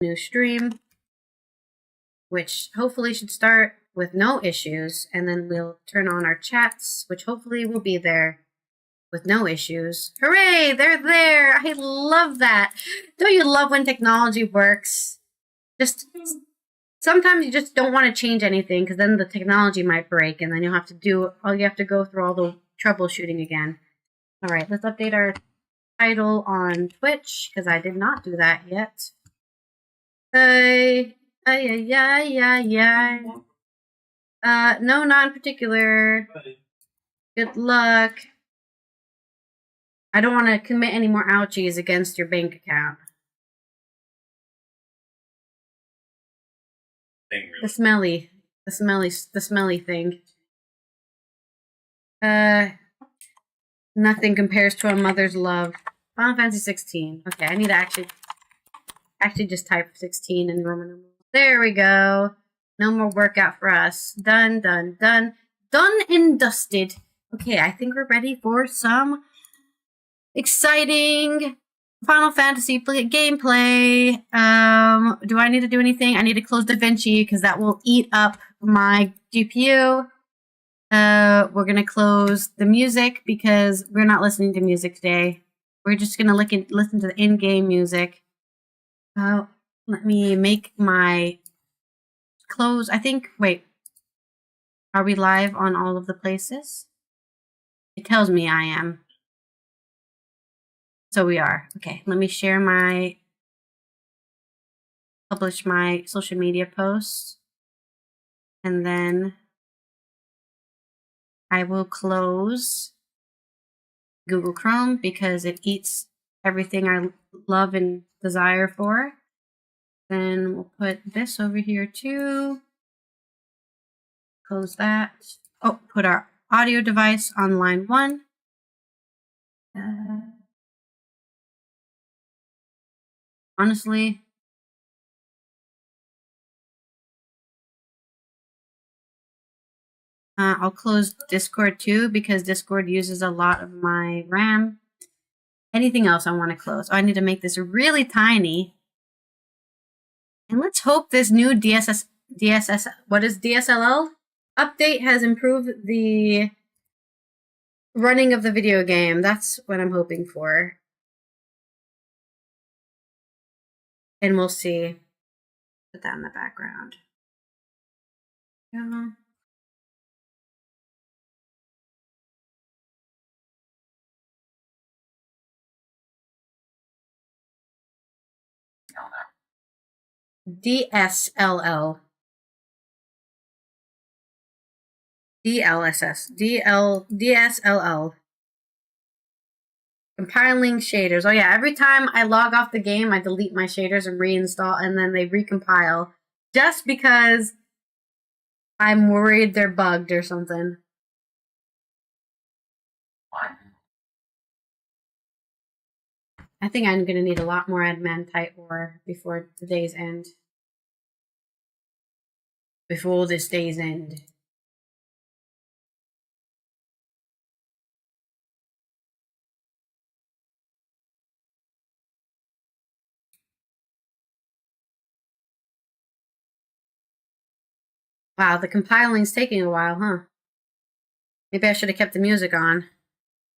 new stream, which hopefully should start with no issues, and then we'll turn on our chats, which hopefully will be there with no issues. Hooray, they're there. I love that. Don't you love when technology works? Just sometimes you just don't want to change anything because then the technology might break and then you have to go through all the troubleshooting again. All right, let's update our title on Twitch because I did not do that yet. No, not in particular. Good luck. I don't want to commit any more ouchies against your bank account. The smelly thing. Nothing compares to a mother's love. Final Fantasy 16. Okay, I need to actually just type 16 in Roman numerals. There we go. No more workout for us. Done, done, done. Done and dusted. Okay, I think we're ready for some exciting Final Fantasy gameplay. Do I need to do anything? I need to close DaVinci because that will eat up my GPU. We're gonna close the music because we're not listening to music today. We're just gonna listen to the in-game music. Let me make my close. I think. Wait, are we live on all of the places? It tells me I am. So we are. Okay, let me publish my social media posts. And then I will close Google Chrome because it eats everything I love and desire for. Then we'll put this over here too. Close that. Oh, put our audio device on line 1. Honestly, I'll close Discord too because Discord uses a lot of my RAM. Anything else I want to close? Oh, I need to make this really tiny. And let's hope this new DSLL update has improved the running of the video game. That's what I'm hoping for. And we'll see. Put that in the background. Yeah. DSLL. DSLL. Compiling shaders. Oh yeah, every time I log off the game, I delete my shaders and reinstall, and then they recompile. Just because I'm worried they're bugged or something. I think I'm going to need a lot more adamantite ore before the day's end. Before this day's end. Wow, the compiling's taking a while, huh? Maybe I should have kept the music on.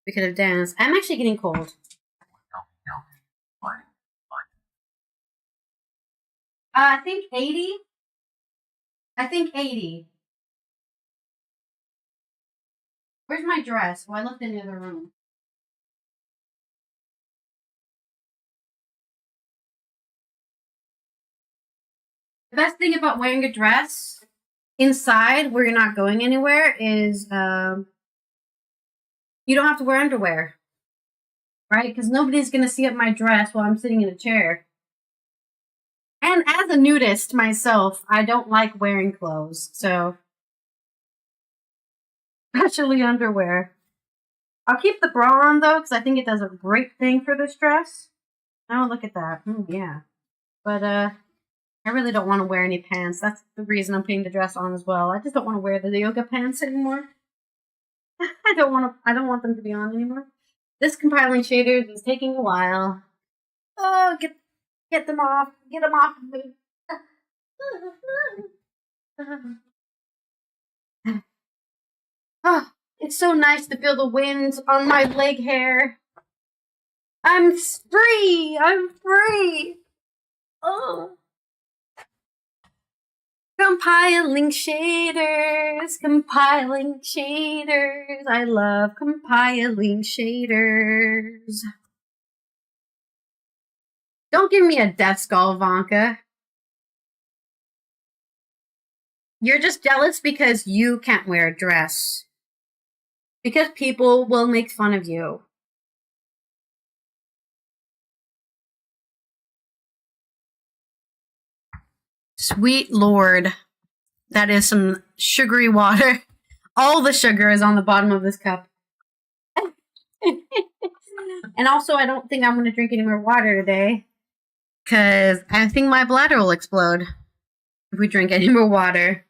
We could have danced. I'm actually getting cold. I think 80. I think 80. Where's my dress? Well, I left it in the other room. The best thing about wearing a dress inside where you're not going anywhere is you don't have to wear underwear. Right? Because nobody's going to see up my dress while I'm sitting in a chair. And as a nudist myself, I don't like wearing clothes, so especially underwear. I'll keep the bra on though, because I think it does a great thing for this dress. Oh, look at that. Yeah. But I really don't want to wear any pants. That's the reason I'm putting the dress on as well. I just don't want to wear the yoga pants anymore. I don't want them to be on anymore. This compiling shaders is taking a while. Oh, get Get them off. Get them off of me. Oh, it's so nice to feel the wind on my leg hair. I'm free. I'm free. Oh. Compiling shaders. Compiling shaders. I love compiling shaders. Don't give me a death skull, Vanka. You're just jealous because you can't wear a dress. Because people will make fun of you. Sweet Lord. That is some sugary water. All the sugar is on the bottom of this cup. And also, I don't think I'm going to drink any more water today. Because I think my bladder will explode if we drink any more water.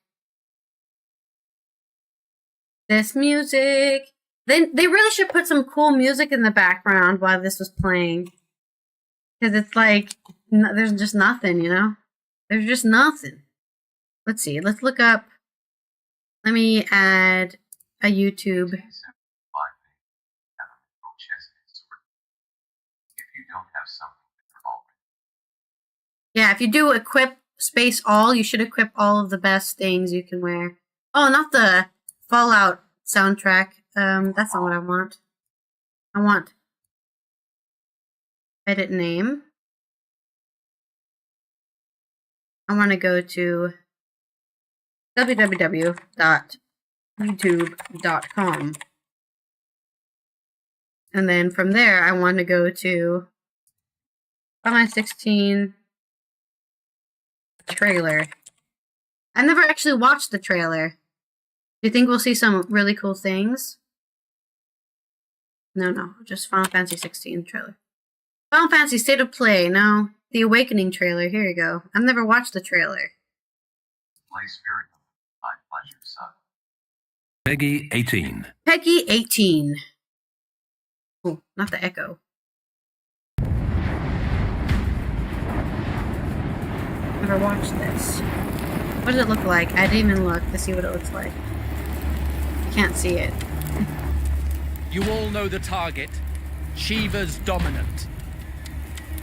This music. They really should put some cool music in the background while this was playing. Because it's like, there's just nothing, you know? There's just nothing. Let's see. Let's look up. Let me add a YouTube. Yeah, if you do equip space all, you should equip all of the best things you can wear. Oh, not the Fallout soundtrack. That's not what I want. I want edit name. I want to go to www.youtube.com. And then from there, I want to go to Final 16 trailer. I never actually watched the trailer. Do you think we'll see some really cool things? No, just Final Fantasy 16 trailer. Final Fantasy State of Play, no. The Awakening trailer, here you go. I've never watched the trailer. Play Spirit, my pleasure, son. Peggy 18. Peggy 18. Oh, not the echo. Never watched this. What does it look like? I didn't even look to see what it looks like. Can't see it. You all know the target. Shiva's dominant.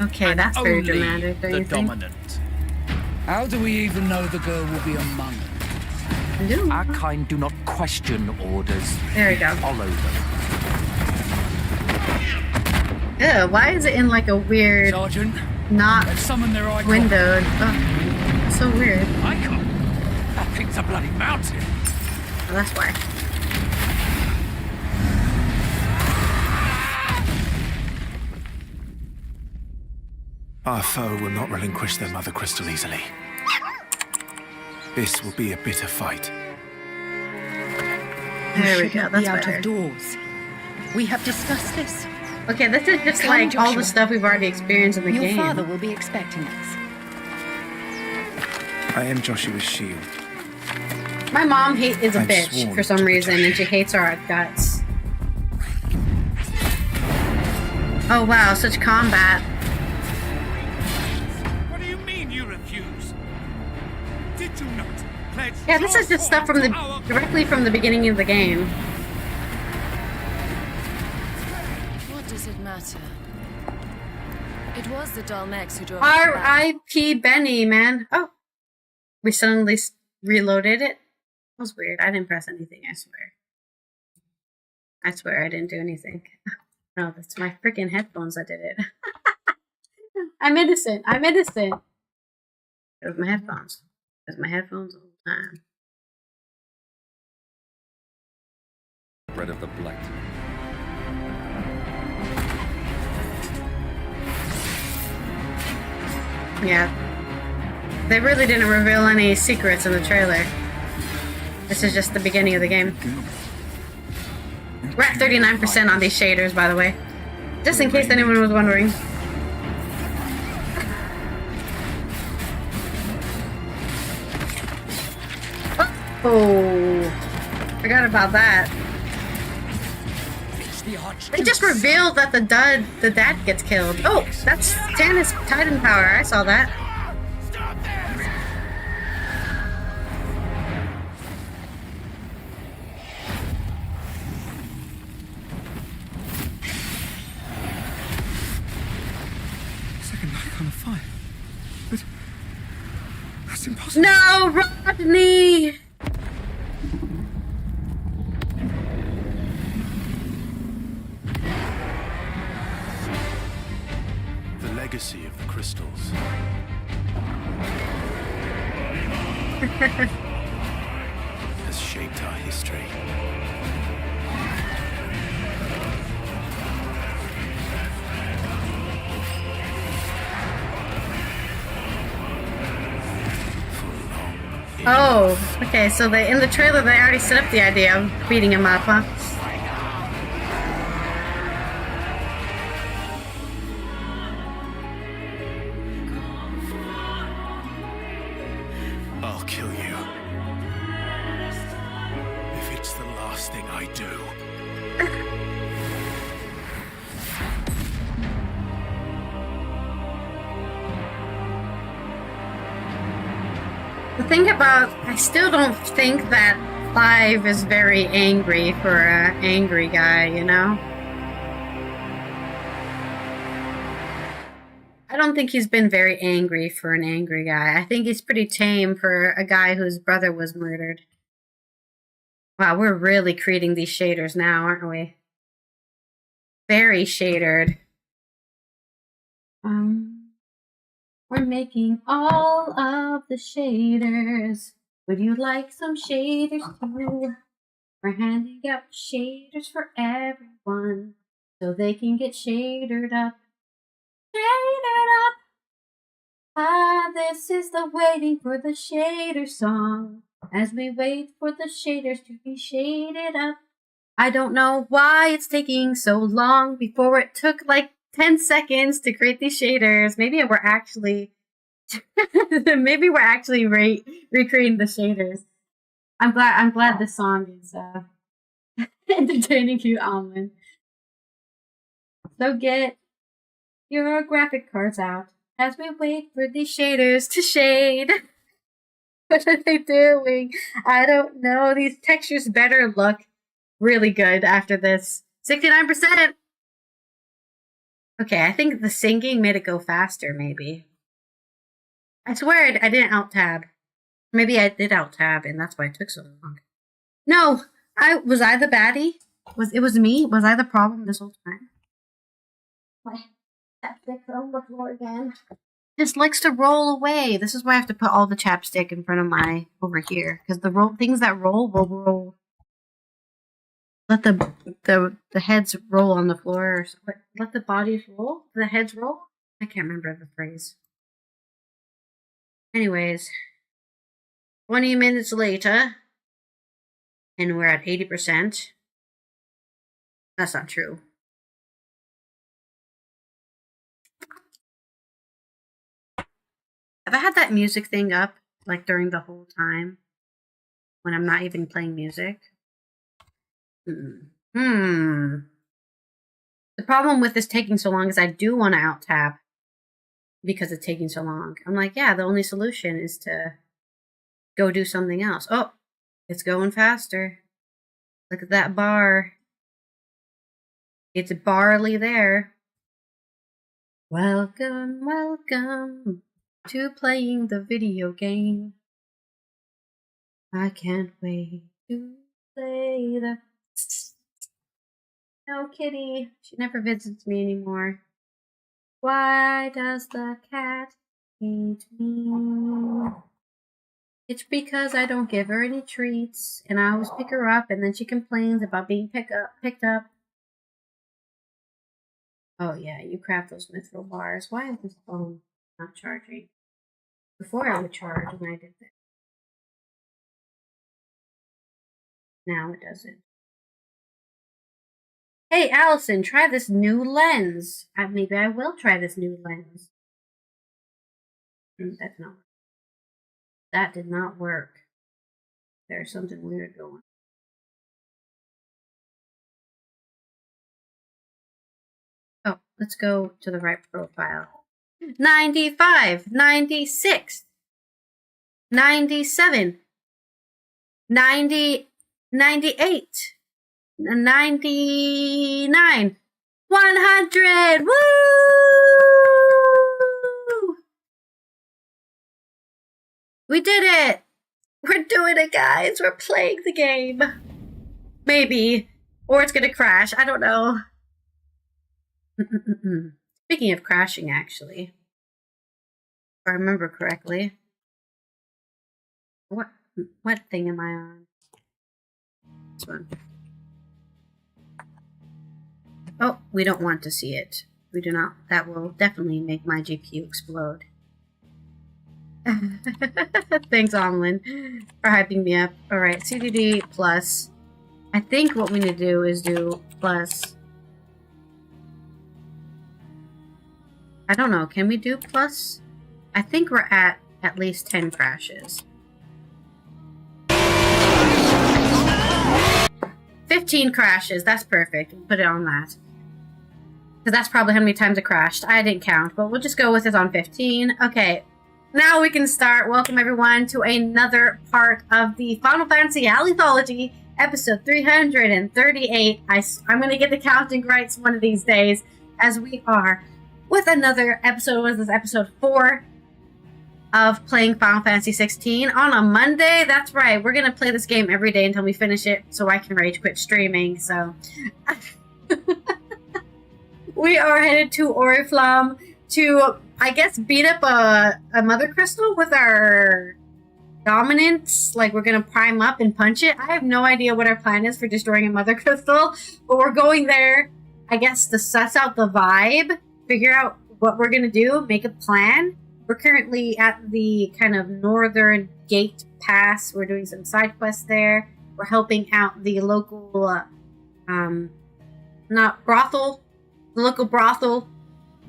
Okay, that's very dramatic, don't you think? Dominant. How do we even know the girl will be among us? Our kind do not question orders. There we go. Follow them. Ew, why is it in like a weird, Sergeant, not summon their icon. windowed? Oh, so weird. Icon? That thing's a bloody mountain. Oh, that's why. Our foe will not relinquish their mother crystal easily. This will be a bitter fight. There we go, that's out better. of doors. We have discussed this. Okay, this is just Come, like all Joshua. the stuff we've already experienced in the Your game. father will be expecting us. I am Joshua's shield. My mom is a I'm bitch sworn for some to reason, protect and she hates our guts. Oh wow, such combat. What do you mean you refuse? Did you not pledge? Yeah, this is just stuff from the directly from the beginning of the game. What does it matter? It was the Dalmex who drove. R.I.P. Benny, man. Oh, we suddenly reloaded it. That was weird. I didn't press anything. I swear. I swear I didn't do anything. No, that's my freaking headphones that did it. I'm innocent. I'm innocent. It was my headphones. It was my headphones all the time. Bread of the Blight. Yeah. They really didn't reveal any secrets in the trailer. This is just the beginning of the game. We're at 39% on these shaders, by the way. Just in case anyone was wondering. Oh, forgot about that. It's the They just revealed that the dad gets killed. Oh, that's Tannis Titan power. I saw that. Second icon of fire. But that's impossible. No, Rodney! The legacy of the crystals. Has shaped our history. Oh, okay, so in the trailer they already set up the idea of beating him up, huh? I'll kill you. If it's the last thing I do. The thing about, I still don't think that Clive is very angry for an angry guy, you know? I don't think he's been very angry for an angry guy. I think he's pretty tame for a guy whose brother was murdered. Wow, we're really creating these shaders now, aren't we? Very shadered. We're making all of the shaders. Would you like some shaders too? We're handing out shaders for everyone so they can get shadered up. Shadered up. Ah, this is the waiting for the shader song. As we wait for the shaders to be shaded up. I don't know why it's taking so long before it took like 10 seconds to create these shaders. Maybe we're actually recreating the shaders. I'm glad this song is entertaining you, Almond. So get your graphic cards out as we wait for these shaders to shade. What are they doing? I don't know. These textures better look really good after this. 69%! Okay, I think the singing made it go faster, maybe. I swear I didn't alt-tab. Maybe I did alt-tab, and that's why it took so long. No! Was I the baddie? It was me? Was I the problem this whole time? My chapstick on the floor again. Just likes to roll away. This is why I have to put all the chapstick in front of my over here, because the things that roll will roll. Let the heads roll on the floor, or let the bodies roll. The heads roll. I can't remember the phrase. Anyways, 20 minutes later, and we're at 80%. That's not true. Have I had that music thing up, like, during the whole time? When I'm not even playing music? The problem with this taking so long is I do want to out-tab. Because it's taking so long. I'm like, yeah, the only solution is to go do something else. Oh, it's going faster. Look at that bar. It's barley there. Welcome, welcome to playing the video game. I can't wait to play the... No, kitty. She never visits me anymore. Why does the cat hate me? It's because I don't give her any treats, and I always pick her up, and then she complains about being picked up. Oh yeah, you craft those mithril bars. Why is this phone not charging? Before I would charge when I did this. Now it doesn't. Hey, Allison, try this new lens. Maybe I will try this new lens. That did not work. There's something weird going on. let's go to the right profile. 95, 96, 97, 90, 98, 99, 100. Woo! We did it! We're doing it, guys. We're playing the game. Maybe. Or it's gonna crash. I don't know. Speaking of crashing, actually. If I remember correctly. What thing am I on? This one. Oh, we don't want to see it. We do not. That will definitely make my GPU explode. Thanks, Omlin, for hyping me up. Alright, CDD plus. I think what we need to do is do plus. I don't know. Can we do plus? I think we're at least 10 crashes. 15 crashes. That's perfect. We'll put it on that. Because that's probably how many times it crashed. I didn't count, but we'll just go with it on 15. Okay. Now we can start. Welcome everyone to another part of the Final Fantasy Allythology, episode 338. I'm going to get the counting right one of these days, as we are with another episode. What is this, episode 4 of playing Final Fantasy 16 on a Monday? That's right. We're going to play this game every day until we finish it, so I can rage quit streaming. So we are headed to Oriflamme to, I guess, beat up a mother crystal with our dominance. Like, we're gonna prime up and punch it. I have no idea what our plan is for destroying a mother crystal, but we're going there, I guess, to suss out the vibe, figure out what we're gonna do, make a plan. We're currently at the kind of northern gate pass. We're doing some side quests there. We're helping out the local, not brothel, the local brothel,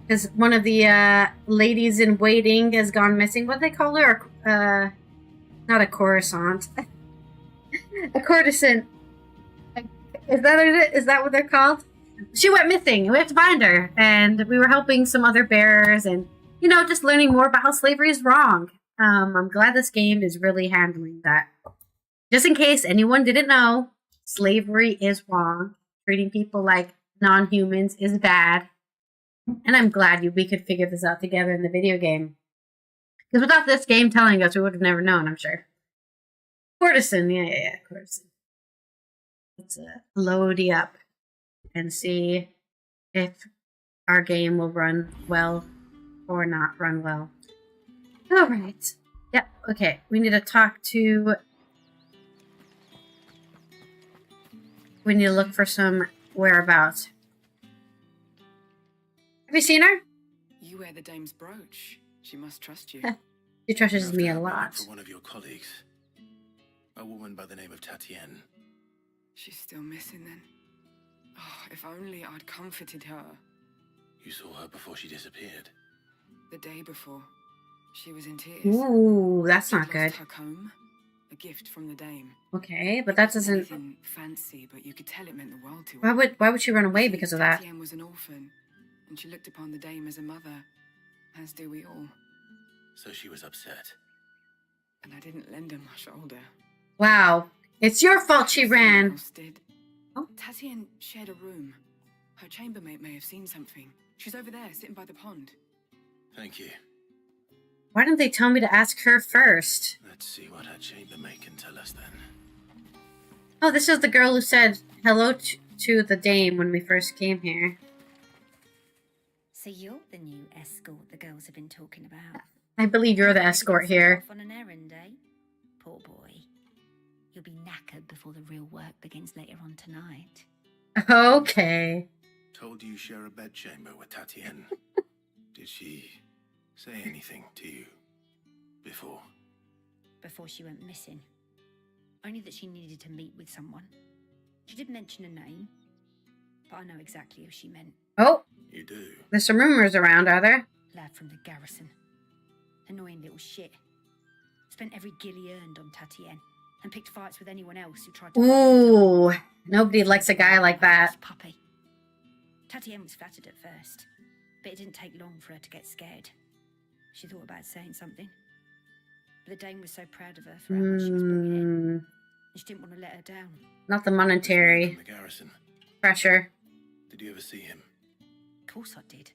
because one of the ladies in waiting has gone missing. What do they call her? Not a coruscant. A courtesan. Is that what they're called? She went missing. We have to find her. And we were helping some other bearers and, you know, just learning more about how slavery is wrong. I'm glad this game is really handling that. Just in case anyone didn't know, slavery is wrong. Treating people like non-humans is bad. And I'm glad we could figure this out together in the video game. Because without this game telling us, we would have never known, I'm sure. Courtesan, yeah, courtesan. Let's load you up and see if our game will run well or not run well. Alright. Yep, okay. We need to talk to... We need to look for some whereabouts. Have you seen her? You wear the dame's brooch. She must trust you. She trusts me a lot. For one of your colleagues, a woman by the name of Tatienne. She's still missing then. Oh, if only I'd comforted her. You saw her before she disappeared. The day before, she was in tears. Ooh, that's not She'd good. lost her comb, a gift from the dame. Okay, but that doesn't. Anything fancy, but you could tell it meant the world to her. Why would she run away because of that? Tatienne was an orphan, and she looked upon the dame as a mother, as do we all. So she was upset. And I didn't lend her my shoulder. Wow, it's your fault she ran. Someone else did. Oh. Tatienne shared a room. Her chambermaid may have seen something. She's over there, sitting by the pond. Thank you. Why didn't they tell me to ask her first? Let's see what her chambermaid can tell us then. Oh, this is the girl who said hello to the dame when we first came here. So you're the new escort the girls have been talking about. I believe you're the escort here. Off on an errand, eh? Poor boy. You'll be knackered before the real work begins later on tonight. Okay. Told you share a bedchamber with Tatienne. Did she say anything to you before? Before she went missing. Only that she needed to meet with someone. She did mention a name, but I know exactly who she meant. Oh, You do? there's some rumors around, are there? Lad from the garrison. Annoying little shit. Spent every guil he earned on Tatienne and picked fights with anyone else who tried to... Ooh, nobody likes a guy like that. Puppy. Tatienne was flattered at first. But it didn't take long for her to get scared. She thought about saying something. But the Dane was so proud of her for how much she was bringing in. And she didn't want to let her down. Not the monetary From the garrison. pressure. Did you ever see him? Of course I did.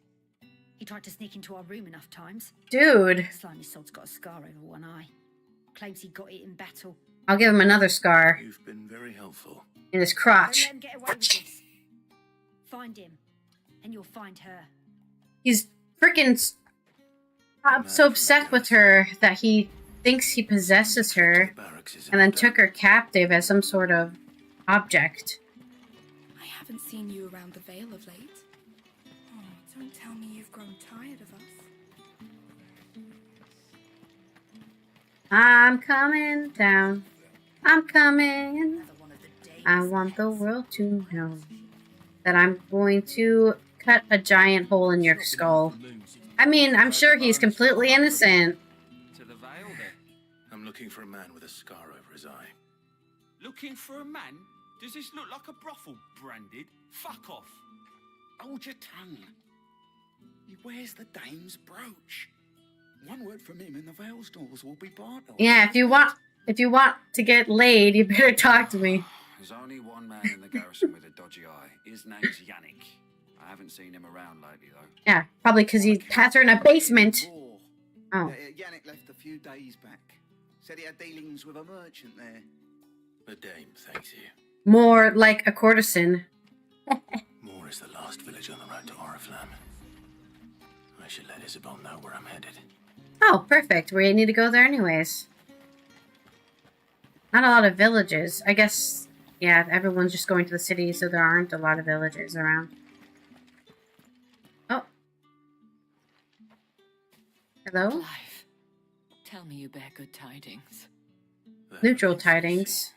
He tried to sneak into our room enough times. Dude. Slimy sod's got a scar over one eye. Claims he got it in battle. I'll give him another scar. You've been very helpful. In his Don't crotch. let him get away with this. Find him, and you'll find her. He's freaking so upset with her that he thinks he possesses her and then took her captive as some sort of object. I haven't seen you around the Vale of late. Oh, don't tell me you've grown tired of us. I'm coming down. I'm coming. I want the world to know that I'm going to cut a giant hole in your skull. I mean, I'm sure he's completely innocent. To the Vale, then. I'm looking for a man with a scar over his eye. Looking for a man? Does this look like a brothel, branded? Fuck off. Hold your tongue. He wears the Dane's brooch. One word from him and the Vale's doors will be barred. Yeah, if you want to get laid, you better talk to me. There's only one man in the garrison with a dodgy eye. His name's Yannick. I haven't seen him around lately, though. Yeah, probably because he has her in a basement. Oh. Yannick left a few days back. Said he had dealings with a merchant there. The dame thanks you. More like a courtesan. Moore is the last village on the road to Oriflamme. I should let Isabel know where I'm headed. Oh, perfect. We need to go there anyways. Not a lot of villages. I guess, yeah, everyone's just going to the city, so there aren't a lot of villages around. Oh. Hello? Clive, tell me you bear good tidings. Neutral tidings.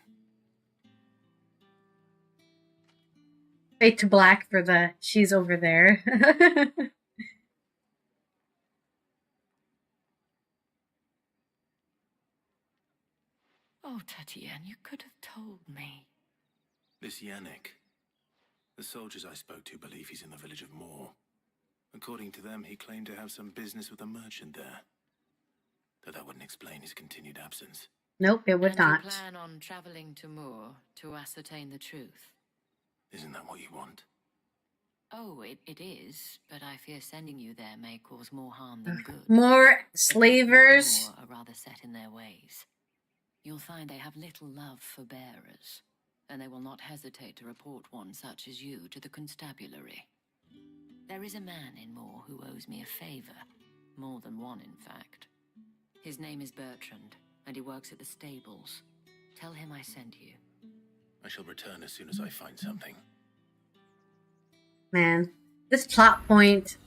Fade to black for the she's over there. Oh, Tatienne, you could have told me. This Yannick. The soldiers I spoke to believe he's in the village of Moor. According to them, he claimed to have some business with a merchant there. Though that wouldn't explain his continued absence. Nope, it would not. You plan on traveling to Moor to ascertain the truth? Isn't that what you want? Oh, it is, but I fear sending you there may cause more harm than good. More slavers? Moor are rather set in their ways. You'll find they have little love for bearers, and they will not hesitate to report one such as you to the constabulary. There is a man in Moor who owes me a favor, more than one in fact. His name is Bertrand, and he works at the stables. Tell him I sent you. I shall return as soon as I find something. Man, this plot point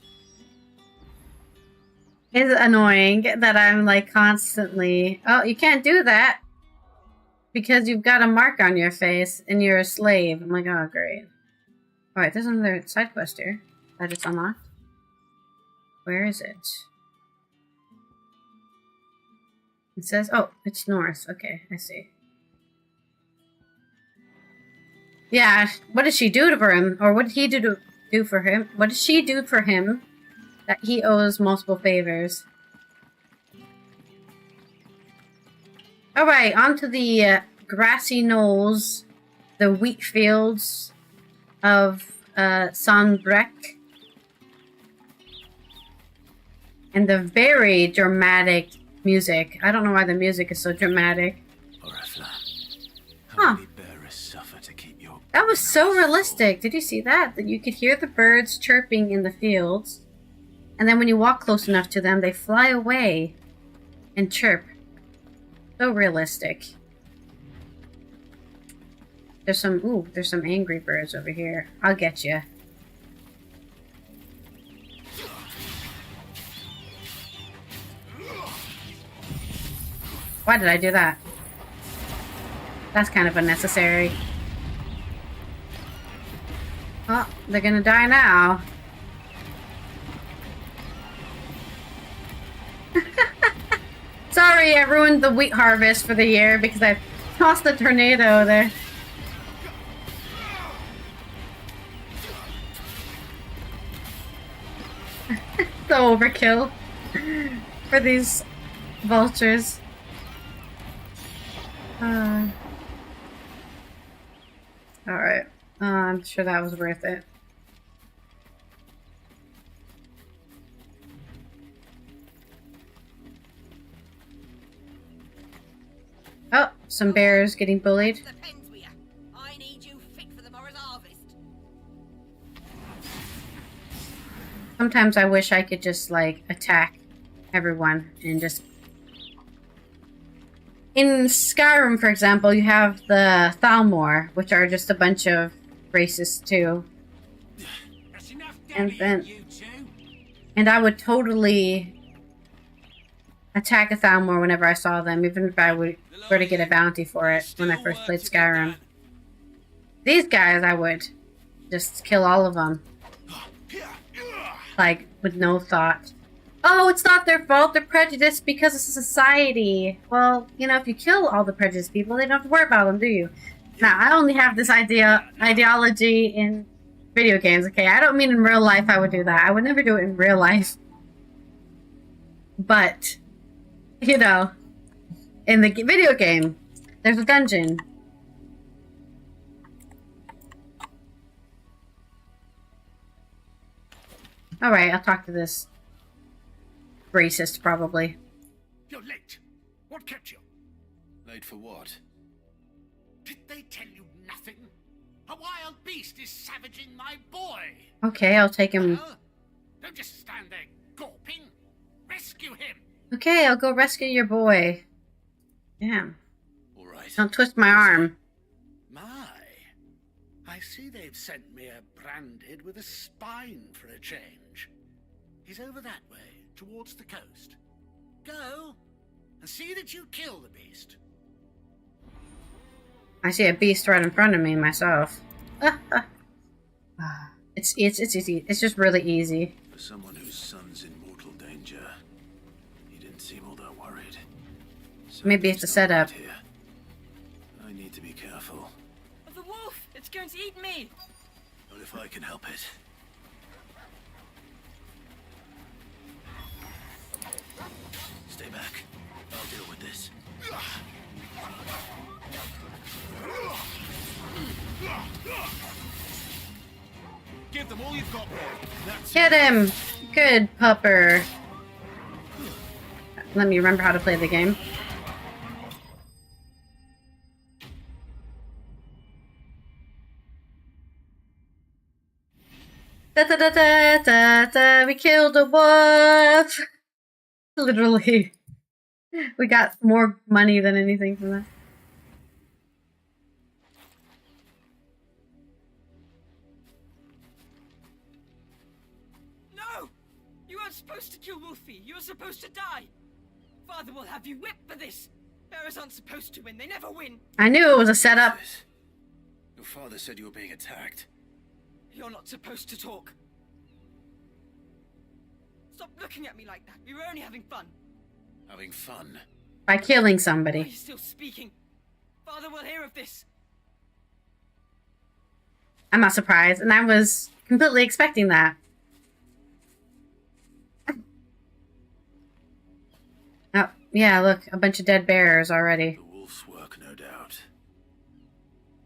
is annoying that I'm like constantly, oh, you can't do that because you've got a mark on your face and you're a slave. I'm like, oh, great. Alright, there's another side quest here that it's unlocked. Where is it? It says, oh, it's north. Okay, I see. Yeah, what did she do for him? Or what did he do for him? What did she do for him that he owes multiple favors? Alright, on to the grassy knolls, the wheat fields of Sanbrec. And the very dramatic music. I don't know why the music is so dramatic. Oriflamme. Huh. Suffer to keep your... That was so realistic. Did you see that? That you could hear the birds chirping in the fields. And then when you walk close enough to them, they fly away and chirp. So realistic. There's some angry birds over here. I'll get you. Why did I do that? That's kind of unnecessary. Oh, they're gonna die now. Sorry, I ruined the wheat harvest for the year because I tossed the tornado there. so overkill for these vultures. Alright. I'm sure that was worth it. Oh, some bears getting bullied. I need you fit for the morrow's harvest. Sometimes I wish I could just, like, attack everyone and just... In Skyrim, for example, you have the Thalmor, which are just a bunch of racists, too. And I would totally attack a Thalmor whenever I saw them, even if I were to get a bounty for it when I first played Skyrim. These guys, I would just kill all of them. Like, with no thought. Oh, it's not their fault, they're prejudiced because it's a society. Well, you know, if you kill all the prejudiced people, they don't have to worry about them, do you? Now, I only have this ideology in video games, okay? I don't mean in real life I would do that. I would never do it in real life. But, you know, in the video game, there's a dungeon. Alright, I'll talk to this racist, probably. You're late. What kept you? Late for what? Did they tell you nothing? A wild beast is savaging my boy. Okay, I'll take him. Don't just stand there gawping. Rescue him. Okay, I'll go rescue your boy. Damn. All right. Don't twist my arm. My. I see they've sent me a branded with a spine for a change. He's over that way, towards the coast. Go, and see that you kill the beast. I see a beast right in front of me myself. It's easy. It's just really easy. For someone whose son's in mortal danger, he didn't seem all that worried. Maybe it's a setup. Here. I need to be careful. The wolf! It's going to eat me! Not if I can help it. Stay back. I'll deal with this. Give them all you've got, boy. That's Get him! Good pupper. Let me remember how to play the game. Da da da da da da. We killed a wolf. Literally, we got more money than anything from that. No! You weren't supposed to kill Wolfie. You were supposed to die. Father will have you whipped for this. Bearers aren't supposed to win. They never win. I knew it was a setup. Your father said you were being attacked. You're not supposed to talk. Stop looking at me like that. We were only having fun. Having fun? By killing Why are somebody. you still speaking? Father will hear of this. I'm not surprised, and I was completely expecting that. Oh, yeah, look, a bunch of dead bears already. The wolf's work, no doubt.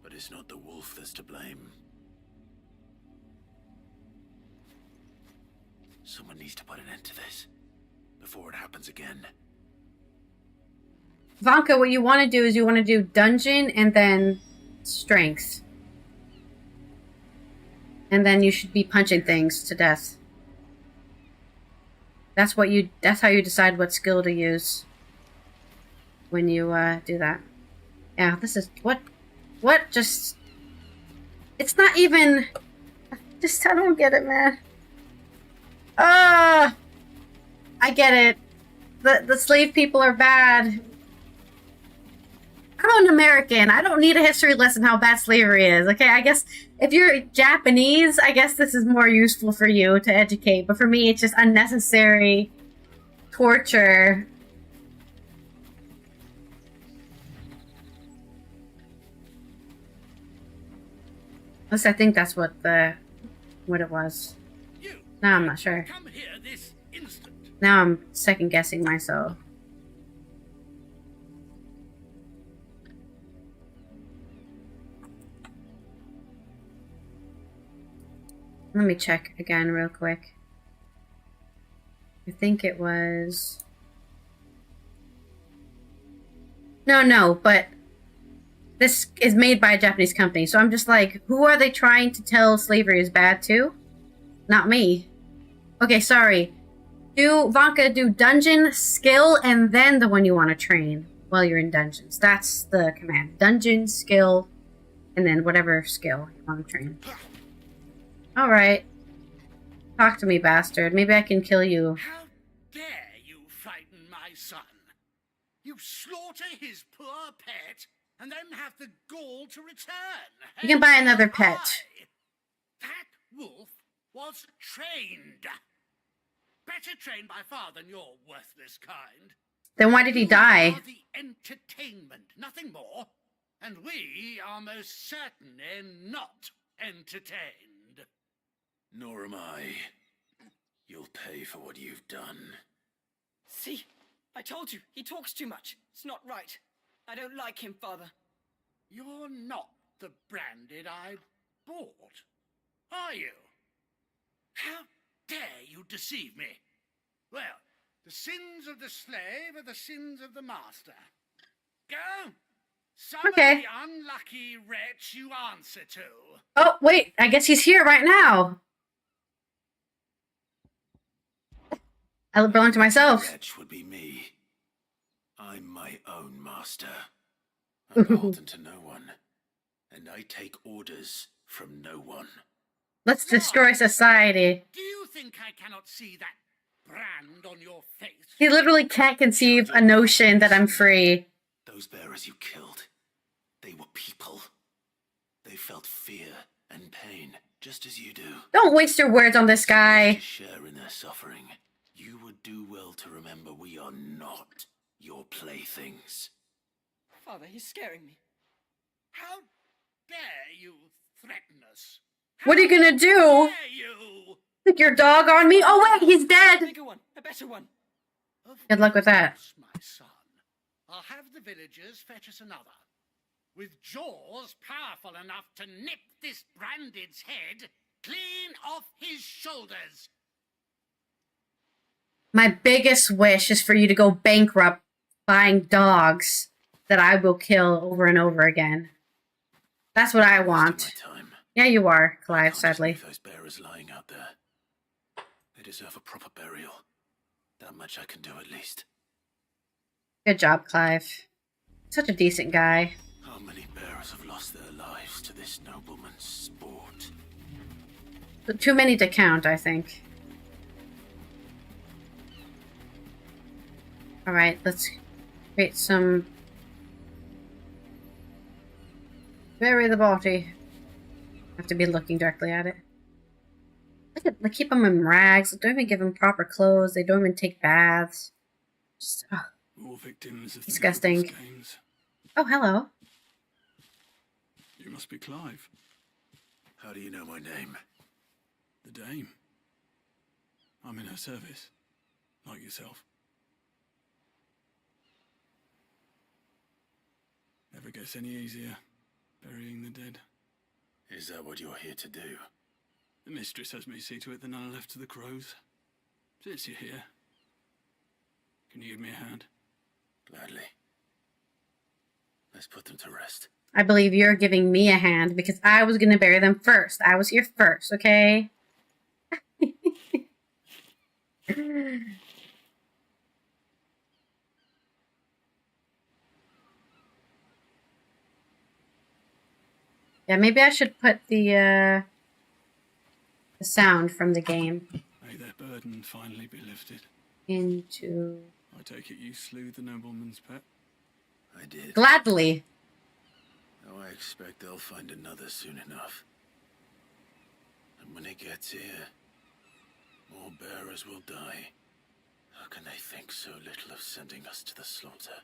But it's not the wolf that's to blame. Someone needs to put an end to this before it happens again. Vanka, what you want to do is you want to do dungeon and then strength. And then you should be punching things to death. That's how you decide what skill to use when you do that. Yeah, this is what just it's not even just I don't get it, man. I get it. The slave people are bad. I'm an American. I don't need a history lesson how bad slavery is. Okay, I guess if you're Japanese, I guess this is more useful for you to educate. But for me, it's just unnecessary torture. At least I think that's what it was. No, I'm not sure. Come here this instant. Now I'm second guessing myself. Let me check again real quick. I think it was... No, but this is made by a Japanese company, so I'm just like, who are they trying to tell slavery is bad to? Not me. Okay, sorry. Vanka, do dungeon, skill, and then the one you want to train while you're in dungeons. That's the command. Dungeon, skill, and then whatever skill you want to train. Alright. Talk to me, bastard. Maybe I can kill you. How dare you frighten my son? You slaughter his poor pet, and then have the gall to return. You can buy another pet. That wolf was trained. Better trained by far than your worthless kind. Then why did he die? You are the entertainment, nothing more. And we are most certainly not entertained. Nor am I. You'll pay for what you've done. See? I told you, he talks too much. It's not right. I don't like him, Father. You're not the branded I bought, are you? How dare you deceive me? Well, the sins of the slave are the sins of the master. Go! Some of the unlucky wretch you answer to. Oh, wait. I guess he's here right now. I belong to myself. Wretch would be me. I'm my own master. I'm beholden to no one. And I take orders from no one. Let's destroy society. Do you think I cannot see that brand on your face? He literally can't conceive a notion that I'm free. Those bearers you killed, they were people. They felt fear and pain, just as you do. Don't waste your words on this guy. To share in their suffering, you would do well to remember we are not your playthings. Father, he's scaring me. How dare you threaten us? What are you gonna do? Stick your dog on me? Oh wait, he's dead! A bigger one, a better one. Good luck with that. My son, I'll have the villagers fetch us another. With jaws powerful enough to nip this branded's head clean off his shoulders. My biggest wish is for you to go bankrupt buying dogs that I will kill over and over again. That's what I want. Yeah, you are, Clive, sadly. Those bearers lying out there. They deserve a proper burial. That much I can do at least. Good job, Clive. Such a decent guy. How many bearers have lost their lives to this nobleman's sport? Too many to count, I think. Alright, let's create some... Bury the body. I have to be looking directly at it. Look at, they keep them in rags. They don't even give them proper clothes. They don't even take baths. Just, More victims of disgusting. the games. Oh, hello. You must be Clive. How do you know my name? The Dame. I'm in her service, like yourself. Never gets any easier, burying the dead. Is that what you're here to do? The mistress has me see to it that none are left to the crows. Since you're here, can you give me a hand? Gladly. Let's put them to rest. I believe you're giving me a hand because I was going to bury them first. I was here first, okay? Yeah, maybe I should put the sound from the game May their burden finally be lifted. into... I take it you slew the nobleman's pet? I did. Gladly. Oh, I expect they'll find another soon enough. And when it gets here, more bearers will die. How can they think so little of sending us to the slaughter?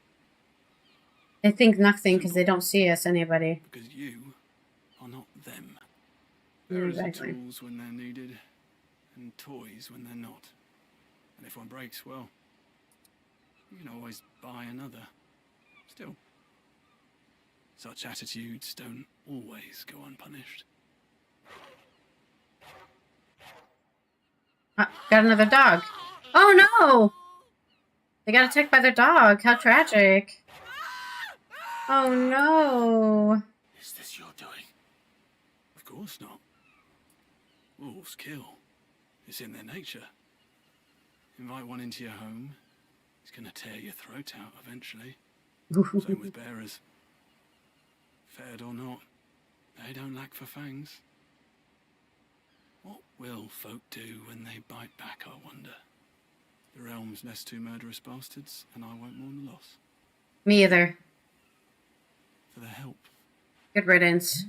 They think nothing because they don't see us, anybody. Because you are not them. Yeah, Bearers exactly. are tools when they're needed, and toys when they're not. And if one breaks, well, you can always buy another. Still, such attitudes don't always go unpunished. Got another dog. Oh no! They got attacked by their dog. How tragic. Oh no. Is this your doing? Of course not. Wolves kill. It's in their nature. Invite one into your home, he's gonna tear your throat out eventually. Same with bearers. Fed or not, they don't lack for fangs. What will folk do when they bite back, I wonder? The realm's nest two murderous bastards, and I won't mourn the loss. Me either. For their help. Good riddance.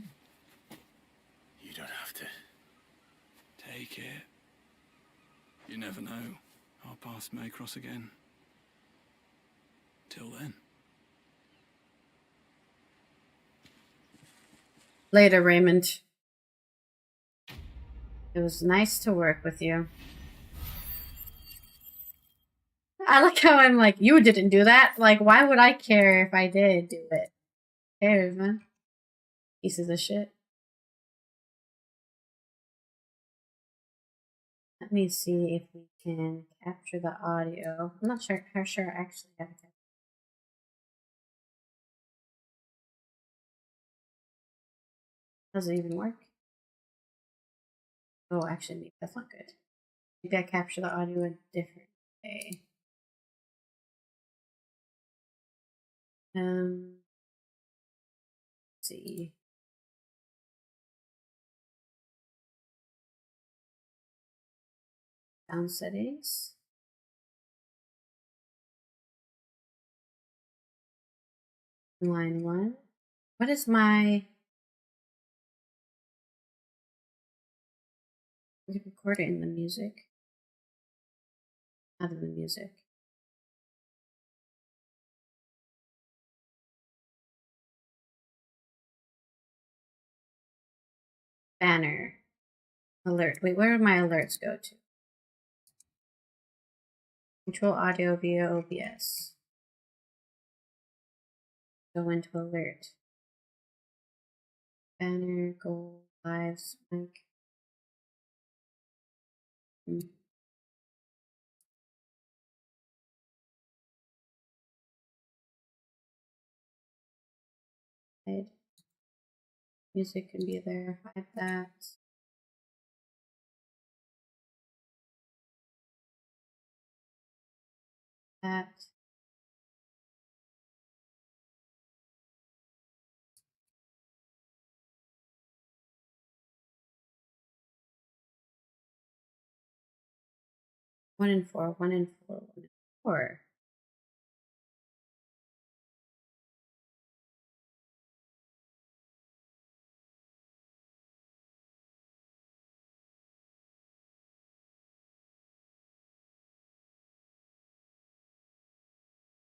You don't have to. Take it. You never know. Our paths may cross again. Till then. Later, Raymond. It was nice to work with you. I like how I'm like, you didn't do that. Like, why would I care if I did do it? Who cares, man? Pieces of shit. Let me see if we can capture the audio. I'm not sure how sure I actually have to capture. Does it even work? Oh, actually, maybe that's not good. Maybe I capture the audio a different way. Let's see. Sound settings. Line 1. What is my... We can record it in the music. Out of the music. Banner. Alert. Wait, where do my alerts go to? Control audio via OBS. Go into alert. Banner, goal, lives, mic. Hide. Music can be there. Hide that. That. One in four. 1 in 4. 1 in 4.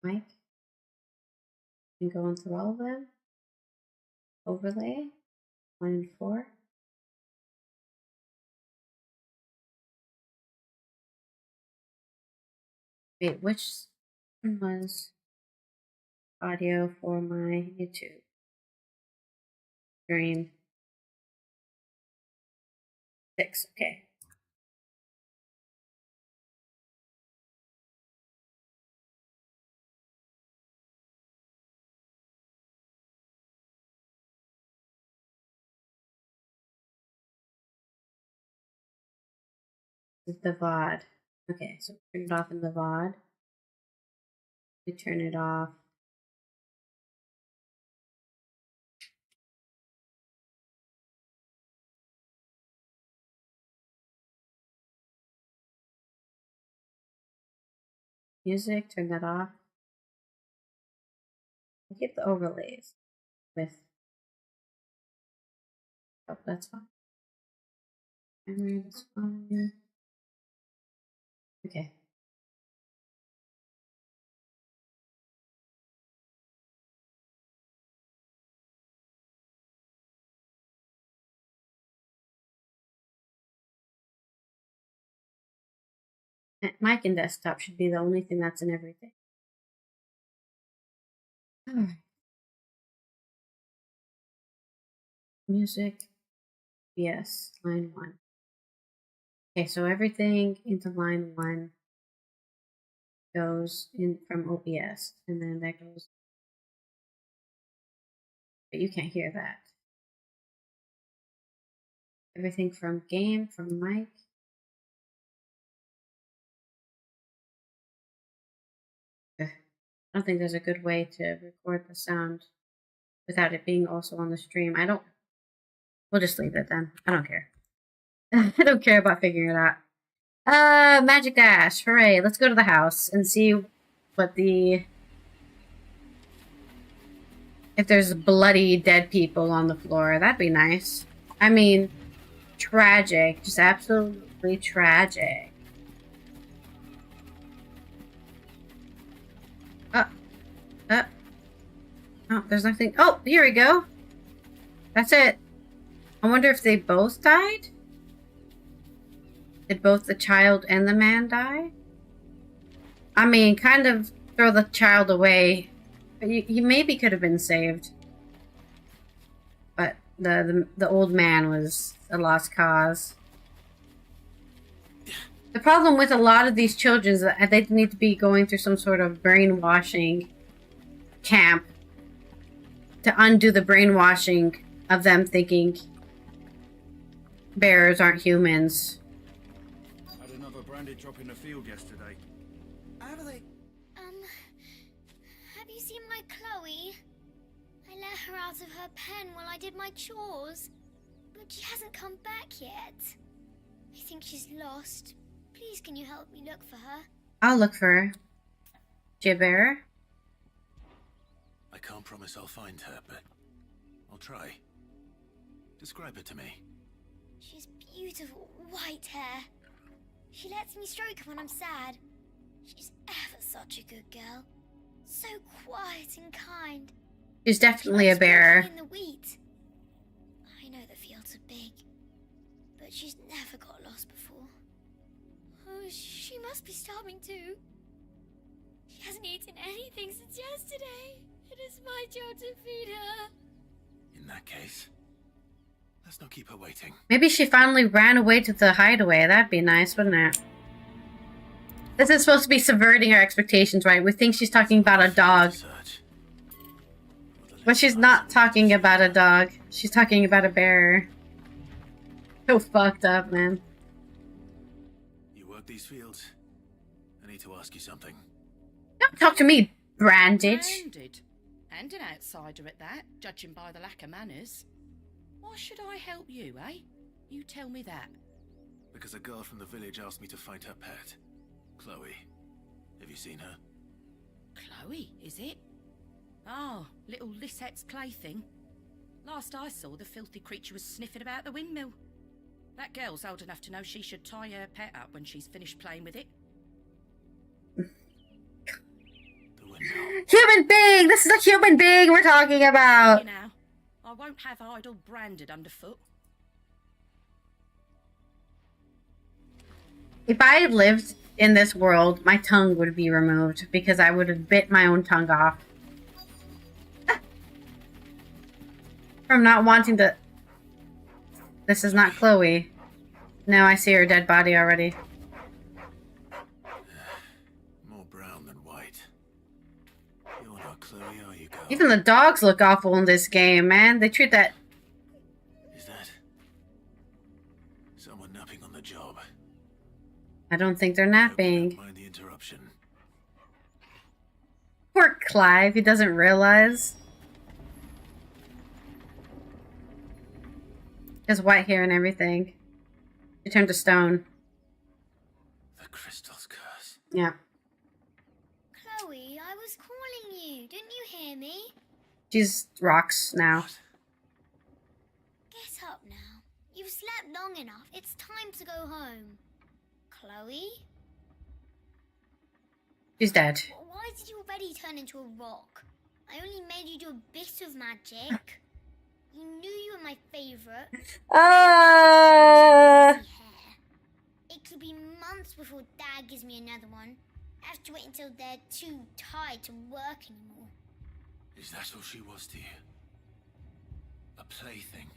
Mic. And going through all of them. Overlay. 1 in 4. Wait, which one was audio for my YouTube stream? 6, okay. The VOD. Okay, so turn it off in the VOD. We turn it off. Music, turn that off. I'll keep the overlays with. Oh, that's fine. Camera, that's fine. Okay. Mic and desktop should be the only thing that's in everything. Alright. Music. Yes, line 1. Okay, so everything into line 1 goes in from OBS, and then that goes. But you can't hear that. Everything from game, from mic. I don't think there's a good way to record the sound without it being also on the stream. We'll just leave it then. I don't care. I don't care about figuring it out. Magic Dash. Hooray. Let's go to the house and see what if there's bloody dead people on the floor. That'd be nice. I mean, tragic. Just absolutely tragic. Oh, there's nothing. Oh, here we go. That's it. I wonder if they both died? Did both the child and the man die? I mean, kind of throw the child away. But he maybe could have been saved. But the old man was a lost cause. The problem with a lot of these children is that they need to be going through some sort of brainwashing camp to undo the brainwashing of them thinking bears aren't humans. Had another branded drop in the field yesterday. How do they... Have you seen my Chloe? I let her out of her pen while I did my chores, but she hasn't come back yet. I think she's lost. Please, can you help me look for her? I'll look for her. Gibber. I can't promise I'll find her, but I'll try. Describe her to me. She's beautiful white hair. She lets me stroke her when I'm sad. She's ever such a good girl. So quiet and kind. She's definitely a bear. In the wheat. I know the fields are big, but she's never got lost before. Oh, she must be starving too. She hasn't eaten anything since yesterday. It is my job to feed her. In that case, let's not keep her waiting. Maybe she finally ran away to the hideaway. That'd be nice, wouldn't it? This is supposed to be subverting our expectations, right? We think she's talking about a dog. But she's not talking about a dog. She's talking about a bear. So fucked up, man. You work these fields? I need to ask you something. Don't talk to me, Branded. Branded? And an outsider at that, judging by the lack of manners. Why should I help you, eh? You tell me that. Because a girl from the village asked me to find her pet. Chloe. Have you seen her? Chloe, is it? Oh, little Lisette's plaything. Last I saw, the filthy creature was sniffing about the windmill. That girl's old enough to know she should tie her pet up when she's finished playing with it. Human being! This is a human being we're talking about! You know, I won't have idle Branded underfoot. If I had lived in this world, my tongue would be removed because I would have bit my own tongue off. From not wanting to... This is not Chloe. No, I see her dead body already. More brown than white. You're not Chloe, are you, girl? Even the dogs look awful in this game, man. They treat that... Is that... someone napping on the job? I don't think they're napping. Mind the interruption. Poor Clive, he doesn't realize. His white hair and everything. She turned to stone. The crystal's curse. Yeah. Chloe, I was calling you. Didn't you hear me? She's rocks now. What? Get up now. You've slept long enough. It's time to go home. Chloe? She's dead. Why did you already turn into a rock? I only made you do a bit of magic. You knew you were my favourite. It could be months before Dad gives me another one. I have to wait until they're too tired to work anymore. Is that all she was to you? A plaything?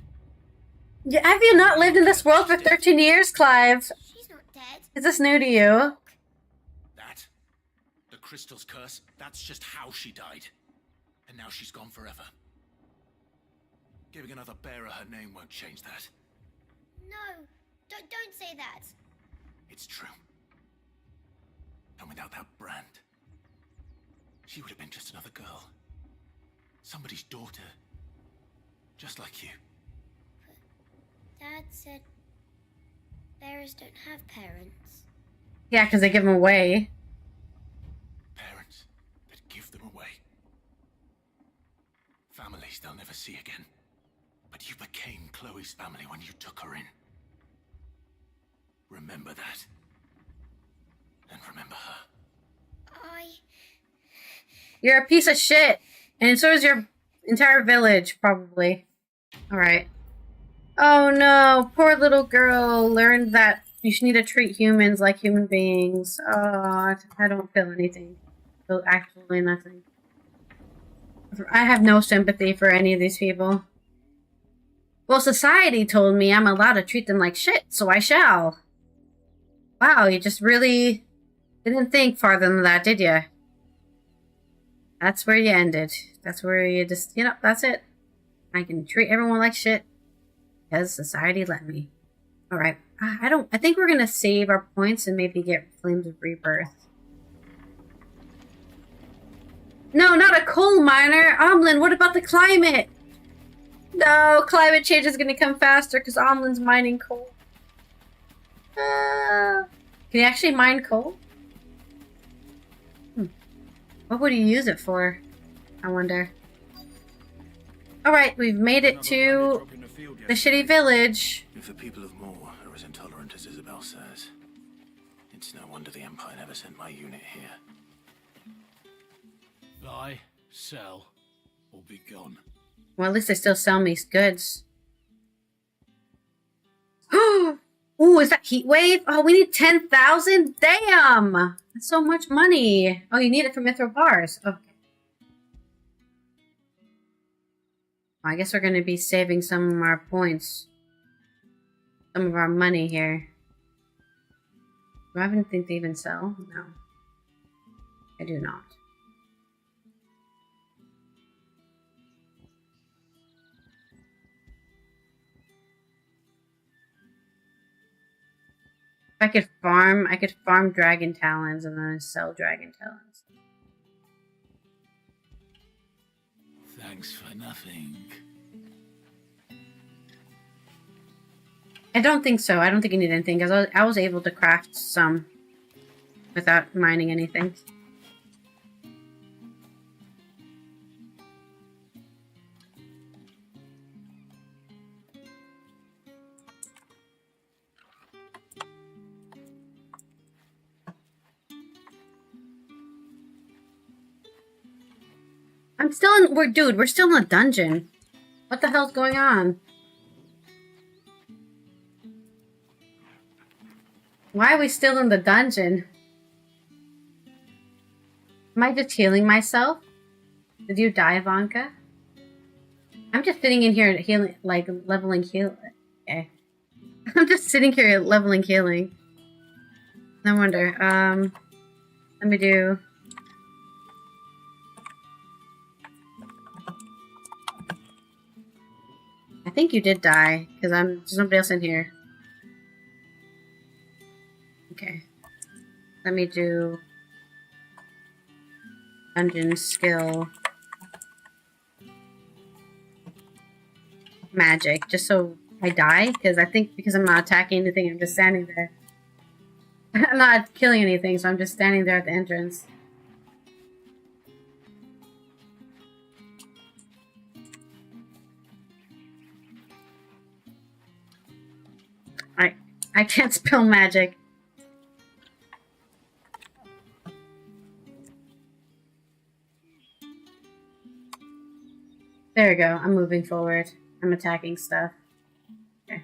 Yeah, have you not lived in this world for 13 years, Clive? She's not dead. Is this new to you? That? The crystal's curse? That's just how she died. And now she's gone forever. Giving another bearer her name won't change that. No, don't say that. It's true. And without that brand, she would have been just another girl. Somebody's daughter. Just like you. Dad said bearers don't have parents. Yeah, because they give them away. Parents that give them away. Families they'll never see again. But you became Chloe's family when you took her in. Remember that. And remember her. You're a piece of shit. And so is your entire village, probably. Alright. Oh no, poor little girl learned that you need to treat humans like human beings. Oh, I don't feel anything. I feel actually nothing. I have no sympathy for any of these people. Well, society told me I'm allowed to treat them like shit, so I shall. Wow, you just really didn't think farther than that, did you? That's where you ended. That's where you just, you know, that's it. I can treat everyone like shit because society let me. Alright, I think we're gonna save our points and maybe get Flames of Rebirth. No, not a coal miner! Omlin, what about the climate? No, climate change is gonna come faster because Omlin's mining coal. Can you actually mine coal? What would he use it for? I wonder. Alright, we've made it to the shitty village. If the people of Moor are as intolerant as Isabel says, it's no wonder the Empire never sent my unit here. Buy, sell, or be gone. Well, at least they still sell me goods. Ooh, is that heat wave? Oh, we need 10,000? Damn! That's so much money. Oh, you need it for Mithril bars. Okay. I guess we're going to be saving some of our points. Some of our money here. Do I have anything to even sell? No. I do not. If I could farm dragon talons and then sell dragon talons. Thanks for nothing. I don't think so. I don't think you need anything because I was able to craft some without mining anything. I'm still in. We're still in a dungeon. What the hell's going on? Why are we still in the dungeon? Am I just healing myself? Did you die, Ivanka? I'm just sitting in here healing, like leveling heal. Okay. I'm just sitting here leveling healing. No wonder. Let me do. I think you did die, because there's nobody else in here. Okay. Let me do dungeon skill magic, just so I die, because I think because I'm not attacking anything, I'm just standing there. I'm not killing anything, so I'm just standing there at the entrance. I can't spell magic. There we go. I'm moving forward. I'm attacking stuff. Okay.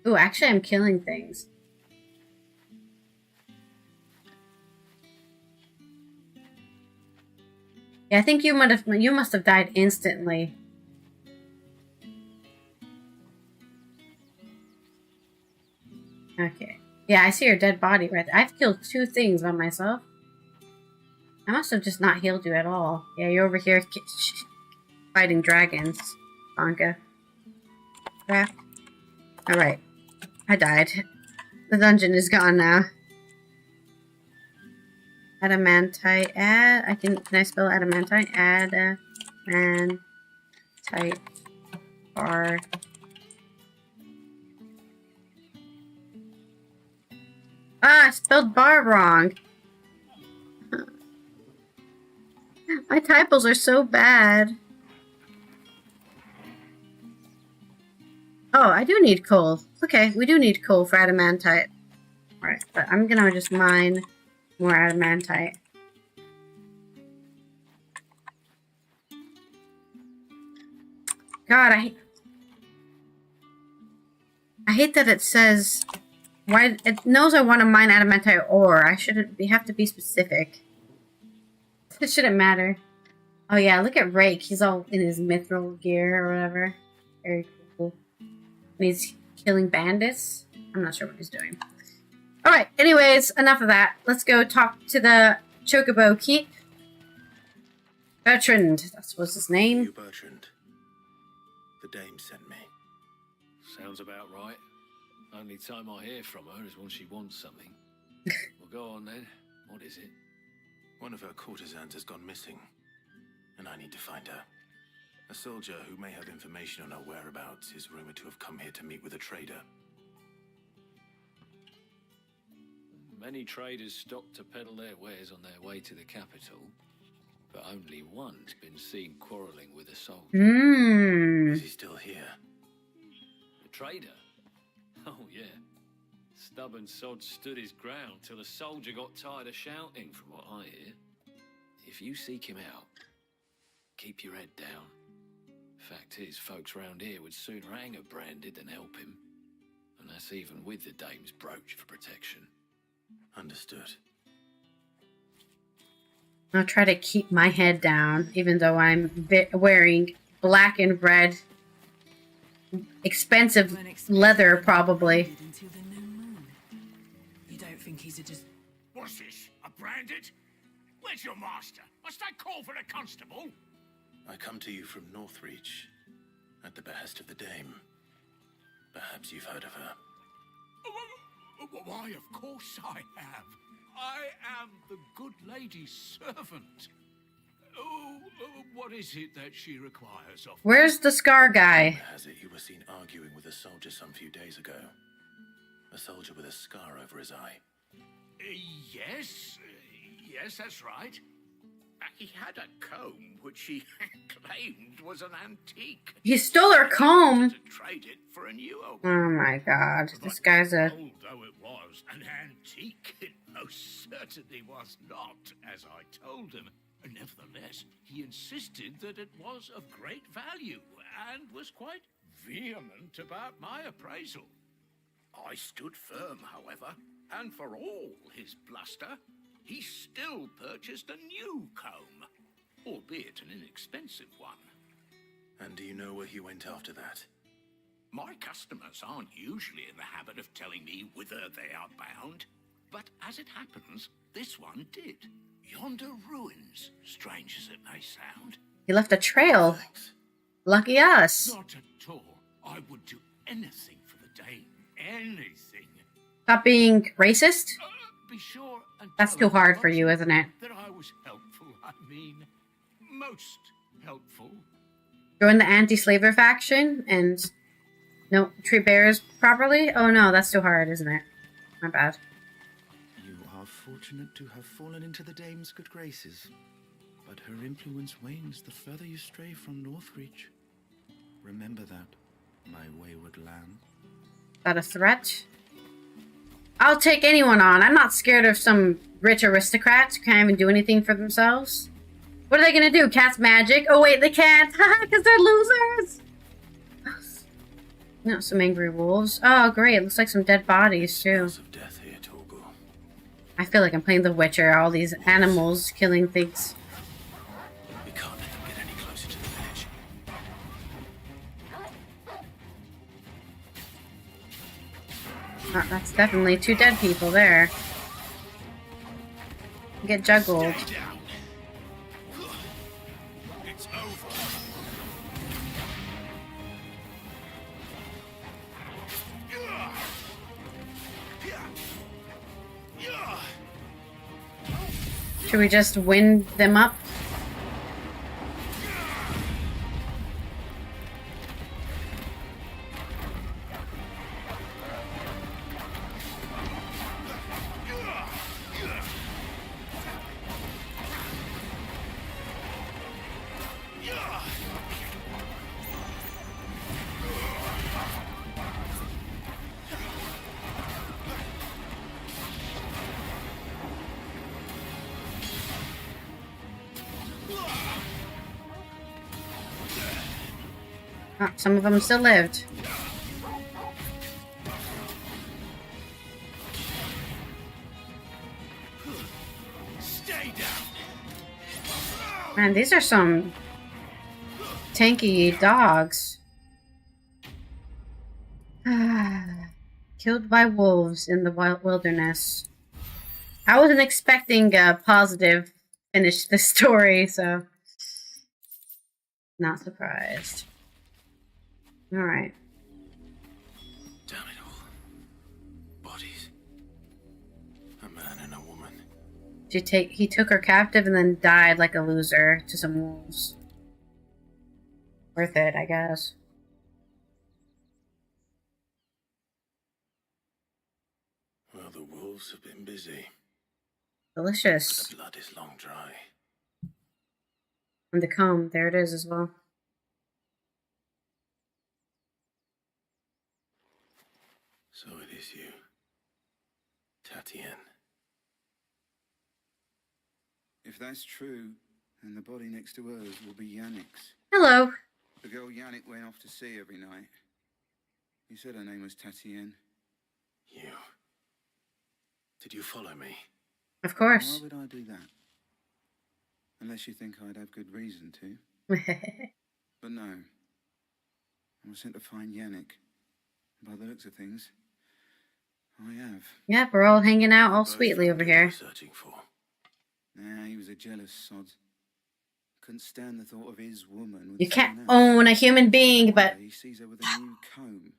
Ooh, actually, I'm killing things. Yeah, I think you must have died instantly. Okay. Yeah, I see your dead body right there. I've killed 2 things by myself. I must have just not healed you at all. Yeah, you're over here fighting dragons, Anka. Crap. Alright. I died. The dungeon is gone now. Adamantite. Can I spell adamantite? Adamantite. Bar. Ah, I spelled bar wrong. My typos are so bad. Oh, I do need coal. Okay, we do need coal for adamantite. Alright, but I'm gonna just mine more adamantite. God, I hate that it says... Why it knows I want to mine adamantite ore. I shouldn't. We have to be specific. It shouldn't matter. Oh yeah, look at Rake. He's all in his mithril gear or whatever. Very cool. And he's killing bandits. I'm not sure what he's doing. All right. Anyways, enough of that. Let's go talk to the Chocobo Keep. Bertrand. That was his name. You, Bertrand. The dame sent me. Sounds about right. Only time I hear from her is when she wants something. Well, go on then. What is it? One of her courtesans has gone missing, and I need to find her. A soldier who may have information on her whereabouts is rumored to have come here to meet with a trader. Many traders stop to peddle their wares on their way to the capital, but only one's been seen quarrelling with a soldier. Is he still here? The trader? Oh, yeah. Stubborn sod stood his ground till the soldier got tired of shouting, from what I hear. If you seek him out, keep your head down. Fact is, folks round here would sooner hang a branded than help him. And that's even with the dame's brooch for protection. Understood. I'll try to keep my head down, even though I'm wearing black and red expensive leather, probably. You don't think he's a just... What's this? A branded? Where's your master? Must I call for a constable? I come to you from Northreach, at the behest of the dame. Perhaps you've heard of her. Why, of course I have. I am the good lady's servant. What is it that she requires of me? Where's the scar guy? Has it you were seen arguing with a soldier some few days ago? A soldier with a scar over his eye. Yes, that's right. He had a comb which he claimed was an antique. He stole her comb. To trade it for a newer one. Oh my god, this guy's a... Although it was an antique, it most certainly was not, as I told him. Nevertheless, he insisted that it was of great value and was quite vehement about my appraisal. I stood firm, however, and for all his bluster, he still purchased a new comb, albeit an inexpensive one. And do you know where he went after that? My customers aren't usually in the habit of telling me whither they are bound, but as it happens, this one did. Yonder ruins, strange as it may sound. He left a trail. Thanks. Lucky us. Not at all. I would do anything for the dame. Anything. Stop being racist? Be sure and That's too hard for you, isn't it? That I was helpful. I mean, most helpful. Join the anti-slaver faction and no treat bears properly? Oh no, that's too hard, isn't it? My bad. You are fortunate to have fallen into the dame's good graces, but her influence wanes the further you stray from Northreach. Remember that, my wayward lamb. Is that a threat? I'll take anyone on. I'm not scared of some rich aristocrats who can't even do anything for themselves. What are they gonna do? Cast magic? Oh wait, they can't. Haha, because they're losers. No, some angry wolves. Oh, great. Looks like some dead bodies, too. I feel like I'm playing The Witcher. All these animals killing things. We can't let them get any closer to the village. Oh, that's definitely 2 dead people there. Get juggled. It's over. Should we just wind them up? Oh, some of them still lived. Stay down. Man, these are some tanky dogs. Killed by wolves in the wilderness. I wasn't expecting a positive finish to this story, so not surprised. Alright. Damn it all. Bodies. A man and a woman. He took her captive and then died like a loser to some wolves. Worth it, I guess. Well, the wolves have been busy. Delicious. The blood is long dry. And the comb, there it is as well. So it is you, Tatienne. If that's true, then the body next to hers will be Yannick's. Hello. The girl Yannick went off to see every night. You said her name was Tatienne. You. Did you follow me? Of course. Why would I do that? Unless you think I'd have good reason to. But no. I was sent to find Yannick. By the looks of things, I have. Yeah, we're all hanging out all sweetly over here. Searching for. Nah, he was a jealous sod. Couldn't stand the thought of his woman. With You can't someone else. own a human being, but He sees her with a new comb.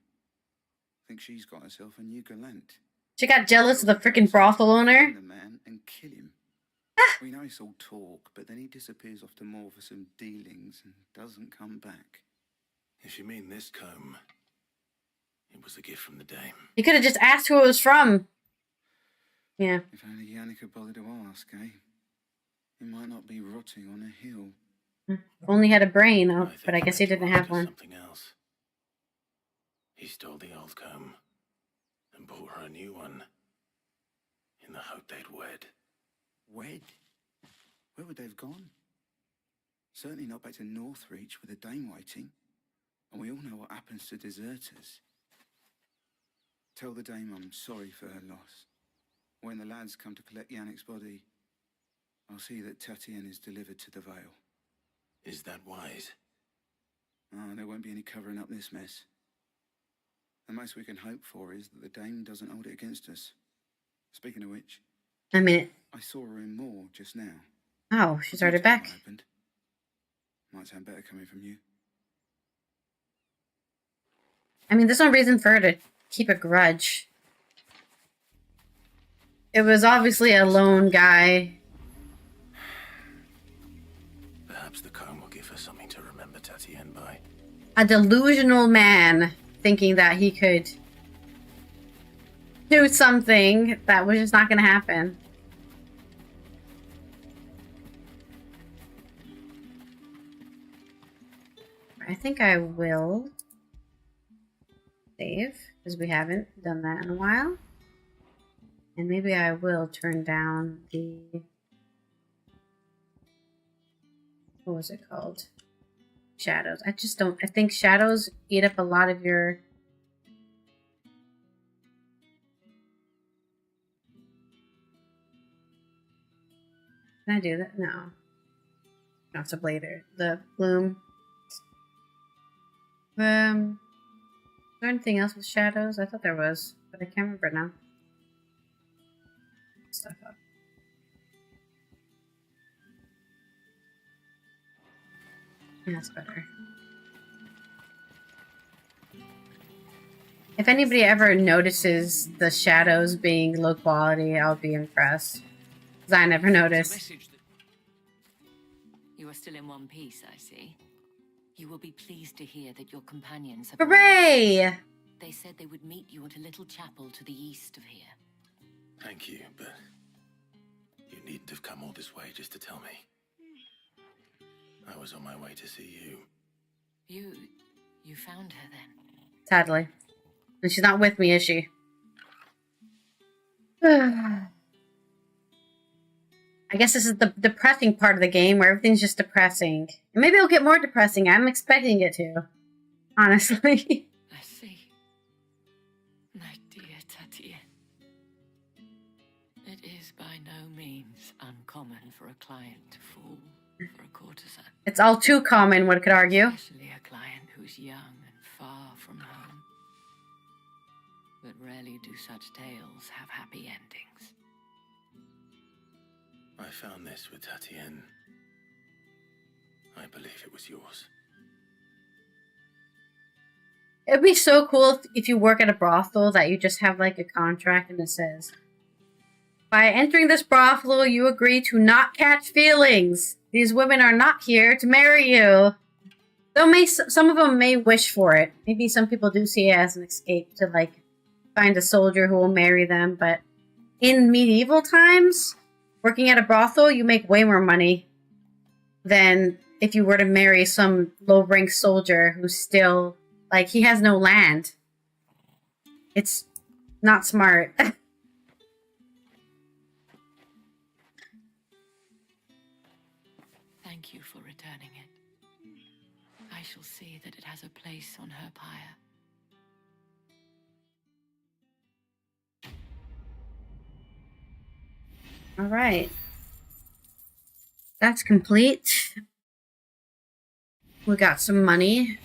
Thinks she's got herself a new gallant. she got jealous of the freaking brothel owner. The man and kill him. We know it's all talk, but then he disappears off to more for some dealings and doesn't come back. If you mean this comb, it was a gift from the dame. You could have just asked who it was from. Yeah. If only Yannick had bothered to ask, eh? He might not be rotting on a hill. Only had a brain, but I guess he didn't have one. Something else. He stole the old comb and bought her a new one in the hope they'd wed. Wed? Where would they have gone? Certainly not back to Northreach with a dame waiting. And we all know what happens to deserters. Tell the dame I'm sorry for her loss. When the lads come to collect Yannick's body, I'll see that Tatienne is delivered to the Vale. Is that wise? Oh, there won't be any covering up this mess. The most we can hope for is that the dame doesn't hold it against us. Speaking of which, I mean, I saw her in Moor just now. Oh, she's already back. Might sound better coming from you. I mean, there's no reason for her to keep a grudge. It was obviously a lone guy. Perhaps the comb will give her something to remember Tatienne by. A delusional man thinking that he could do something that was just not going to happen. I think I will save, because we haven't done that in a while. And maybe I will turn down the... What was it called? Shadows. I just don't... I think shadows eat up a lot of your Can I do that? No. Not the blader. The bloom. Is there anything else with shadows? I thought there was, but I can't remember now. Stuff up. Yeah, that's better. If anybody ever notices the shadows being low quality, I'll be impressed. Because I never noticed. You are still in one piece, I see. You will be pleased to hear that your companions have Hooray! arrived. They said they would meet you at a little chapel to the east of here. Thank you, but you needn't have come all this way just to tell me. I was on my way to see you. You found her then? Sadly. And she's not with me, is she? I guess this is the depressing part of the game where everything's just depressing. And maybe it'll get more depressing. I'm expecting it to. Honestly. I see. My dear Tatienne. It is by no means uncommon for a client to fall for a courtesan. It's all too common, one could argue. Especially a client who's young and far from home. But rarely do such tales have happy endings. I found this with Tatienne. I believe it was yours. It'd be so cool if you work at a brothel that you just have like a contract and it says, by entering this brothel, you agree to not catch feelings. These women are not here to marry you. Though some of them may wish for it. Maybe some people do see it as an escape to like find a soldier who will marry them. But in medieval times, working at a brothel, you make way more money than if you were to marry some low-rank soldier who's still, like, he has no land. It's not smart. Thank you for returning it. I shall see that it has a place on her pyre. All right. That's complete. We got some money.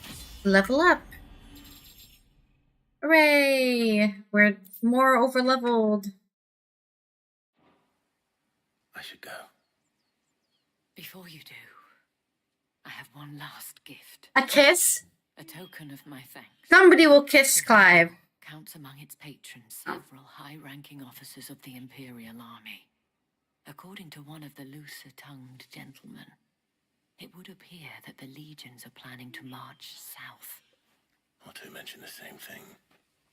Level up. Hooray! We're more over-leveled. I should go. Before you do, I have one last gift. A kiss? A token of my thanks. Somebody will kiss Clive. Counts among its patrons several high-ranking officers of the Imperial Army. According to one of the looser-tongued gentlemen, it would appear that the legions are planning to march south. Or to mention the same thing.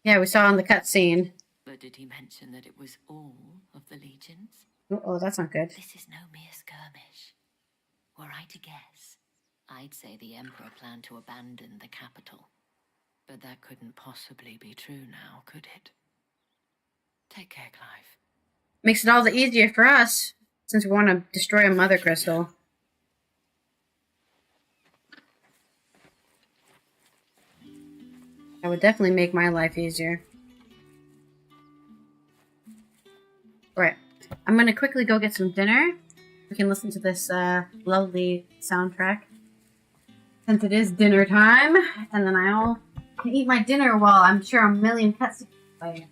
Yeah, we saw in the cutscene. But did he mention that it was all of the legions? Oh, that's not good. This is no mere skirmish. Were I to guess, I'd say the Emperor planned to abandon the capital. But that couldn't possibly be true now, could it? Take care, Clive. Makes it all the easier for us, since we want to destroy a mother crystal. That would definitely make my life easier. Alright, I'm gonna quickly go get some dinner. We can listen to this lovely soundtrack. Since it is dinner time, and then I'll can eat my dinner while I'm sure a million cuts away.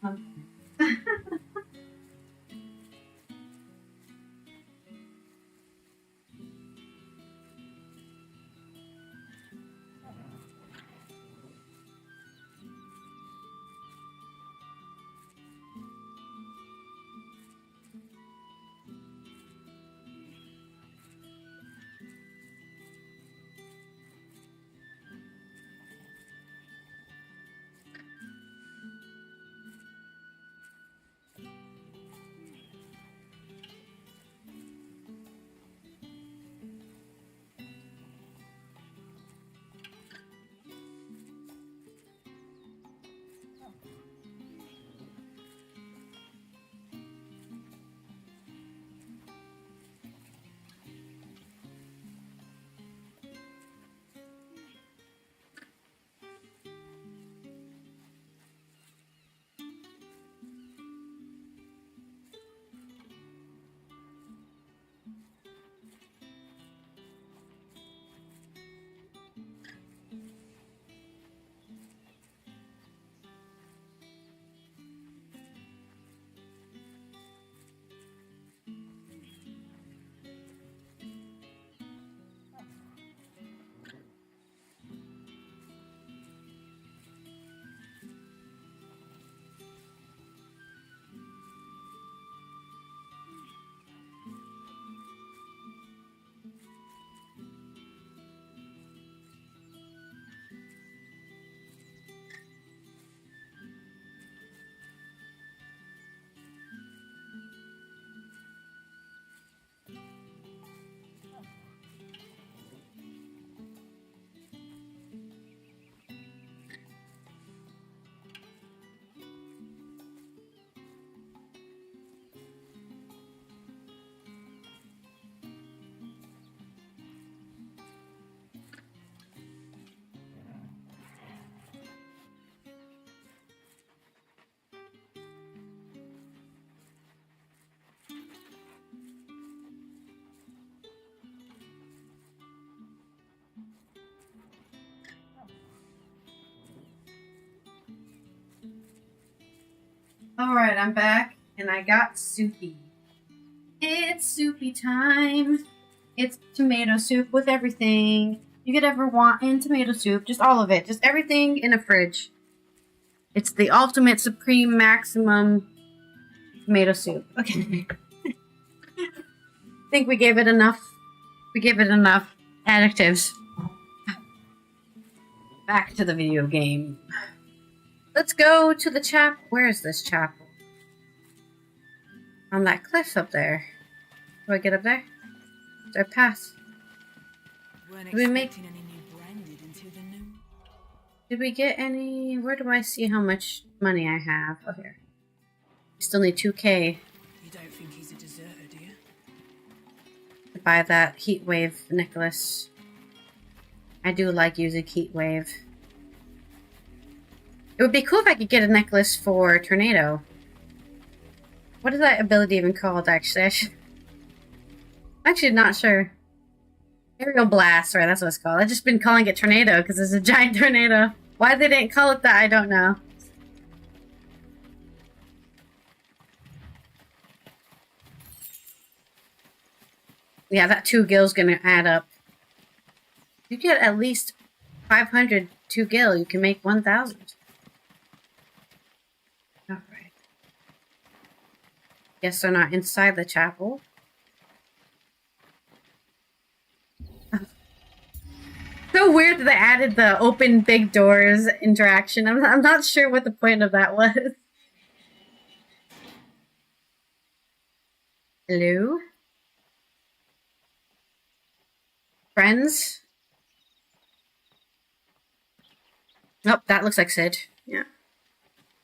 Alright, I'm back, and I got soupy. It's soupy time. It's tomato soup with everything you could ever want in tomato soup. Just all of it. Just everything in a fridge. It's the ultimate supreme maximum tomato soup. Okay. I think we gave it enough. We gave it enough adjectives. Back to the video game. Let's go to the chapel. Where is this chapel? On that cliff up there. Do I get up there? Do I pass? Weren't Did we make... expecting any new branded until the new. Did we get any... Where do I see how much money I have? Oh, here. We still need 2K. You don't think he's a deserter, do you? To buy that heat wave necklace. I do like using heat wave. It would be cool if I could get a necklace for Tornado. What is that ability even called, actually? I'm actually not sure. Aerial Blast, right, that's what it's called. I've just been calling it Tornado because it's a giant tornado. Why they didn't call it that, I don't know. Yeah, that 2 gil's gonna add up. You get at least 500 2 gil, you can make 1,000. Alright. Guess they're not inside the chapel. So weird that they added the open big doors interaction. I'm not sure what the point of that was. Hello? Friends? Nope, that looks like Sid. Yeah.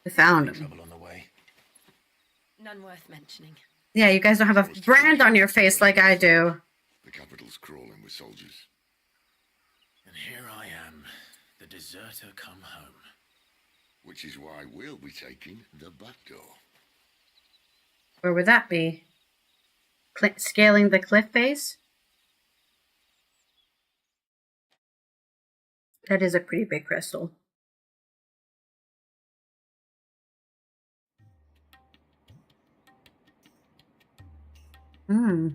We found him. Trouble on the way. None worth mentioning. Yeah, you guys don't have a brand on your face like I do. The capital's crawling with soldiers. And here I am, the deserter come home. Which is why we'll be taking the back door. Where would that be? Scaling the cliff face? That is a pretty big crystal. Hmm.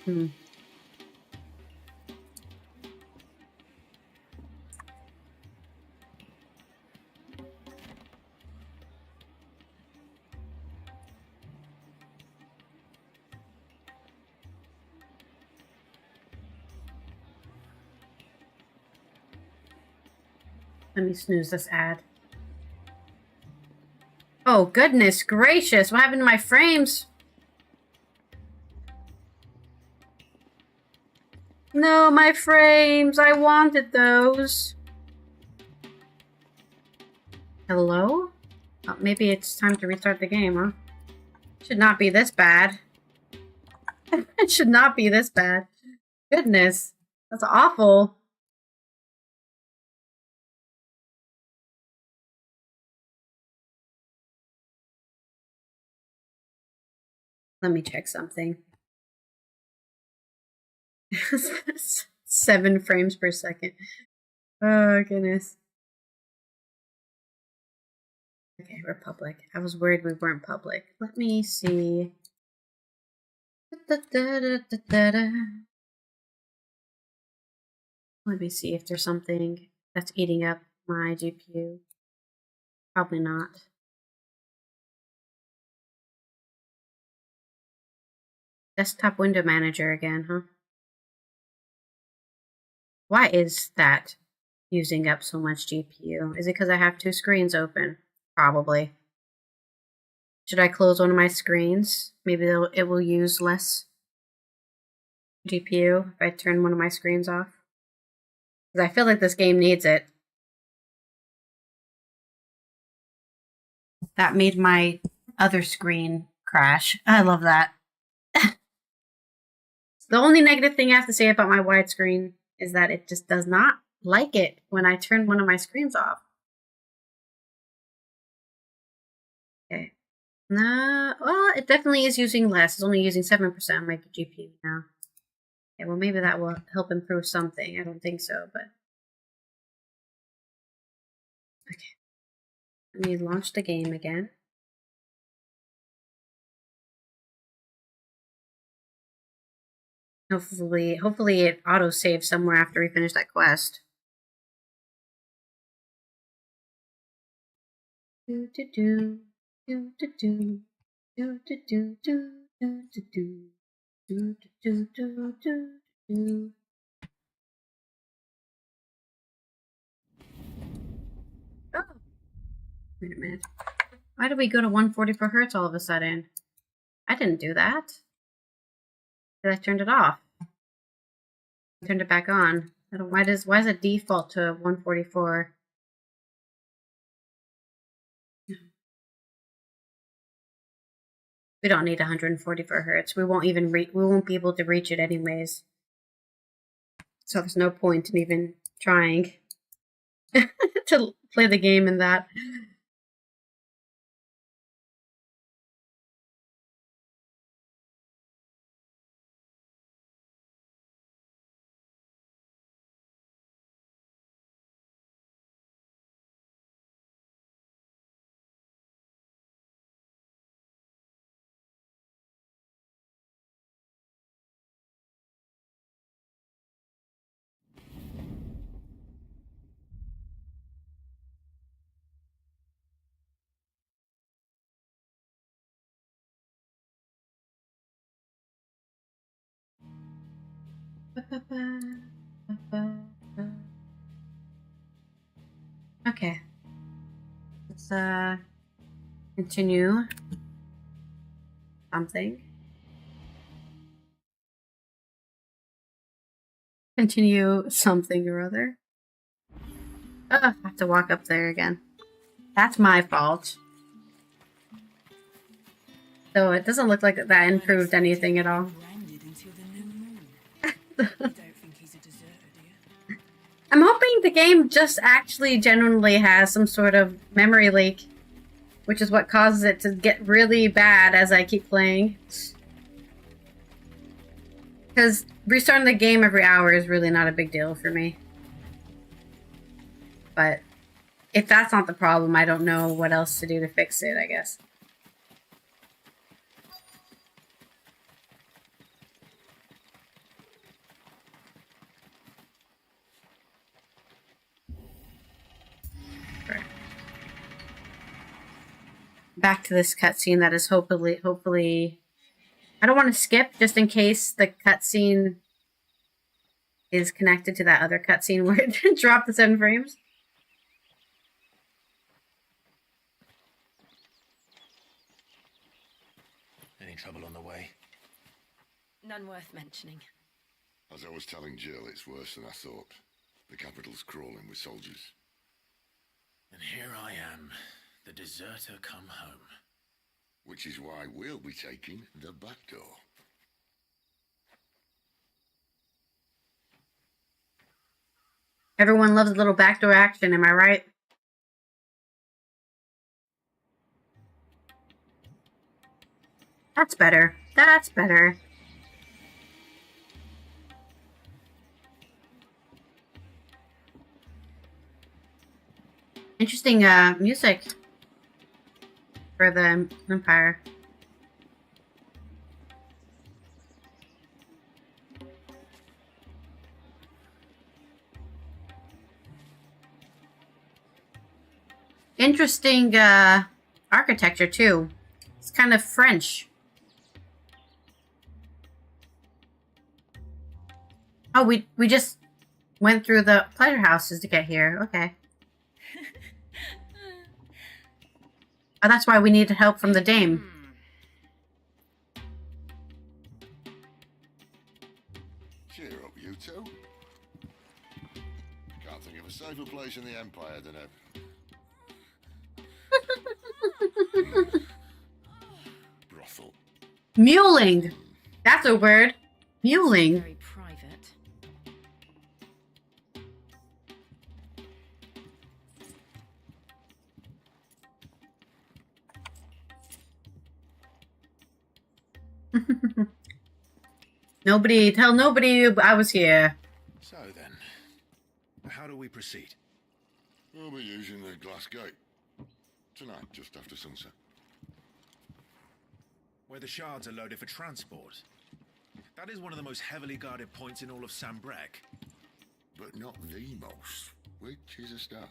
Hmm. Let me snooze this ad. Oh, goodness gracious. What happened to my frames? No, my frames. I wanted those. Hello? Oh, maybe it's time to restart the game, huh? Should not be this bad. It should not be this bad. Goodness. That's awful. Let me check something. 7 frames per second. Oh, goodness. Okay, we're public. I was worried we weren't public. Let me see. Let me see if there's something that's eating up my GPU. Probably not. Desktop window manager again, huh? Why is that using up so much GPU? Is it because I have 2 screens open? Probably. Should I close one of my screens? Maybe it will use less GPU if I turn one of my screens off. Because I feel like this game needs it. That made my other screen crash. I love that. The only negative thing I have to say about my widescreen is that it just does not like it when I turn one of my screens off. Okay. No, well, it definitely is using less. It's only using 7% of my GPU now. Okay, well maybe that will help improve something. I don't think so, but... Okay. Let me launch the game again. Hopefully it auto-saves somewhere after we finish that quest. Do do do do do do do do do do do do do do do do do. Oh, wait a minute. Why did we go to 144 hertz all of a sudden? I didn't do that. I turned it off. I turned it back on. I don't. Why does it default to 144? We don't need 144 hertz. We won't be able to reach it anyways. So there's no point in even trying to play the game in that. Okay. Let's continue something. Continue something or other. I have to walk up there again. That's my fault. So it doesn't look like that improved anything at all. I'm hoping the game just actually genuinely has some sort of memory leak, which is what causes it to get really bad as I keep playing. Because restarting the game every hour is really not a big deal for me. But if that's not the problem, I don't know what else to do to fix it, I guess. Back to this cutscene that is hopefully... I don't want to skip just in case the cutscene is connected to that other cutscene where it dropped the 7 frames. Any trouble on the way? None worth mentioning. As I was telling Jill, it's worse than I thought. The capital's crawling with soldiers. And here I am, the deserter come home. Which is why we'll be taking the back door. Everyone loves a little backdoor action, am I right? That's better. That's better. Interesting music for the Empire. Interesting architecture too. It's kind of French. Oh, we just went through the pleasure houses to get here. Okay. Oh, that's why we needed help from the dame. Cheer up, you two. Can't think of a safer place in the Empire than a... brothel. Muling. That's a word. Muling. Very private. Nobody, tell nobody I was here. So then, how do we proceed? We'll be using the glass gate. Tonight, just after sunset. Where the shards are loaded for transport. That is one of the most heavily guarded points in all of Sambrek. But not the most, which is a start.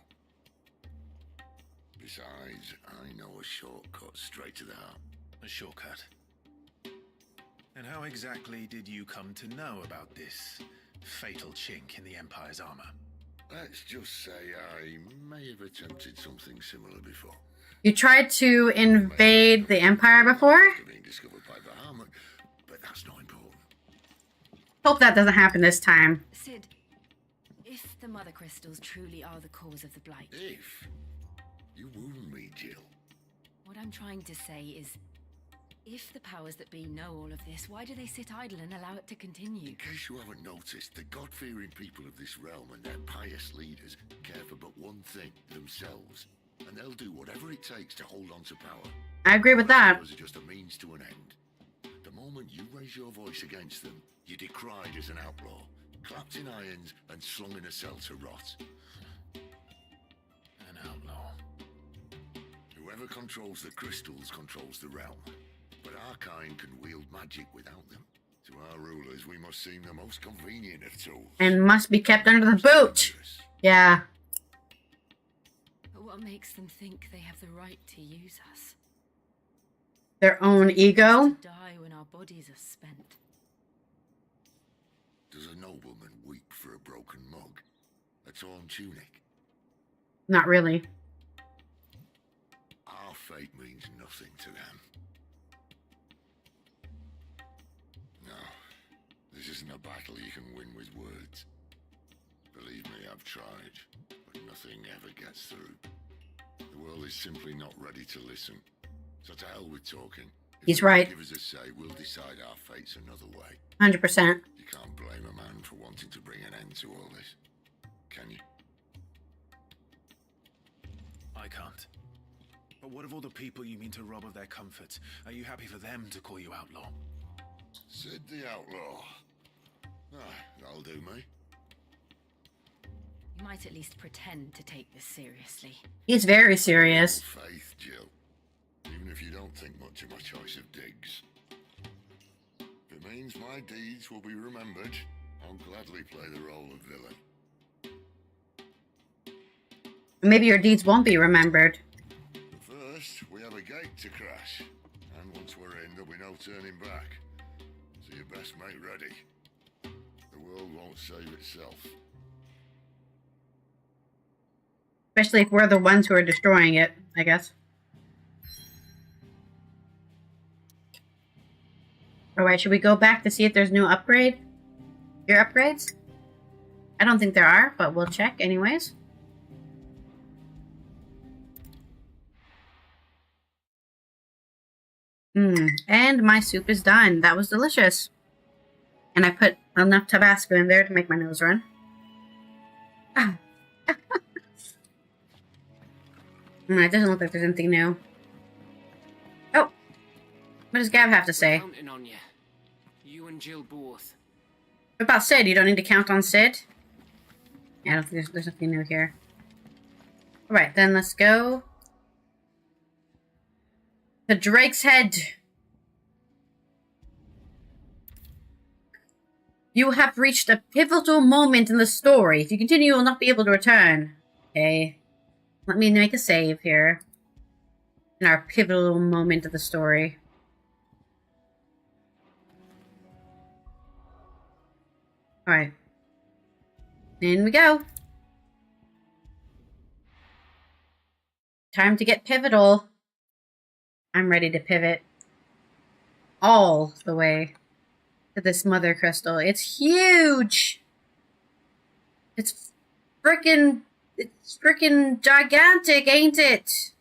Besides, I know a shortcut straight to the heart. A shortcut. And how exactly did you come to know about this fatal chink in the Empire's armor? Let's just say I may have attempted something similar before. You tried to invade the Empire before? Being discovered by Bahamut, but that's not important. Hope that doesn't happen this time. Sid, if the mother crystals truly are the cause of the blight... If? You wound me, Jill. What I'm trying to say is, if the powers that be know all of this, why do they sit idle and allow it to continue? In case you haven't noticed, the God-fearing people of this realm and their pious leaders care for but one thing, themselves. And they'll do whatever it takes to hold on to power. I agree with that. Those are just a means to an end. The moment you raise your voice against them, you're decried as an outlaw, clapped in irons and slung in a cell to rot. An outlaw. Whoever controls the crystals controls the realm. But our kind can wield magic without them. To our rulers, we must seem the most convenient of tools. And must be kept under the boot. Yeah. But what makes them think they have the right to use us? Their own ego? To die when our bodies are spent. Does a nobleman weep for a broken mug? A torn tunic? Not really. Our fate means nothing to them. No, this isn't a battle you can win with words. Believe me, I've tried, but nothing ever gets through. The world is simply not ready to listen. So to hell with talking. He's right. Give us a say, we'll decide our fates another way. 100%. You can't blame a man for wanting to bring an end to all this, can you? I can't. But what of all the people you mean to rob of their comforts? Are you happy for them to call you outlaw? Sid the outlaw. That'll do me. You might at least pretend to take this seriously. He's very serious. Faith, Jill. Even if you don't think much of my choice of digs. If it means my deeds will be remembered, I'll gladly play the role of villain. Maybe your deeds won't be remembered. First, we have a gate to crash. And once we're in, there'll be no turning back. So you best make ready. The world won't save itself. Especially if we're the ones who are destroying it, I guess. Alright, should we go back to see if there's new upgrade? Your upgrades? I don't think there are, but we'll check anyways. And my soup is done. That was delicious. And I put enough Tabasco in there to make my nose run. It doesn't look like there's anything new. Oh! What does Gav have to say? Counting on you. You and Jill both. What about Sid? You don't need to count on Sid? Yeah, I don't think there's nothing new here. Alright, then let's go. The Drake's Head. You have reached a pivotal moment in the story. If you continue, you will not be able to return. Okay. Let me make a save here. In our pivotal moment of the story. Alright. In we go. Time to get pivotal. I'm ready to pivot. All the way to this mother crystal. It's huge! It's frickin' gigantic, ain't it?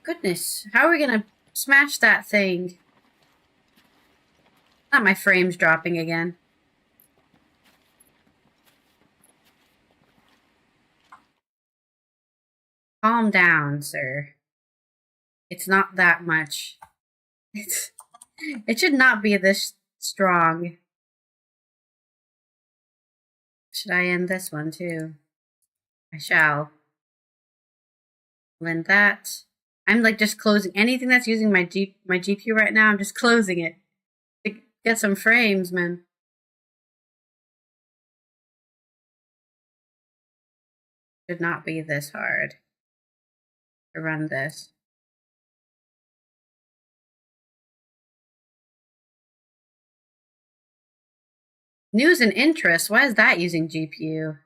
Goodness, how are we gonna smash that thing? Not my frames dropping again. Calm down, sir. It's not that much. It should not be this strong. Should I end this one too? I shall. End that. I'm like just closing anything that's using my GPU right now. I'm just closing it to get some frames, man. Should not be this hard to run this. News and interest. Why is that using GPU?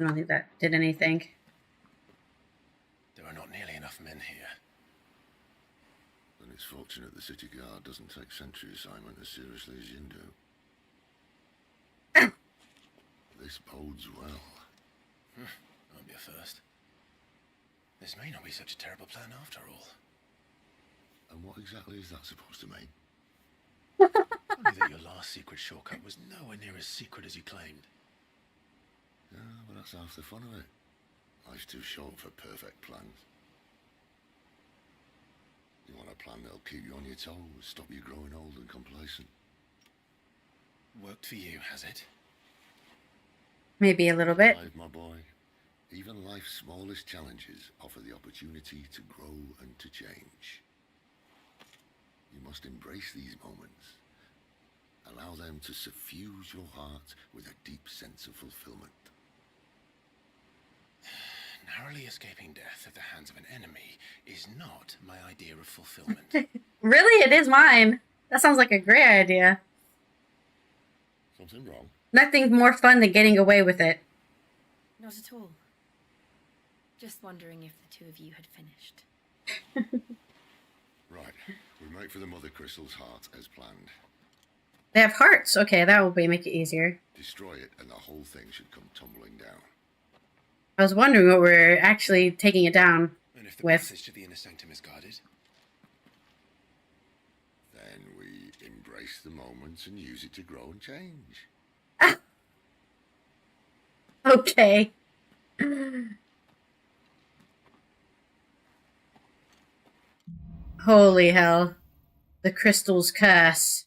I don't think that did anything. There are not nearly enough men here. Then it's fortunate the city guard doesn't take sentry assignment as seriously as you do. This bodes well. Won't be a first. This may not be such a terrible plan after all. And what exactly is that supposed to mean? Only that your last secret shortcut was nowhere near as secret as you claimed. Yeah, but that's half the fun of it. Life's too short for perfect plans. You want a plan that'll keep you on your toes, stop you growing old and complacent. Worked for you, has it? Maybe a little bit. Clive, my boy, even life's smallest challenges offer the opportunity to grow and to change. You must embrace these moments. Allow them to suffuse your heart with a deep sense of fulfillment. Narrowly escaping death at the hands of an enemy is not my idea of fulfillment. Really? It is mine. That sounds like a great idea. Something wrong? Nothing more fun than getting away with it. Not at all. Just wondering if the two of you had finished. Right. We make for the Mother Crystal's heart as planned. They have hearts. Okay, that will make it easier. Destroy it and the whole thing should come tumbling down. I was wondering what we're actually taking it down And if the with. passage to the inner sanctum is guarded? Then we embrace the moments and use it to grow and change. Okay. Holy hell. The crystal's curse.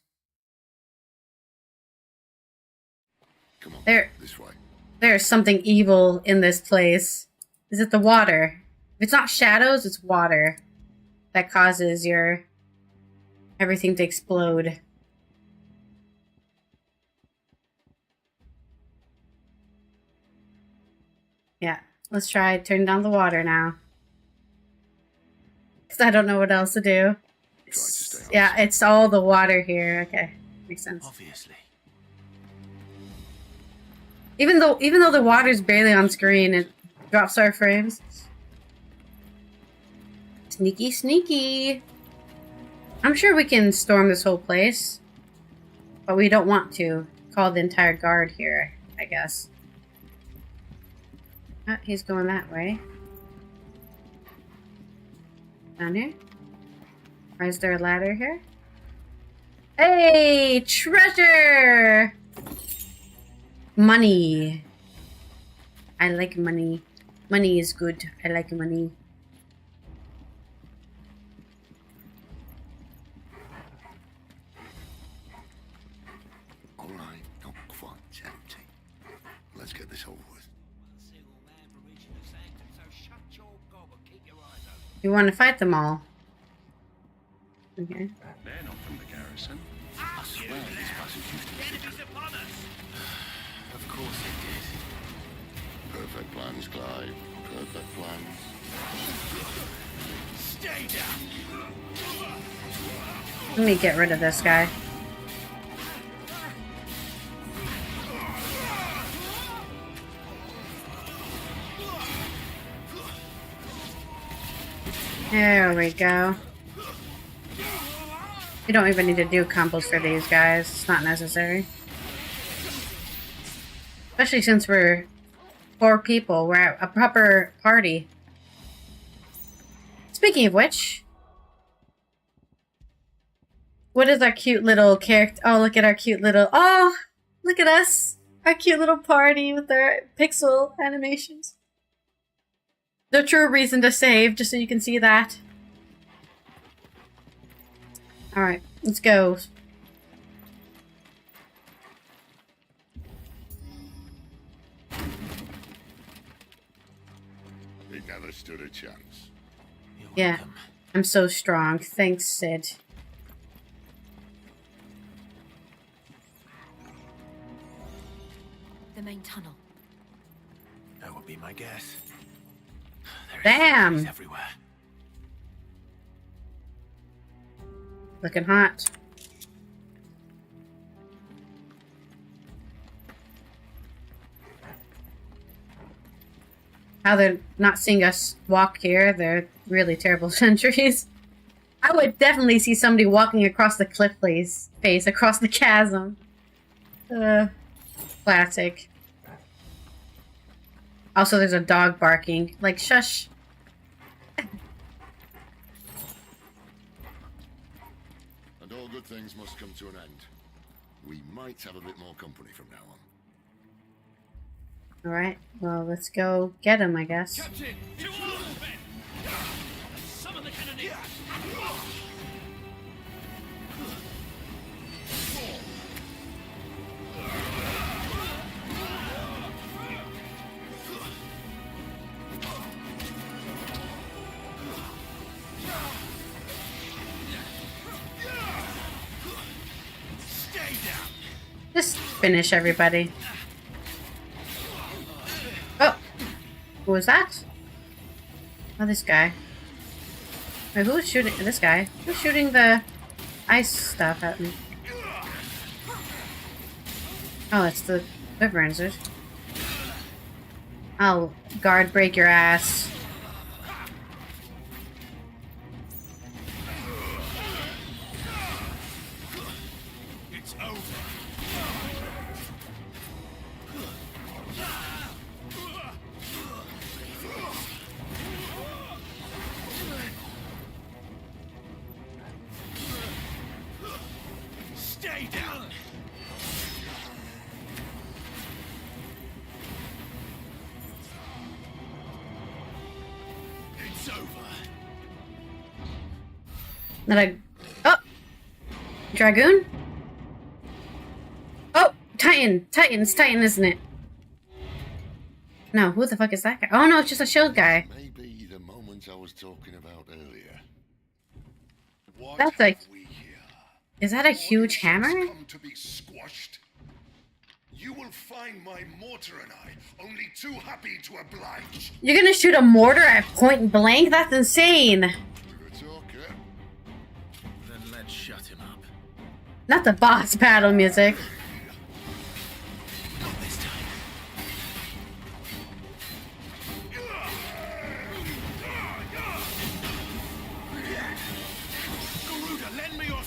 Come on, this way. There's something evil in this place. Is it the water? If it's not shadows, it's water that causes your everything to explode. Yeah, let's try turn down the water now. Because I don't know what else to do. Yeah, it's all the water here. Okay, makes sense. Obviously. Even though the water's barely on screen, it drops our frames. Sneaky, sneaky. I'm sure we can storm this whole place, but we don't want to. Call the entire guard here, I guess. Oh, he's going that way. Down here? Or is there a ladder here? Hey! Treasure! Money. I like money. Money is good. I like money. All right, not quite empty. Let's get this over with. You want to fight them all? Okay. They're not from the garrison. I swear this passage used to be secret. Of course it did. Perfect plans, Clive. Perfect plans. Stay down. Let me get rid of this guy. There we go. You don't even need to do combos for these guys. It's not necessary. Especially since we're 4 people. We're a proper party. Speaking of which, what is our cute little character? Oh, look at our cute little... Oh, look at us. Our cute little party with our pixel animations. No true reason to save, just so you can see that. Alright, let's go. He never stood a chance. Yeah, I'm so strong. Thanks, Sid. The main tunnel. That would be my guess. Damn! Everywhere. Looking hot. How they're not seeing us walk here. They're really terrible sentries. I would definitely see somebody walking across the cliff face, across the chasm. Classic. Also, there's a dog barking. Like, shush. And all good things must come to an end. We might have a bit more company from now on. Alright, well, let's go get him, I guess. Captain, to all men! Summon the cannoneer! Just finish everybody. Oh! Who was that? Oh, this guy. Wait, who's shooting? This guy. Who's shooting the ice stuff at me? Oh, it's the River. I'll guard break your ass. It's over. Stay down. It's over. Then I... Oh! Dragoon? Oh! Titan! It's Titan, isn't it? No, who the fuck is that guy? Oh no, it's just a shield guy. Maybe the moment I was talking about earlier. What That's like... have we here? Is that a huge hammer? Come to be squashed? You will find my mortar and I only too happy to oblige. You're gonna shoot a mortar at point blank? That's insane! Then let's shut him up. Not the boss battle music. Not this time.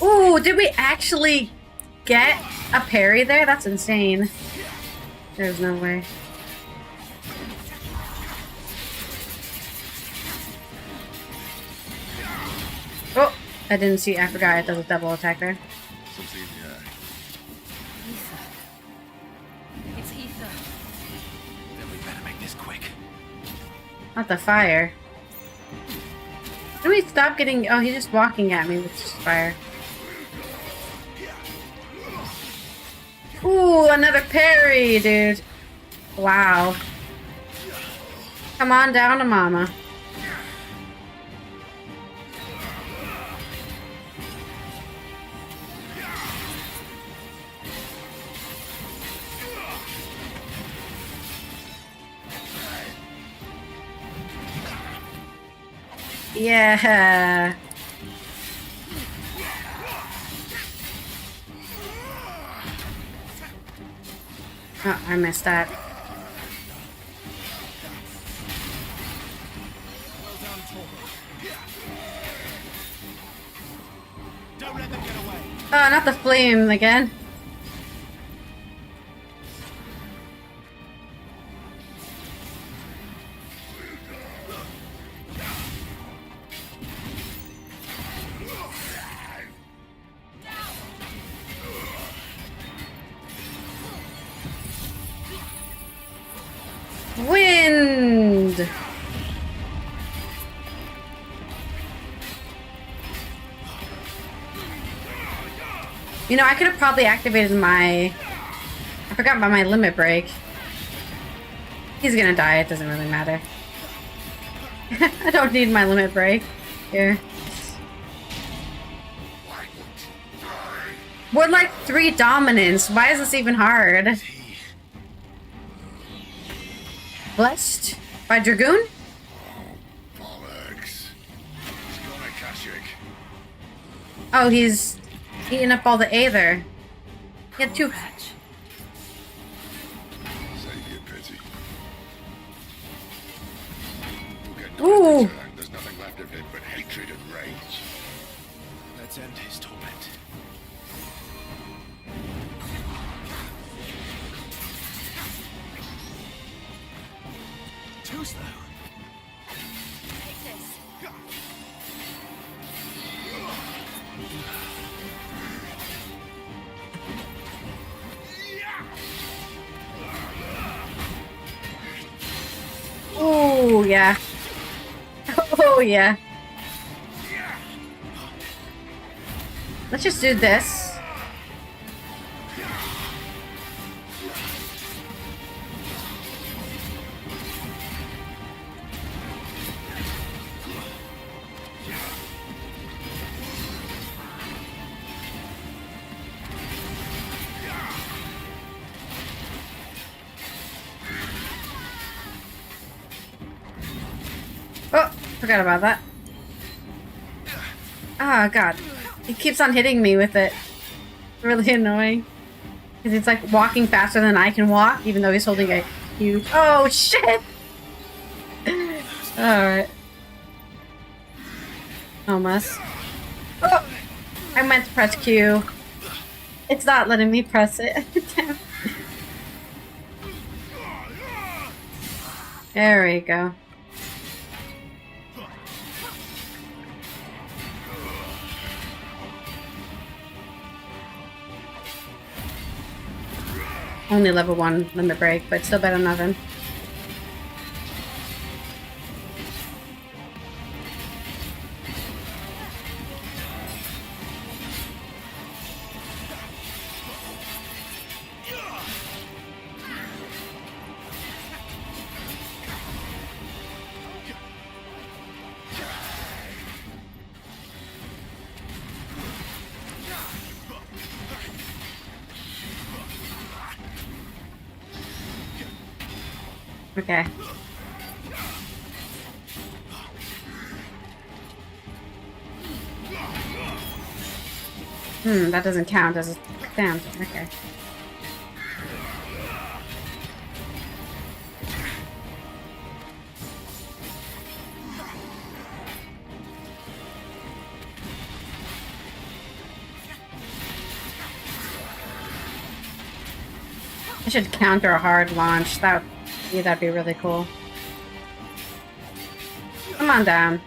Ooh, did we actually get a parry there? That's insane. There's no way. Oh, I didn't see. I forgot it does a double attack there. Something in the air. It's ether. Then we better make this quick. Not the fire. Did we stop getting... Oh, he's just walking at me with just fire. Ooh, another parry, dude. Wow. Come on down to mama. Yeah. Oh, I missed that. Don't let them get away. Oh, not the flame again. Wind! You know, I could have probably activated my... I forgot about my limit break. He's gonna die, it doesn't really matter. I don't need my limit break. Here. We're like 3 dominance. Why is this even hard? Blessed by Dragoon? Oh, he's eating up all the Aether. He had 2. Ooh. There's nothing left of him but hatred and rage. Let's end his torment. Too slow. Take this. Oh, yeah. Oh, yeah. Let's just do this. Oh, forgot about that. Oh, God. He keeps on hitting me with it. Really annoying. Because it's like walking faster than I can walk, even though he's holding a huge... Oh, shit! Alright. Almost. Oh! I meant to press Q. It's not letting me press it. Damn. There we go. Only level 1 limit break, but still better than nothing. Okay. That doesn't count as a... Damn, okay. I should counter a hard launch. That'd be really cool. Come on down.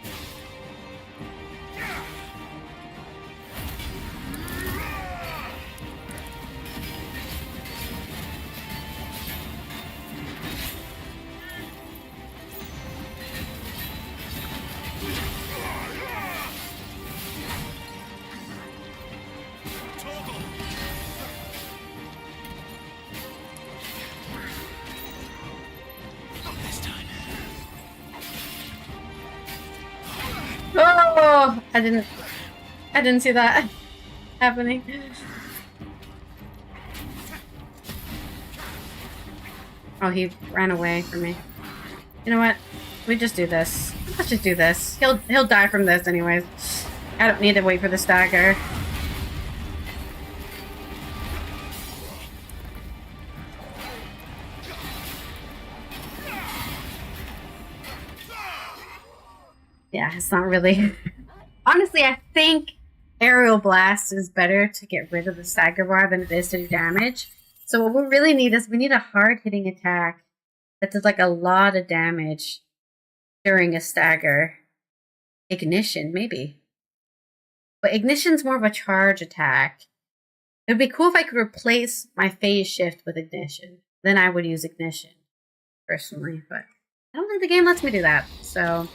Oh, I didn't see that happening. Oh, he ran away from me. You know what? We just do this. Let's just do this. He'll die from this anyways. I don't need to wait for the stagger. Yeah, it's not really... Honestly, I think Aerial Blast is better to get rid of the stagger bar than it is to do damage. So what we really need is we need a hard-hitting attack that does like a lot of damage during a stagger. Ignition, maybe. But Ignition's more of a charge attack. It would be cool if I could replace my phase shift with Ignition. Then I would use Ignition, personally. But I don't think the game lets me do that, so...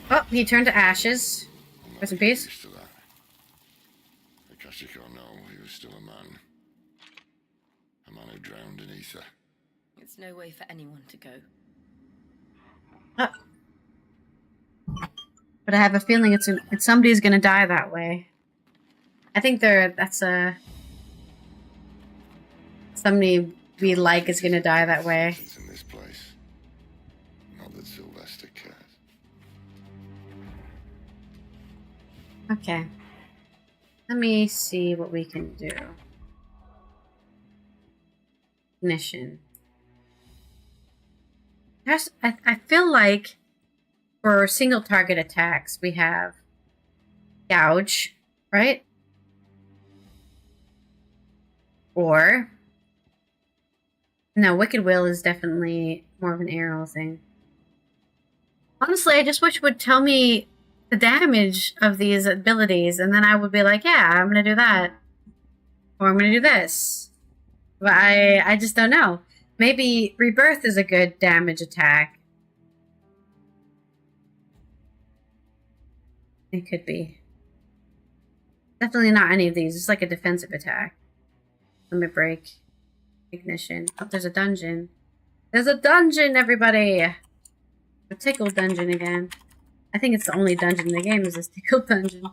Oh, he turned to ashes. Rest in peace. Akashic was still a man. A man who drowned in ether. It's no way for anyone to go. But I have a feeling it's somebody's gonna die that way. I think somebody we like is gonna die that way. It's in this place. Not that Sylvester cares. Okay. Let me see what we can do. Ignition. I feel like for single target attacks we have gouge, right? Or no, Wicked Will is definitely more of an arrow thing. Honestly, I just wish it would tell me the damage of these abilities, and then I would be like, yeah, I'm gonna do that. Or I'm gonna do this. But I just don't know. Maybe Rebirth is a good damage attack. It could be. Definitely not any of these. It's like a defensive attack. Limit break. Ignition. Oh, there's a dungeon. There's a dungeon, everybody! A tickle dungeon again. I think it's the only dungeon in the game is this tickle dungeon.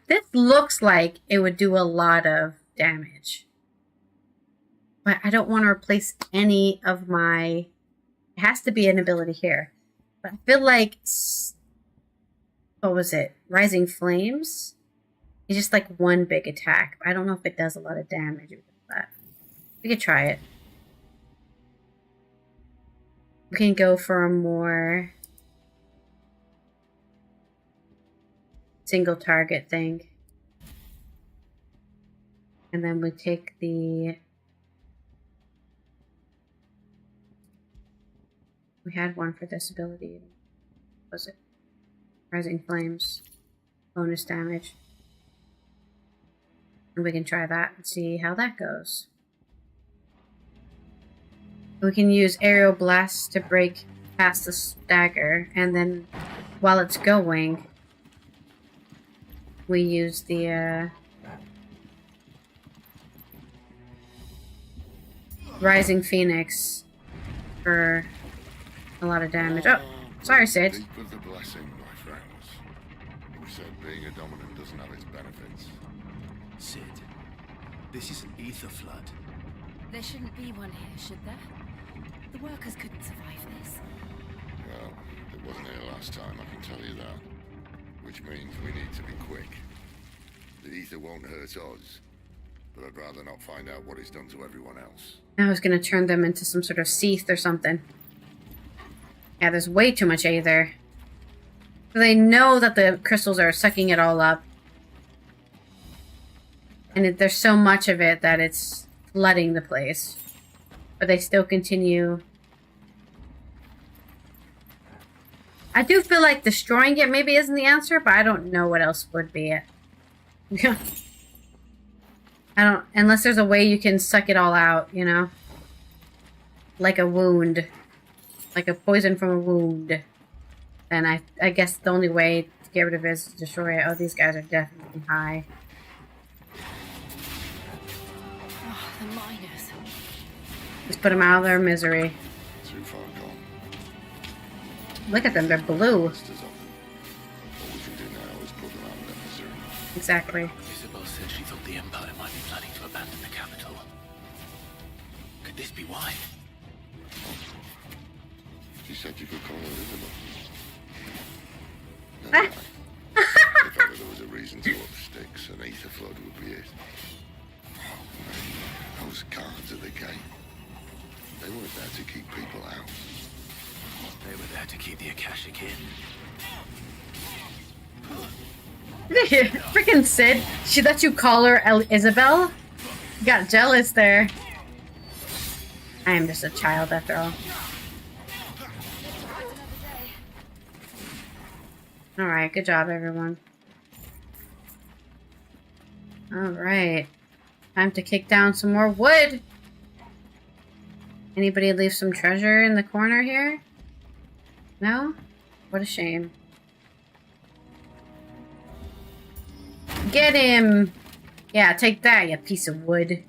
This looks like it would do a lot of damage. But I don't want to replace any of my... It has to be an ability here. But I feel like... What was it? Rising Flames? It's just like one big attack. I don't know if it does a lot of damage with that. We could try it. We can go for a more... single target thing. And then we take the... We had one for this ability. What was it? Rising Flames. Bonus damage. And we can try that and see how that goes. We can use Aerial Blast to break past the stagger, and then while it's going, we use the Rising Phoenix for a lot of damage. Oh, sorry, Sid. Deep of the blessing, my friends. Who said being a dominant doesn't have its benefits? Sid, this is an ether flood. There shouldn't be one here, should there? The workers couldn't survive this. Well, it wasn't here last time, I can tell you that. Which means we need to be quick. The ether won't hurt us, but I'd rather not find out what it's done to everyone else. I was gonna turn them into some sort of Seath or something. Yeah, there's way too much Aether. They know that the crystals are sucking it all up. And there's so much of it that it's flooding the place. But they still continue. I do feel like destroying it maybe isn't the answer, but I don't know what else would be it. I don't... Unless there's a way you can suck it all out, you know? Like a wound. Like a poison from a wound. And I guess the only way to get rid of it is to destroy it. Oh, these guys are definitely high. Oh, the miners. Let's put them out of their misery. Too far gone. Look at them, they're blue. All we can do now is put them out of their misery. Exactly. Isabel said she thought the Empire might be planning to abandon the capital. Could this be why? She said you could call her Isabel. Never mind. If ever there was a reason to up sticks, an ether flood would be it. Those guards at the gate. They weren't there to keep people out. They were there to keep the Akashic in. Freaking Sid. She let you call her Isabel? Got jealous there. I am just a child after all. Alright, good job everyone. Alright. Time to kick down some more wood. Anybody leave some treasure in the corner here? No? What a shame. Get him! Yeah, take that, you piece of wood.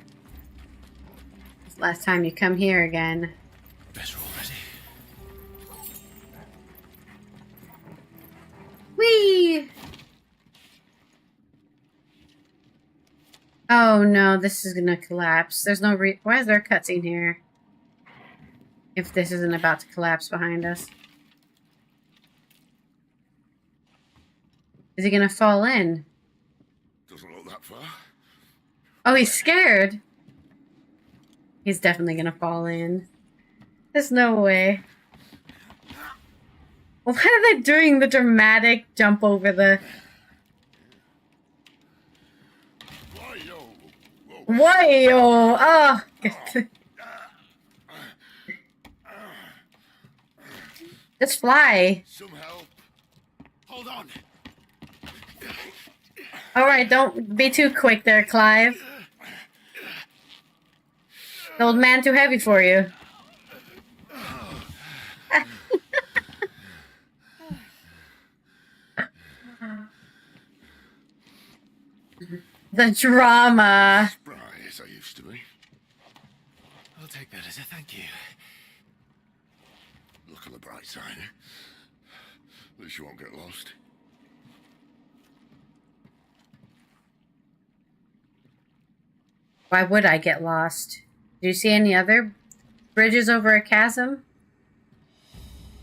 It's the last time you come here again. Better already. Whee! Oh no, this is gonna collapse. There's no why is there a cutscene here? If this isn't about to collapse behind us. Is he gonna fall in? Doesn't look that far. Oh, he's scared. He's definitely gonna fall in. There's no way. Why are they doing the dramatic jump over the... Whoa! Oh! Just fly. Some help. Hold on. Alright, don't be too quick there, Clive. The old man too heavy for you. The drama. Spry as I used to be. I'll take that as a thank you. Look on the bright side. At least you won't get lost. Why would I get lost? Do you see any other bridges over a chasm?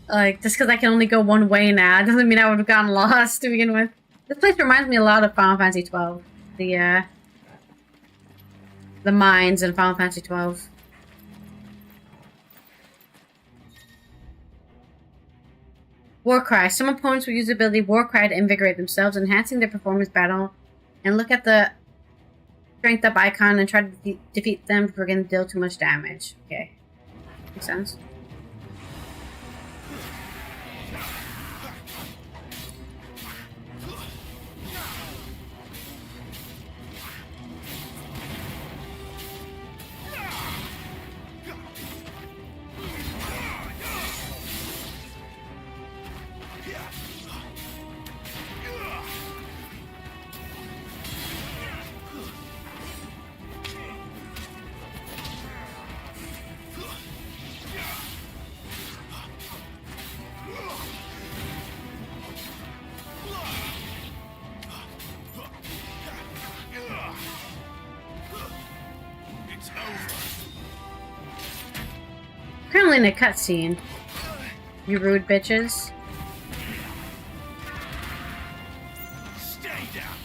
Like, just because I can only go one way now doesn't mean I would have gotten lost to begin with. This place reminds me a lot of Final Fantasy XII. The mines in Final Fantasy XII. Warcry. Some opponents will use the ability Warcry to invigorate themselves, enhancing their performance battle. And look at the strength up icon and try to defeat them before getting deal too much damage. Okay. Makes sense. Currently in a cutscene. You rude bitches. Stay down.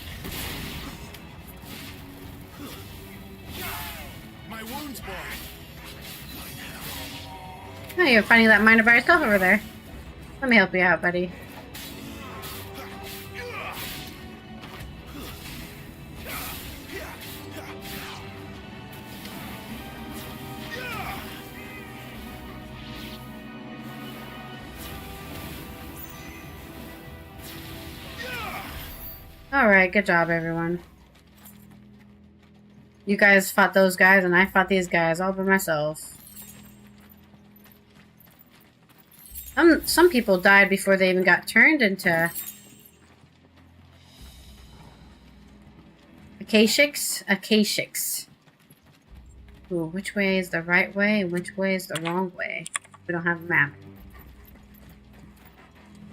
My wounds, boy. Oh, you're finding that miner by yourself over there. Let me help you out, buddy. Alright, good job, everyone. You guys fought those guys, and I fought these guys all by myself. Some people died before they even got turned into... Akashics. Ooh, which way is the right way, and which way is the wrong way? We don't have a map.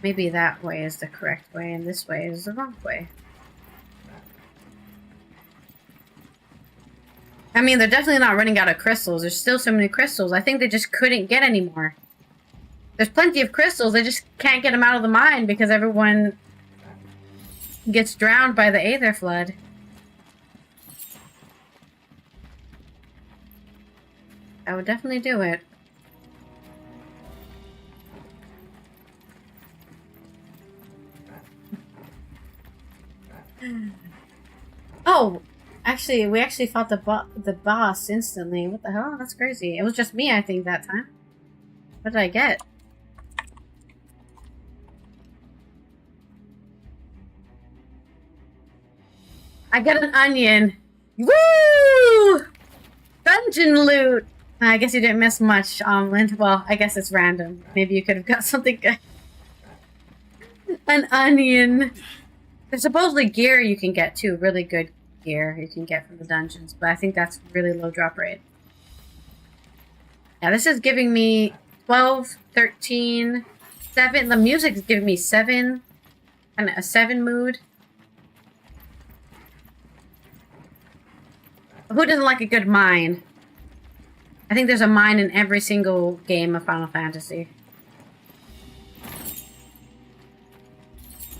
Maybe that way is the correct way, and this way is the wrong way. I mean, they're definitely not running out of crystals. There's still so many crystals. I think they just couldn't get any more. There's plenty of crystals. They just can't get them out of the mine because everyone gets drowned by the Aether Flood. I would definitely do it. Oh! Actually, we actually fought the boss instantly. What the hell? That's crazy. It was just me, I think, that time. What did I get? I got an onion. Woo! Dungeon loot! I guess you didn't miss much, Lind. Well, I guess it's random. Maybe you could have got something good. An onion. There's supposedly gear you can get too. Really good gear you can get from the dungeons. But I think that's really low drop rate. Yeah, this is giving me 12, 13, 7. The music is giving me 7. Kind of a 7 mood. Who doesn't like a good mine? I think there's a mine in every single game of Final Fantasy.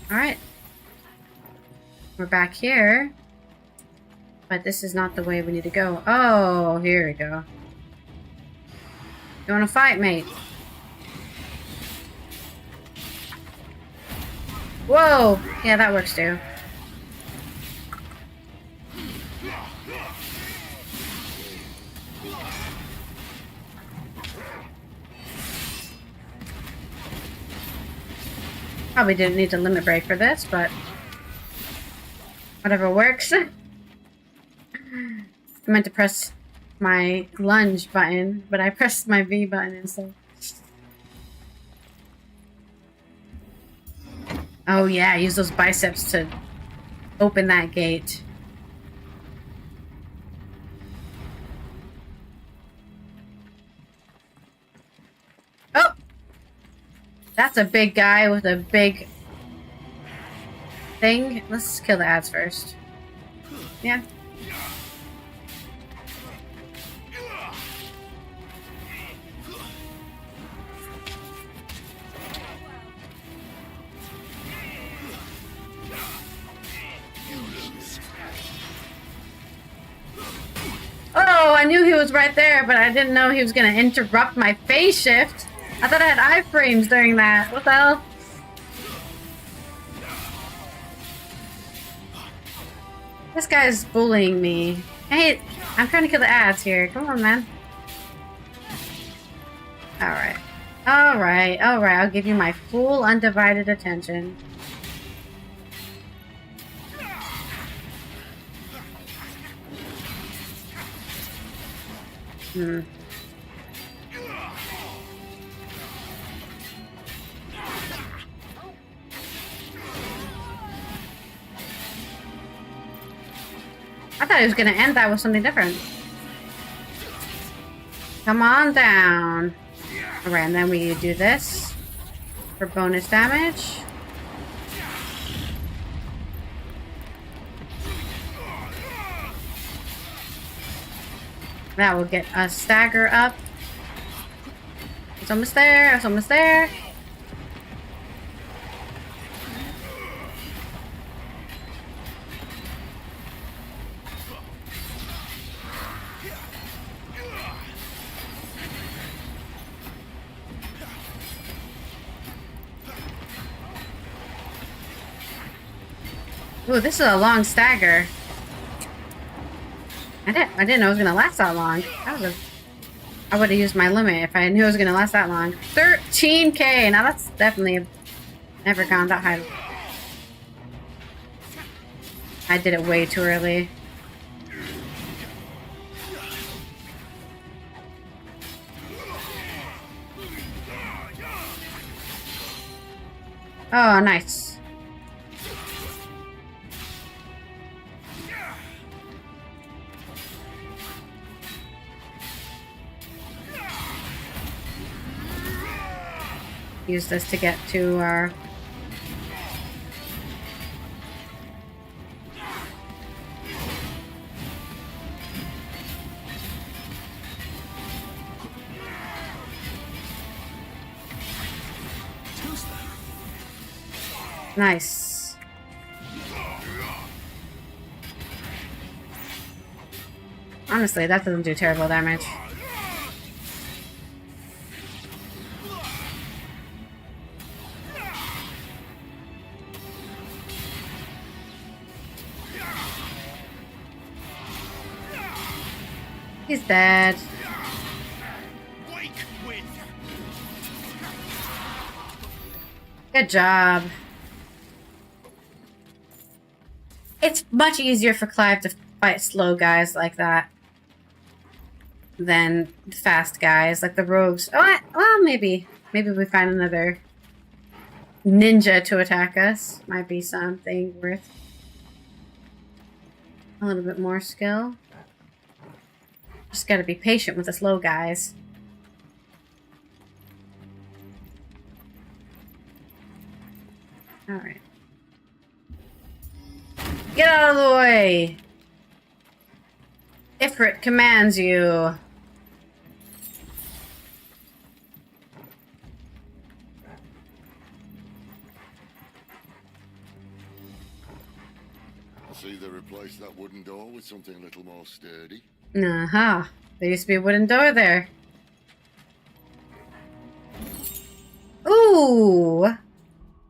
Alright. We're back here. But this is not the way we need to go. Oh, here we go. You wanna fight, mate? Whoa! Yeah, that works too. Probably didn't need to limit break for this, but whatever works. I meant to press my lunge button, but I pressed my V button instead. Oh yeah, use those biceps to open that gate. Oh! That's a big guy with a big thing. Let's kill the ads first. Yeah. Oh, I knew he was right there, but I didn't know he was going to interrupt my phase shift. I thought I had iframes during that. What the hell? This guy's bullying me. Hey, I'm trying to kill the ads here. Come on, man. Alright. Alright, alright. I'll give you my full undivided attention. I thought he was gonna end that with something different. Come on down. Alright, and then we do this for bonus damage. That will get a stagger up. It's almost there, it's almost there. Ooh, this is a long stagger. I didn't know it was gonna last that long. I would have used my limit if I knew it was gonna last that long. 13k! Now that's definitely never gone that high. I did it way too early. Oh, nice. Use this to get to our... Nice. Honestly, that doesn't do terrible damage. He's dead. Good job. It's much easier for Clive to fight slow guys like that than fast guys like the rogues. Oh, well, maybe we find another ninja to attack us. Might be something worth a little bit more skill. Just gotta be patient with the slow guys. Alright. Get out of the way! Ifrit commands you. I see they replaced that wooden door with something a little more sturdy. Uh-huh. There used to be a wooden door there. Ooh!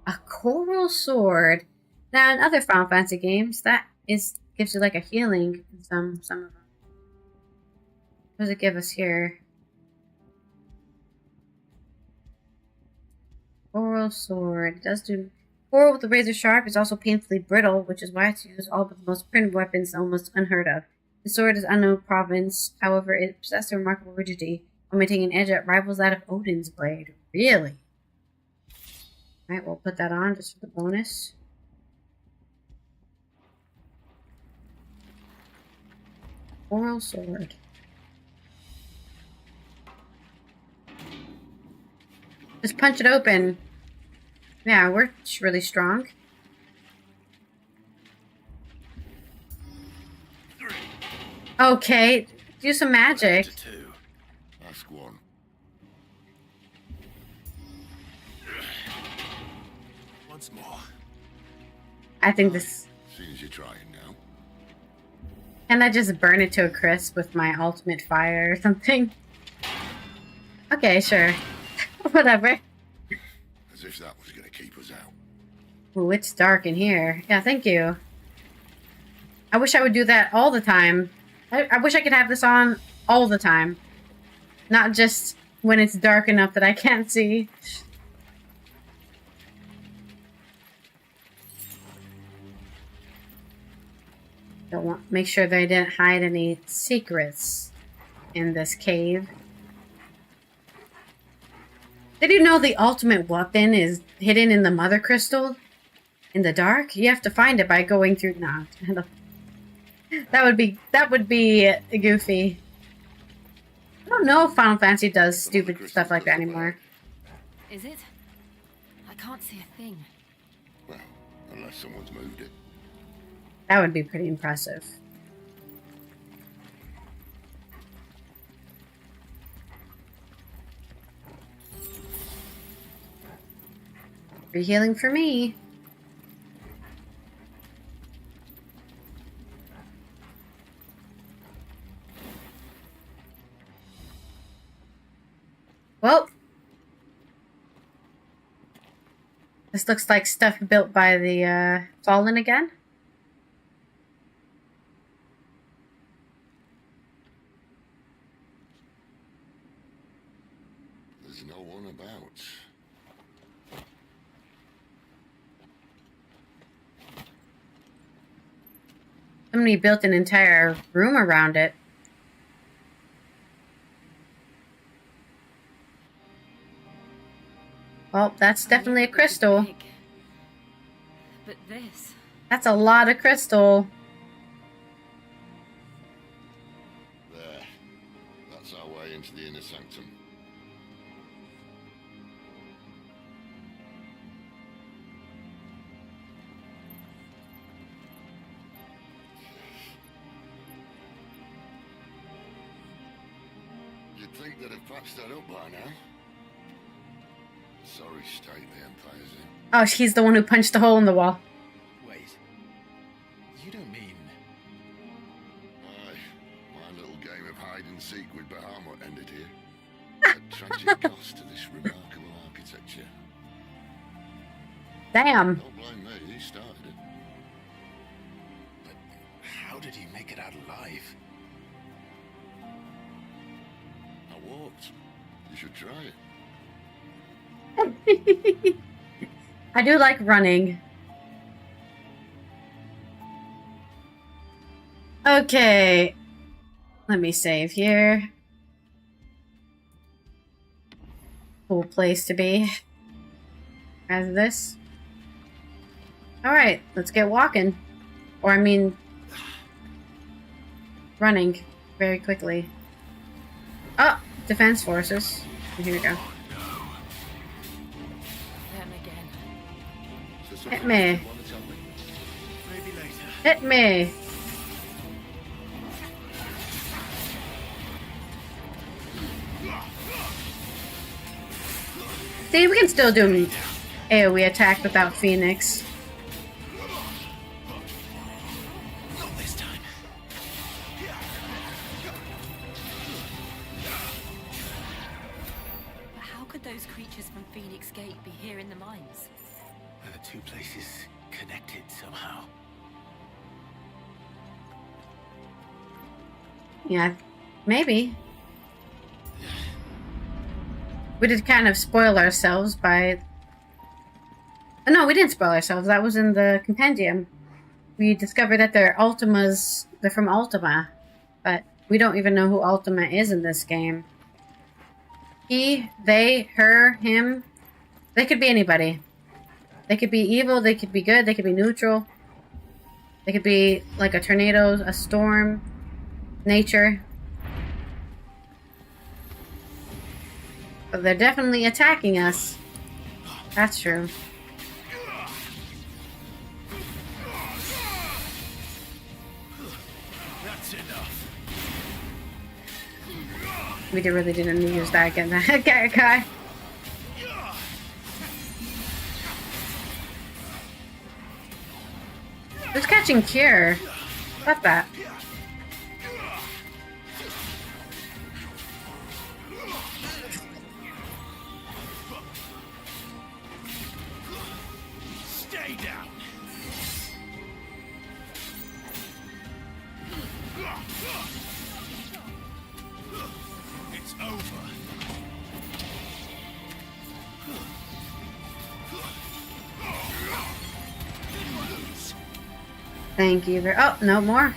A coral sword. Now, in other Final Fantasy games, that gives you like a healing in some of them. What does it give us here? Coral sword. It does do... Coral with the razor sharp is also painfully brittle, which is why it's used all but the most primitive weapons almost unheard of. The sword is unknown province, however, it possesses a remarkable rigidity, while maintaining an edge that rivals that of Odin's blade. Really? Alright, we'll put that on just for the bonus. Coral sword. Just punch it open. Yeah, we're really strong. Okay, do some magic. Ask one. Once more. I think this... Seems you're trying now. Can I just burn it to a crisp with my ultimate fire or something? Okay, sure. Whatever. As if that was going to keep us out. Ooh, it's dark in here. Yeah, thank you. I wish I would do that all the time. I wish I could have this on all the time. Not just when it's dark enough that I can't see. Don't want make sure they didn't hide any secrets in this cave. Did you know the ultimate weapon is hidden in the mother crystal? In the dark? You have to find it by going through... Nah. That would be goofy. I don't know if Final Fantasy does stupid stuff like that anymore. Is it? I can't see a thing. Well, unless someone's moved it. That would be pretty impressive. Free healing for me. Well, this looks like stuff built by the Fallen again. There's no one about. Somebody built an entire room around it. Well, that's definitely a crystal. But this... That's a lot of crystal. There. That's our way into the inner sanctum. You'd think they'd have patched that up by now. Sorry state the Empire's in. Oh, she's the one who punched the hole in the wall. Wait. You don't mean... Aye. My little game of hide and seek with Bahamut ended here. At tragic cost to this remarkable architecture. Damn. Don't blame me, he started it. But how did he make it out alive? I walked. You should try it. I do like running. Okay. Let me save here. Cool place to be. as this. Alright, let's get walking. Or, I mean, running very quickly. Oh, defense forces. Here we go. Hit me. Hit me. See, we can still do AoE attack without Phoenix. Not this time. But how could those creatures from Phoenix Gate be here in the mines? Are the two places connected somehow? Yeah, maybe. We did kind of spoil ourselves by... No, we didn't spoil ourselves. That was in the compendium. We discovered that they're Ultimas. They're from Ultima. But we don't even know who Ultima is in this game. He, they, her, him. They could be anybody. They could be evil. They could be good. They could be neutral. They could be like a tornado, a storm, nature. But they're definitely attacking us. That's true. That's enough. We really didn't use that again. That guy. Who's catching Cure? Stop that. Stay down. It's over. Thank you. Oh, no more.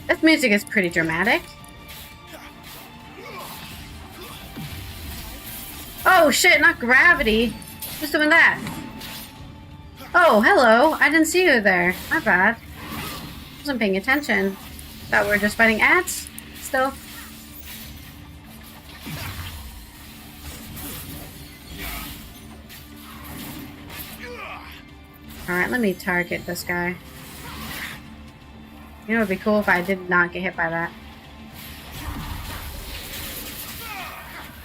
This music is pretty dramatic. Oh shit, not gravity. Who's doing that? Oh, hello. I didn't see you there. My bad. Wasn't paying attention. Thought we were just fighting ants. Still. Alright, let me target this guy. You know, it would be cool if I did not get hit by that.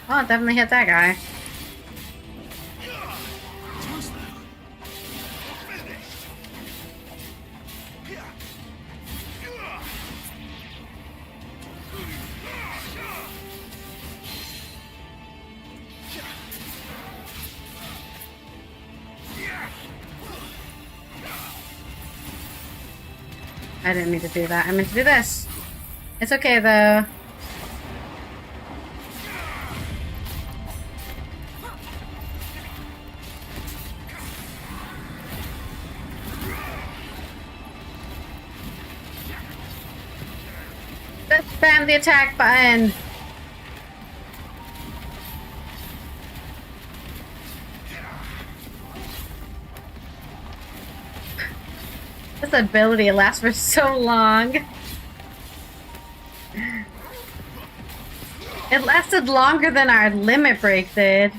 Oh, it definitely hit that guy. I didn't mean to do that. I meant to do this. It's okay, though. Let's spam the attack button. This ability lasts for so long. It lasted longer than our limit break did.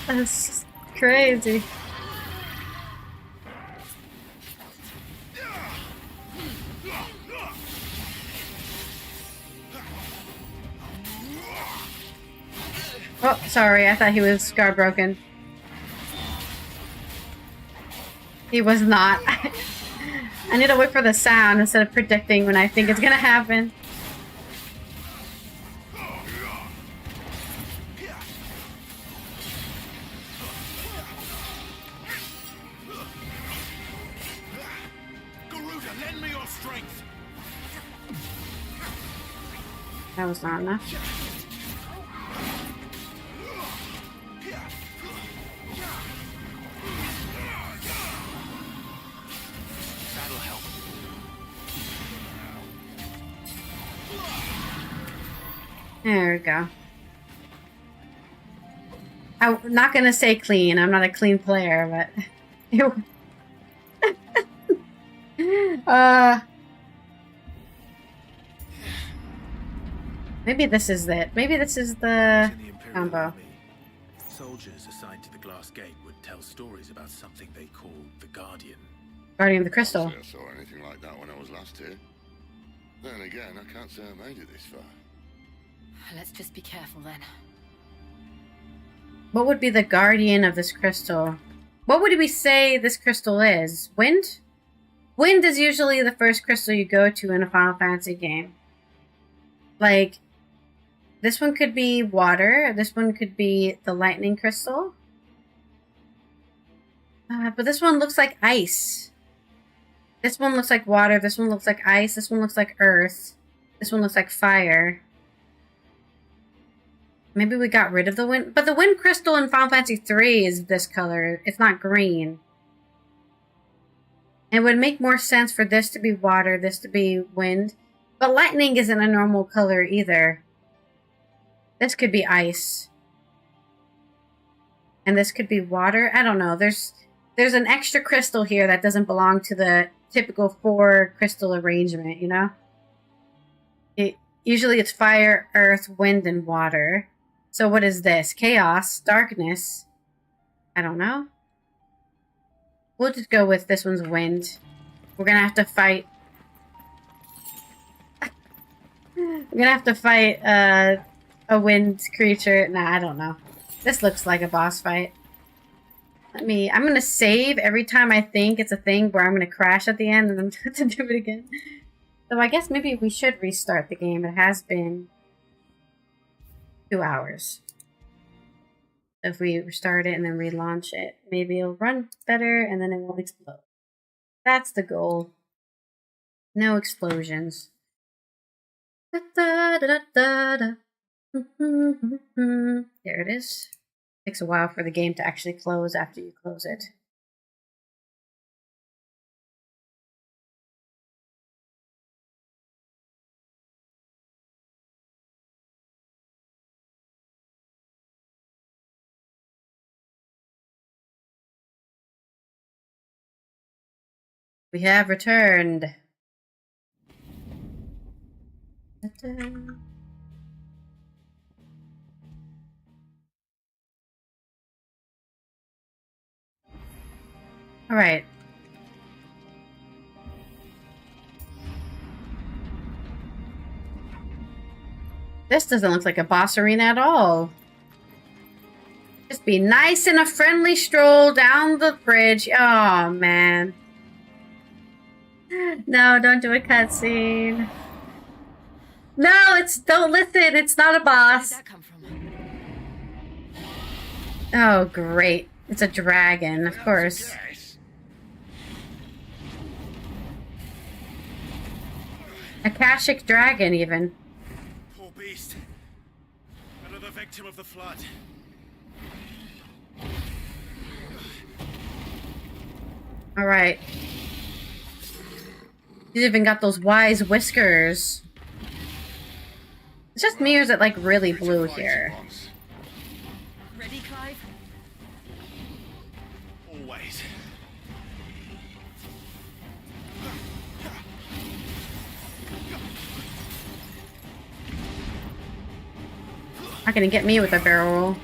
That's just crazy. Oh, sorry, I thought he was guard broken. He was not. I need to wait for the sound instead of predicting when I think it's gonna happen. Garuda, lend me your strength. That was not enough. That'll help. There we go. I'm not gonna say clean. I'm not a clean player, but maybe this is it. Maybe this is the combo. Soldiers assigned to the glass gate would tell stories about something they called the Guardian. Guardian of the Crystal. I can't say I saw anything like that when I was last here. Then again, I can't say I made it this far. Let's just be careful then. What would be the guardian of this crystal? What would we say this crystal is? Wind? Wind is usually the first crystal you go to in a Final Fantasy game. Like, this one could be water. This one could be the lightning crystal. But this one looks like ice. This one looks like water. This one looks like ice. This one looks like earth. This one looks like fire. Maybe we got rid of the wind. But the wind crystal in Final Fantasy III is this color. It's not green. It would make more sense for this to be water, this to be wind. But lightning isn't a normal color either. This could be ice. And this could be water. I don't know. There's an extra crystal here that doesn't belong to the typical 4 crystal arrangement, you know? Usually it's fire, earth, wind, and water. So what is this? Chaos, darkness. I don't know. We'll just go with this one's wind. We're gonna have to fight. We're gonna have to fight a wind creature. Nah, I don't know. This looks like a boss fight. I'm gonna save every time I think it's a thing where I'm gonna crash at the end and then have to do it again. So I guess maybe we should restart the game. It has been 2 hours. If we restart it and then relaunch it, maybe it'll run better and then it won't explode. That's the goal. No explosions. There it is. Takes a while for the game to actually close after you close it. We have returned. All right. This doesn't look like a boss arena at all. Just be nice and a friendly stroll down the bridge. Oh, man. No, don't do a cutscene. No, don't listen. It's not a boss. Where did that come from? Oh, great. It's a dragon, of course. Akashic dragon, even. Poor beast. Another victim of the flood. All right. He's even got those wise whiskers. It's just me, or is it like really blue here? Ready, Clive? Always. Not gonna get me with a barrel roll.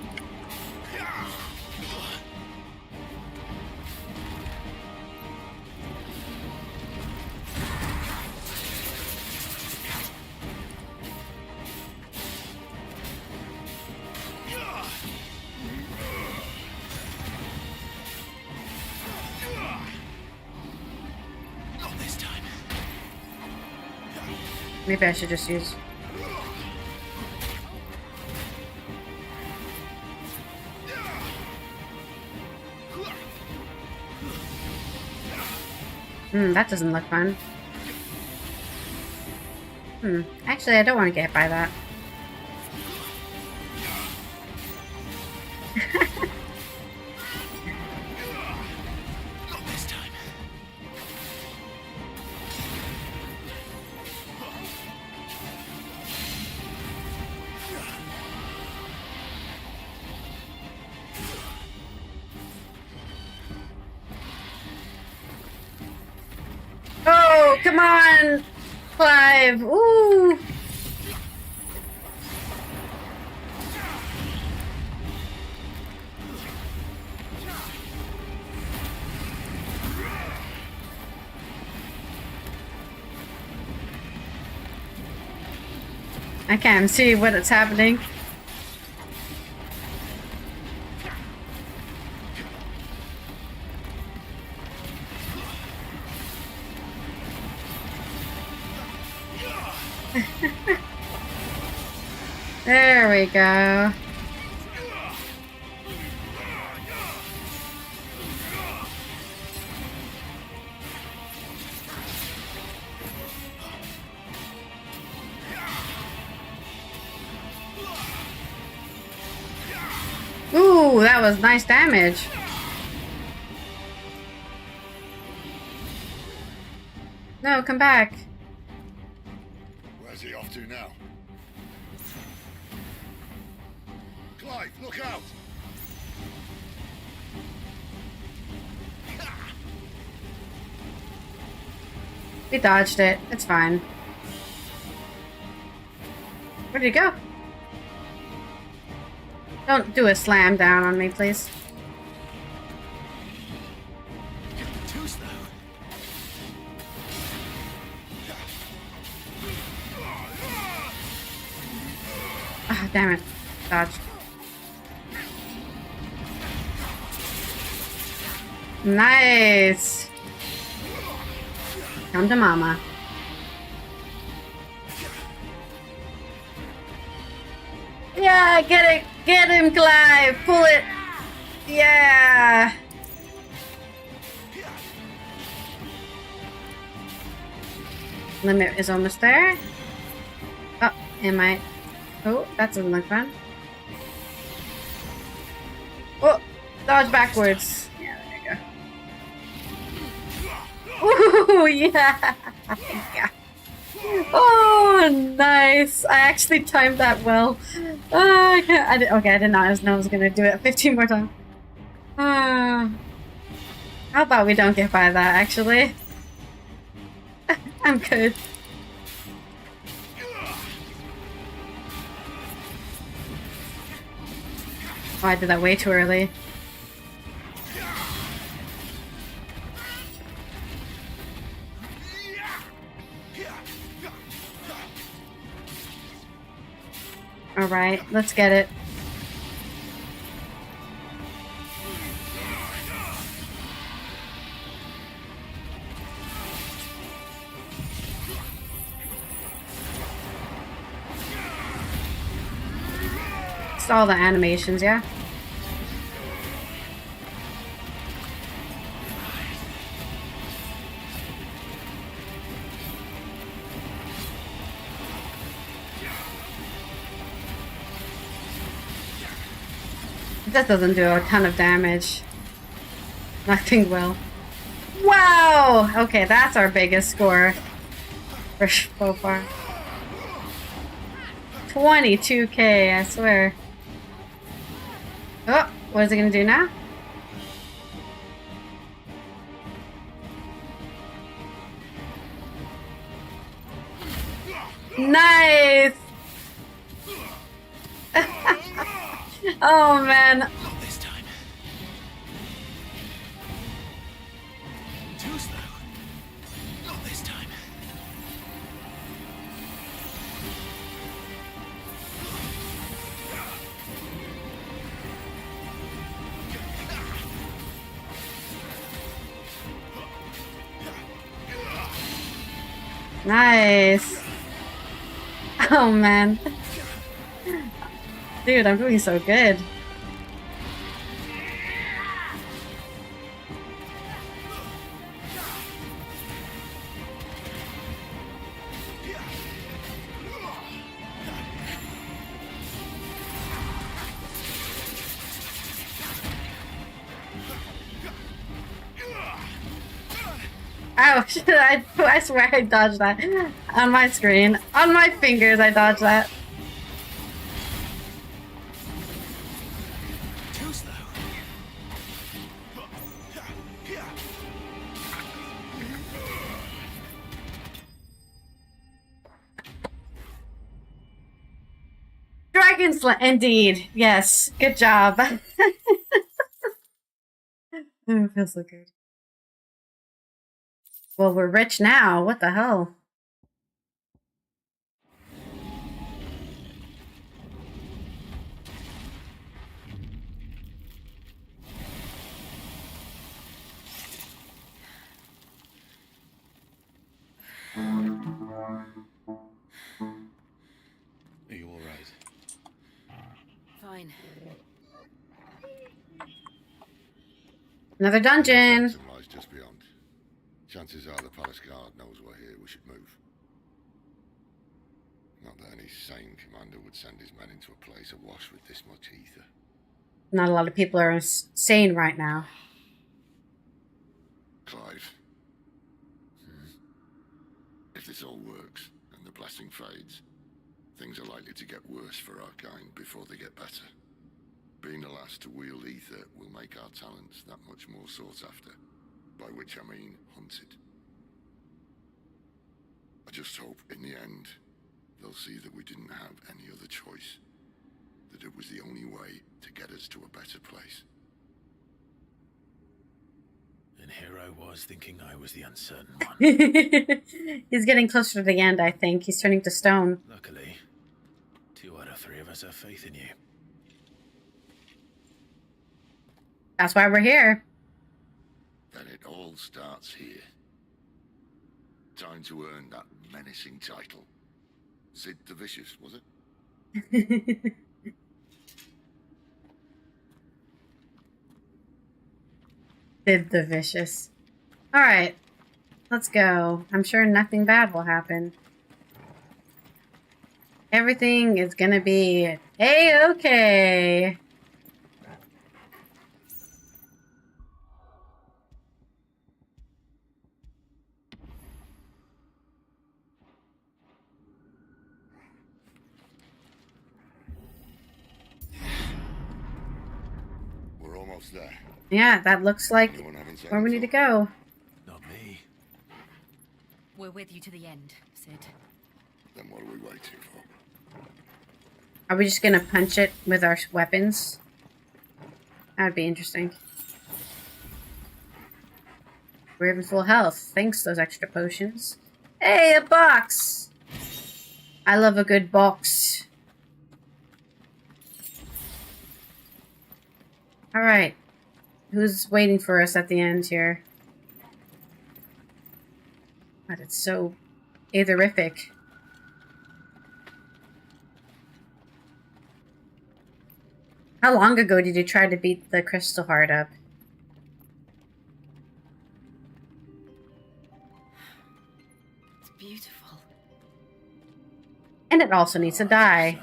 Maybe I should just use... that doesn't look fun. Actually, I don't want to get hit by that. Not this time. come on, Clive. Ooh. I can't see what is happening. There we go. Ooh, that was nice damage. No, come back. Where's he off to now? Clive, look out! We dodged it. It's fine. Where'd he go? Don't do a slam down on me, please. Too slow. Ah, damn it. Dodged. Nice. Come to mama. Yeah, get it. Get him, Clive. Pull it. Yeah. Limit is almost there. Oh, am I? Oh, that doesn't look fun. Oh, dodge backwards. Yeah, there you go. Ooh, yeah. Yeah. Oh, nice. I actually timed that well. Oh, I can't. Okay, I did not know I was going to do it 15 more times. How about we don't get by that, actually? I'm good. Oh, I did that way too early. Alright, let's get it. It's all the animations, yeah? That doesn't do a ton of damage. Nothing will. Wow! Okay, that's our biggest score for so far. 22k, I swear. Oh, what is it gonna do now? Nice! Oh man. Not this time. Too slow. Not this time. Nice. Oh man. Dude, I'm doing so good. Oh shit, I swear I dodged that. On my screen. On my fingers I dodged that. Too slow. Indeed. Yes. Good job. Oh, it feels so good. Well, we're rich now. What the hell? Are you all right? Fine. Another dungeon. Sanctum lies just beyond. Chances are the palace guard knows we're here. We should move. Not that any sane commander would send his men into a place awash with this much ether. Not a lot of people are sane right now. Clive. If this all works, and the blessing fades, things are likely to get worse for our kind before they get better. Being the last to wield ether will make our talents that much more sought after, by which I mean hunted. I just hope, in the end, they'll see that we didn't have any other choice, that it was the only way to get us to a better place. And here I was thinking I was the uncertain one. He's getting closer to the end, I think. He's turning to stone. Luckily, 2 out of 3 of us have faith in you. That's why we're here. Then it all starts here. Time to earn that menacing title. Sid the Vicious, was it? Sid the Vicious. Alright. Let's go. I'm sure nothing bad will happen. Everything is gonna be A-okay. We're almost there. Yeah, that looks like where we need to go. Not me. We're with you to the end, Sid. Then what are we waiting for? Are we just gonna punch it with our weapons? That would be interesting. We're even full health. Thanks, those extra potions. Hey, a box! I love a good box. Alright. Who's waiting for us at the end here? God, it's so etherific. How long ago did you try to beat the crystal heart up? It's beautiful. And it also needs to die.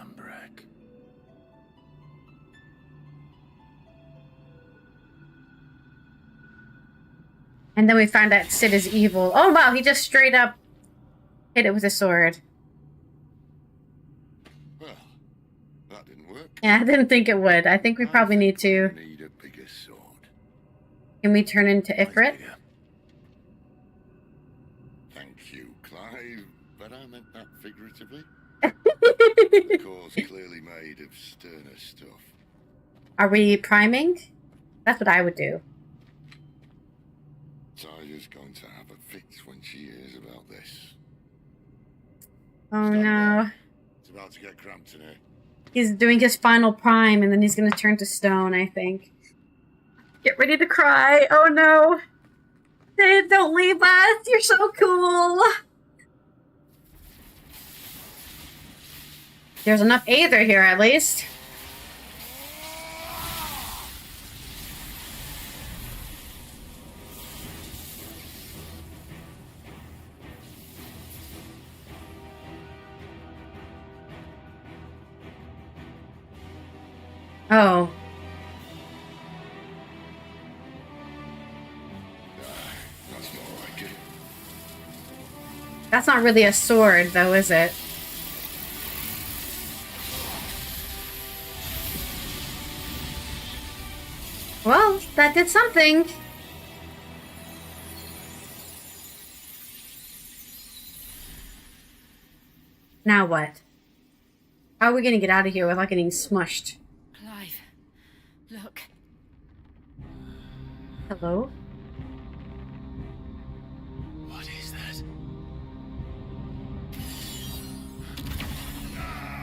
And then we find out Sid is evil. Oh wow, he just straight up hit it with a sword. Well, that didn't work. Yeah, I didn't think it would. I think we probably need to... Need a bigger sword. Can we turn into Ifrit? Thank you, Clive, but I meant that figuratively. The core's clearly made of sterner stuff. Are we priming? That's what I would do. Tyler's going to have a fit when she hears about this. Oh no. It's about to get cramped in here. He's doing his final prime and then he's gonna turn to stone, I think. Get ready to cry. Oh no. Sid, don't leave us. You're so cool. There's enough Aether here at least. Oh. That's not like it. That's not really a sword, though, is it? Well, that did something. Now what? How are we gonna get out of here without getting smushed? Clive, look. Hello? What is that?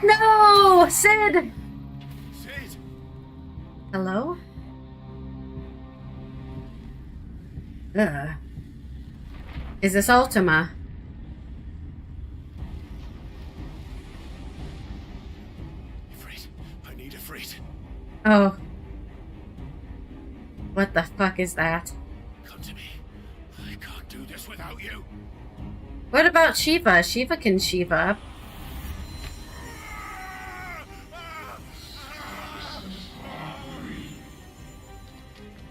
No! Sid! Sid! Hello? Ugh. Is this Ultima? Ifrit. I need Ifrit. Oh. What the fuck is that? Come to me. I can't do this without you. What about Shiva? Shiva can Shiva up.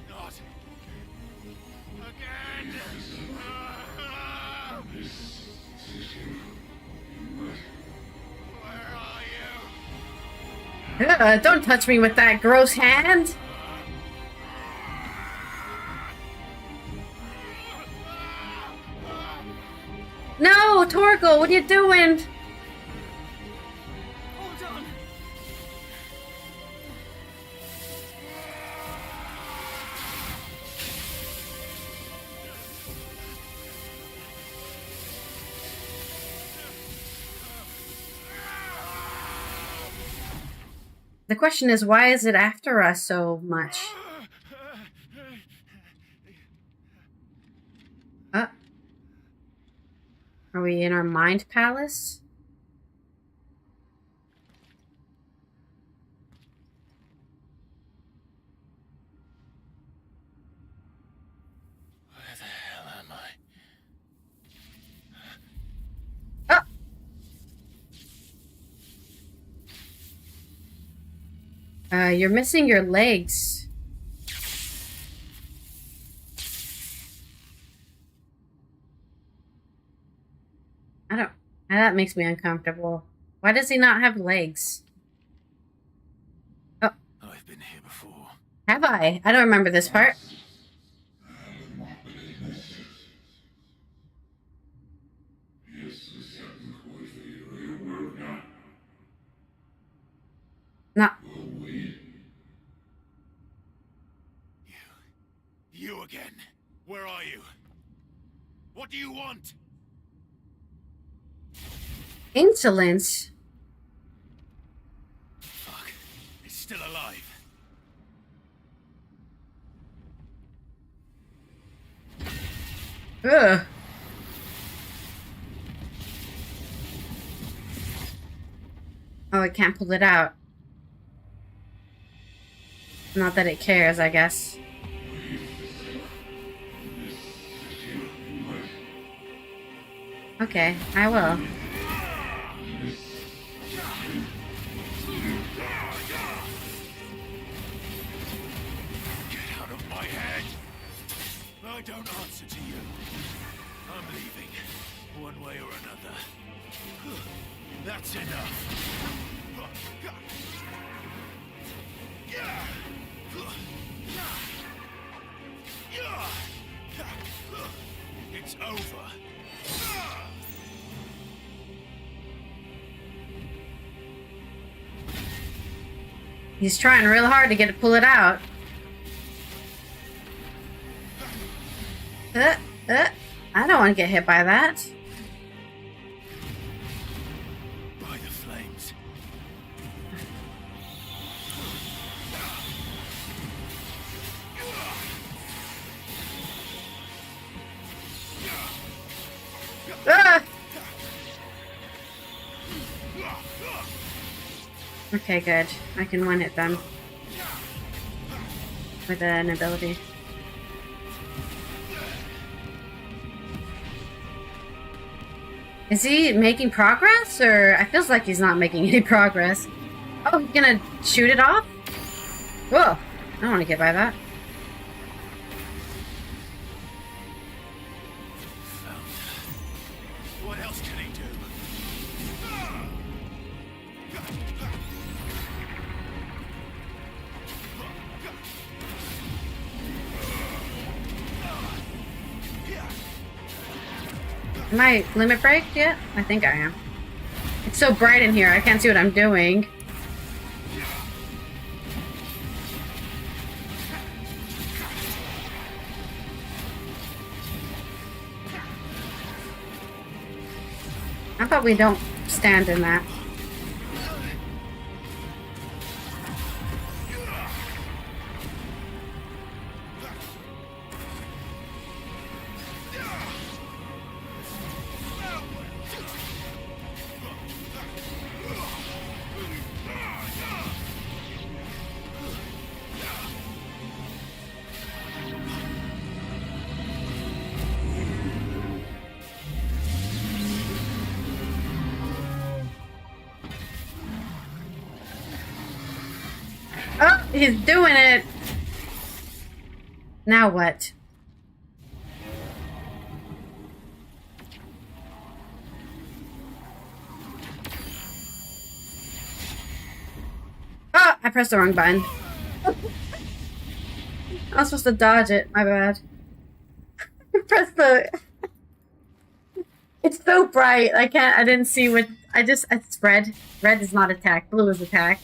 Not again. Where are you? Don't touch me with that gross hand! No, Torgal, what are you doing? Hold on. The question is, why is it after us so much? Are we in our mind palace? Where the hell am I? You're missing your legs. That makes me uncomfortable. Why does he not have legs? Oh. I've been here before. Have I? I don't remember this part. No. You again. Where are you? What do you want? Insolence. Fuck. It's still alive. Ugh. Oh, I can't pull it out. Not that it cares, I guess. Okay, I will. Get out of my head! I don't answer to you. I'm leaving, one way or another. That's enough. It's over. He's trying real hard to pull it out. I don't want to get hit by that. By the flames. Okay, good. I can one hit them with an ability. Is he making progress, or it feels like he's not making any progress? Oh, he's gonna shoot it off? Whoa! I don't want to get by that. What else can he do? Am I limit break yet? I think I am. It's so bright in here, I can't see what I'm doing. How about we don't stand in that? Oh, he's doing it. Now what? Oh, I pressed the wrong button. I was supposed to dodge it. My bad. Press the... It's so bright. I didn't see what... It's red. Red is not attack. Blue is attack.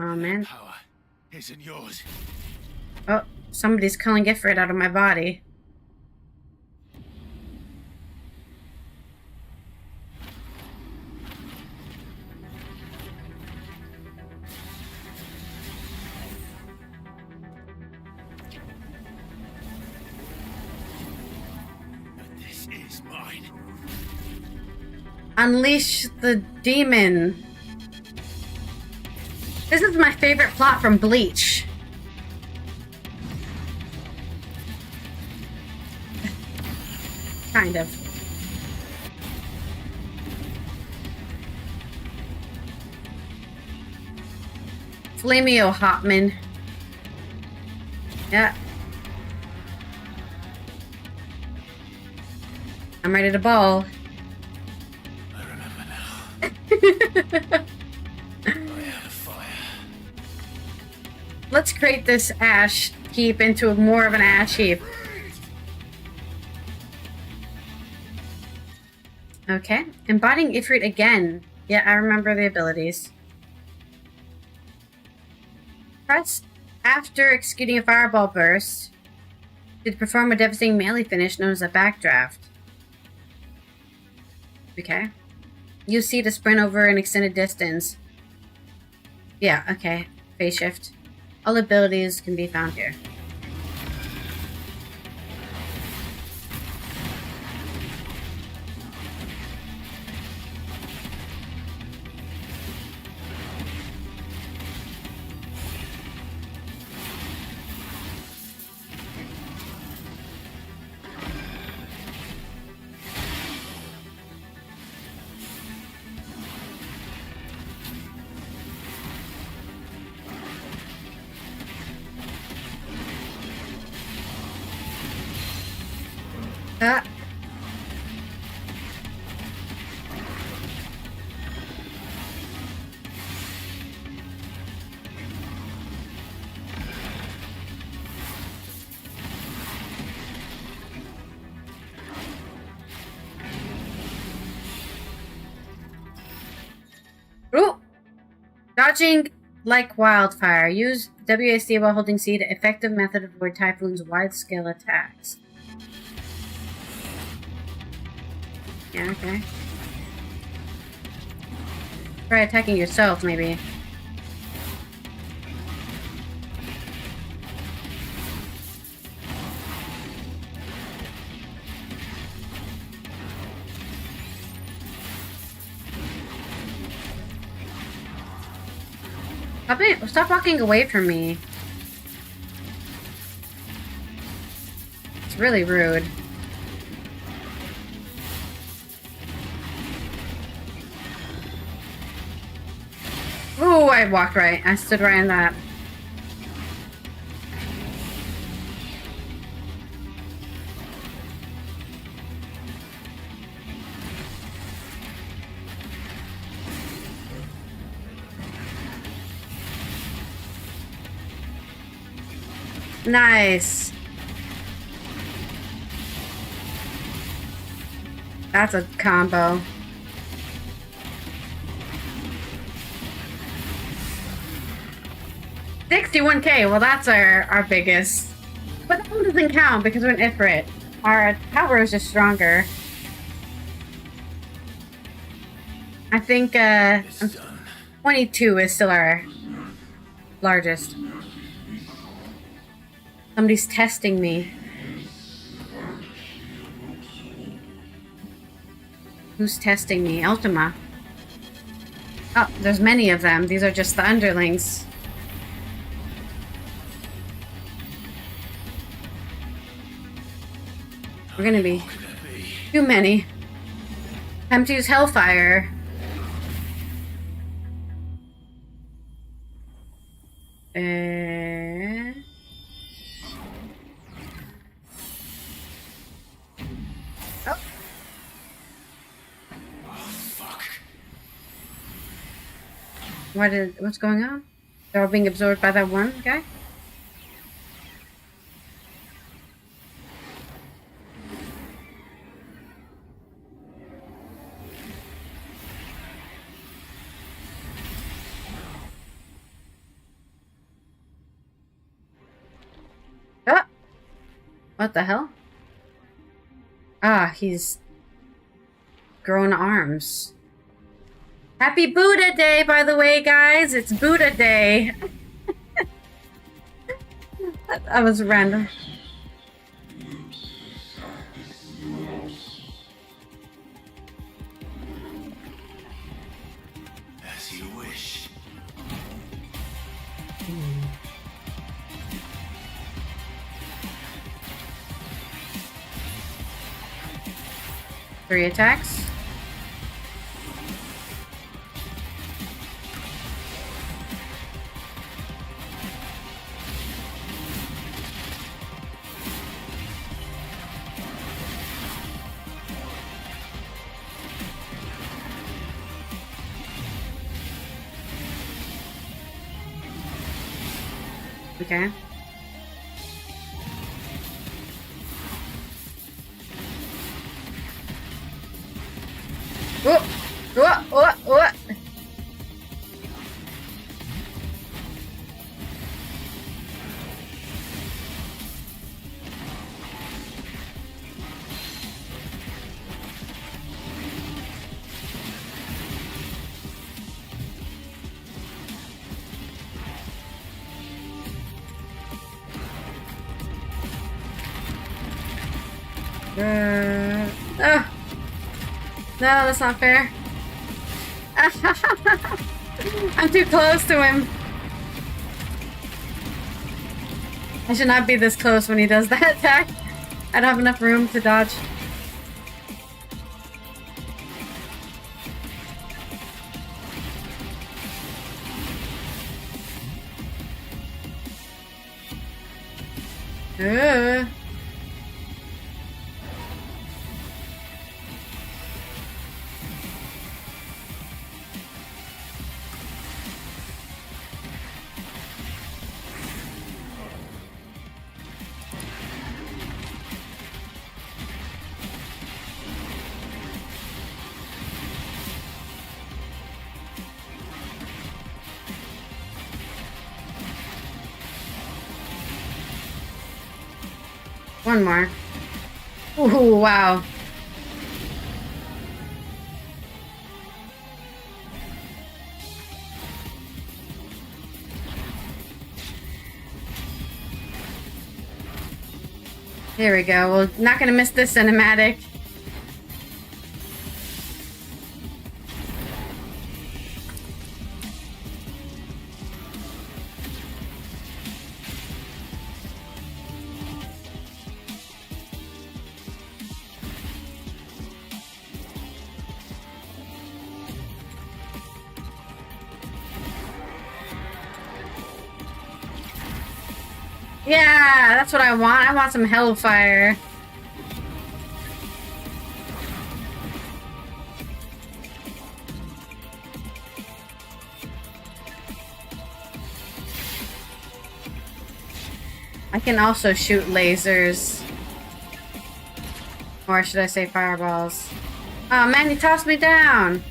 Oh, man. Power isn't yours. Oh, somebody's calling Ifrit out of my body. This is mine. Unleash the demon. This is my favorite plot from Bleach. Kind of. Flameo Hopman. Yeah. I'm ready to ball. I remember now. Let's create this ash heap into more of an ash heap. Okay. Embodying Ifrit again. Yeah, I remember the abilities. Press after executing a fireball burst to perform a devastating melee finish known as a backdraft. Okay. Use C to sprint over an extended distance. Yeah, okay. Phase shift. All abilities can be found here. Ah. Ooh! Dodging like wildfire. Use WASD while holding C to effective method to avoid Typhoon's wide-scale attacks. Yeah, okay. Try attacking yourself, maybe. Stop walking away from me. It's really rude. Ooh, I walked right. I stood right in that. Nice. That's a combo. $61K. Well, that's our biggest. But that one doesn't count because we're an Ifrit. Our power is just stronger. I think 22 is still our largest. Somebody's testing me. Who's testing me? Ultima. Oh, there's many of them. These are just the underlings. We're gonna be too many. Time to use Hellfire. Oh. Fuck. What's going on? They're all being absorbed by that one guy? Oh! What the hell? Ah, he's grown arms. Happy Buddha Day, by the way, guys. It's Buddha Day. That was random. As you wish. 3 attacks. Okay. Oh! Oh! Oh! Oh! Oh. No, that's not fair. I'm too close to him. I should not be this close when he does that attack. I don't have enough room to dodge. One more. Ooh, wow. There we go. We're not gonna miss this cinematic. Yeah, that's what I want. I want some Hellfire. I can also shoot lasers. Or should I say fireballs? Oh man, you tossed me down.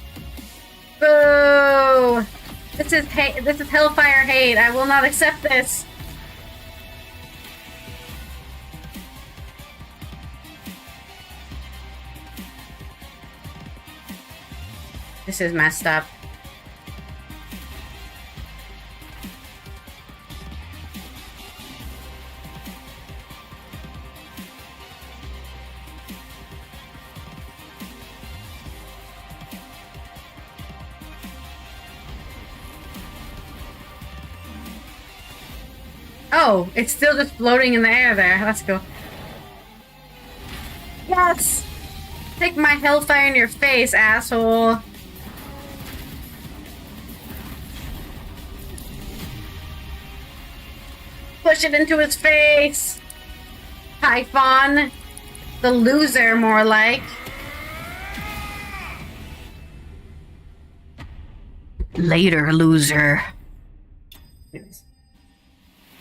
Boo! This is hate. This is hellfire hate. I will not accept this. This is messed up. Oh, it's still just floating in the air there. That's cool. Yes! Take my hellfire in your face, asshole. Push it into his face. Typhon. The loser, more like. Later, loser.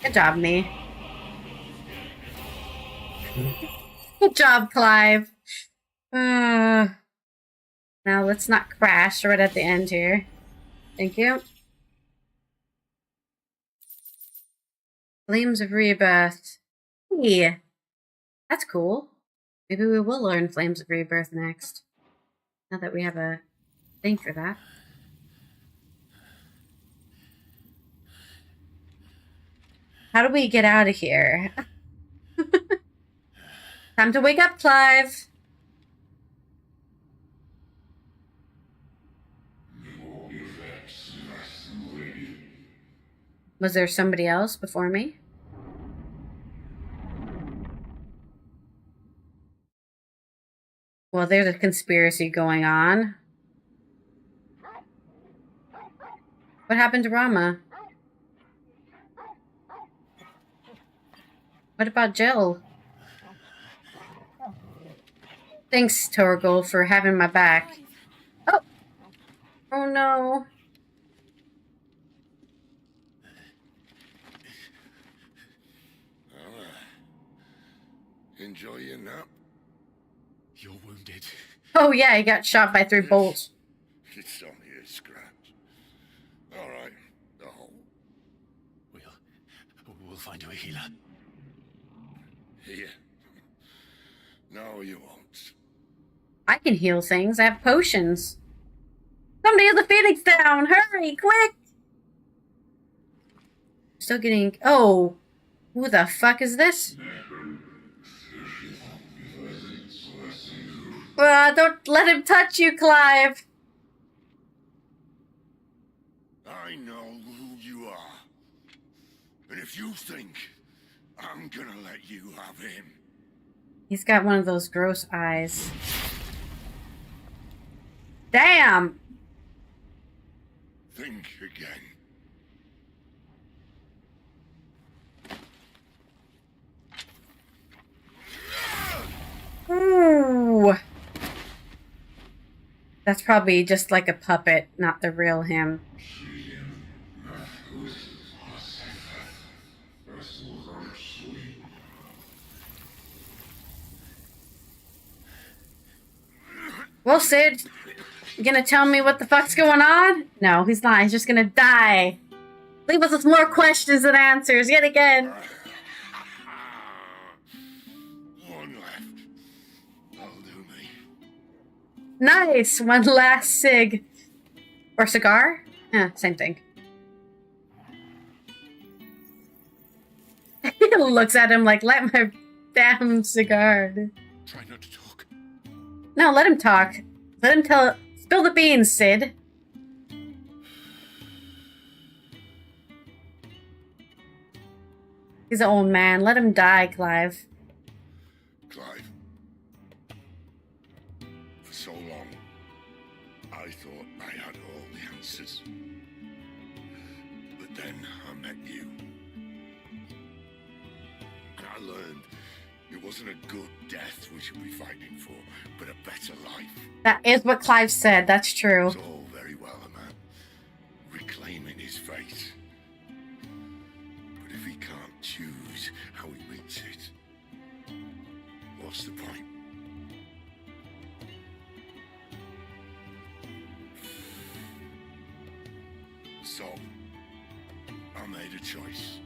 Good job, me. Good job, Clive. Now let's not crash right at the end here. Thank you. Flames of Rebirth. Hey, that's cool. Maybe we will learn Flames of Rebirth next. Now that we have a thing for that. How do we get out of here? Time to wake up, Clive. Was there somebody else before me? Well, there's a conspiracy going on. What happened to Rama? What about Jill? Thanks, Torgal, for having my back. Oh! Oh no. Enjoy your nap. You're wounded. Oh yeah, he got shot by 3 bolts. It's only a scratch. All right, the hole. We'll find you a healer. Here. No, you won't. I can heal things. I have potions. Somebody has the Phoenix down! Hurry, quick! Still getting... Oh! Who the fuck is this? Don't let him touch you, Clive! I know who you are. And if you think I'm gonna let you have him... He's got one of those gross eyes. Damn! Think again. Ooh! That's probably just like a puppet, not the real him. Well, Sid, you gonna tell me what the fuck's going on? No, he's not. He's just gonna die. Leave us with more questions than answers, yet again. One left. That'll do me. Nice! One last cig. Or cigar? Eh, same thing. He looks at him like, let my damn cigar. Try not to talk. No, let him talk. Let him tell... Spill the beans, Sid. He's an old man. Let him die, Clive. Clive. For so long, I thought I had all the answers. But then I met you. And I learned it wasn't a good death we should be fighting for, but a better life. That is what Clive said. That's true. It's all very well, a man reclaiming his face. But if he can't choose how he meets it, what's the point? choice.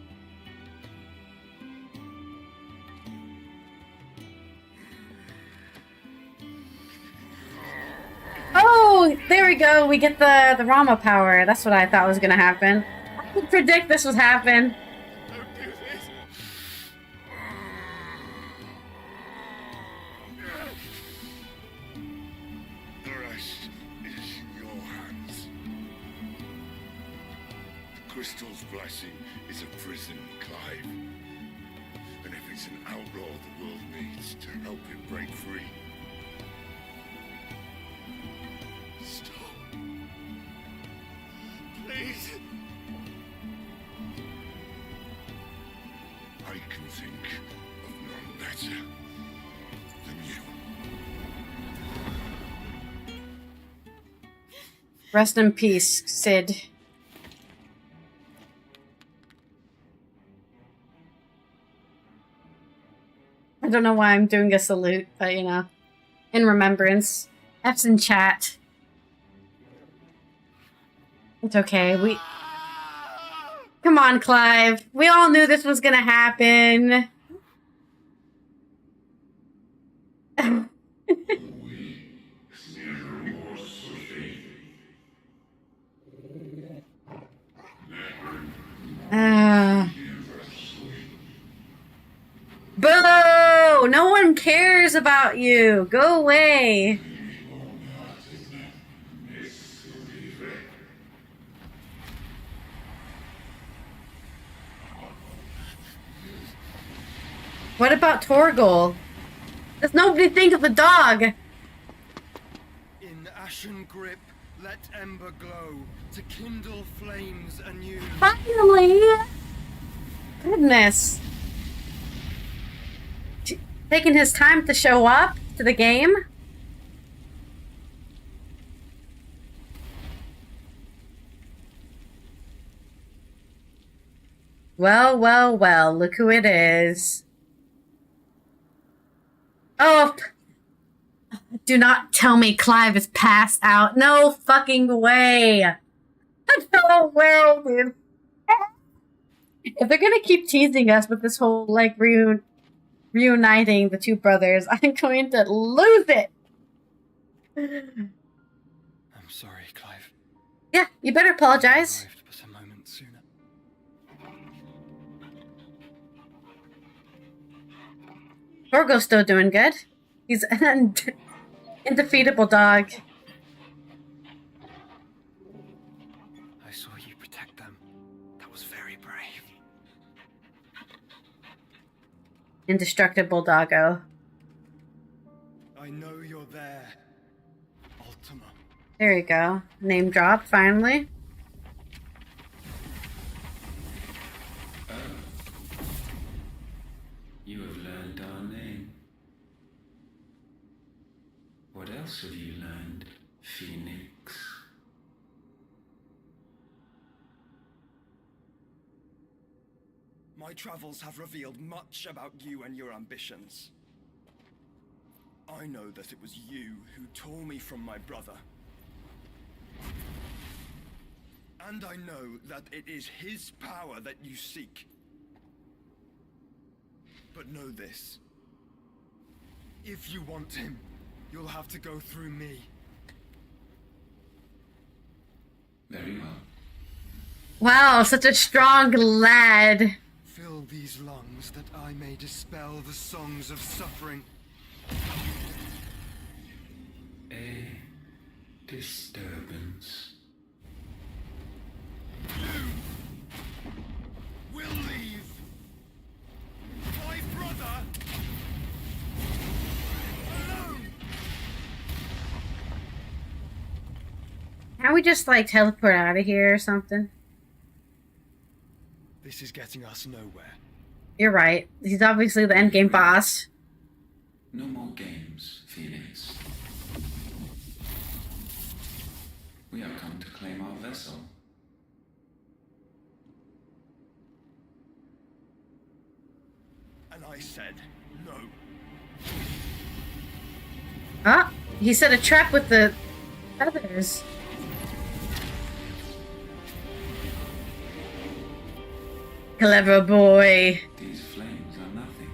Oh, there we go. We get the Rama power. That's what I thought was gonna happen. I could predict this would happen. The rest is in your hands. The crystal's blessing is a prison, Clive. And if it's an outlaw the world needs to help it break free. Stop. Please. I can think of none better than you. Rest in peace, Sid. I don't know why I'm doing a salute, but you know, in remembrance. F's in chat. It's okay. Come on, Clive. We all knew this was gonna happen. Boo! No one cares about you. Go away. What about Torgal? Does nobody think of the dog? In ashen grip, let ember glow to kindle flames anew. Finally! Goodness. Taking his time to show up to the game. Well, well, well, look who it is. Oh, do not tell me Clive is passed out. No fucking way. No way, dude. If they're gonna keep teasing us with this whole, like, reuniting the two brothers, I'm going to lose it. I'm sorry, Clive. Yeah, you better apologize. But a moment sooner. Torgo's still doing good. He's an indefeatable dog. I saw you protect them. That was very brave. Indestructible doggo. I know you're there, Ultima. There you go. Name drop, finally. You have learned our name. What else have you learned, Phoenix? My travels have revealed much about you and your ambitions. I know that it was you who tore me from my brother. And I know that it is his power that you seek. But know this. If you want him, you'll have to go through me. Very well. Wow, such a strong lad. Fill these lungs that I may dispel the songs of suffering. A disturbance. We'll leave. My brother alone. Can't we just, like, teleport out of here or something? This is getting us nowhere. You're right. He's obviously the endgame boss. No more games, Phoenix. We have come to claim our vessel. And I said no. Ah, he set a trap with the feathers. Clever boy. These flames are nothing.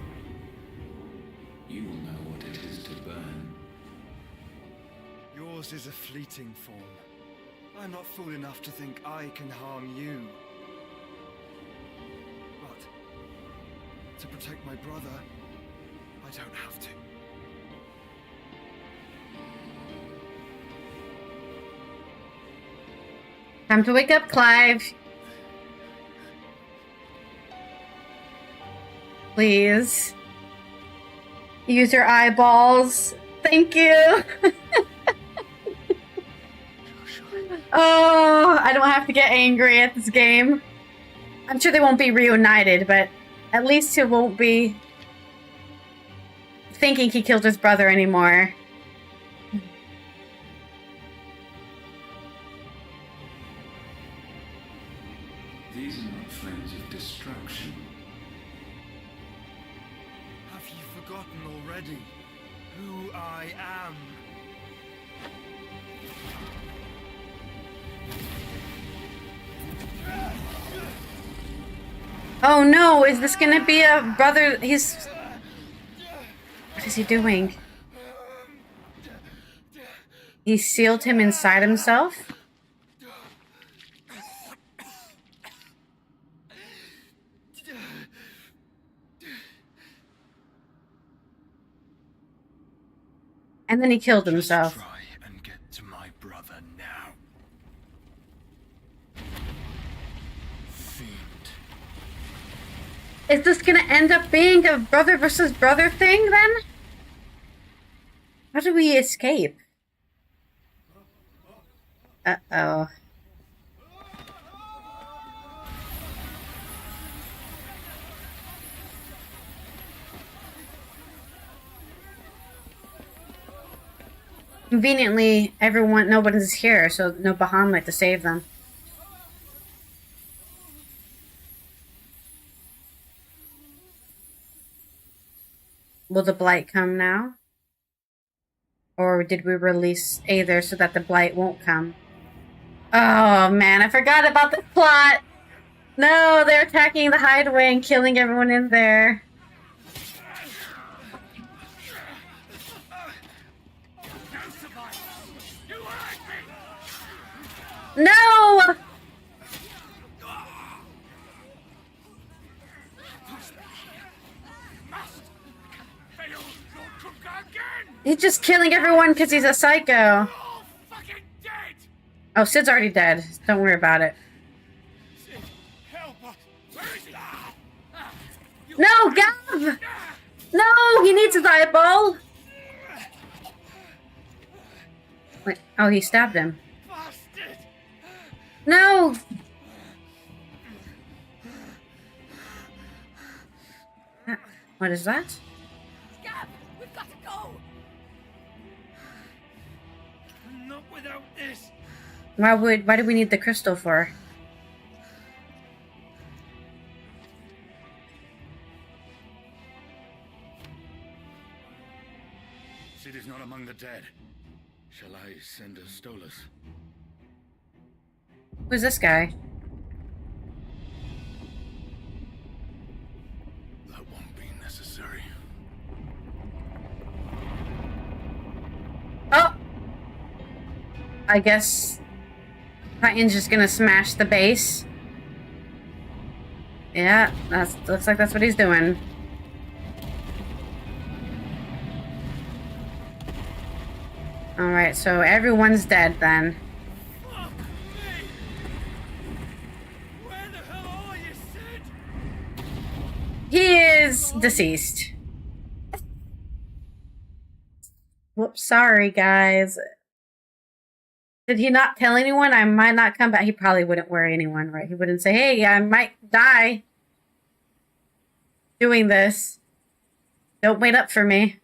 You will know what it is to burn. Yours is a fleeting form. I'm not fool enough to think I can harm you. But to protect my brother, I don't have to. Time to wake up, Clive. Please. Use your eyeballs. Thank you. Oh, I don't have to get angry at this game. I'm sure they won't be reunited, but at least he won't be thinking he killed his brother anymore. These are not flames of destruction. Have you forgotten already who I am? Oh no, is this gonna be a brother? He's... What is he doing? He sealed him inside himself? And then he killed himself. Try and get to my brother now. Fiend. Is this gonna end up being a brother versus brother thing then? How do we escape? Uh-oh. Conveniently, nobody's here, so no Bahamut to save them. Will the blight come now? Or did we release Aether so that the blight won't come? Oh man, I forgot about the plot! No, they're attacking the hideaway and killing everyone in there. No! He's just killing everyone because he's a psycho. Oh, Sid's already dead. Don't worry about it. No, Gav! No, he needs his eyeball. Wait, oh, he stabbed him. No! What is that? Gav, we've got to go. Not without this. Why do we need the crystal for? Sid is not among the dead. Shall I send a Stolas? Who's this guy? That won't be necessary. Oh! I guess Titan's just gonna smash the base. Yeah, looks like that's what he's doing. Alright, so everyone's dead then. He is deceased. Whoops, sorry guys. Did he not tell anyone I might not come back? He probably wouldn't worry anyone, right? He wouldn't say, hey, I might die doing this. Don't wait up for me.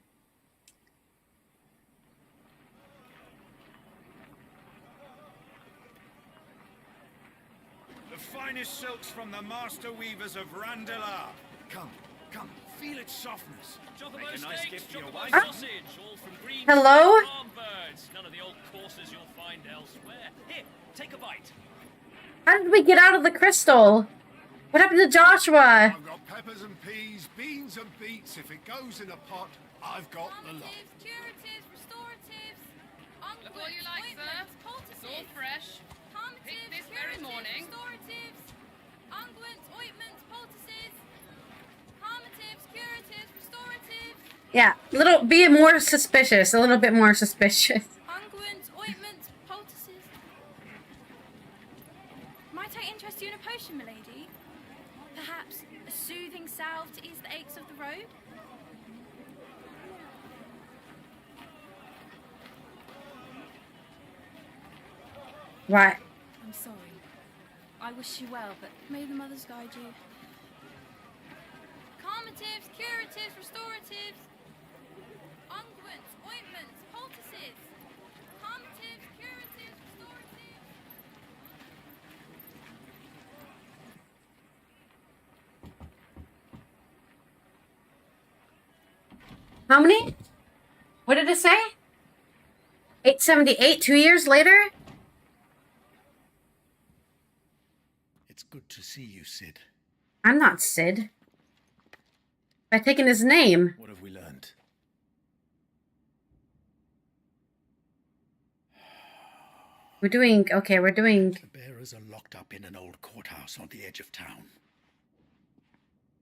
The finest silks from the master weavers of Randalar. Come, feel its softness. Make a nice gift for your wife. Sausage, all from green Hello? farm birds. None of the old courses you'll find elsewhere. Here, take a bite. How did we get out of the crystal? What happened to Joshua? I've got peppers and peas, beans and beets. If it goes in a pot, I've got the lot. Curatives, restoratives, Look all you like, sir. It's all fresh. Picked this very morning. Restoratives, unguents, ointments, poultices, calmatives, curatives, restoratives, Yeah, be more suspicious. A little bit more suspicious. unguents, ointments, poultices. Might I interest you in a potion, milady? Perhaps a soothing salve to ease the aches of the road? What? I'm sorry. I wish you well, but may the mothers guide you. Calmatives, curatives, restoratives, unguents, ointments, poultices. Calmatives, curatives, restoratives. How many? What did it say? 878, 2 years later? It's good to see you, Sid. I'm not Sid. By taking his name. What have we learned? We're doing... Okay, we're doing... The bearers are locked up in an old courthouse on the edge of town.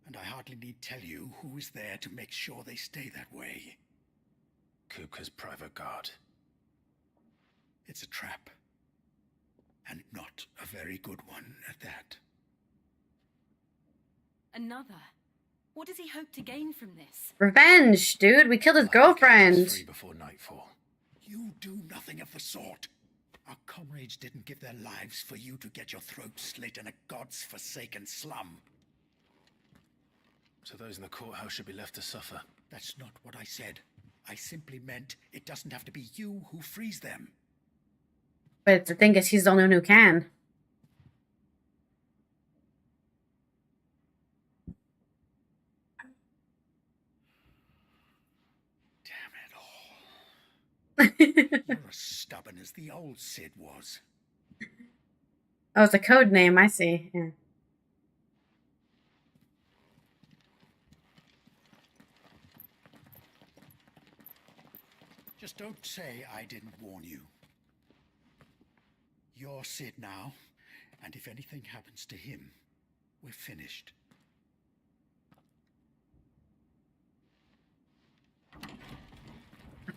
And I hardly need tell you who is there to make sure they stay that way. Kupka's private guard. It's a trap. And not a very good one at that. Another? What does he hope to gain from this? Revenge, dude. We killed his girlfriend. Free before nightfall. You do nothing of the sort. Our comrades didn't give their lives for you to get your throat slit in a god's forsaken slum. So those in the courthouse should be left to suffer. That's not what I said. I simply meant it doesn't have to be you who frees them. But the thing is, he's the only one who can. You're as stubborn as the old Sid was. Oh, it's a code name, I see. Yeah. Just don't say I didn't warn you. You're Sid now, and if anything happens to him, we're finished.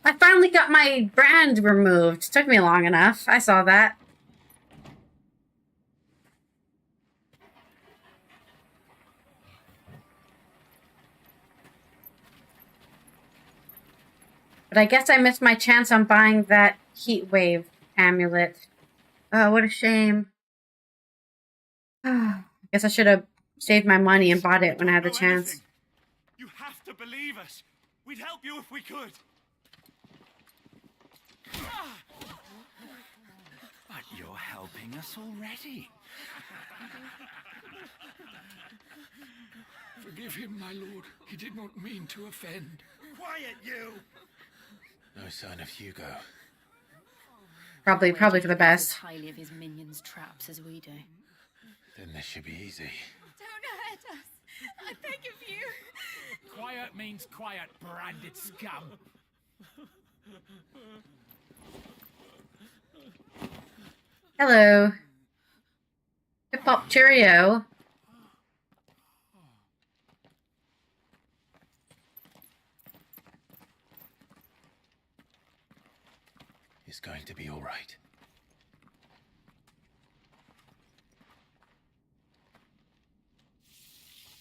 I finally got my brand removed. Took me long enough. I saw that. But I guess I missed my chance on buying that heat wave amulet. Oh, what a shame. I guess I should have saved my money and bought it when I had the chance. You have to believe us. We'd help you if we could. But you're helping us already. Forgive him, my lord. He did not mean to offend. Quiet, you! No sign of Hugo. Probably for the best. As highly of his minions' traps as we do. Then this should be easy. Don't hurt us. I beg of you. Quiet means quiet, branded scum. Hello. Hip Hop Cheerio. It's going to be all right.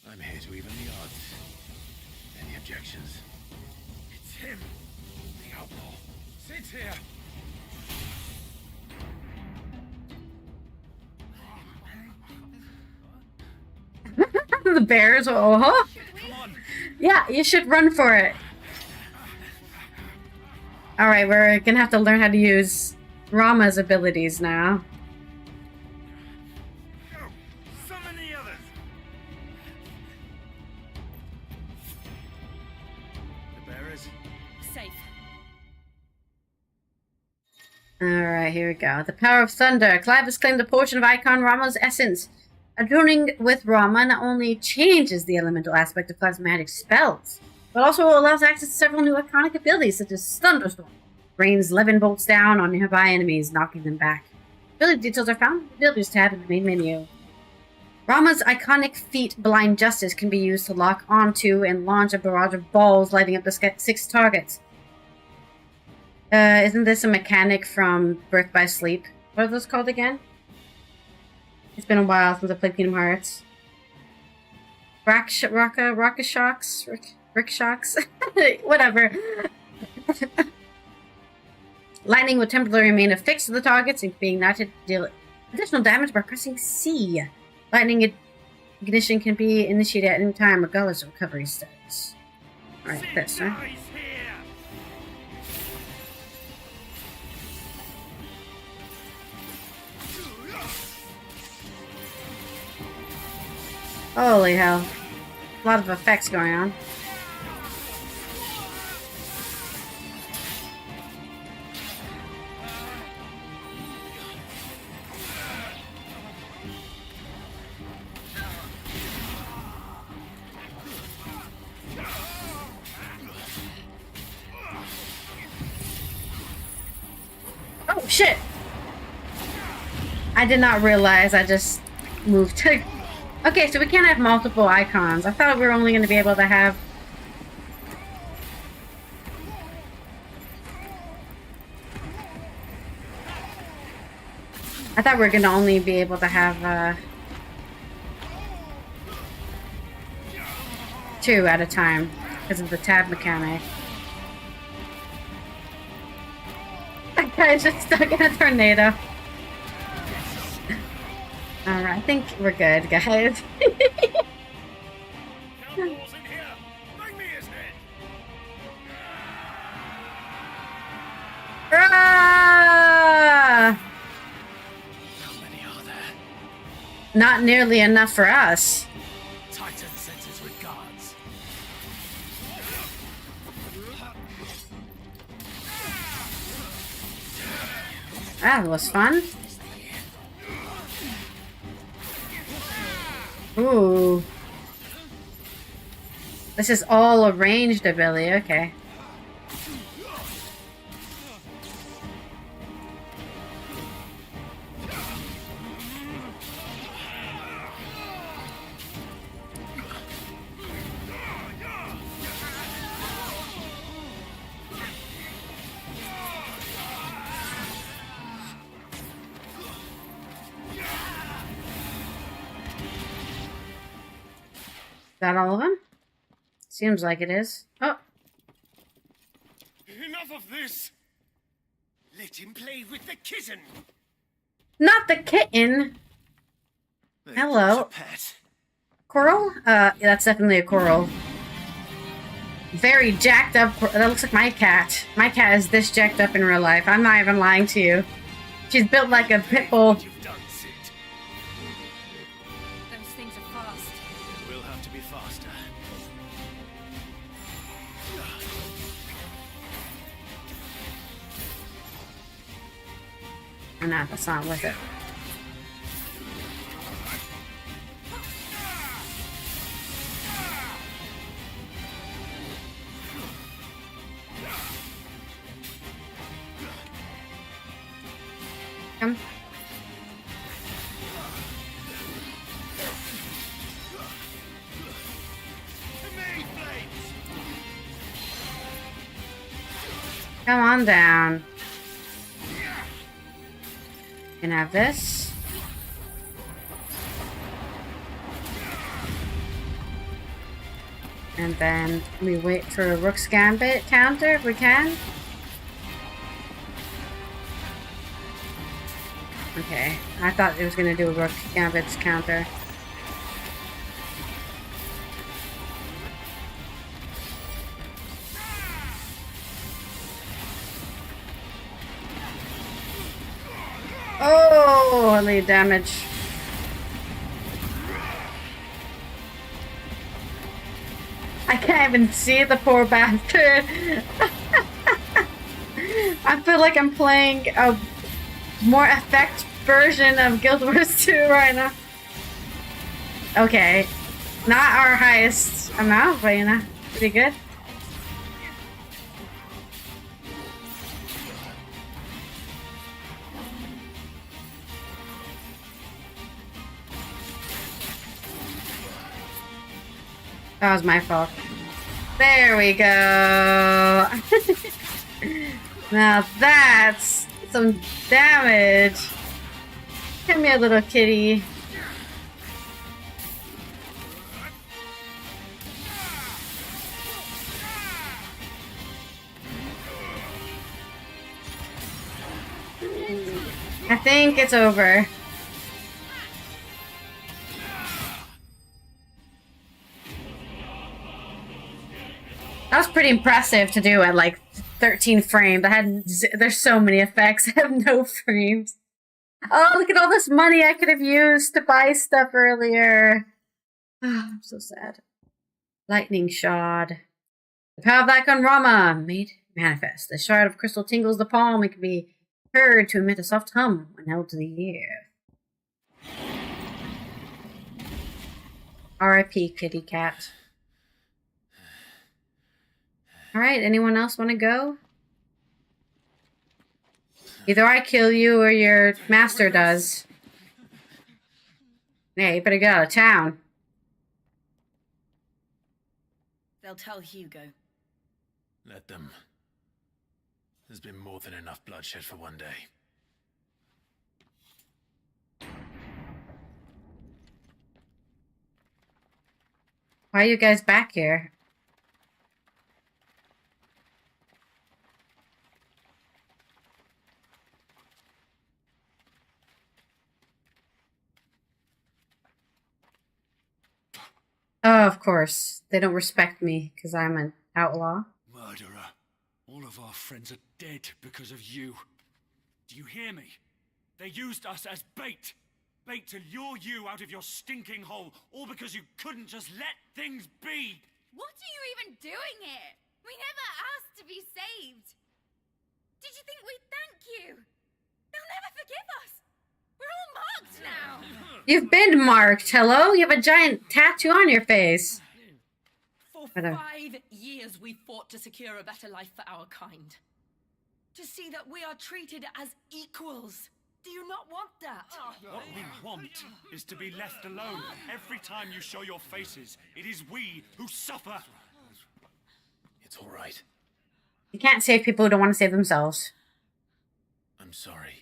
I'm here to even the odds. Any objections? It's him, the outlaw. Sid's here. The bears. Oh, yeah, you should run for it. All right, we're gonna have to learn how to use Rama's abilities now. Go! Summon the others! The bearers? Safe. All right, here we go. The power of thunder. Clive has claimed a portion of Icon Rama's essence. Attuning with Rama not only changes the elemental aspect of Clive's magic spells, but also allows access to several new iconic abilities such as Thunderstorm. Rains 11 bolts down on nearby enemies, knocking them back. Ability details are found in the Abilities tab in the main menu. Rama's iconic feat, Blind Justice, can be used to lock onto and launch a barrage of balls, lighting up the 6 targets. Isn't this a mechanic from Birth by Sleep? What are those called again? It's been a while since I played Kingdom Hearts. Rocket Shocks? Rick Shocks? Whatever. Lightning will temporarily remain affixed to the targets and being ignited to deal additional damage by pressing C. Lightning ignition can be initiated at any time regardless of recovery status. Alright, this, right? Holy hell. A lot of effects going on. Oh, shit! I did not realize I just moved to... Okay, so we can't have multiple icons. I thought we were only going to be able to have... I thought we were going to only be able to have, 2 at a time because of the tab mechanic. That guy's just stuck in a tornado. Alright, I think we're good, guys. Ah! How many are there? Not nearly enough for us. Titan sentries with guards. That was fun. Ooh. This is all a ranged ability, okay. That all of them? Seems like it is. Oh. Enough of this! Let him play with the kitten! Not the kitten! Hello. Pet. Coral? Yeah, that's definitely a coral. Very jacked up. That looks like my cat. My cat is this jacked up in real life. I'm not even lying to you. She's built like a pit bull. Nah, that's not worth it. Come. Come on down. Can have this. And then we wait for a Rook's Gambit counter if we can. Okay, I thought it was gonna do a Rook's Gambit's counter. Oh, holy damage. I can't even see the poor bastard. I feel like I'm playing a more effect version of Guild Wars 2 right now. Okay. Not our highest amount, but you know, pretty good. That was my fault. There we go. Now that's some damage. Come here, little kitty. I think it's over. That was pretty impressive to do at like 13 frames. There's so many effects. I have no frames. Oh, look at all this money I could have used to buy stuff earlier. Oh, I'm so sad. Lightning shard. The power of Icon Rama made manifest. The shard of crystal tingles the palm and can be heard to emit a soft hum when held to the ear. R.I.P. kitty cat. Alright, anyone else want to go? Either I kill you or your master does. Hey, you better get out of town. They'll tell Hugo. Let them. There's been more than enough bloodshed for one day. Why are you guys back here? Oh, of course. They don't respect me because I'm an outlaw. Murderer. All of our friends are dead because of you. Do you hear me? They used us as bait. Bait to lure you out of your stinking hole, all because you couldn't just let things be. What are you even doing here? We never asked to be saved. Did you think we'd thank you? They'll never forgive us. We're all marked now. You've been marked, hello? You have a giant tattoo on your face. For 5 years we fought to secure a better life for our kind. To see that we are treated as equals. Do you not want that? What we want is to be left alone. Every time you show your faces, it is we who suffer. It's all right. You can't save people who don't want to save themselves. I'm sorry.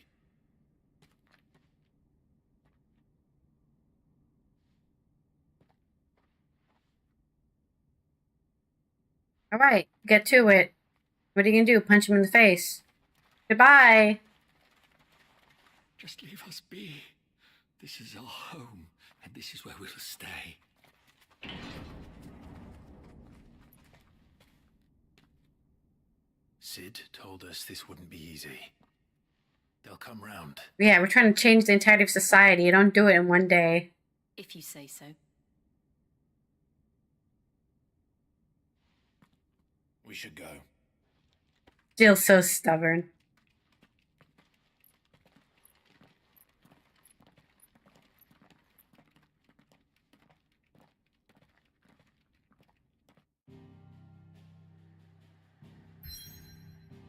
Alright, get to it. What are you gonna do? Punch him in the face. Goodbye. Just leave us be. This is our home, and this is where we'll stay. Sid told us this wouldn't be easy. They'll come round. Yeah, we're trying to change the entirety of society. You don't do it in one day. If you say so. We should go. Jill's so stubborn.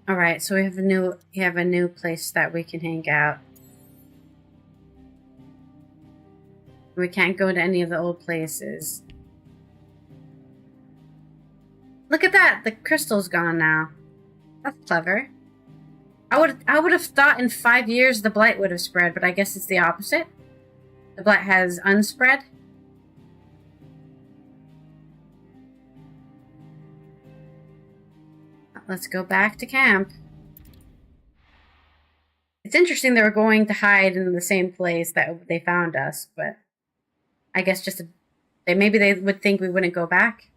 Alright, so we have a new place that we can hang out. We can't go to any of the old places. Look at that! The crystal's gone now. That's clever. I would have thought in 5 years the blight would have spread, but I guess it's the opposite. The blight has unspread. Let's go back to camp. It's interesting they were going to hide in the same place that they found us, but I guess maybe they would think we wouldn't go back.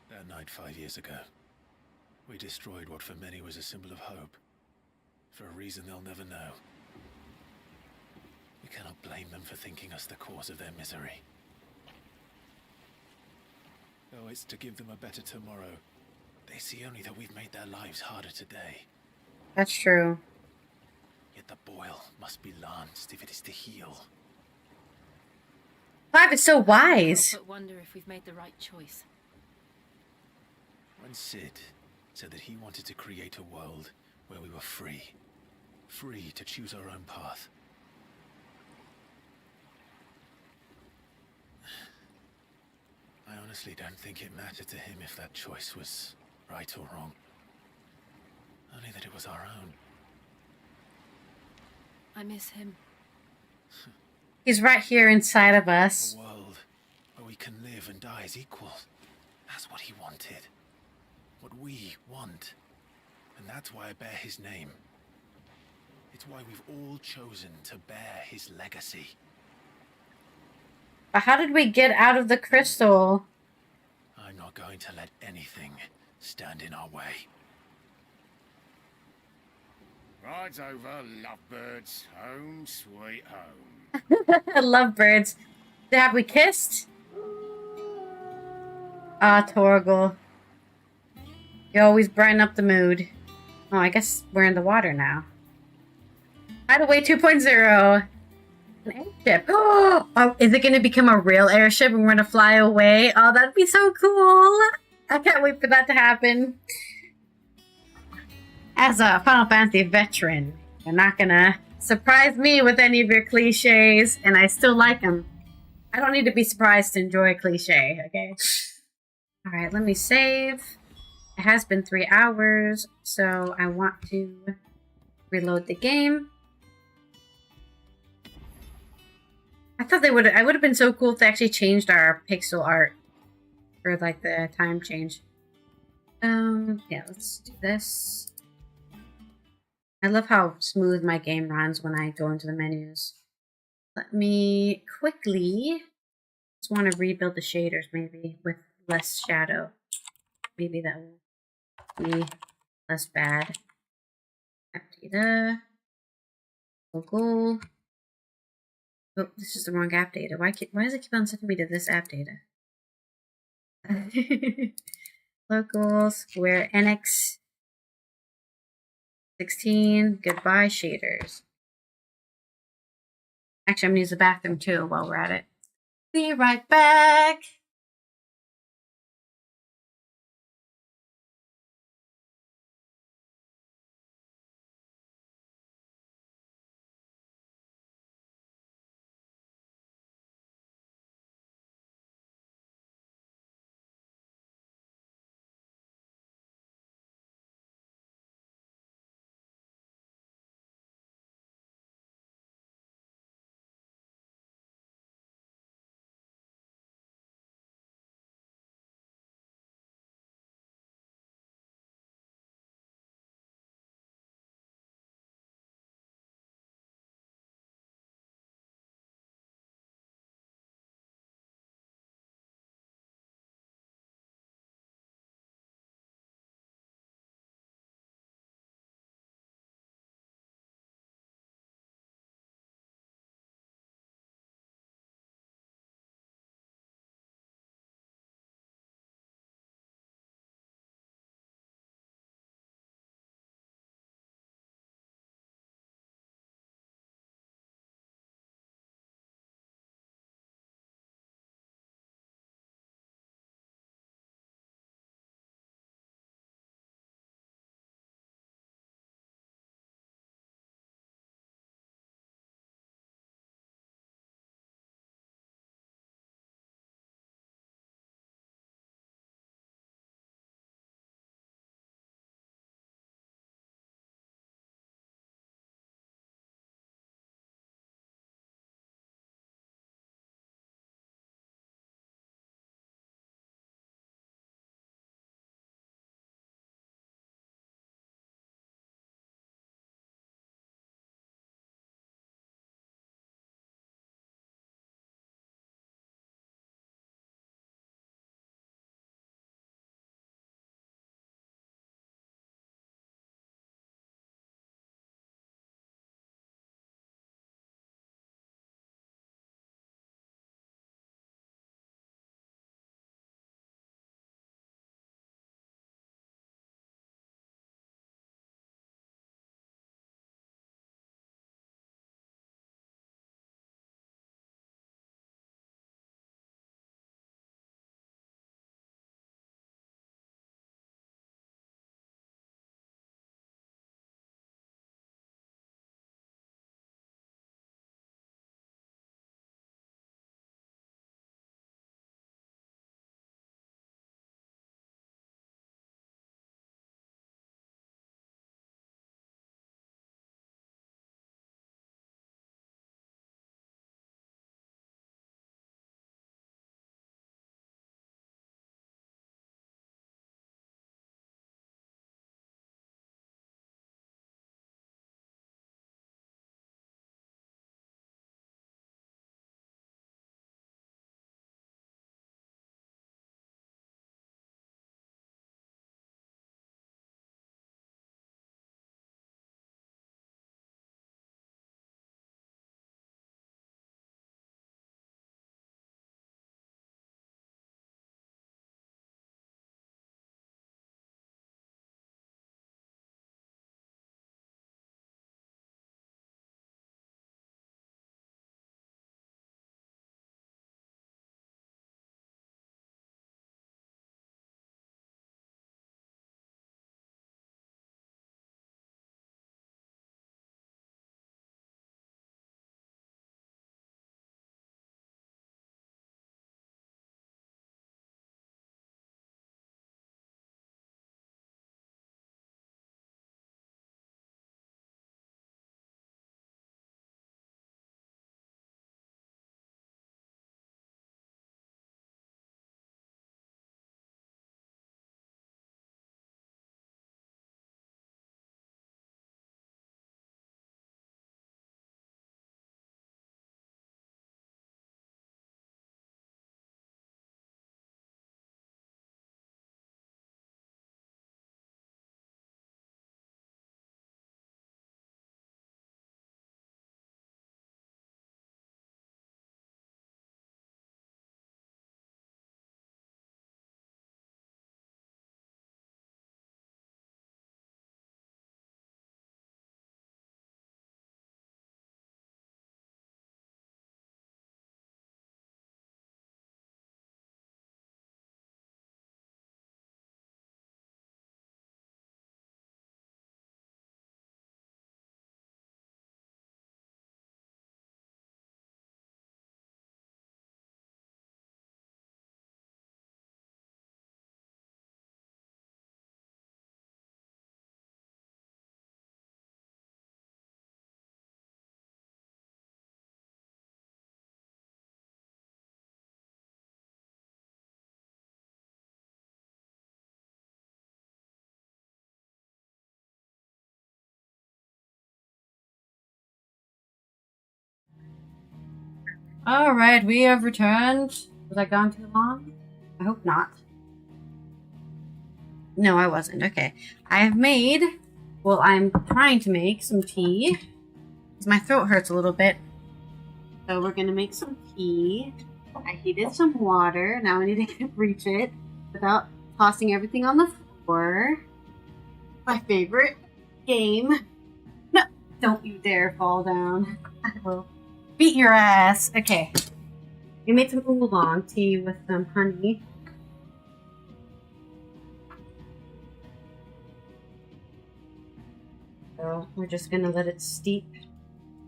That night 5 years ago, we destroyed what for many was a symbol of hope. For a reason they'll never know. We cannot blame them for thinking us the cause of their misery. Though it's to give them a better tomorrow, they see only that we've made their lives harder today. That's true. Yet the boil must be lanced if it is to heal. Clive is so wise. But wonder if we've made the right choice. When Sid said that he wanted to create a world where we were free. Free to choose our own path. I honestly don't think it mattered to him if that choice was right or wrong. Only that it was our own. I miss him. He's right here inside of us. A world where we can live and die as equals. That's what he wanted. What we want. And that's why I bear his name. It's why we've all chosen to bear his legacy. But how did we get out of the crystal? I'm not going to let anything stand in our way. Rides over, lovebirds. Home, sweet home. Lovebirds. Have we kissed? Ah, Torgal. You always brighten up the mood. Oh, I guess we're in the water now. Hideaway 2.0. An airship. Oh, is it going to become a real airship and we're going to fly away? Oh, that'd be so cool. I can't wait for that to happen. As a Final Fantasy veteran, you're not going to surprise me with any of your cliches, and I still like them. I don't need to be surprised to enjoy a cliche, okay? Alright, let me save. It has been 3 hours, so I want to reload the game. I thought I would have been so cool if they actually changed our pixel art for like the time change. Yeah, let's do this. I love how smooth my game runs when I go into the menus. Let me quickly just want to rebuild the shaders maybe with less shadow. Maybe that will be less bad. App data. Local. Oh, this is the wrong app data. Why does it keep on sending me to this app data? Local, Square Enix. 16. Goodbye, shaders. Actually, I'm going to use the bathroom too while we're at it. Be right back. Alright, we have returned. Was I gone too long? I hope not. No, I wasn't. Okay. I have made, well, I'm trying to make some tea. Because my throat hurts a little bit. So we're going to make some tea. I heated some water. Now I need to reach it without tossing everything on the floor. My favorite game. No, don't you dare fall down. I will beat your ass. Okay. We made some oolong tea with some honey. So we're just gonna let it steep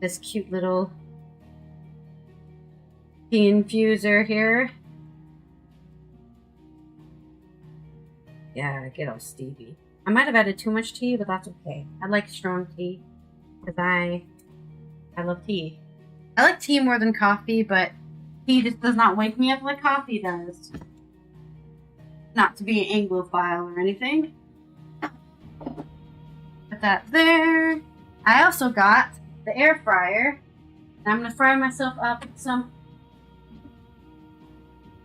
this cute little tea infuser here. Yeah, get all steepy. I might have added too much tea, but that's okay. I like strong tea because I love tea. I like tea more than coffee, but tea just does not wake me up like coffee does. Not to be an Anglophile or anything. Put that there. I also got the air fryer. And I'm going to fry myself up with some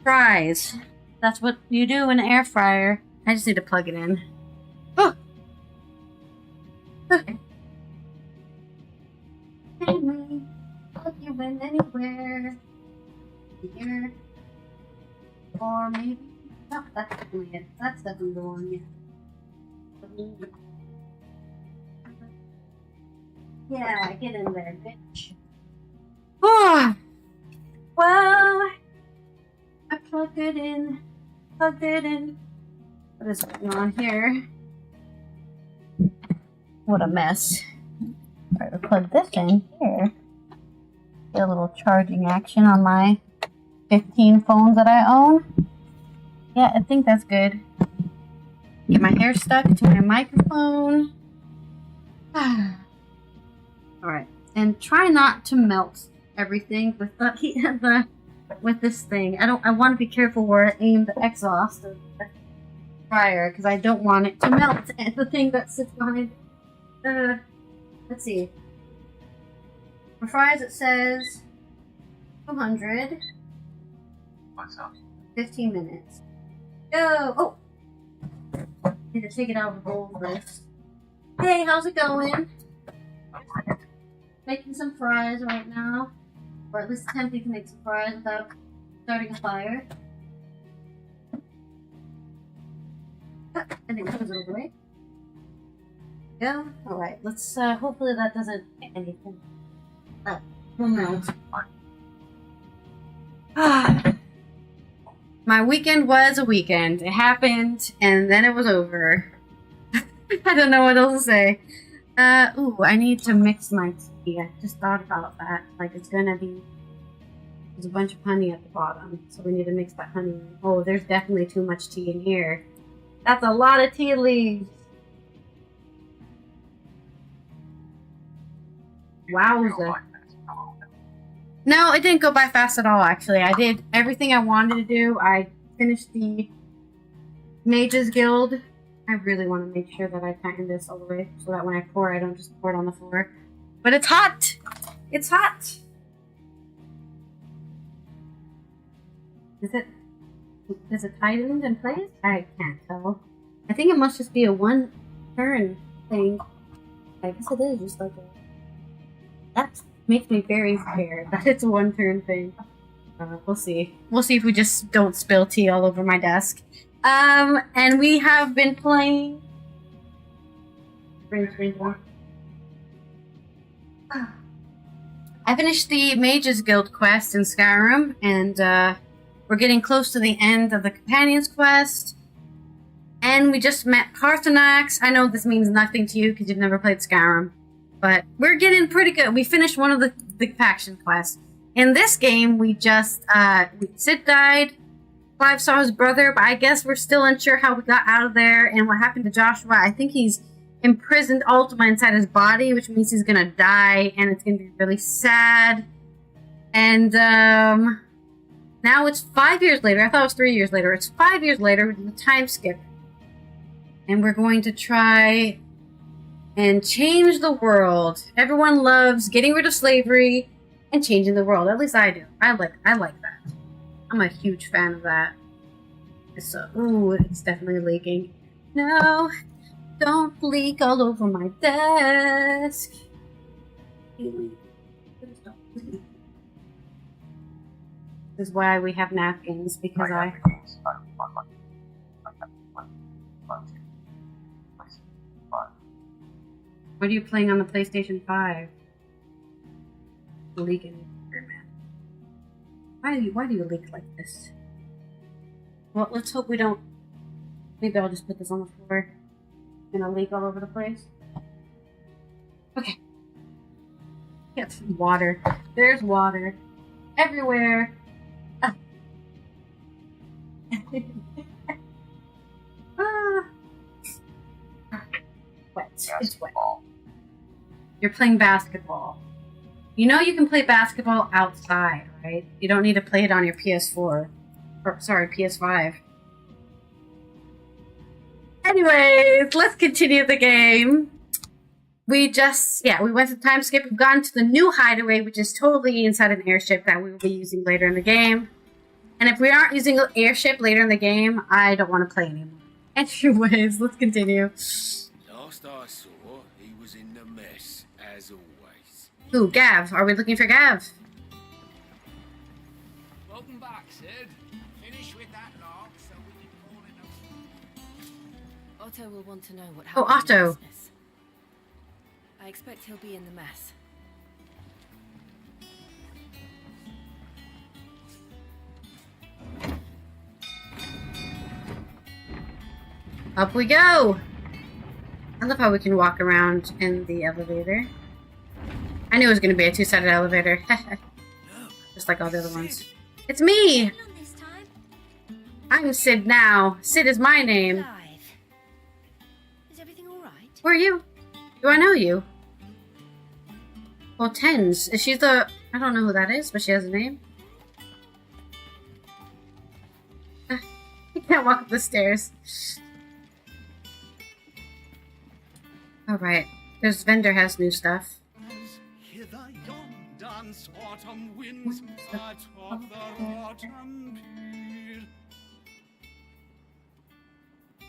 fries. That's what you do in an air fryer. I just need to plug it in. Oh! Okay. Anyway, plug you in anywhere. Here. Or maybe... No, that's definitely it. That's definitely the one, yeah. Yeah, get in there, bitch. Oh! Well, I plugged it in. Plugged it in. What is going on here? What a mess. Try to plug this in here. Get a little charging action on my 15 phones that I own. Yeah, I think that's good. Get my hair stuck to my microphone. Alright. And try not to melt everything with with this thing. I want to be careful where I aim the exhaust of the fryer because I don't want it to melt. And the thing that sits behind. Let's see. For fries, it says 200. What's up? 15 minutes. Go! Oh! Need to take it out of the bowl first. Hey, how's it going? Making some fries right now. Or at least attempting to make some fries without starting a fire. I think that was over, right? Go. Alright, let's hopefully that doesn't hit anything. We'll melt. My weekend was a weekend. It happened, and then it was over. I don't know what else to say. Ooh, I need to mix my tea. I just thought about that. Like, it's gonna be... There's a bunch of honey at the bottom, so we need to mix that honey in. Oh, there's definitely too much tea in here. That's a lot of tea leaves. Wowza. No, it didn't go by fast at all, actually. I did everything I wanted to do. I finished the Mages Guild. I really want to make sure that I tighten this all the way so that when I pour, I don't just pour it on the floor. But it's hot! It's hot! Is it tightened in place? I can't tell. I think it must just be a one-turn thing. I guess it is just like a... That makes me very scared that it's a one-turn thing. We'll see. We'll see if we just don't spill tea all over my desk. And we have been playing... I finished the Mages Guild quest in Skyrim, and we're getting close to the end of the Companion's quest. And we just met Parthenax. I know this means nothing to you because you've never played Skyrim. But we're getting pretty good. We finished one of the faction quests. In this game, we just, Sid died, Clive saw his brother, but I guess we're still unsure how we got out of there and what happened to Joshua. I think he's imprisoned Ultima inside his body, which means he's gonna die, and it's gonna be really sad. And, now it's 5 years later. I thought it was 3 years later. It's 5 years later. We did a time skip. And we're going to try... and change the world. Everyone loves getting rid of slavery and changing the world. At least I do. I like that. I'm a huge fan of that. So, ooh, it's definitely leaking. No, don't leak all over my desk. This is why we have napkins, because What are you playing on the PlayStation 5? Leaking, man. Why do you leak like this? Well, let's hope we don't. Maybe I'll just put this on the floor. It's gonna leak all over the place. Okay. Get some water. There's water everywhere. Ah. Wet. It's wet. You're playing basketball. You know you can play basketball outside, right? You don't need to play it on your PS4. Or, sorry, PS5. Anyways, let's continue the game. We went to time skip. We've gone to the new hideaway, which is totally inside an airship that we will be using later in the game. And if we aren't using an airship later in the game, I don't want to play anymore. Anyways, let's continue. Last I saw, he was in the mess, as always. Ooh, Gav. Are we looking for Gav? Welcome back, Sid. Finish with that log so we can call it Otto will want to know what Oh, happened. Otto. I expect he'll be in the mess. Up we go! I love how we can walk around in the elevator. I knew it was going to be a two-sided elevator. Just like all the other ones. It's me! I'm Sid now. Sid is my name. Is everything alright? Who are you? Do I know you? Well, Tens. Is she the... I don't know who that is, but she has a name. I can't walk up the stairs. Alright. This vendor has new stuff. Hither yon dance autumn winds atop the rotten pier.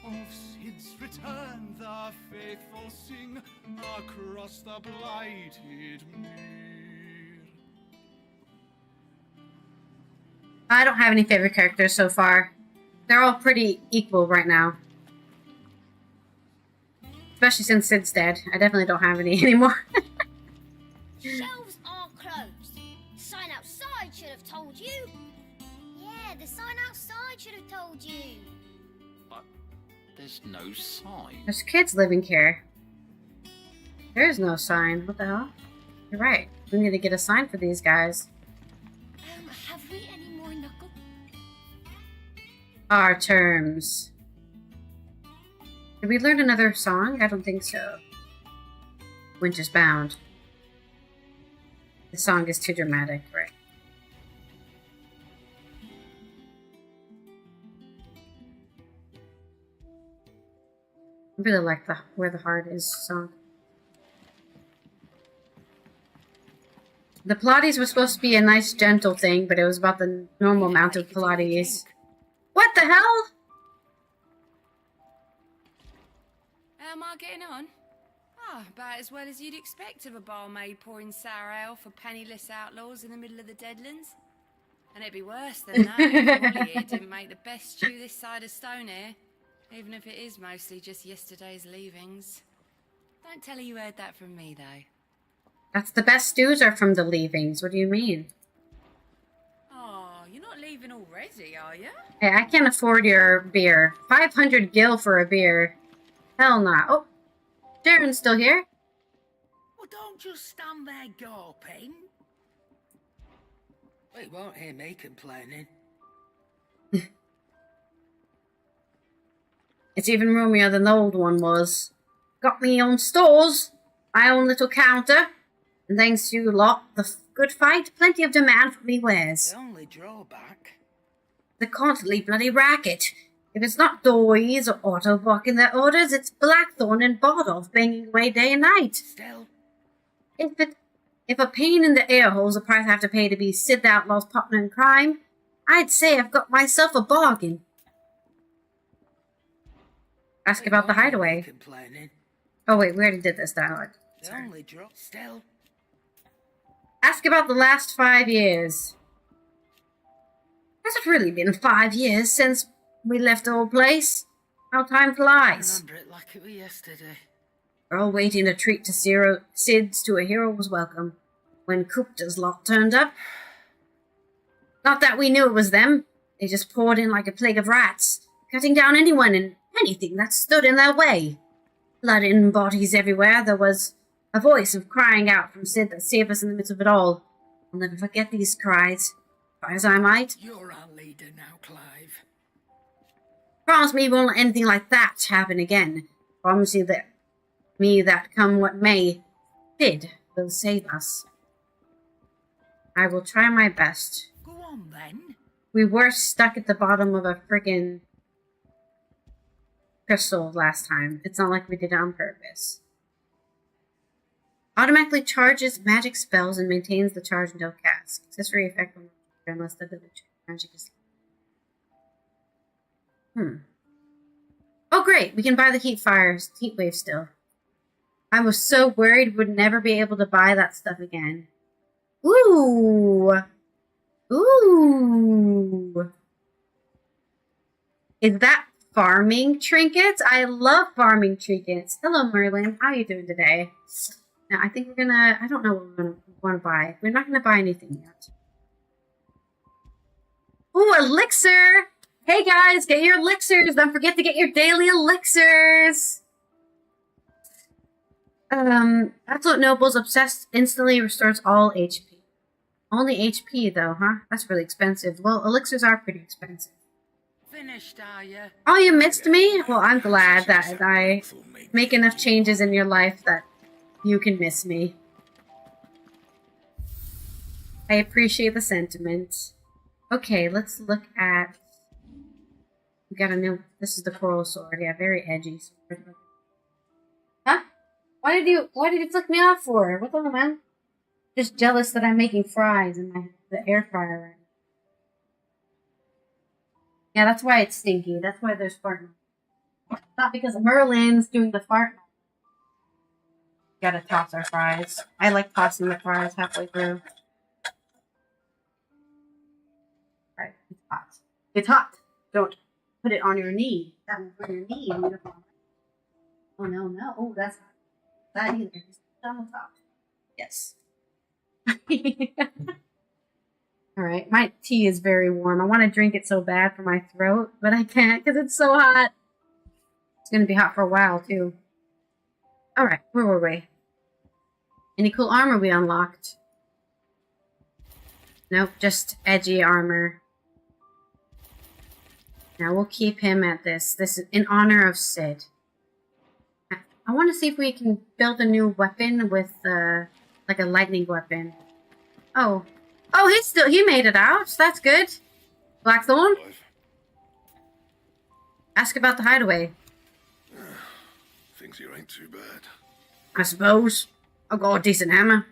Of Sid's return the faithful sing across the blighted mere. I don't have any favorite characters so far. They're all pretty equal right now. Especially since Sid's dead. I definitely don't have any anymore. Shelves are closed. The sign outside should have told you. Yeah, the sign outside should have told you. There's no sign. There's kids living here. There is no sign. What the hell? You're right. We need to get a sign for these guys. Have we any more knuckle? Our terms. Did we learn another song? I don't think so. Winter's Bound. The song is too dramatic, right? I really like the Where the Heart Is song. The Pilates was supposed to be a nice, gentle thing, but it was about the normal amount of Pilates. What the hell? How am I getting on? Ah, about as well as you'd expect of a barmaid pouring sour ale for penniless outlaws in the middle of the Deadlands. And it'd be worse than that if Molly here didn't make the best stew this side of Stonehair, even if it is mostly just yesterday's leavings. Don't tell her you heard that from me, though. That's the best stews are from the leavings. What do you mean? Oh, you're not leaving already, are you? Hey, I can't afford your beer. 500 gil for a beer. Hell nah. Oh, Sharon's still here. Well, don't just stand there gawping. Well, you won't hear me complaining. It's even roomier than the old one was. Got me own stores, my own little counter, and thanks to you lot, the good fight, plenty of demand for me wares. The only drawback. The constantly bloody racket. If it's not Doys or Otto blocking their orders, it's Blackthorn and Bardolph banging away day and night. Still. If If a pain in the air hole's the price I have to pay to be Sid the Outlaw's partner in crime, I'd say I've got myself a bargain. Ask about the hideaway. Oh wait, we already did this dialogue. Only drop still. Ask about the last 5 years. Has it really been 5 years since we left the old place? How time flies. Remember it like it was yesterday. We're all waiting to treat to Sid's to a hero's welcome when Gw2's lot turned up. Not that we knew it was them. They just poured in like a plague of rats, cutting down anyone and anything that stood in their way. Blood and bodies everywhere. There was a voice of crying out from Sid that saved us in the midst of it all. I'll never forget these cries, try as I might. You're our leader now, Clive. Promise me you won't let anything like that happen again. Promise you that come what may, Sid will save us. I will try my best. Go on then. We were stuck at the bottom of a friggin' crystal last time. It's not like we did it on purpose. Automatically charges magic spells and maintains the charge until cast. Accessory effect on unless the ability magic is. Oh great, we can buy the heat wave still. I was so worried we'd never be able to buy that stuff again. Ooh! Ooh! Is that farming trinkets? I love farming trinkets. Hello, Merlin. How are you doing today? Now, I think we're gonna... I don't know what we're gonna want to buy. We're not gonna buy anything yet. Ooh, elixir! Hey guys, get your elixirs! Don't forget to get your daily elixirs! Absolute Noble's Obsessed instantly restores all HP. Only HP though, huh? That's really expensive. Well, elixirs are pretty expensive. Finished, are you? Oh, you missed me? Well, I'm glad that I make enough changes in your life that you can miss me. I appreciate the sentiment. Okay, let's look at... We got a new... This is the coral sword. Yeah, very edgy sword. Huh? Why did you flick me off for? What the hell, man? Just jealous that I'm making fries in the air fryer right now. Yeah, that's why it's stinky. That's why there's fart. Not because Merlin's doing the fart. Gotta toss our fries. I like tossing the fries halfway through. Alright, it's hot. It's hot! Don't put it on your knee. That will burn your knee. Oh no, no. Oh, that's not that either. Just on the top. Yes. Alright, my tea is very warm. I want to drink it so bad for my throat, but I can't because it's so hot. It's going to be hot for a while, too. Alright, where were we? Any cool armor we unlocked? Nope, just edgy armor. Now we'll keep him at this. This is in honor of Sid. I want to see if we can build a new weapon with, like a lightning weapon. Oh. Oh, he made it out. That's good. Blackthorn? Ask about the hideaway. Things here ain't too bad. I suppose. I've got a decent hammer,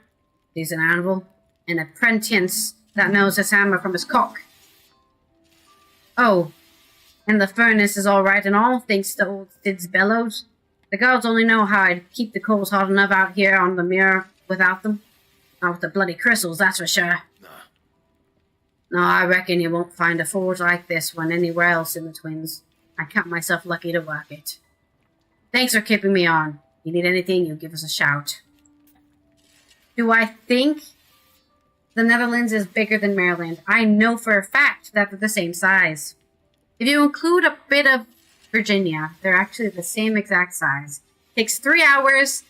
decent anvil, and a apprentice that knows his hammer from his cock. Oh, and the furnace is all right and all, thanks to old Sid's bellows. The gods only know how I'd keep the coals hot enough out here on the mirror without them. Not with the bloody crystals, that's for sure. No, I reckon you won't find a forge like this one anywhere else in the Twins. I count myself lucky to work it. Thanks for keeping me on. If you need anything, you give us a shout. Do I think the Netherlands is bigger than Maryland? I know for a fact that they're the same size. If you include a bit of Virginia, they're actually the same exact size. Takes 3 hours.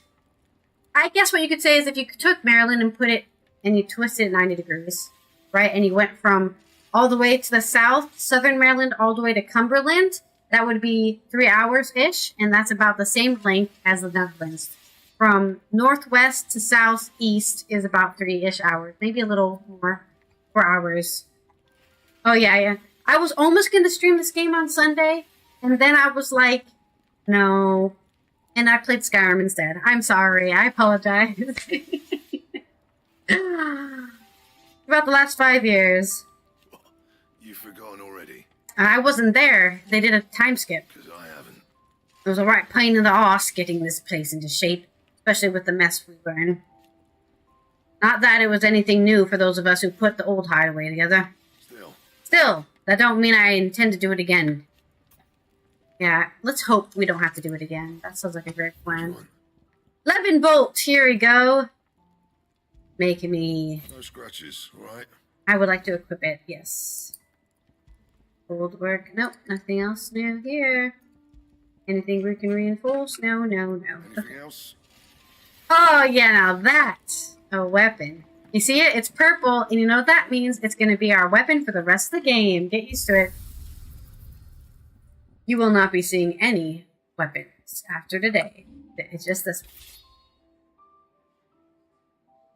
I guess what you could say is if you took Maryland and put it, and you twisted it 90 degrees, right? And you went from all the way to the south, southern Maryland, all the way to Cumberland, that would be 3 hours-ish, and that's about the same length as the Netherlands. From northwest to southeast is about 3-ish hours, maybe a little more, 4 hours. Oh yeah. I was almost going to stream this game on Sunday, and then I was like, no. And I played Skyrim instead. I'm sorry. I apologize. About the last 5 years. You've forgotten already? I wasn't there. They did a time skip. Because I haven't. It was a right pain in the arse getting this place into shape, especially with the mess we were in. Not that it was anything new for those of us who put the old hideaway together. Still, that don't mean I intend to do it again. Yeah, let's hope we don't have to do it again. That sounds like a great plan. 11 bolt, here we go. Making me... No scratches, alright? I would like to equip it, yes. Old work. Nope, nothing else new here. Anything we can reinforce? No, no, no. Anything else? Oh, yeah, now that's a weapon. You see it? It's purple, and you know what that means? It's going to be our weapon for the rest of the game. Get used to it. You will not be seeing any weapons after today. It's just this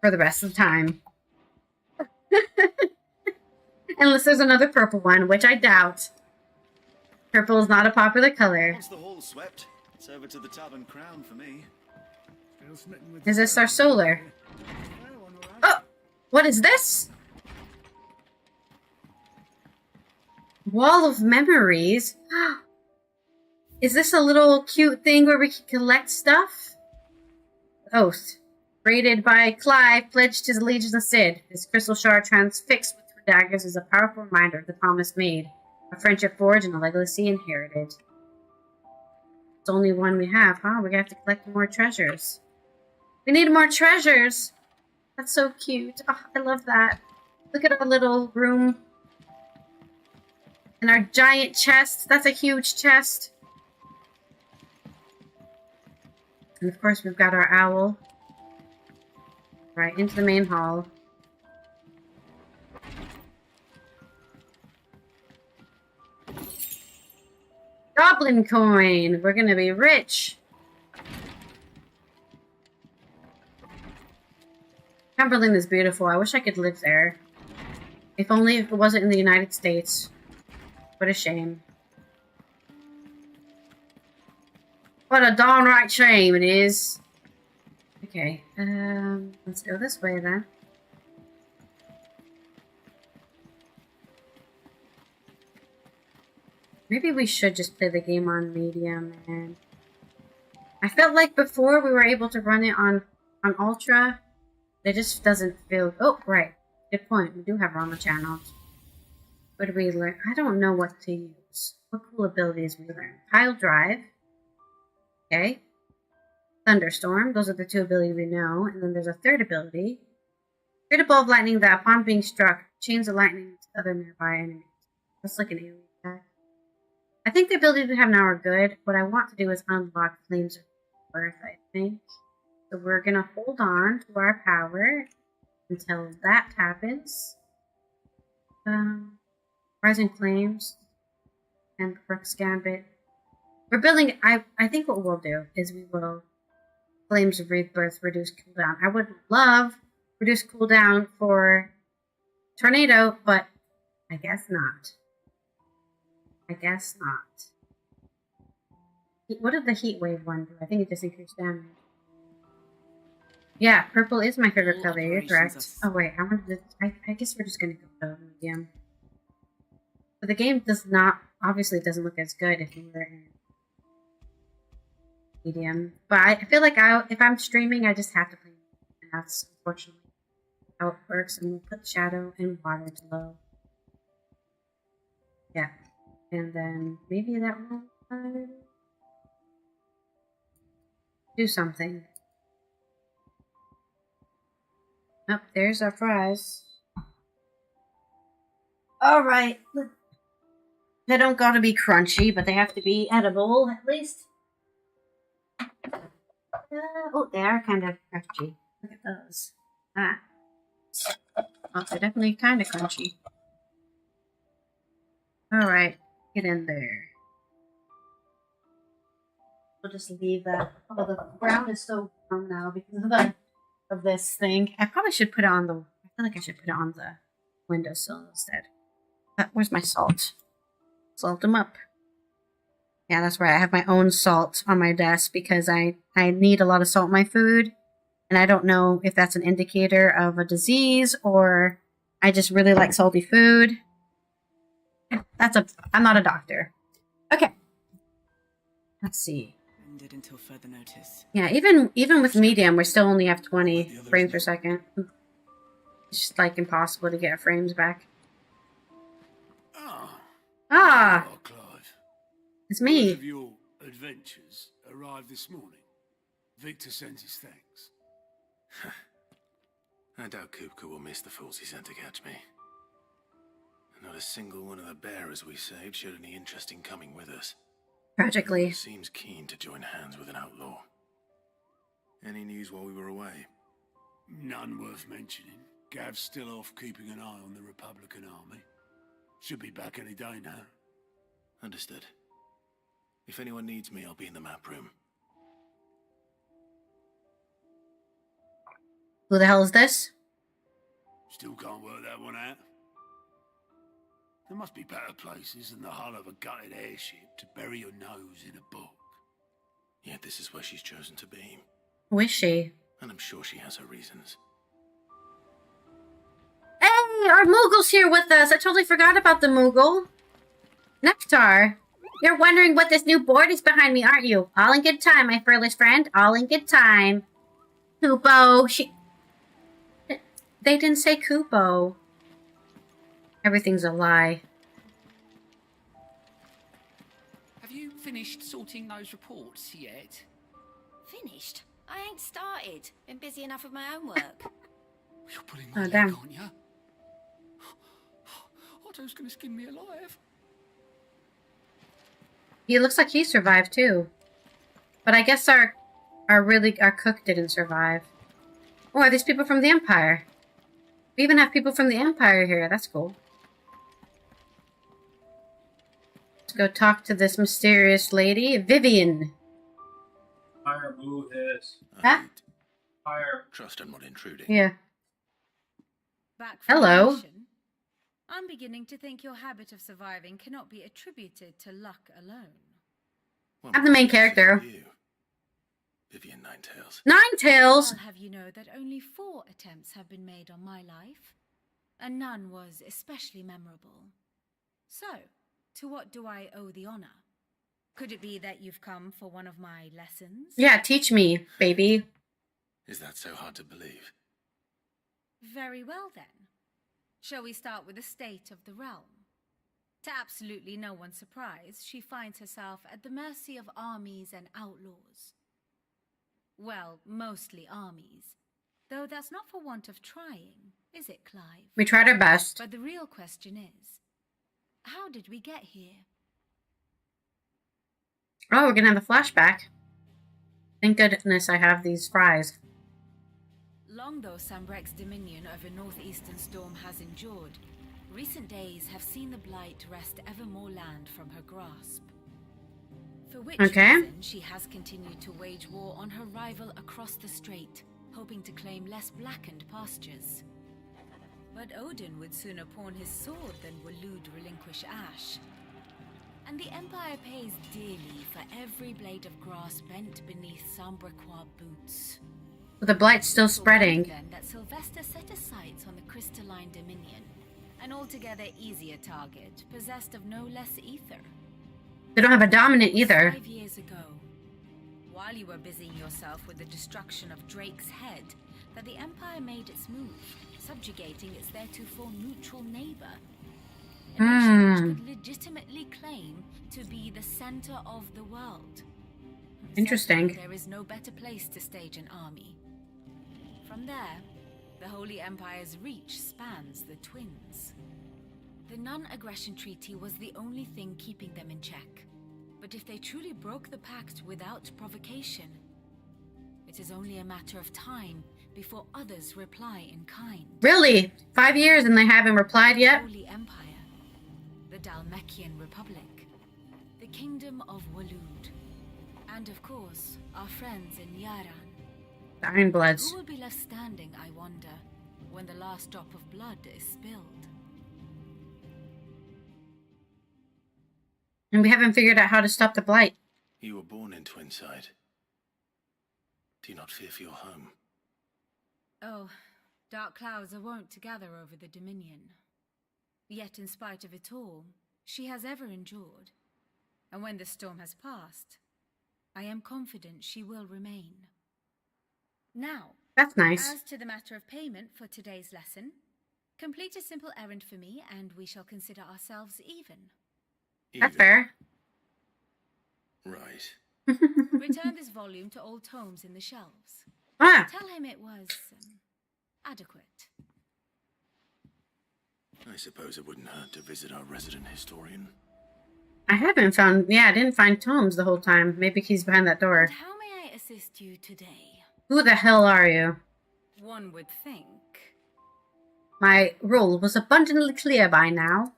for the rest of the time. Unless there's another purple one, which I doubt. Purple is not a popular color. Once the hall's swept, it's over to the Tavern Crown for me. Is this our solar? Oh! What is this? Wall of Memories? Is this a little cute thing where we can collect stuff? Oath. Rated by Clive, pledged his allegiance to Sid. This crystal shard transfixed with 2 daggers is a powerful reminder of the promise made. A friendship forged and a legacy inherited. It's only one we have, huh? We're gonna have to collect more treasures. We need more treasures! That's so cute. Oh, I love that. Look at our little room. And our giant chest. That's a huge chest. And of course we've got our owl. Right, into the main hall. Goblin coin! We're gonna be rich! Cumberland is beautiful. I wish I could live there. If only if it wasn't in the United States. What a shame. What a darn right shame it is. Okay, let's go this way then. Maybe we should just play the game on medium, and I felt like before we were able to run it on ultra. It just doesn't feel... Oh, right. Good point. We do have Rama channels. What do we learn? I don't know what to use. What cool abilities we learn? Pile drive. Okay. Thunderstorm. Those are the 2 abilities we know. And then there's a 3rd ability. Create a ball of lightning that, upon being struck, chains the lightning to other nearby enemies. That's like an alien attack. I think the abilities we have now are good. What I want to do is unlock Flames of Earth, I think. So we're going to hold on to our power until that happens. Rising Flames and Brooks Gambit. We're building... I think what we'll do is we will... Flames of Rebirth, reduce cooldown. I would love reduce cooldown for Tornado, but I guess not. I guess not. What did the Heat Wave one do? I think it just increased damage. Yeah, purple is my favorite color. You're correct. Oh wait, I wanted to. I guess we're just gonna go medium. But the game does not. Obviously, it doesn't look as good if we were in medium. But I feel like if I'm streaming, I just have to play. And that's unfortunately how it works. And we'll put shadow and water to low. Yeah, and then maybe that will do something. Oh, there's our fries. Alright. They don't gotta be crunchy, but they have to be edible, at least. Oh, they are kind of crunchy. Look at those. Ah. Oh, they're definitely kind of crunchy. Alright, get in there. We'll just leave that. Oh, the ground is so warm now because of this thing. I probably should put it on the... I feel like I should put it on the windowsill instead. Where's my salt? Salt them up. Yeah, that's right. I have my own salt on my desk because I need a lot of salt in my food. And I don't know if that's an indicator of a disease or I just really like salty food. I'm not a doctor. Okay. Let's see. Ended until further notice. Yeah, even with medium, we still only have 20 frames per second. It's just like impossible to get our frames back. Ah! Hello, Clive. It's me. Word of your adventures arrived this morning. Victor sends his thanks. I doubt Gw2 will miss the fools he sent to catch me. Not a single one of the bearers we saved showed any interest in coming with us. Tragically. He seems keen to join hands with an outlaw. Any news while we were away? None worth mentioning. Gav's still off keeping an eye on the Republican army. Should be back any day now. Understood. If anyone needs me, I'll be in the map room. Who the hell is this? Still can't work that one out. There must be better places than the hull of a gutted airship to bury your nose in a book. Yet this is where she's chosen to be. Who is she? And I'm sure she has her reasons. Hey, our Moogle's here with us. I totally forgot about the Moogle. Nectar. You're wondering what this new board is behind me, aren't you? All in good time, my furless friend. All in good time. Kupo, They didn't say Kupo. Everything's a lie. Have you finished sorting those reports yet? Finished? I ain't started. Been busy enough with my own work. You're putting my leg on, ya? Otto's gonna skin me alive. He looks like he survived too. But I guess our cook didn't survive. Oh, are these people from the Empire? We even have people from the Empire here. That's cool. Let's go talk to this mysterious lady, Vivian. Fire, move this. Huh? Fire. Trust I'm not intruding. Yeah. Back from Hello. mission, I'm beginning to think your habit of surviving cannot be attributed to luck alone. Well, I'm the main character. You. Vivian Ninetails. Ninetails! I'll have you know that only 4 attempts have been made on my life, and none was especially memorable. So, to what do I owe the honor? Could it be that you've come for one of my lessons? Yeah, teach me, baby. Is that so hard to believe? Very well then. Shall we start with the state of the realm? To absolutely no one's surprise, she finds herself at the mercy of armies and outlaws. Well, mostly armies. Though that's not for want of trying, is it, Clive? We tried our best. But the real question is, how did we get here? Oh, we're gonna have a flashback. Thank goodness I have these fries. Long though Sambrek's dominion over northeastern Storm has endured, recent days have seen the Blight wrest ever more land from her grasp. For which reason she has continued to wage war on her rival across the strait, hoping to claim less blackened pastures. But Odin would sooner pawn his sword than Waloed relinquish Ash. And the Empire pays dearly for every blade of grass bent beneath Sambrequois boots. But the Blight's still spreading. Then that Sylvester set his sights on the crystalline dominion, an altogether easier target, possessed of no less ether. They don't have a dominant either. 5 years ago, while you were busying yourself with the destruction of Drake's head, that the Empire made its move, subjugating its theretofore neutral neighbor. A nation which could legitimately claim to be the center of the world. Interesting. Certainly there is no better place to stage an army. From there, the Holy Empire's reach spans the Twins. The non-aggression treaty was the only thing keeping them in check. But if they truly broke the pact without provocation, it is only a matter of time before others reply in kind. Really? 5 years and they haven't replied yet? The Holy Empire, the Dhalmekian Republic, the Kingdom of Waloed, and of course, our friends in Yaran. The Ironbloods. Who will be left standing, I wonder, when the last drop of blood is spilled? And we haven't figured out how to stop the Blight. You were born in Twinside. Do you not fear for your home? Oh, dark clouds are wont to gather over the Dominion. Yet in spite of it all, she has ever endured. And when the storm has passed, I am confident she will remain. Now, that's nice. As to the matter of payment for today's lesson, complete a simple errand for me and we shall consider ourselves even. That's fair. Right. Return this volume to old tomes in the shelves. Ah. Tell him it was adequate. I suppose it wouldn't hurt to visit our resident historian. I haven't found... Yeah, I didn't find Tomes the whole time. Maybe he's behind that door. And how may I assist you today? Who the hell are you? One would think. My role was abundantly clear by now.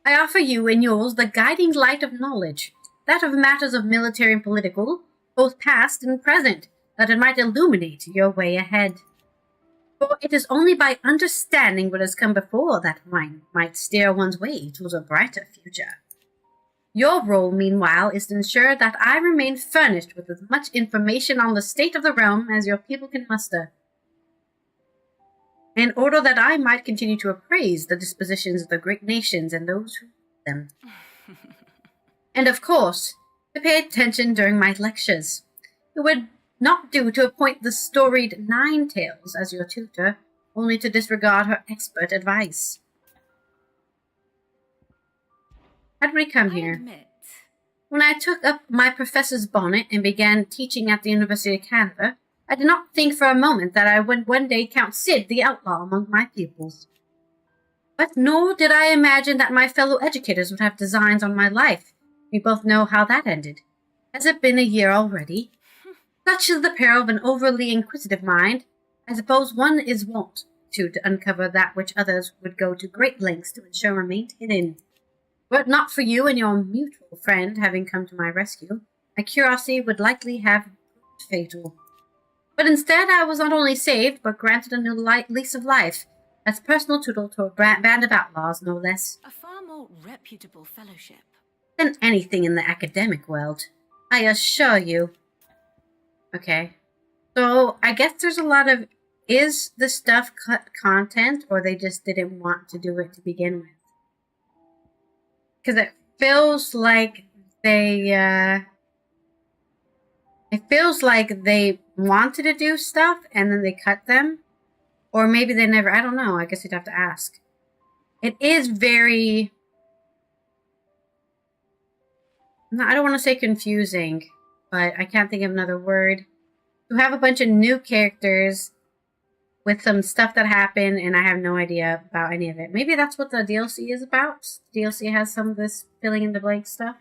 I offer you and yours the guiding light of knowledge, that of matters of military and political, both past and present, that it might illuminate your way ahead. For it is only by understanding what has come before that one might steer one's way towards a brighter future. Your role, meanwhile, is to ensure that I remain furnished with as much information on the state of the realm as your people can muster, in order that I might continue to appraise the dispositions of the great nations and those who rule them. And of course, to pay attention during my lectures. It would not do to appoint the storied Ninetales as your tutor, only to disregard her expert advice. How did we come here? When I took up my professor's bonnet and began teaching at the University of Canada, I did not think for a moment that I would one day count Sid the outlaw among my pupils. But nor did I imagine that my fellow educators would have designs on my life. We both know how that ended. Has it been a year already? Such is the peril of an overly inquisitive mind. I suppose one is wont to uncover that which others would go to great lengths to ensure remained hidden. Were it not for you and your mutual friend having come to my rescue, my curiosity would likely have proved fatal. But instead I was not only saved, but granted a new lease of life, as personal tutor to a band of outlaws, no less. A far more reputable fellowship than anything in the academic world, I assure you. Okay, so I guess there's a lot of, is the stuff cut content, or they just didn't want to do it to begin with? Because it feels like they, it feels like they wanted to do stuff and then they cut them. Or maybe they never, I don't know, I guess you'd have to ask. It is very, I don't want to say confusing, but I can't think of another word. You have a bunch of new characters with some stuff that happened, and I have no idea about any of it. Maybe that's what the DLC is about. The DLC has some of this filling in the blank stuff.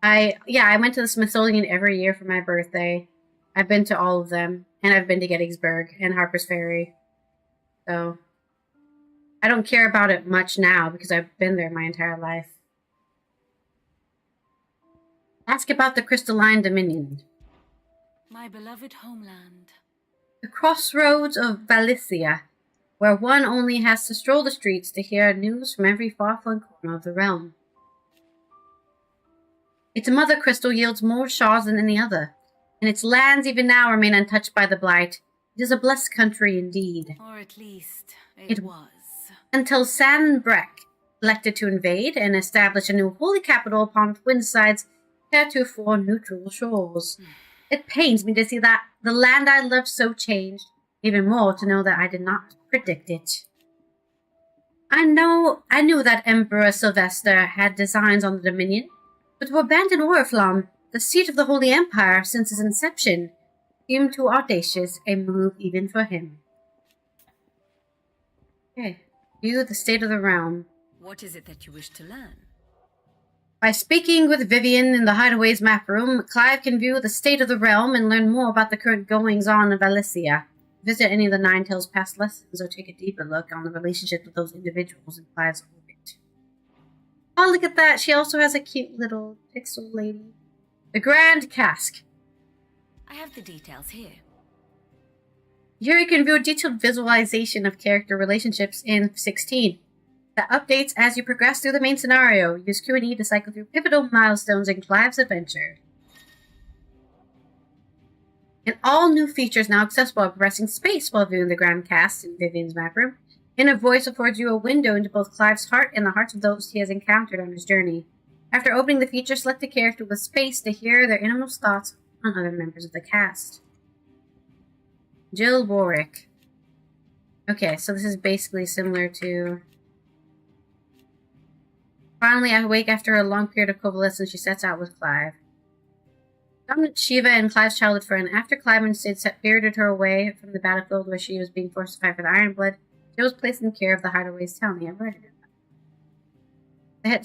I went to the Smithsonian every year for my birthday. I've been to all of them, and I've been to Gettysburg and Harper's Ferry. So, I don't care about it much now because I've been there my entire life. Ask about the Crystalline Dominion. My beloved homeland. The crossroads of Valicia, where one only has to stroll the streets to hear news from every far-flung corner of the realm. Its mother crystal yields more shards than any other, and its lands even now remain untouched by the blight. It is a blessed country indeed. Or at least, it was. Until Sanbreck elected to invade and establish a new holy capital upon Twinside's heretofore neutral shores. It pains me to see that the land I loved so changed, even more to know that I did not predict it. I knew that Emperor Sylvester had designs on the Dominion, but to abandon Oriflamme, the seat of the Holy Empire since its inception, seemed too audacious a move even for him. Okay, view the state of the realm. What is it that you wish to learn? By speaking with Vivian in the Hideaway's map room, Clive can view the state of the realm and learn more about the current goings-on in Valicia. Visit any of the Ninetales' past lessons or take a deeper look on the relationship with those individuals in Clive's orbit. Oh, look at that! She also has a cute little pixel lady. The Grand Cask. I have the details here. Here you can view a detailed visualization of character relationships in 16. That updates as you progress through the main scenario. Use Q&E to cycle through pivotal milestones in Clive's adventure. And all new features now accessible by pressing space while viewing the grand cast in Vivian's map room. Inner voice affords you a window into both Clive's heart and the hearts of those he has encountered on his journey. After opening the feature, select a character with space to hear their innermost thoughts on other members of the cast. Jill Warwick. Okay, so this is basically similar to... Finally, awake after a long period of convalescence, she sets out with Clive. Dominant Shiva and Clive's childhood friend. After Clive and Sid spirited her away from the battlefield where she was being forced to fight for the Ironblood, she was placed in care of the Hideaway's town. Yeah, right.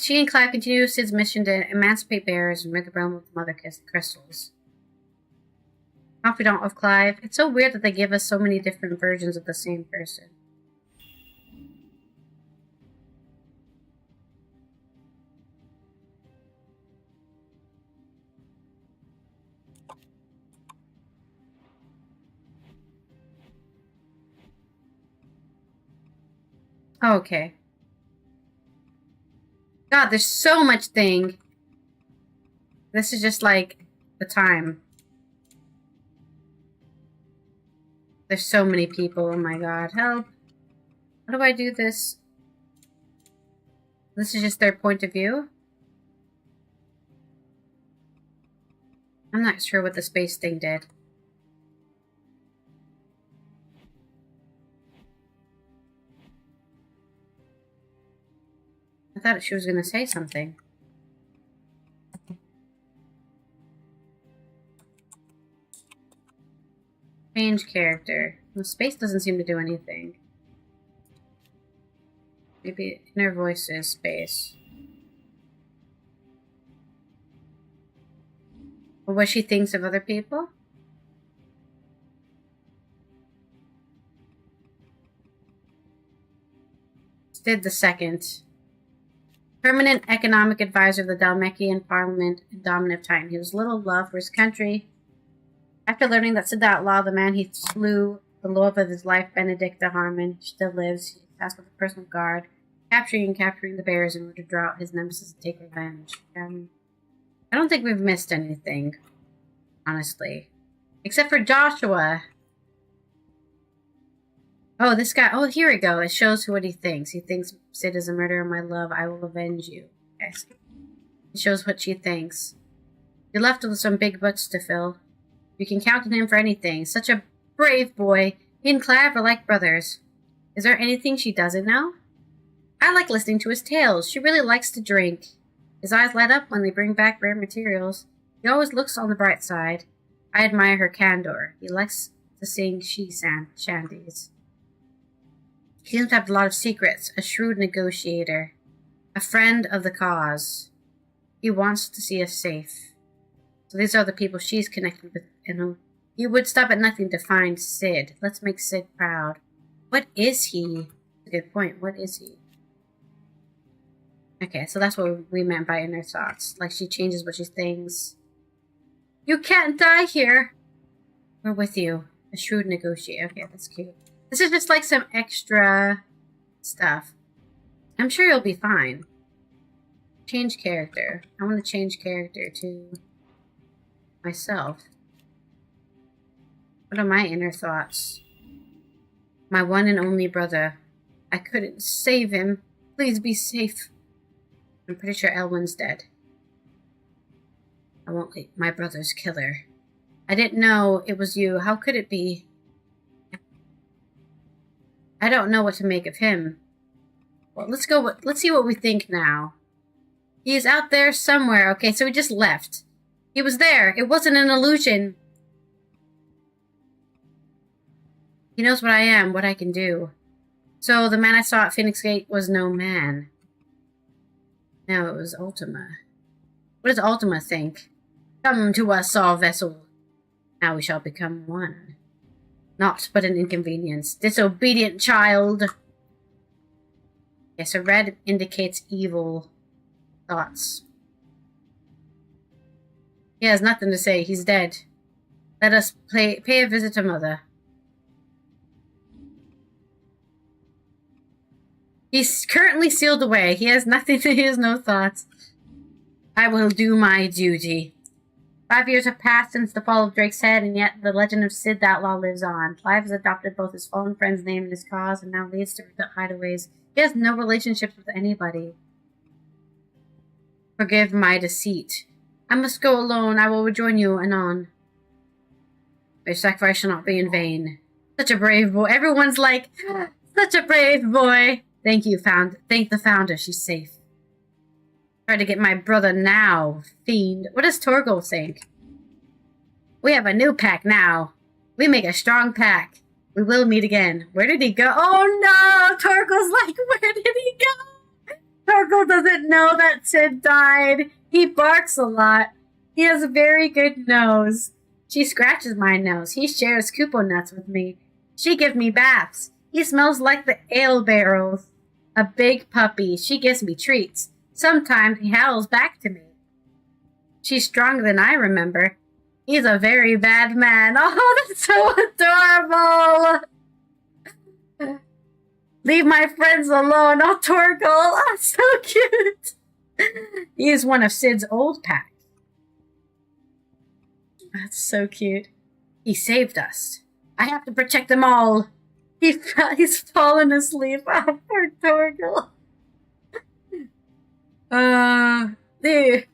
She and Clive continue Sid's mission to emancipate bearers and rid the realm of the Mother Crystals. Confidant of Clive. It's so weird that they give us so many different versions of the same person. Oh, okay. God, there's so much thing. This is just like the time. There's so many people. Oh my god. Help. How do I do this? This is just their point of view? I'm not sure what the space thing did. I thought she was going to say something. Change character. Well, space doesn't seem to do anything. Maybe inner voice is space. Or what she thinks of other people? Sid the Second. Permanent economic advisor of the Dalmekian Parliament and dominant Titan. He was little loved for his country. After learning that Sid the Outlaw, the man he slew, the love of his life, Benedict de Harmon, still lives, he is tasked with a personal guard, capturing the bears in order to draw out his nemesis and take revenge. I don't think we've missed anything, honestly. Except for Joshua. Oh, this guy. Oh, here we go. It shows what he thinks. He thinks Sid is a murderer, my love. I will avenge you. Okay. It shows what she thinks. You're left with some big butts to fill. You can count on him for anything. Such a brave boy. He and Clive are like brothers. Is there anything she doesn't know? I like listening to his tales. She really likes to drink. His eyes light up when they bring back rare materials. He always looks on the bright side. I admire her candor. He likes to sing shanties. He seems to have a lot of secrets. A shrewd negotiator. A friend of the cause. He wants to see us safe. So these are the people she's connected with, and he would stop at nothing to find Sid. Let's make Sid proud. What is he? That's a good point. What is he? Okay, so that's what we meant by inner thoughts. Like, she changes what she thinks. You can't die here! We're with you. A shrewd negotiator. Okay, that's cute. This is just like some extra stuff. I'm sure you'll be fine. Change character. I want to change character to myself. What are my inner thoughts? My one and only brother. I couldn't save him. Please be safe. I'm pretty sure Elwyn's dead. I won't let my brother's killer. I didn't know it was you. How could it be? I don't know what to make of him. Well, let's see what we think now. He is out there somewhere. Okay, so he just left. He was there. It wasn't an illusion. He knows what I am, what I can do. So the man I saw at Phoenix Gate was no man. No, it was Ultima. What does Ultima think? Come to us, our vessel. Now we shall become one. Not but an inconvenience. Disobedient child. Yes, so red indicates evil thoughts. He has nothing to say. He's dead. Let us pay a visit to Mother. He's currently sealed away. He has nothing. He has no thoughts. I will do my duty. 5 years have passed since the fall of Drake's Head, and yet the legend of Sid the Outlaw lives on. Clive has adopted both his fallen friend's name and his cause, and now leads to the hideaways. He has no relationships with anybody. Forgive my deceit. I must go alone. I will rejoin you anon. Your sacrifice shall not be in vain. Such a brave boy. Everyone's like, such a brave boy. Thank you, Thank the founder. She's safe. Try to get my brother now, fiend. What does Torgal think? We have a new pack now. We make a strong pack. We will meet again. Where did he go? Oh no! Torgal's like, where did he go? Torgal doesn't know that Sid died. He barks a lot. He has a very good nose. She scratches my nose. He shares Kupo nuts with me. She gives me baths. He smells like the ale barrels. A big puppy. She gives me treats. Sometimes he howls back to me. She's stronger than I remember. He's a very bad man. Oh, that's so adorable. Leave my friends alone. Oh, Torgal. Oh, so cute. He is one of Sid's old packs. That's so cute. He saved us. I have to protect them all. He's fallen asleep. Oh, poor Torgal. Dude.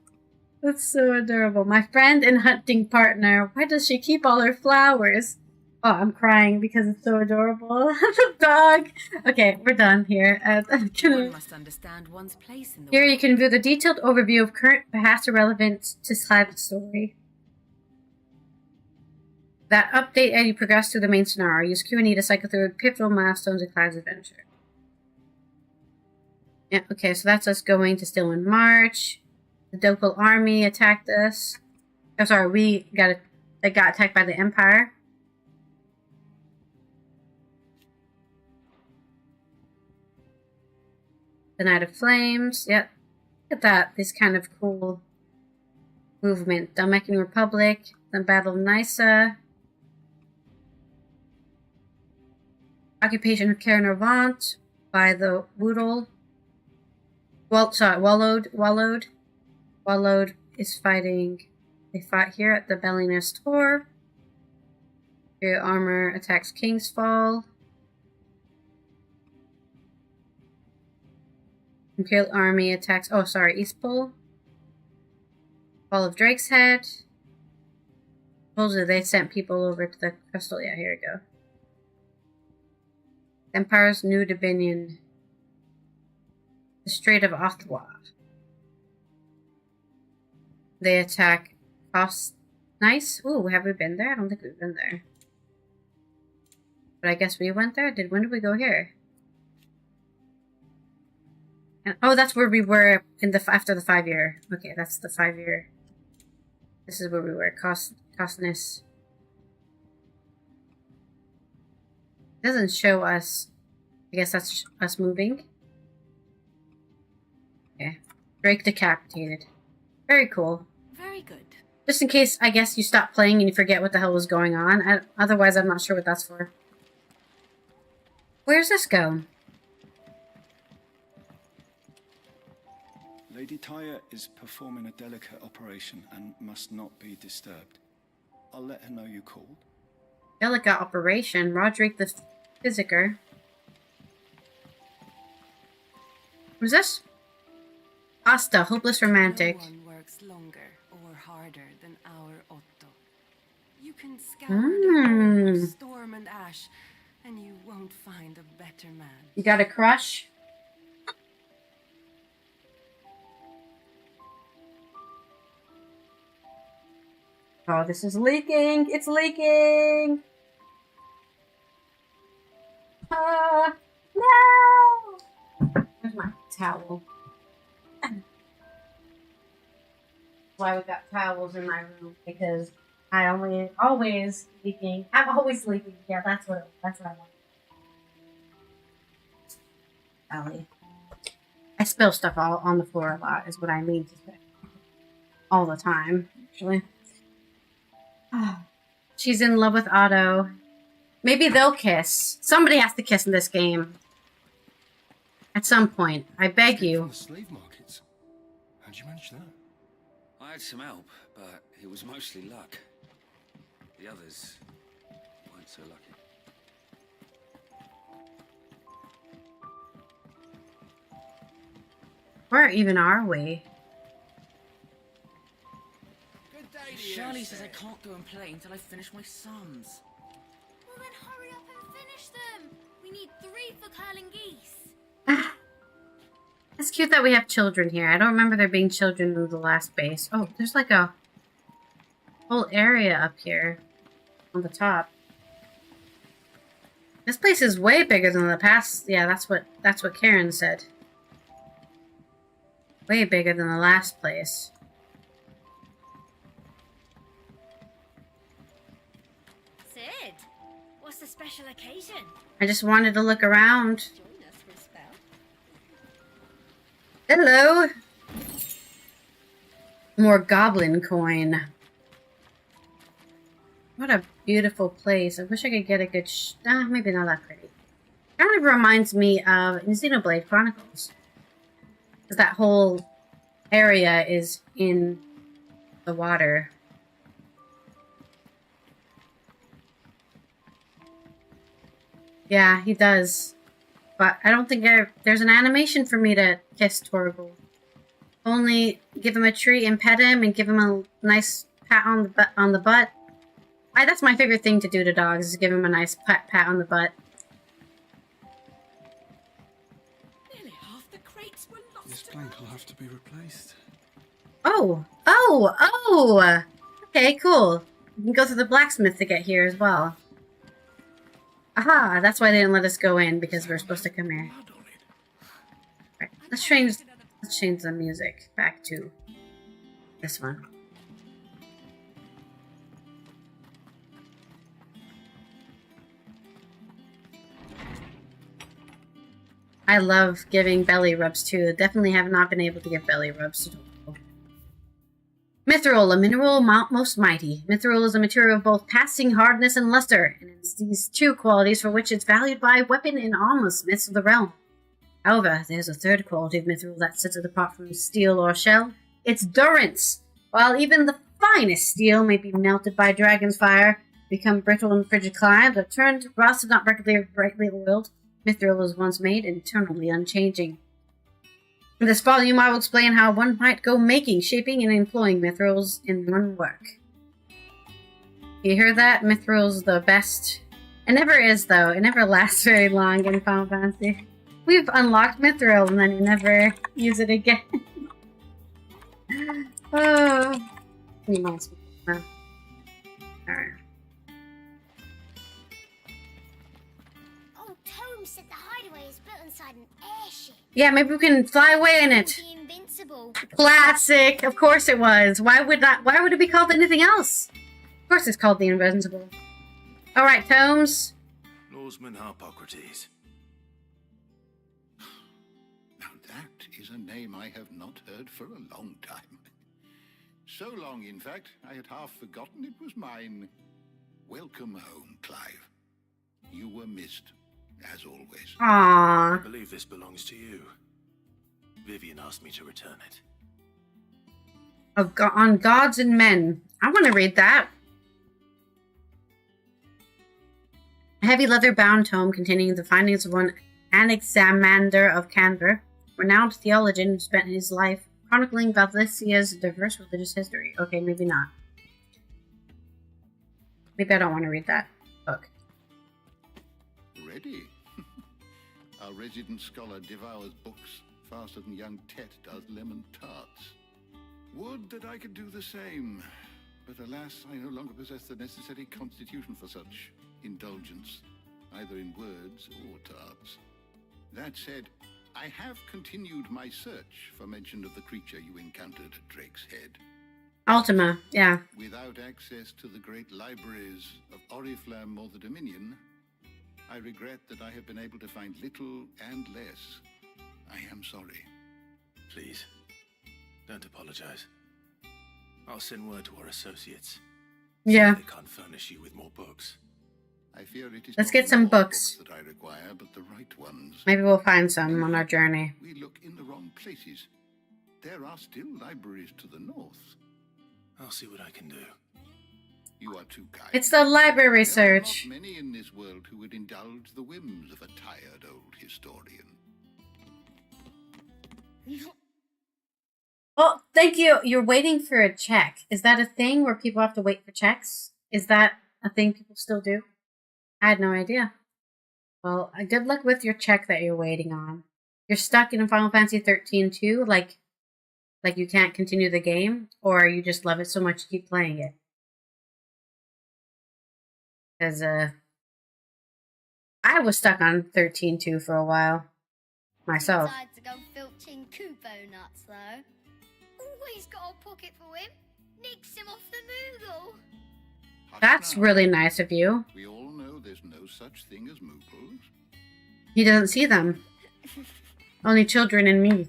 That's so adorable. My friend and hunting partner. Why does she keep all her flowers? Oh, I'm crying because it's so adorable. The dog. Okay, we're done here. One must understand one's place in the Here world. you can view the detailed overview of current past relevance to Clive's story. That update as you progress through the main scenario. Use Q&E to cycle through pivotal milestones in Clive's adventure. Yeah, okay, so that's us going to still in March. The Dokal army attacked us. Oh, sorry, they got attacked by the Empire. The Night of Flames. Yep. Look at that. This kind of cool movement. The Mexican Republic. The Battle of Nysa. Occupation of Caernarvon by the Woodle. Wallowed is fighting. They fought here at the Bellinus Tor. Imperial armor attacks Kingsfall. Imperial army attacks. Oh, sorry, Eastpol. Fall of Drake's Head. Supposedly they sent people over to the crystal. Yeah, here we go. Empire's New Dominion. The Strait of Othwa. They attack Nice. Ooh, have we been there? I don't think we've been there. But I guess we went there. When did we go here? And, oh, that's where we were in after the 5 year. Okay, that's the 5 year. This is where we were. Costness. Doesn't show us. I guess that's us moving. Okay. Drake decapitated. Very cool. Very good. Just in case, I guess, you stop playing and you forget what the hell was going on. Otherwise, I'm not sure what that's for. Where's this go? Lady Tyre is performing a delicate operation and must not be disturbed. I'll let her know you called. Delicate operation. Roderick the Physiker. Who's this? Asta, hopeless romantic. No one works longer or harder than our Otto. You can scour the whole of storm and ash, and you won't find a better man. You got a crush? Oh, this is leaking! It's leaking! No! Where's my towel? Why we got towels in my room, because I always leaking. I'm always leaking. Yeah, that's what I want. Ellie. I spill stuff all on the floor a lot, is what I mean to say. All the time, actually. She's in love with Otto. Maybe they'll kiss. Somebody has to kiss in this game. At some point. I beg you. From the slave markets. How'd you manage that? I had some help, but it was mostly luck. The others weren't so lucky. Where even are we? Shirley says I can't go and play until I finish my sums. Well then hurry up and finish them. We need 3 for curling geese. It's cute that we have children here. I don't remember there being children in the last base. Oh, there's like a whole area up here on the top. This place is way bigger than the past. Yeah, that's what Karen said. Way bigger than the last place. Sid, what's the special occasion? I just wanted to look around. Hello! More goblin coin. What a beautiful place. I wish I could get a good maybe not that pretty. Kind of reminds me of Xenoblade Chronicles. Because that whole area is in the water. Yeah, he does. But I don't think there's an animation for me to kiss Torgal. Only give him a treat and pet him and give him a nice pat on the butt. That's my favorite thing to do to dogs, is give him a nice pat on the butt. Nearly half the crates were lost. This plank will have to be replaced. Oh! Okay, cool. You can go through the blacksmith to get here as well. Aha! That's why they didn't let us go in, because we're supposed to come here. Right, let's change the music back to this one. I love giving belly rubs too. Definitely have not been able to give belly rubs to Torgal. Mithril, a mineral most mighty. Mithril is a material of both passing hardness and luster, and it's these 2 qualities for which it's valued by weapon and armor smiths of the realm. However, there's a 3rd quality of mithril that sets it apart from steel or shell. It's durance. While even the finest steel may be melted by dragon's fire, become brittle in frigid climes, or turned to rust and not brightly oiled, mithril was once made and eternally unchanging. In this volume, I will explain how one might go making, shaping, and employing mithrils in one work. You hear that? Mithril's the best. It never is, though. It never lasts very long in Final Fantasy. We've unlocked mithril, and then you never use it again. Oh. You must be. Alright. Oh, Tome said the hideaway is built inside an airship. Yeah, maybe we can fly away in it. The Invincible. Classic! Of course it was. Why would it be called anything else? Of course it's called the Invincible. Alright, Tomes. Lawsman Harpocrates. Now that is a name I have not heard for a long time. So long, in fact, I had half forgotten it was mine. Welcome home, Clive. You were missed, as always. Aww. I believe this belongs to you. Vivian asked me to return it. On Gods and Men. I want to read that. A heavy leather-bound tome containing the findings of one Anaximander of Canver, renowned theologian who spent his life chronicling Valicia's diverse religious history. Okay, maybe not. Maybe I don't want to read that book. Ready? Our resident scholar devours books faster than young Tet does lemon tarts. Would that I could do the same, but alas, I no longer possess the necessary constitution for such indulgence, either in words or tarts. That said, I have continued my search for mention of the creature you encountered at Drake's Head. Ultima, yeah. Without access to the great libraries of Oriflamme or the Dominion, I regret that I have been able to find little and less. I am sorry. Please, don't apologize. I'll send word to our associates. Yeah. They can't furnish you with more books. I fear it is Let's not get some more books. that I require, but the right ones. Maybe we'll find some on our journey. We look in the wrong places. There are still libraries to the north, I'll see what I can do. You are too kind. It's the library search. There are not many in this world who would indulge the whims of a tired old historian. Oh, thank you. You're waiting for a check. Is that a thing where people have to wait for checks? Is that a thing people still do? I had no idea. Well, good luck with your check that you're waiting on. You're stuck in Final Fantasy 13 too? Like you can't continue the game? Or you just love it so much you keep playing it? Because, I was stuck on 13 too for a while. Myself. Decided to go filching Kupo nuts, though. Always got a pocket for him. Nicks him off the Moogle. That's really nice of you. We all know there's no such thing as Moogles. He doesn't see them. Only children and me.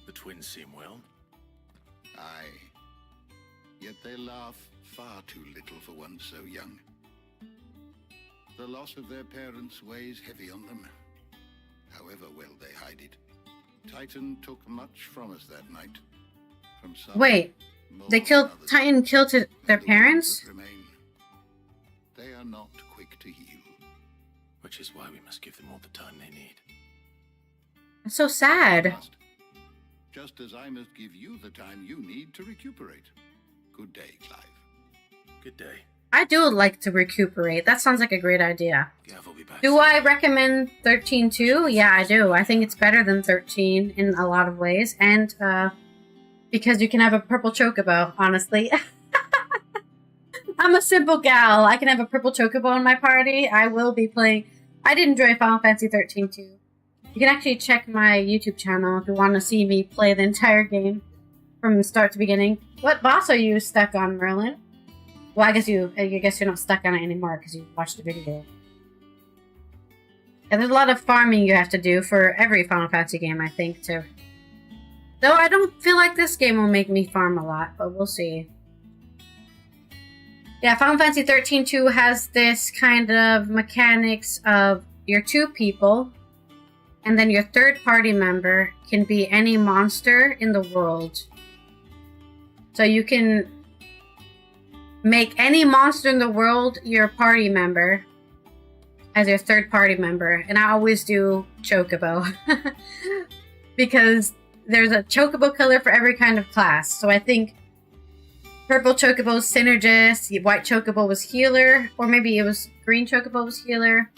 The twins seem well. Aye. Yet they laugh far too little for one so young. The loss of their parents weighs heavy on them, however well they hide it. Titan took much from us that night. From some Wait, they killed Titan killed their parents? They are not quick to heal. Which is why we must give them all the time they need. That's so sad. Just as I must give you the time you need to recuperate. Good day, Clive. Good day. I do like to recuperate. That sounds like a great idea. Gav will be back. Do I recommend 13 too? Yeah, I do. I think it's better than 13 in a lot of ways. And, because you can have a purple chocobo, honestly. I'm a simple gal. I can have a purple chocobo in my party. I will be playing. I did enjoy Final Fantasy 13 too. You can actually check my YouTube channel if you want to see me play the entire game from start to beginning. What boss are you stuck on, Merlin? Well, I guess you're not stuck on it anymore because you watched the video. And there's a lot of farming you have to do for every Final Fantasy game, I think, too. Though I don't feel like this game will make me farm a lot, but we'll see. Yeah, Final Fantasy 13 2 has this kind of mechanics of your two people, and then your third party member can be any monster in the world. So you can make any monster in the world your party member as your third party member. And I always do Chocobo. Because there's a Chocobo color for every kind of class. So I think purple Chocobo was synergist, white Chocobo was healer, or maybe it was green Chocobo was healer.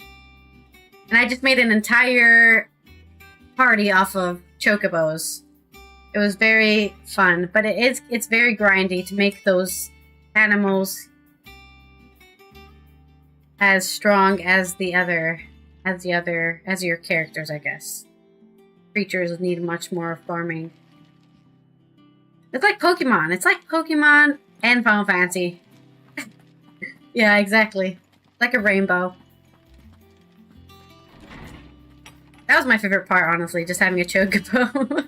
And I just made an entire party off of Chocobos. It was very fun, but it's very grindy to make those animals as strong as your characters, I guess. Creatures need much more farming. It's like Pokemon. It's like Pokemon and Final Fantasy. Yeah, exactly. Like a rainbow. That was my favorite part, honestly, just having a Chocobo.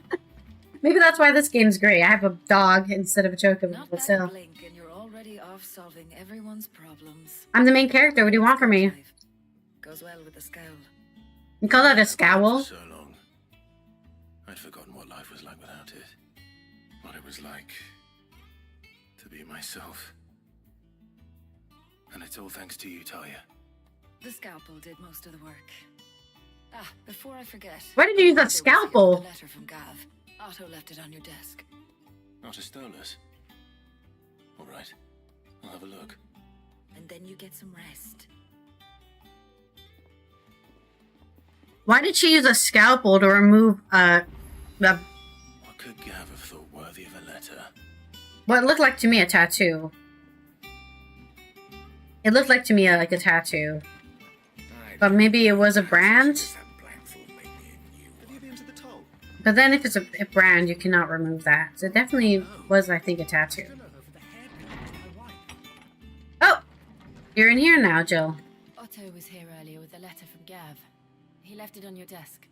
Maybe that's why this game's great. I have a dog instead of a Chocobo, but still. Blink and you're already off solving everyone's problems. I'm the main character. What do you want from me? Goes well with the scowl. You call that a scowl? So long. I'd forgotten what life was like without it. What it was like to be myself. And it's all thanks to you, Talia. The scalpel did most of the work. Ah, before I forget. Why did you use that scalpel? A letter from Gav. Otto left it on your desk. Not a stolus. All right. I'll have a look. And then you get some rest. Why did she use a scalpel to remove What could Gav have thought worthy of a letter? what looked like to me a tattoo? It looked like to me like a tattoo. But maybe it was a brand? But then if it's a brand, you cannot remove that. So it definitely was, I think, a tattoo. Oh! You're in here now, Jill. Otto was here earlier with a letter from Gav. He left it on your desk.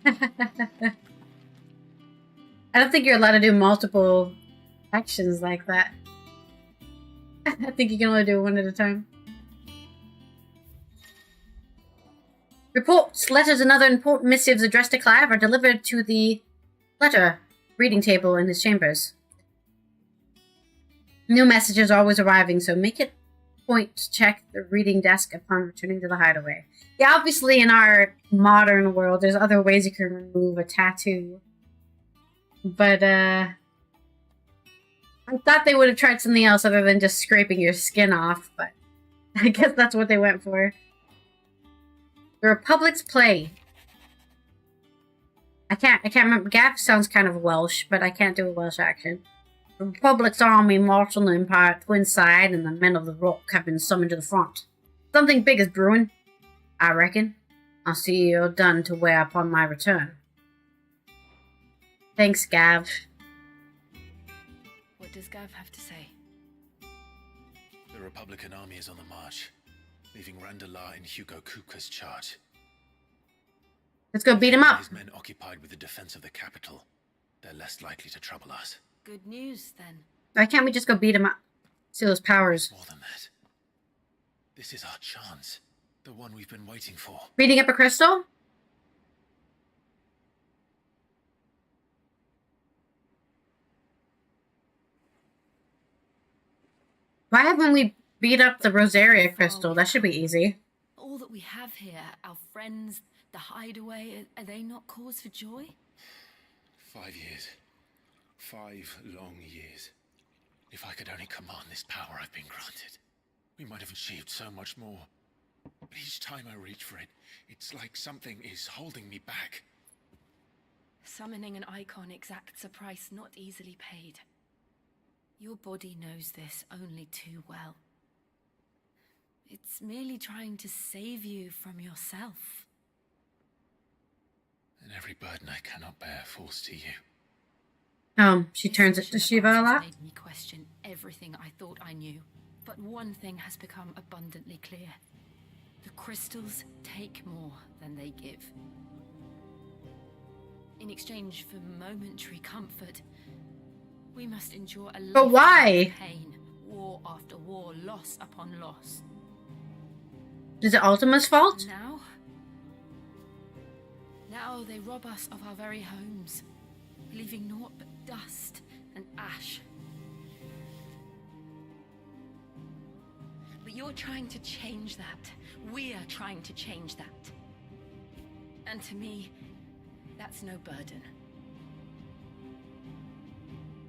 I don't think you're allowed to do multiple actions like that. I think you can only do one at a time. Reports, letters, and other important missives addressed to Clive are delivered to the letter reading table in his chambers. New messages are always arriving, so make it a point to check the reading desk upon returning to the hideaway. Yeah, obviously in our modern world, there's other ways you can remove a tattoo. But, I thought they would have tried something else other than just scraping your skin off, but I guess that's what they went for. The Republic's play. I can't remember. Gav sounds kind of Welsh, but I can't do a Welsh accent. The Republic's army marched on the Empire twin side, and the men of the Rock have been summoned to the front. Something big is brewing, I reckon. I'll see you're done to wear upon my return. Thanks, Gav. What does Gav have to say? The Republican army is on the march, leaving Randalar in Hugo Kuka's charge. Let's go beat him up. His men occupied with the defense of the capital. They're less likely to trouble us. Good news, then. Why can't we just go beat him up? See those powers. More than that. This is our chance. The one we've been waiting for. Beating up a crystal? Why haven't we beat up the Rosaria crystal? That should be easy. All that we have here, our friends, the hideaway, are they not cause for joy? 5 years. 5 long years. If I could only command this power I've been granted, we might have achieved so much more. But each time I reach for it, it's like something is holding me back. Summoning an icon exacts a price not easily paid. Your body knows this only too well. It's merely trying to save you from yourself. And every burden I cannot bear falls to you. She turns it to Shiva a lot. Made me question everything I thought I knew. But one thing has become abundantly clear. The crystals take more than they give. In exchange for momentary comfort, we must endure a But why? pain, war after war, loss upon loss. Is it Ultima's fault? Now they rob us of our very homes, leaving naught but dust and ash. But you're trying to change that. We are trying to change that. And to me, that's no burden.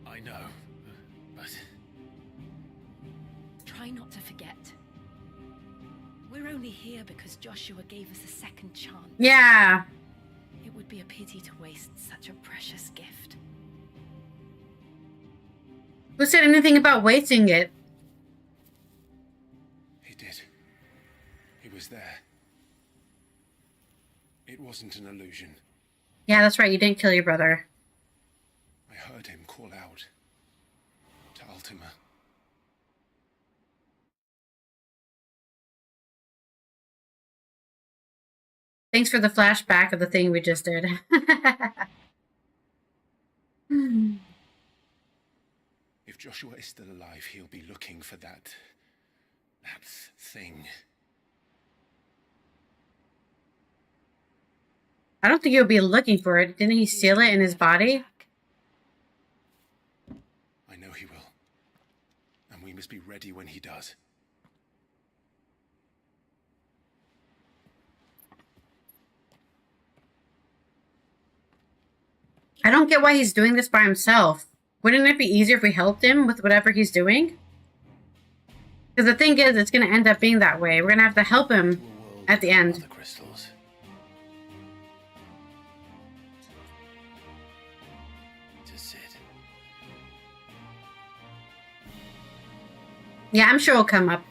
I know, but... Try not to forget. We're only here because Joshua gave us a second chance. Yeah. It would be a pity to waste such a precious gift. Who said anything about wasting it? He did. He was there. It wasn't an illusion. Yeah, that's right. You didn't kill your brother. I heard him call out to Ultima. Thanks for the flashback of the thing we just did. If Joshua is still alive, he'll be looking for that thing. I don't think he'll be looking for it. Didn't he steal it in his body? I know he will. And we must be ready when he does. I don't get why he's doing this by himself. Wouldn't it be easier if we helped him with whatever he's doing? Because the thing is, it's going to end up being that way. We're going to have to help him at the end. Crystals. To Sid. Yeah, I'm sure he'll come up.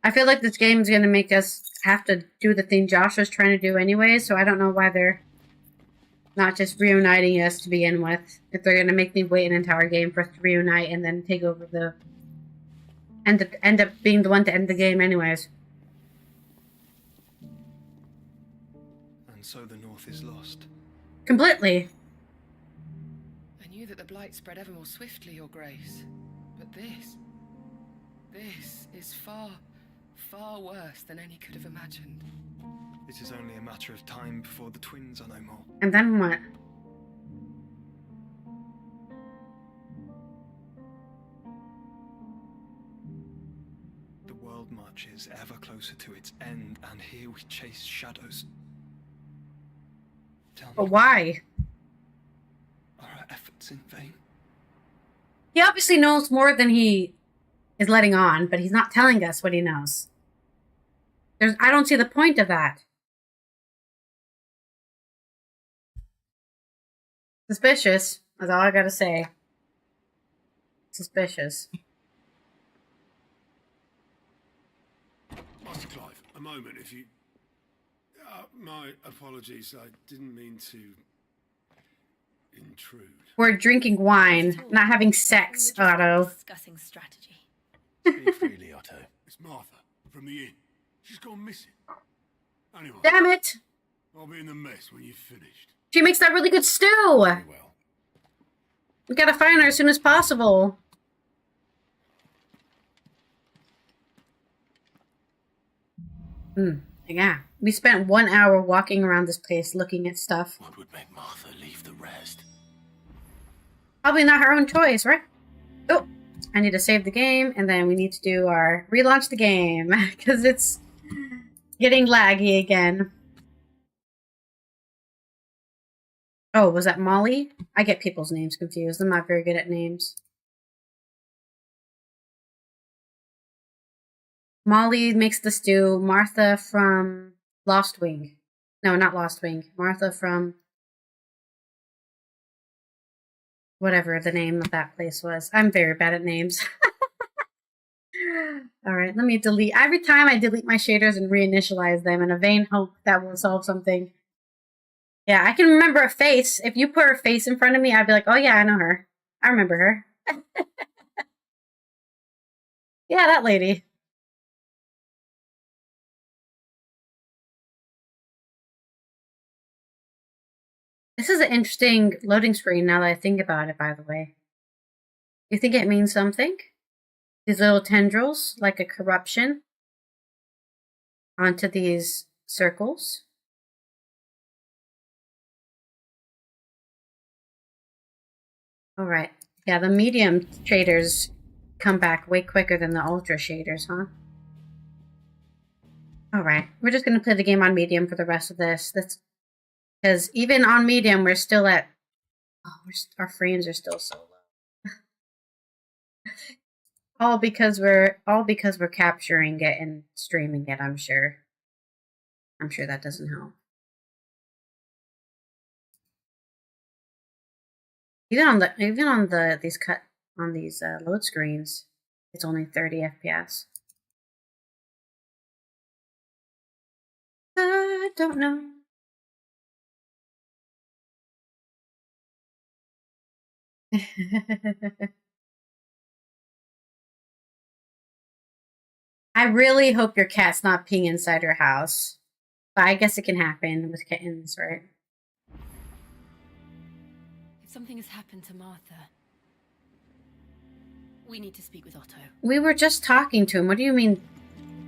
I feel like this game is going to make us have to do the thing Joshua's trying to do anyway, so I don't know why they're not just reuniting us to begin with. If they're going to make me wait an entire game for us to reunite and then take over the... end up being the one to end the game anyways. And so the North is lost. Completely. I knew that the blight spread ever more swiftly, Your Grace. But this is far, Far worse than any could have imagined. It is only a matter of time before the twins are no more. And then what? The world marches ever closer to its end, and here we chase shadows. Tell me, But why? are our efforts in vain? He obviously knows more than he is letting on, but he's not telling us what he knows. I don't see the point of that. Suspicious. That's all I gotta say. Suspicious. Master Clive, a moment, if you... my apologies, I didn't mean to intrude. We're drinking wine, not having sex, Otto. Discussing strategy. Speak freely, Otto. It's Martha, from the inn. She's gone missing. Anyway. Damn it! I'll be in the mess when you've finished. She makes that really good stew! Very well. We gotta find her as soon as possible. Yeah. We spent 1 hour walking around this place looking at stuff. What would make Martha leave the rest? Probably not her own choice, right? Oh, I need to save the game, and then we need to do our relaunch the game, because it's getting laggy again. Oh, was that Molly? I get people's names confused. I'm not very good at names. Molly makes the stew. Martha from Lost Wing. No, not Lost Wing. Martha from... whatever the name of that place was. I'm very bad at names. Alright, let me delete. Every time I delete my shaders and reinitialize them in a vain hope that will solve something. Yeah, I can remember a face. If you put her face in front of me, I'd be like, oh yeah, I know her. I remember her. Yeah, that lady. This is an interesting loading screen now that I think about it, by the way. You think it means something? These little tendrils, like a corruption, onto these circles. Alright. Yeah, the medium shaders come back way quicker than the ultra shaders, huh? Alright. We're just going to play the game on medium for the rest of this. Because even on medium, we're still at... oh, our frames are still so low. all because we're capturing it and streaming it, I'm sure. I'm sure that doesn't help. Even on these load screens, it's only 30 FPS. I don't know. I really hope your cat's not peeing inside your house. But I guess it can happen with kittens, right? If something has happened to Martha, we need to speak with Otto. We were just talking to him. What do you mean?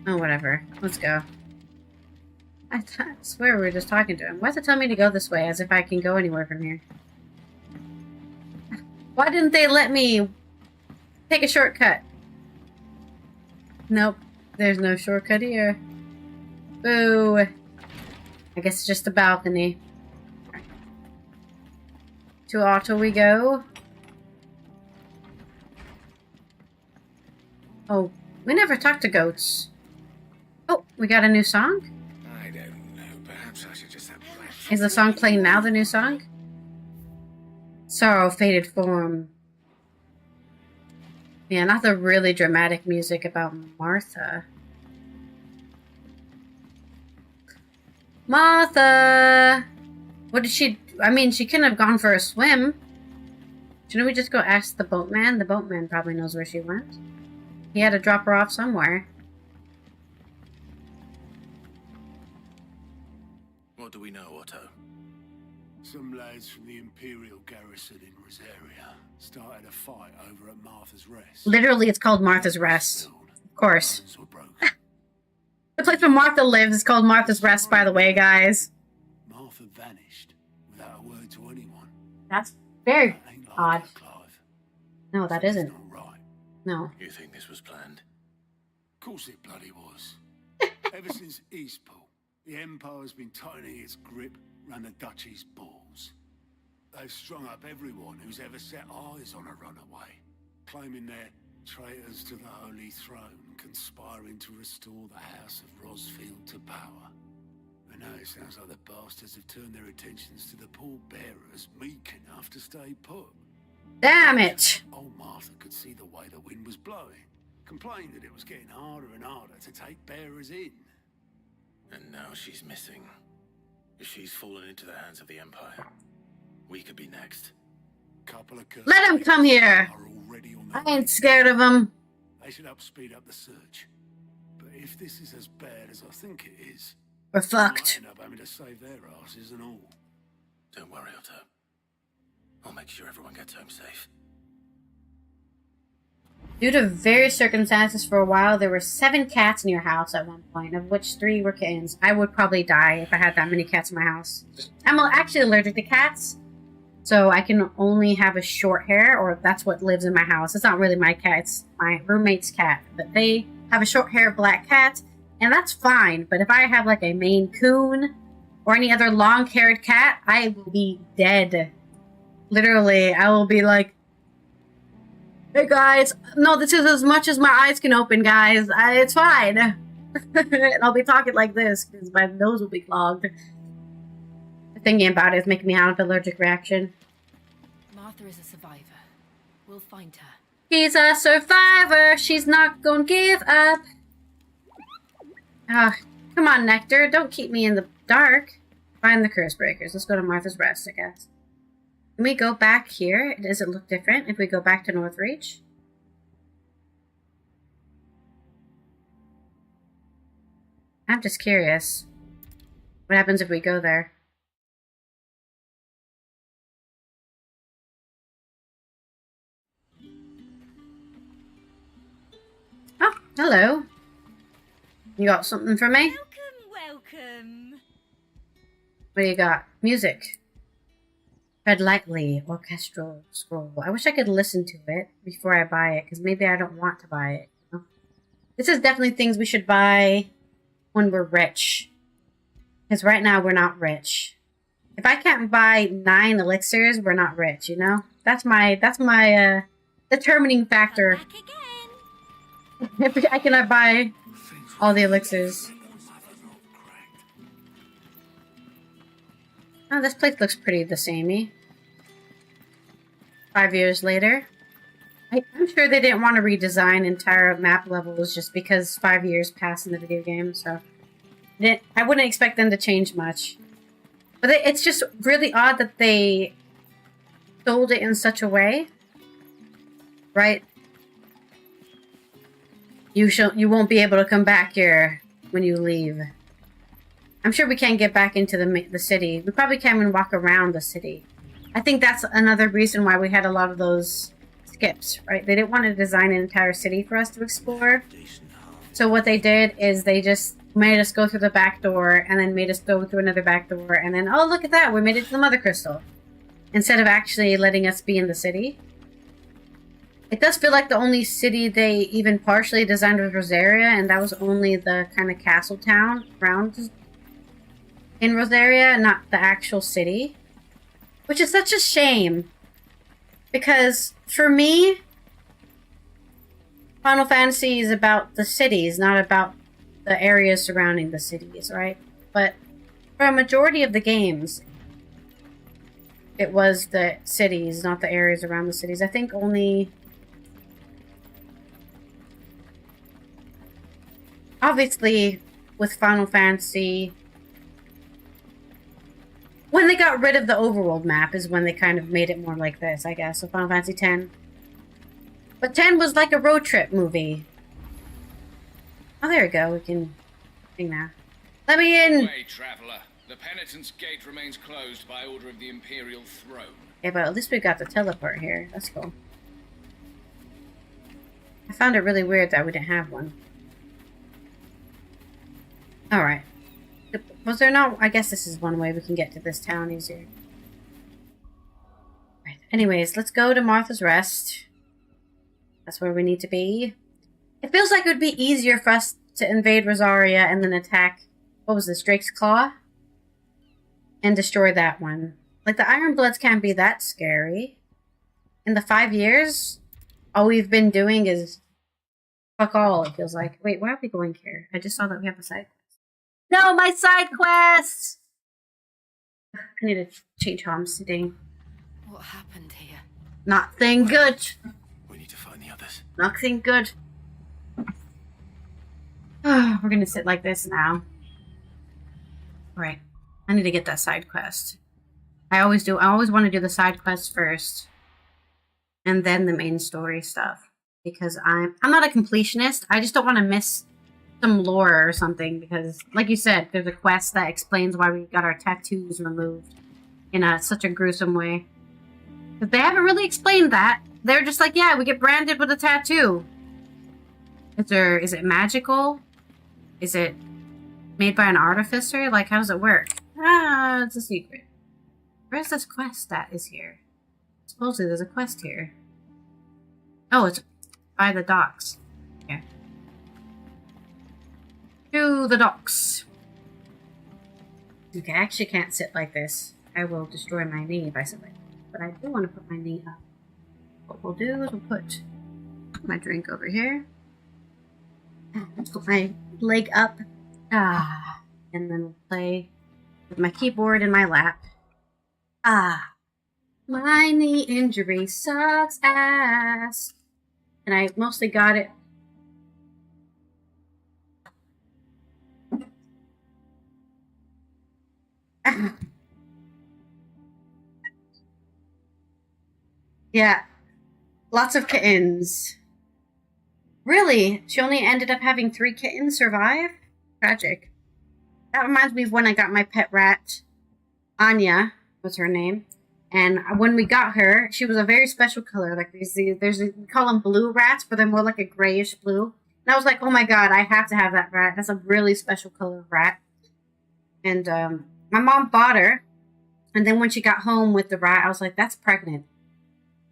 Oh, whatever. Let's go. I swear we were just talking to him. Why does it tell me to go this way as if I can go anywhere from here? Why didn't they let me take a shortcut? Nope. There's no shortcut here. Boo. I guess it's just a balcony. To Otto we go. Oh, we never talked to goats. Oh, we got a new song? I don't know. Perhaps I should just have... Is the song playing now, the new song? Sorrow, faded form. Yeah, not the really dramatic music about Martha. Martha! What did she... I mean, she couldn't have gone for a swim. Shouldn't we just go ask the boatman? The boatman probably knows where she went. He had to drop her off somewhere. What do we know, Otto? Some lads from the Imperial garrison in Rosaria started a fight over at Martha's Rest. Literally, it's called Martha's Rest. Of course. The place where Martha lives is called Martha's Rest, by the way, guys. Martha vanished without a word to anyone. That's very Ain't like odd. her, Clive. No, that isn't. Not right. No. You think this was planned? Of course it bloody was. Ever since Eastpool, the Empire's been tightening its grip round the Duchy's balls. They've strung up everyone who's ever set eyes on a runaway, claiming they're traitors to the Holy Throne, conspiring to restore the House of Rosfield to power. And now it sounds like the bastards have turned their attentions to the pallbearers meek enough to stay put. Damn it! Old Martha could see the way the wind was blowing, complained that it was getting harder and harder to take bearers in. And now she's missing. If she's fallen into the hands of the Empire, we could be next. Couple of Let him come here! I ain't scared of him. They should speed up the search. But if this is as bad as I think it is, we're fucked. Might end up having to save their asses and all. Don't worry, Otto. I'll make sure everyone gets home safe. Due to various circumstances, for a while, there were 7 cats in your house at one point, of which 3 were kittens. I would probably die if I had that many cats in my house. I'm actually allergic to cats, so I can only have a short hair, or that's what lives in my house. It's not really my cat, it's my roommate's cat. But they have a short hair black cat, and that's fine. But if I have like a Maine Coon or any other long-haired cat, I will be dead. Literally, I will be like, hey guys, no, this is as much as my eyes can open, guys. It's fine. And I'll be talking like this, because my nose will be clogged. Thinking about it is making me have an allergic reaction. Martha is a survivor. We'll find her. She's a survivor. She's not gonna give up. Come on, Nectar. Don't keep me in the dark. Find the curse breakers. Let's go to Martha's Rest, I guess. Can we go back here? Does it look different if we go back to Northreach? I'm just curious. What happens if we go there? Oh, hello. You got something for me? Welcome. What do you got? Music. Tread lightly, orchestral scroll. I wish I could listen to it before I buy it, because maybe I don't want to buy it. You know? This is definitely things we should buy when we're rich. Because right now we're not rich. If I can't buy 9 elixirs, we're not rich, you know? That's my determining factor. If I cannot buy all the elixirs. Oh, this place looks pretty the samey. 5 years later. I'm sure they didn't want to redesign entire map levels just because 5 years passed in the video game, so I wouldn't expect them to change much. But it's just really odd that they sold it in such a way, right? You won't be able to come back here when you leave. I'm sure we can't get back into the city. We probably can't even walk around the city. I think that's another reason why we had a lot of those skips, right? They didn't want to design an entire city for us to explore. So what they did is they just made us go through the back door and then made us go through another back door and then, oh, look at that, we made it to the Mother Crystal. Instead of actually letting us be in the city. It does feel like the only city they even partially designed was Rosaria, and that was only the kind of castle town around in Rosaria, not the actual city. Which is such a shame. Because, for me, Final Fantasy is about the cities, not about the areas surrounding the cities, right? But for a majority of the games, it was the cities, not the areas around the cities. I think only... Obviously, with Final Fantasy... When they got rid of the overworld map is when they kind of made it more like this, I guess. So Final Fantasy X. But 10 was like a road trip movie. Oh, there we go. We can sing now. Let me in! Away, traveler. The Penitent's Gate remains closed by order of the Imperial Throne. Yeah, but at least we got the teleport here. That's cool. I found it really weird that we didn't have one. Alright. Was there no... I guess this is one way we can get to this town easier. Right. Anyways, let's go to Martha's Rest. That's where we need to be. It feels like it would be easier for us to invade Rosaria and then attack... What was this? Drake's Claw? And destroy that one. Like, the Iron Bloods can't be that scary. In the 5 years, all we've been doing is... Fuck all, it feels like. Wait, why are we going here? I just saw that we have a side quest. No, my side quests! I need to change how I'm sitting. What happened here? Nothing good. We need to find the others. Nothing good. We're gonna sit like this now. Alright. I need to get that side quest. I always do. I always want to do the side quest first. And then the main story stuff. Because I'm not a completionist. I just don't want to miss some lore or something. Because, like you said, there's a quest that explains why we got our tattoos removed. In such a gruesome way. But they haven't really explained that. They're just like, yeah, we get branded with a tattoo. Is it magical? Is it made by an artificer? Like, how does it work? Ah, it's a secret. Where's this quest that is here? Supposedly there's a quest here. Oh, it's by the docks. Yeah. To the docks. Okay, I actually can't sit like this. I will destroy my knee if I sit like this. But I do want to put my knee up. What we'll do is we'll put my drink over here. Let's put my leg up. And then we'll play with my keyboard in my lap. My knee injury sucks ass. And I mostly got it. Yeah. Lots of kittens. Really? She only ended up having 3 kittens survive? Tragic. That reminds me of when I got my pet rat. Anya was her name. And when we got her, she was a very special color. Like, we call them blue rats, but they're more like a grayish blue. And I was like, oh my god, I have to have that rat. That's a really special color of rat. And my mom bought her. And then when she got home with the rat, I was like, that's pregnant.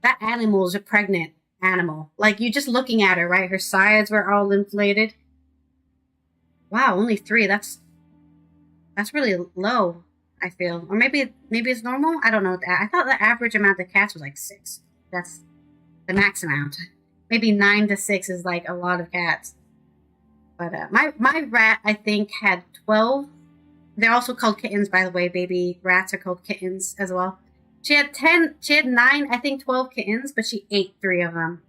That animal is a pregnant animal. Like, you just looking at her, right? Her sides were all inflated. Wow, only 3. That's really low, I feel. Or maybe it's normal? I don't know. I thought the average amount of cats was like 6. That's the max amount. Maybe 9 to 6 is like a lot of cats. But my rat, I think, had 12. They're also called kittens, by the way. Baby rats are called kittens as well. She had 9, I think 12 kittens, but she ate 3 of them.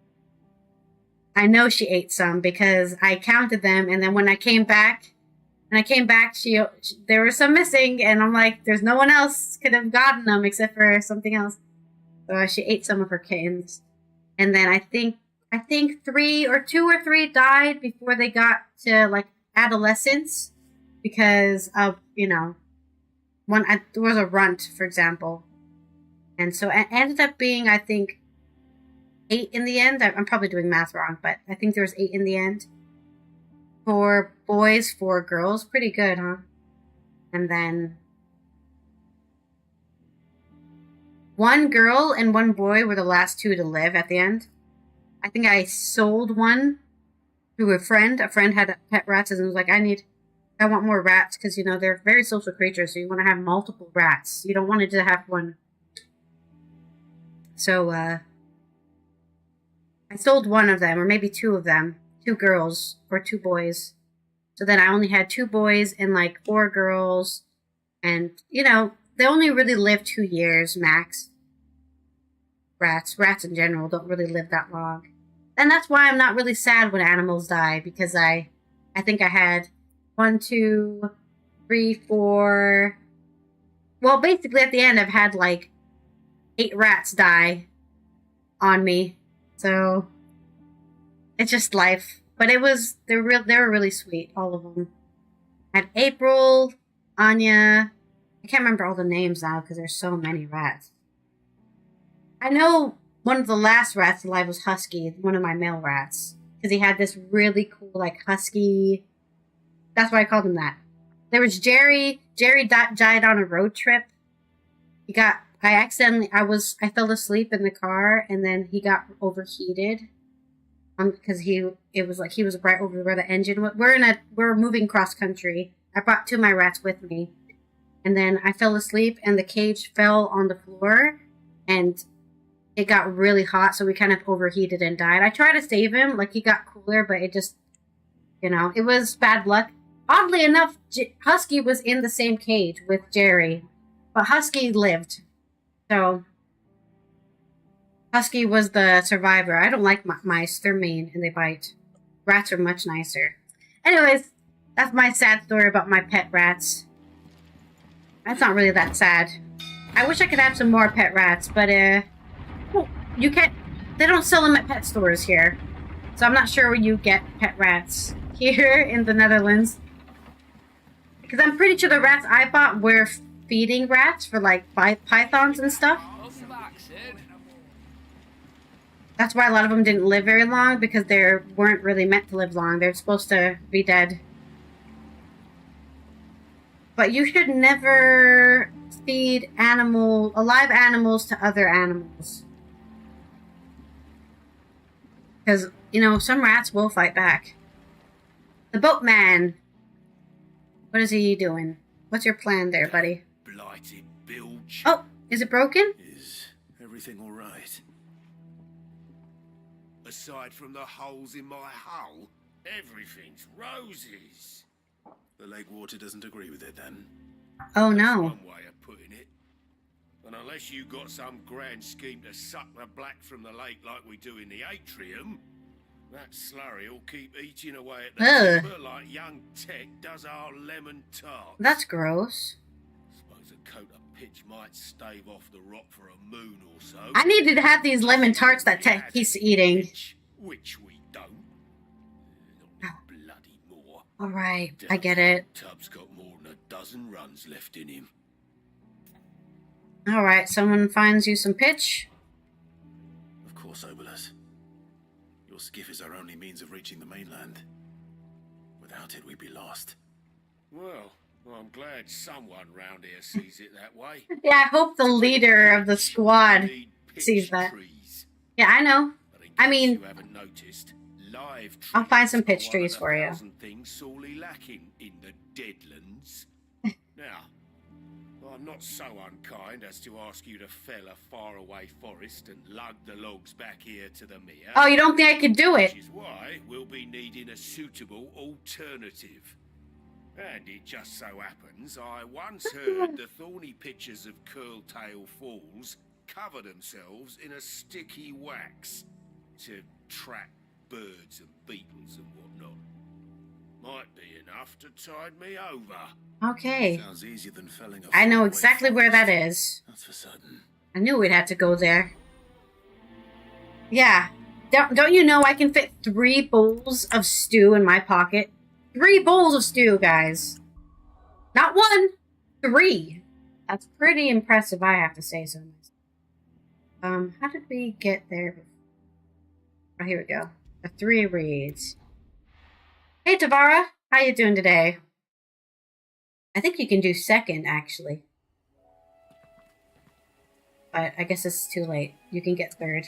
I know she ate some because I counted them, and then when I came back, there were some missing, and I'm like, there's no one else could have gotten them except for something else. So she ate some of her kittens. And then I think 2 or 3 died before they got to, like, adolescence because of, there was a runt, for example. And so it ended up being, I think, 8 in the end. I'm probably doing math wrong, but I think there was 8 in the end. 4 boys, 4 girls. Pretty good, huh? And then 1 girl and 1 boy were the last 2 to live at the end. I think I sold one to a friend. A friend had pet rats and was like, I want more rats because, they're very social creatures, so you want to have multiple rats. You don't want to have one. So, I sold one of them, or maybe 2 of them. 2 girls, or 2 boys. So then I only had 2 boys and, like, 4 girls. And, they only really live 2 years, max. Rats in general don't really live that long. And that's why I'm not really sad when animals die, because I think I had 1, 2, 3, 4... Well, basically at the end I've had, like, 8 rats die on me. So it's just life. But they were really sweet, all of them. I had April, Anya. I can't remember all the names now because there's so many rats. I know one of the last rats alive was Husky, one of my male rats. Because he had this really cool, like, husky... That's why I called him that. There was Jerry. Jerry died on a road trip. I fell asleep in the car, and then he got overheated. Because he was right over where the engine was. We're moving cross country. I brought 2 of my rats with me. And then I fell asleep, and the cage fell on the floor, and it got really hot, so we kind of overheated and died. I tried to save him, like, he got cooler, but it just, it was bad luck. Oddly enough, Husky was in the same cage with Jerry, but Husky lived. So, Husky was the survivor. I don't like mice. They're mean, and they bite. Rats are much nicer. Anyways, that's my sad story about my pet rats. That's not really that sad. I wish I could have some more pet rats, but, you can't... They don't sell them at pet stores here. So I'm not sure where you get pet rats here in the Netherlands. Because I'm pretty sure the rats I bought were feeding rats for, like, pythons and stuff. That's why a lot of them didn't live very long, because they weren't really meant to live long. They're supposed to be dead. But you should never feed alive animals to other animals. Because, some rats will fight back. The boatman. What is he doing? What's your plan there, buddy? Blighted bilge. Oh, is it broken? Is everything all right? Aside from the holes in my hull, everything's roses. The lake water doesn't agree with it, then? Oh, That's no. one way of putting it. And unless you got some grand scheme to suck the black from the lake like we do in the atrium, that slurry will keep eating away at the timber like young Tech does our lemon tart. That's gross. Suppose a coat of pitch might stave off the rot for a moon or so. I needed to have these lemon tarts that Tech keeps eating. Which we don't. Not bloody more. Alright, I get it. Tub's got more than a dozen runs left in him. Alright, someone finds you some pitch. Of course, Obolus. Your skiff is our only means of reaching the mainland. Without it, we'd be lost. Well, I'm glad someone round here sees it that way. Yeah, I hope the leader of the squad sees that. Yeah, I know. I mean, You haven't noticed, live I'll find some pitch trees for you. things sorely lacking in the Deadlands. Now, I'm not so unkind as to ask you to fell a faraway forest and lug the logs back here to the mere. Oh, you don't think I could do it? Which is why we'll be needing a suitable alternative. And it just so happens I once heard the thorny pitchers of Curltail Falls cover themselves in a sticky wax to trap birds and beetles and whatnot. Might be enough to tide me over. Okay. Sounds easier than felling a I know faraway exactly where that forest. is. That's for certain. I knew we'd have to go there. Yeah. Don't you know I can fit 3 bowls of stew in my pocket? 3 bowls of stew, guys. Not 1, 3. That's pretty impressive, I have to say so. How did we get there? Oh, here we go. The 3 raids. Hey, Tavara. How you doing today? I think you can do 2nd, actually. But I guess it's too late. You can get 3rd.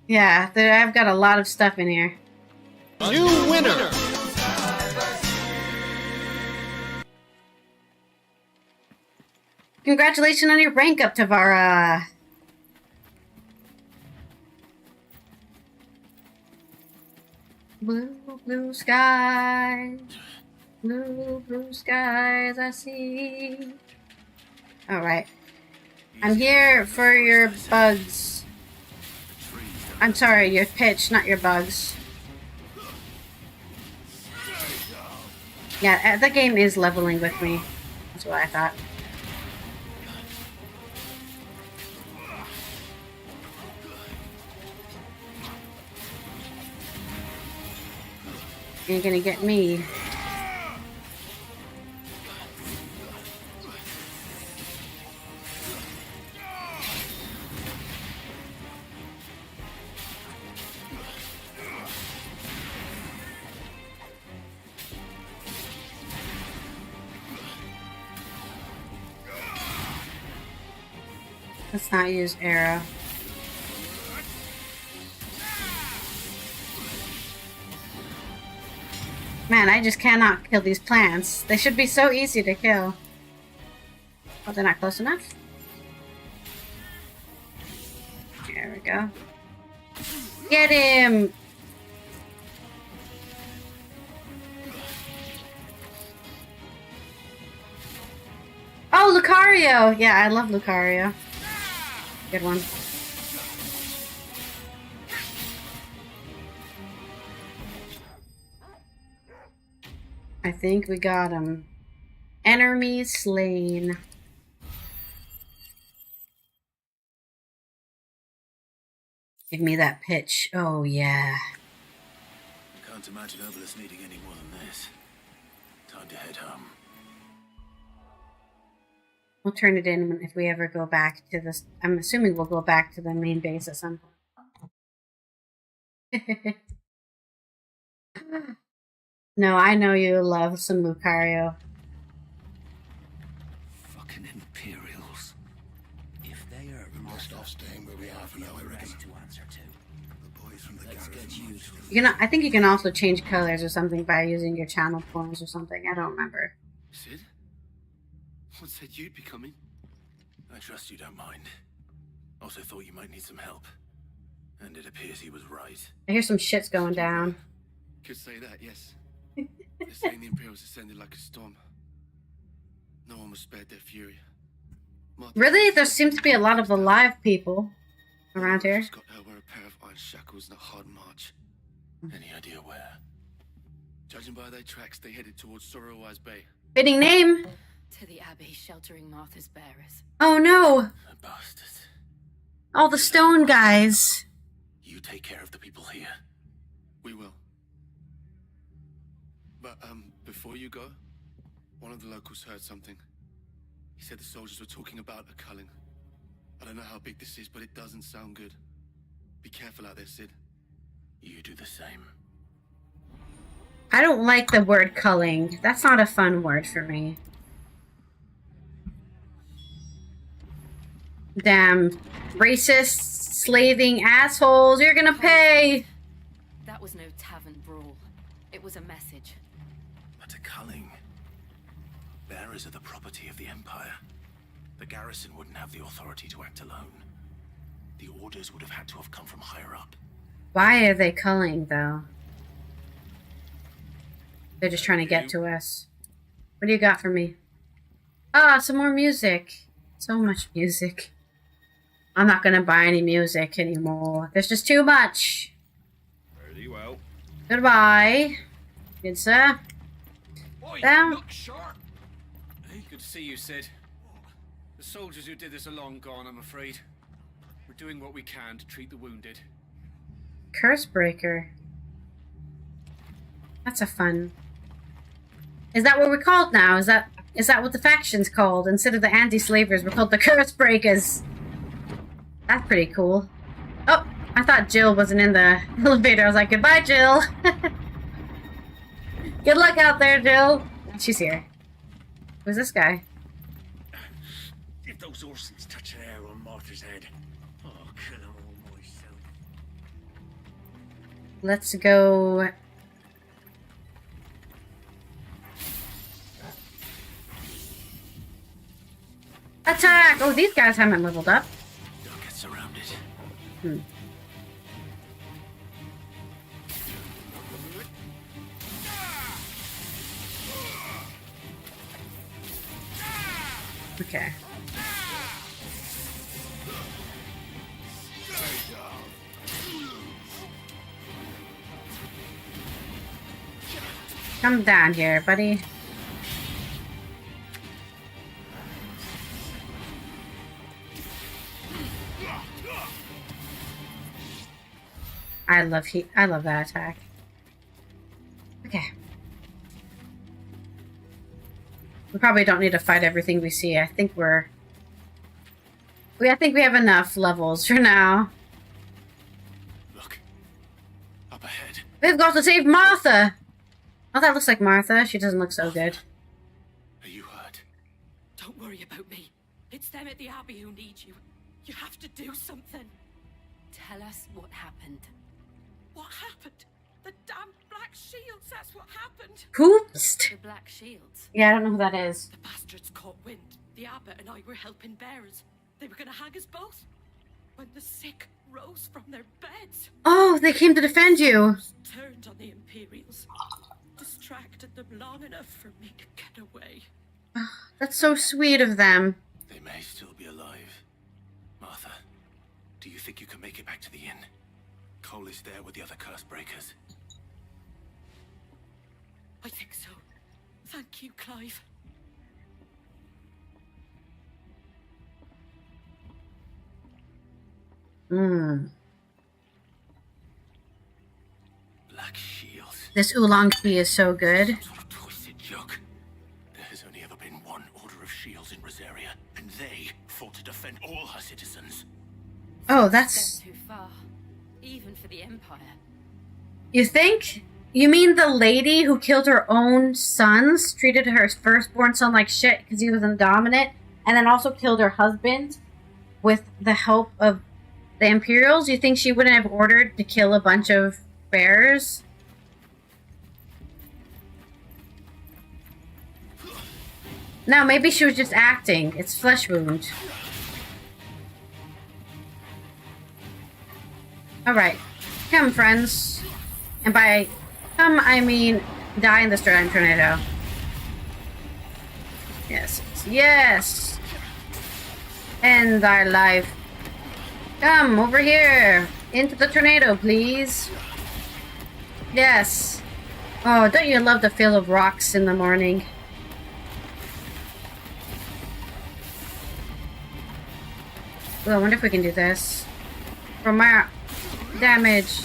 Yeah, I've got a lot of stuff in here. New winner! Congratulations on your rank up, Tavara! Blue, blue skies. Blue, blue skies I see. Alright. I'm here for your bugs. I'm sorry, your pitch, not your bugs. Yeah, the game is leveling with me. That's what I thought. You're gonna get me. Let's not use arrow. Man, I just cannot kill these plants. They should be so easy to kill. Oh, they're not close enough? There we go. Get him! Oh, Lucario! Yeah, I love Lucario. Good one. I think we got him. Enemy slain. Give me that pitch. Oh, yeah. Can't imagine Obelisk needing any more than this. Time to head home. We'll turn it in if we ever go back to this. I'm assuming we'll go back to the main base at some point. No, I know you love some Lucario. Fucking Imperials. If they are best off staying where we are for now, I reckon. To answer to. The boys from the garrison. You can, I think you can also change colors or something by using your channel points or something. I don't remember. Sid? What said you'd be coming? I trust you don't mind. Also thought you might need some help. And it appears he was right. I hear some shit's going down. Could say that, yes. They're saying the Imperials ascended like a storm. No one was spared their fury. Really? There seems to be a lot of alive people around here. Got her wear a pair of iron shackles and a hard march. Any idea where? Judging by their tracks, they headed towards Sorrowwise Bay. Fitting name. To the Abbey sheltering Martha's bearers. Oh no! The bastards. All the stone guys. You take care of the people here. We will. But, before you go, one of the locals heard something. He said the soldiers were talking about a culling. I don't know how big this is, but it doesn't sound good. Be careful out there, Sid. You do the same. I don't like the word culling. That's not a fun word for me. Damn. Racist, slaving assholes, you're gonna pay! That was no tavern brawl. It was a message. But a culling. Bearers are the property of the Empire. The garrison wouldn't have the authority to act alone. The orders would have had to have come from higher up. Why are they culling, though? They're just trying to get to us. What do you got for me? Ah, some more music. So much music. I'm not gonna buy any music anymore. There's just too much. Very well. Goodbye. Good sir. Oi, Down. look sharp. Hey, good to see you, Sid. The soldiers who did this are long gone, I'm afraid. We're doing what we can to treat the wounded. Cursebreaker. That's a fun. Is that what we're called now? Is that what the faction's called? Instead of the anti-slavers, we're called the Cursebreakers. That's pretty cool. Oh, I thought Jill wasn't in the elevator. I was like, goodbye, Jill. Good luck out there, Jill. She's here. Who's this guy? If those Orsons touch an arrow on Martha's head, I'll kill them all myself. Let's go. Attack! Oh, these guys haven't leveled up. Don't get surrounded. Okay. Come down here, buddy. I love that attack. Okay. We probably don't need to fight everything we see. I think we have enough levels for now. Look. Up ahead. We've got to save Martha! Oh, that looks like Martha. She doesn't look so good. Are you hurt? Don't worry about me. It's them at the Abbey who need you. You have to do something. Tell us what happened. What happened? The damn Black Shields, that's what happened. Poopst? The Black Shields? Yeah, I don't know who that is. The bastards caught wind. The abbot and I were helping bearers. They were gonna hang us both. When the sick rose from their beds. Oh, they came to defend you. Turned on the Imperials. Distracted them long enough for me to get away. That's so sweet of them. They may still be alive. Martha, do you think you can make it back to the inn? Cole is there with the other curse breakers. I think so. Thank you, Clive. Black shields. This oolong tea is so good. Some sort of twisted joke. There has only ever been one Order of Shields in Rosaria, and they fought to defend all her citizens. Oh, that's... Too far. Even for the Empire. You think? You mean the lady who killed her own sons, treated her firstborn son like shit because he was indominant, and then also killed her husband with the help of the Imperials? You think she wouldn't have ordered to kill a bunch of bears? No, maybe she was just acting. It's flesh wound. Alright. Come, friends. And by come, I mean die in the tornado. Yes. Yes! End our life. Come, over here. Into the tornado, please. Yes. Oh, don't you love the feel of rocks in the morning? Well, I wonder if we can do this. From our damage.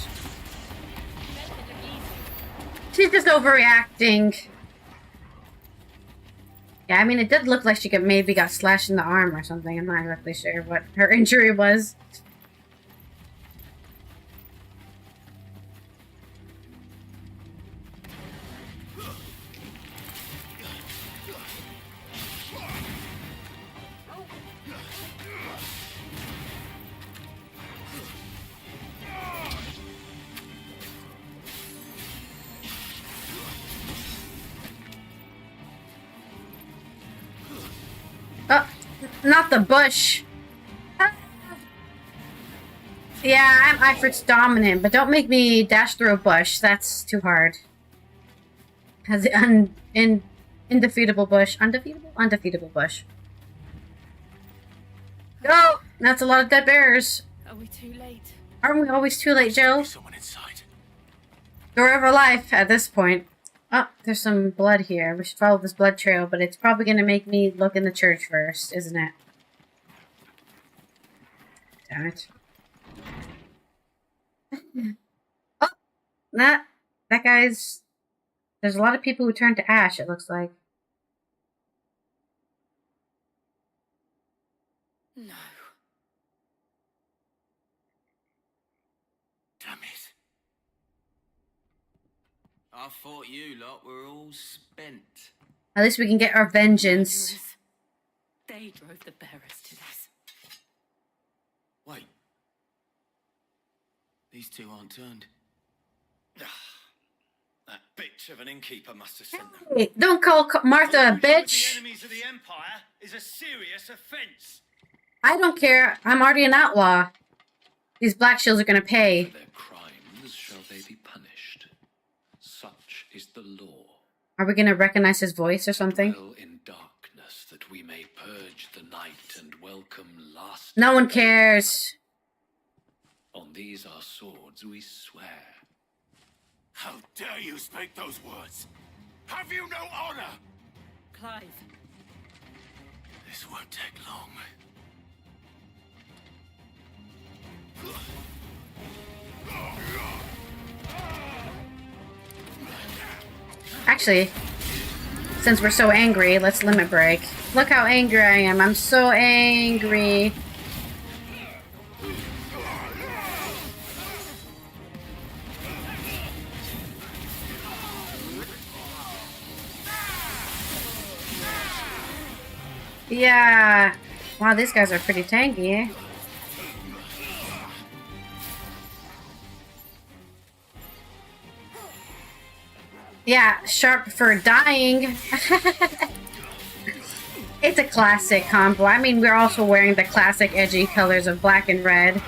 She's just overreacting. Yeah, I mean, it did look like she maybe got slashed in the arm or something. I'm not exactly sure what her injury was. Oh, not the bush. Yeah, I'm Ifrit's dominant, but don't make me dash through a bush. That's too hard. Has the indefeatable bush. Undefeatable? Undefeatable bush. Go! That's a lot of dead bears. Are we too late? Aren't we always too late, Jill? Someone inside. Story of our life at this point. Oh, there's some blood here. We should follow this blood trail, but it's probably going to make me look in the church first, isn't it? Damn it. Oh! That guy's... There's a lot of people who turned to ash, it looks like. No. Damn it. I thought you lot were all spent. At least we can get our vengeance. They drove the bearers to this. Wait. These two aren't turned. That bitch of an innkeeper must have sent them. Hey, don't call Martha a bitch. The enemies of the Empire is a serious offense. I don't care. I'm already an outlaw. These black shields are going to pay. For their crimes shall they be punished. Such is the law. Are we going to recognize his voice or something? Dwell in darkness that we may purge the night and welcome last. No one cares. On these our swords we swear. How dare you speak those words? Have you no honor? Clive. This won't take long. Actually, since we're so angry, let's limit break. Look how angry I am. I'm so angry. Yeah. Wow, these guys are pretty tanky, eh? Yeah, sharp for dying. It's a classic combo. I mean, we're also wearing the classic edgy colors of black and red.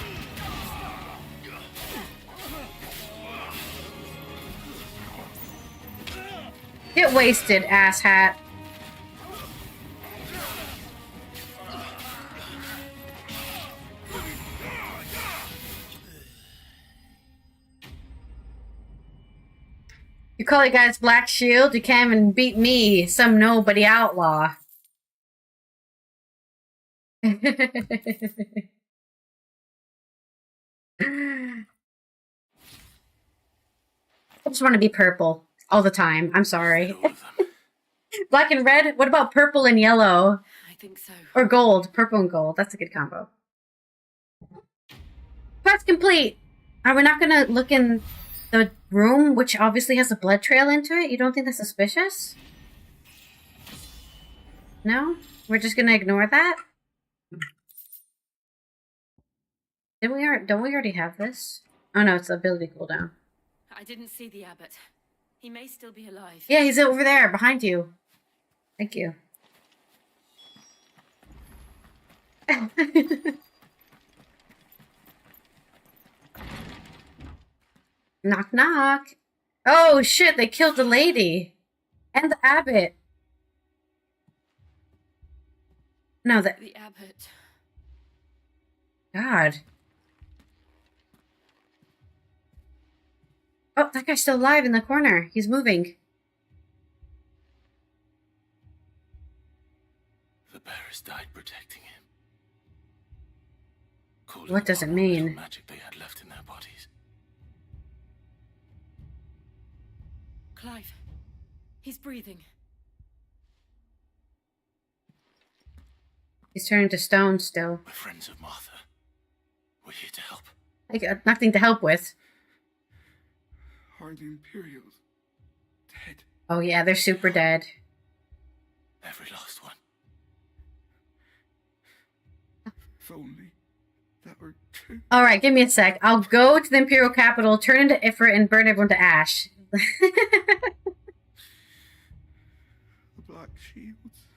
Get wasted, asshat. You call you guys Black Shield? You can't even beat me, some nobody outlaw. I just want to be purple all the time. I'm sorry. Black and red? What about purple and yellow? I think so. Or gold. Purple and gold. That's a good combo. Quest complete! Are we not gonna look in the room, which obviously has a blood trail into it? You don't think that's suspicious? No? We're just gonna ignore that? Don't we already have this? Oh no, it's the ability cooldown. I didn't see the abbot. He may still be alive. Yeah, he's over there, behind you. Thank you. Knock knock. Oh shit, they killed the lady. And the abbot. No, the abbot. God. Oh, that guy's still alive in the corner. He's moving. The bearers died protecting him. What does it mean? Magic they had left in their bodies. Clive. He's breathing. He's turning to stone still. We're friends of Martha. We're here to help. I got nothing to help with. Are the Imperials dead? Oh yeah, they're super dead. Every last one. If only that were true. Alright, give me a sec. I'll go to the Imperial capital, turn into Ifrit, and burn everyone to ash. The Black Shields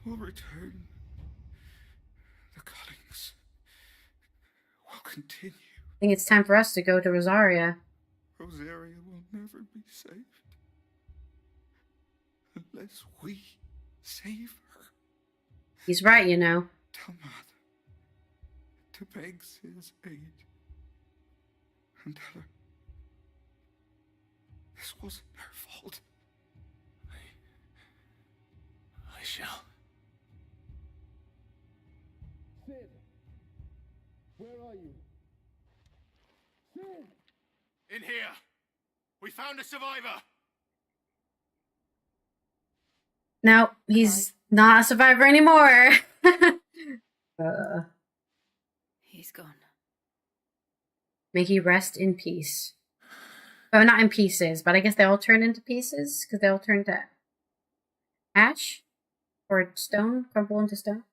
will return. The cullings will continue. I think it's time for us to go to Rosaria. Rosaria will never be saved unless we save her. He's right, you know. Tell Martha to beg Sid's aid and tell her this wasn't her fault. I shall. Sid, where are you? Sid! In here! We found a survivor! No, he's not a survivor anymore. He's gone. May he rest in peace. Oh, not in pieces, but I guess they all turn into pieces because they all turn to ash or stone, crumble into stone.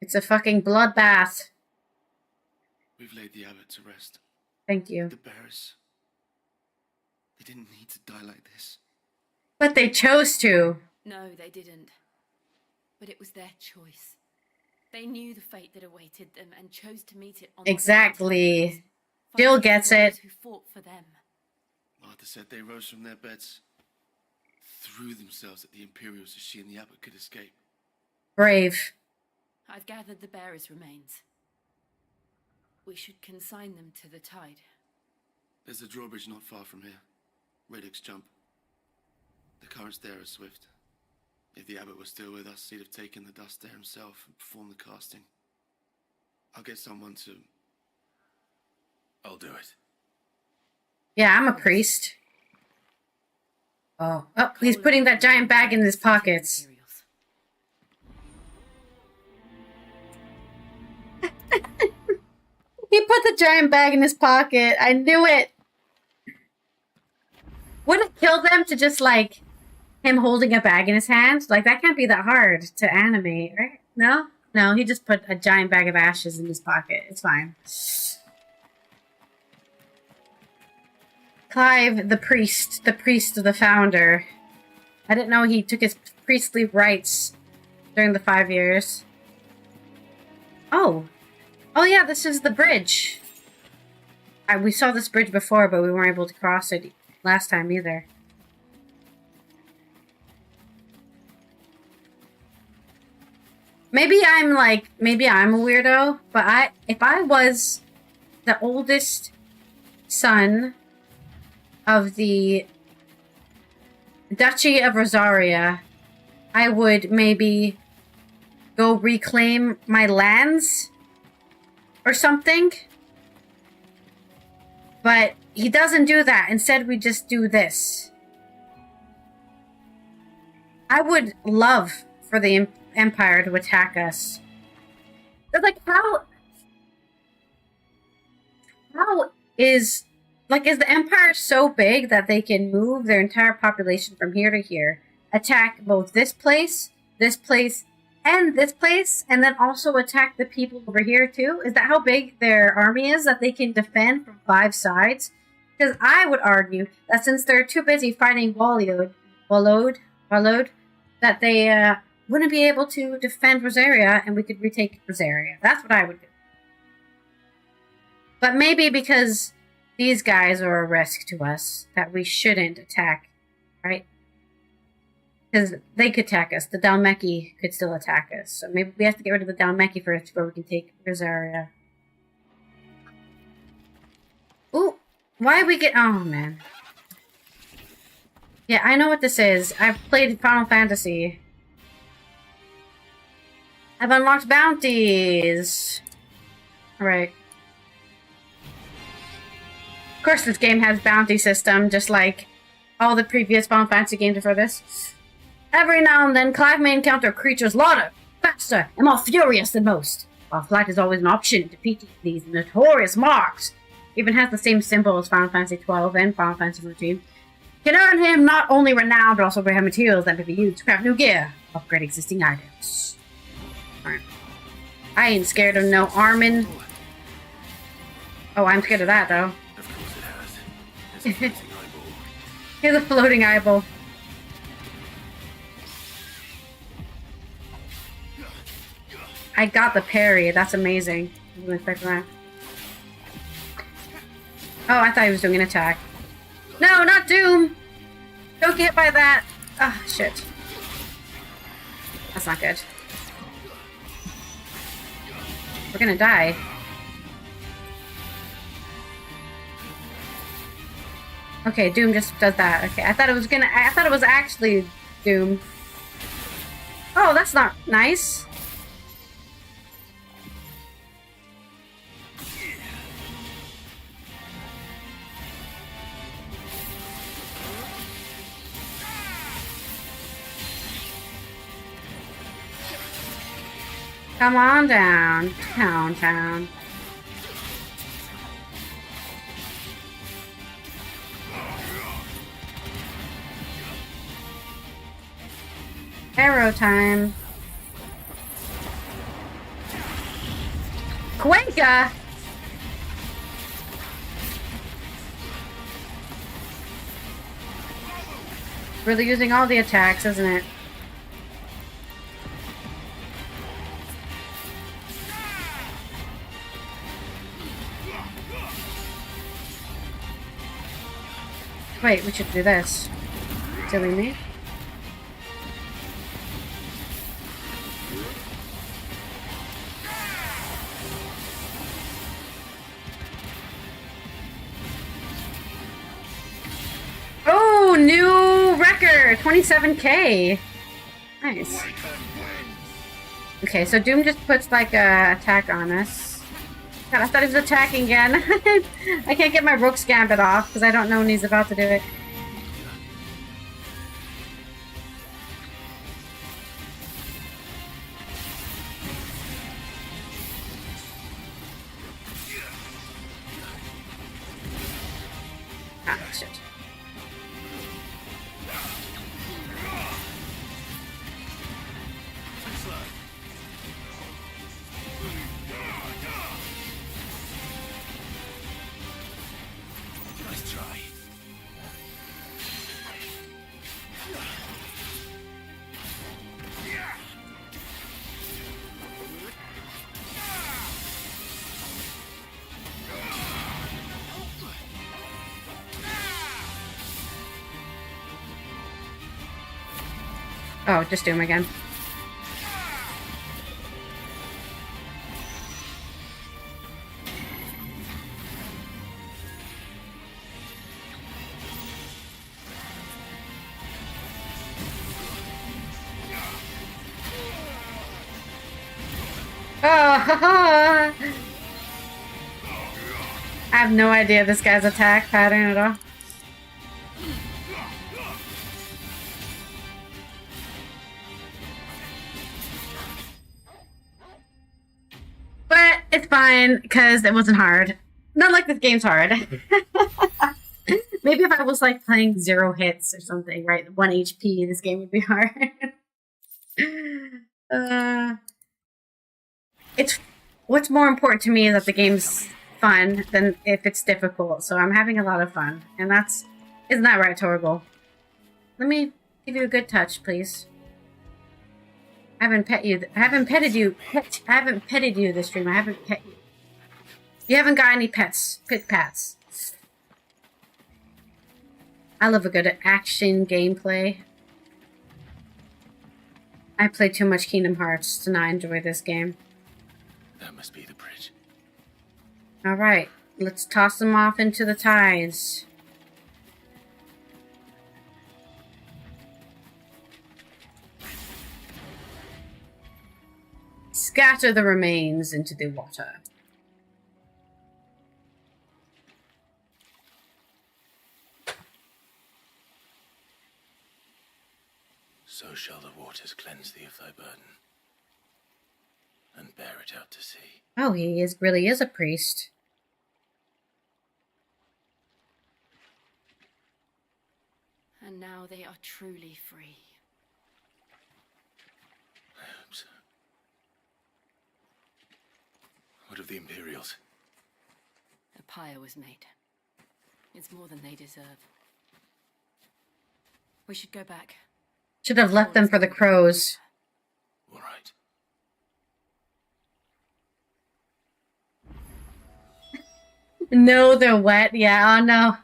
It's a fucking bloodbath. We've laid the abbot to rest. Thank you. The bearers. They didn't need to die like this. But they chose to. No, they didn't. But it was their choice. They knew the fate that awaited them and chose to meet it on Exactly. Jill gets it. Who fought for them. Martha said they rose from their beds, threw themselves at the Imperials so she and the abbot could escape. Brave. I've gathered the bearers' remains. We should consign them to the tide. There's a drawbridge not far from here. Radix jump. The currents there are swift. If the abbot was still with us, he'd have taken the dust there himself and performed the casting. I'll get someone to... I'll do it. Yeah, I'm a priest. Oh, he's putting that giant bag in his pockets. He put the giant bag in his pocket. I knew it. Wouldn't it kill them to just, like, him holding a bag in his hand? Like, that can't be that hard to animate, right? No? No, he just put a giant bag of ashes in his pocket. It's fine. Clive, the priest of the founder. I didn't know he took his priestly rights during the 5 years. Oh. Oh yeah, this is the bridge. We saw this bridge before, but we weren't able to cross it last time either. Maybe I'm a weirdo, but if I was the oldest son of the Duchy of Rosaria, I would maybe go reclaim my lands or something. But he doesn't do that. Instead, we just do this. I would love for the Empire to attack us. But like, how is the Empire so big that they can move their entire population from here to here, attack both this place, and this place, and then also attack the people over here too? Is that how big their army is, that they can defend from 5 sides? Because I would argue that since they're too busy fighting Wallowed, that they wouldn't be able to defend Rosaria, and we could retake Rosaria. That's what I would do. But maybe because these guys are a risk to us, that we shouldn't attack, right? Because they could attack us. The Dhalmeki could still attack us. So maybe we have to get rid of the Dhalmeki first before we can take Rosaria. Ooh, why we get... Oh, man. Yeah, I know what this is. I've played Final Fantasy. I've unlocked bounties. Alright. Of course, this game has bounty system, just like all the previous Final Fantasy games before this. Every now and then, Clive may encounter creatures louder, faster, and more furious than most. While flight is always an option, defeating these notorious marks even has the same symbol as Final Fantasy XII and Final Fantasy XIV. Can earn him not only renown, but also rare materials that may be used to craft new gear, upgrade existing items. Alright. I ain't scared of no Armin. Oh, I'm scared of that, though. Of course it has. It's a floating eyeball. Here's a floating eyeball. I got the parry. That's amazing. I didn't expect that. Oh, I thought he was doing an attack. No, not Doom! Don't get hit by that! Ah, oh, shit. That's not good. We're gonna die. Okay, Doom just does that. Okay, I thought it was actually Doom. Oh, that's not nice. Come on down, town. Arrow time. Cuenca! Really using all the attacks, isn't it? Wait, we should do this. Silly me. Oh, new record! 27k! Nice. Okay, so Doom just puts like a attack on us. God, I thought he was attacking again. I can't get my Rook's Gambit off because I don't know when he's about to do it. Ah, shit. Oh, just do him again. Oh, haha! I have no idea this guy's attack pattern at all. But it's fine, because it wasn't hard. Not like this game's hard. Maybe if I was like playing 0 hits or something, right? 1 HP, this game would be hard. It's what's more important to me is that the game's fun than if it's difficult. So I'm having a lot of fun, and isn't that right, Torgal? Let me give you a good touch, please. I haven't petted you this stream. I haven't pet you. You haven't got any pets. Pit pats. I love a good action gameplay. I play too much Kingdom Hearts to not enjoy this game. That must be the bridge. Alright, let's toss them off into the tides. Scatter the remains into the water. So shall the waters cleanse thee of thy burden, and bear it out to sea. Oh, he really is a priest. And now they are truly free. I hope so. What of the Imperials? A pyre was made. It's more than they deserve. We should go back. Should have left them for the crows. All right. No, they're wet. Yeah, oh no.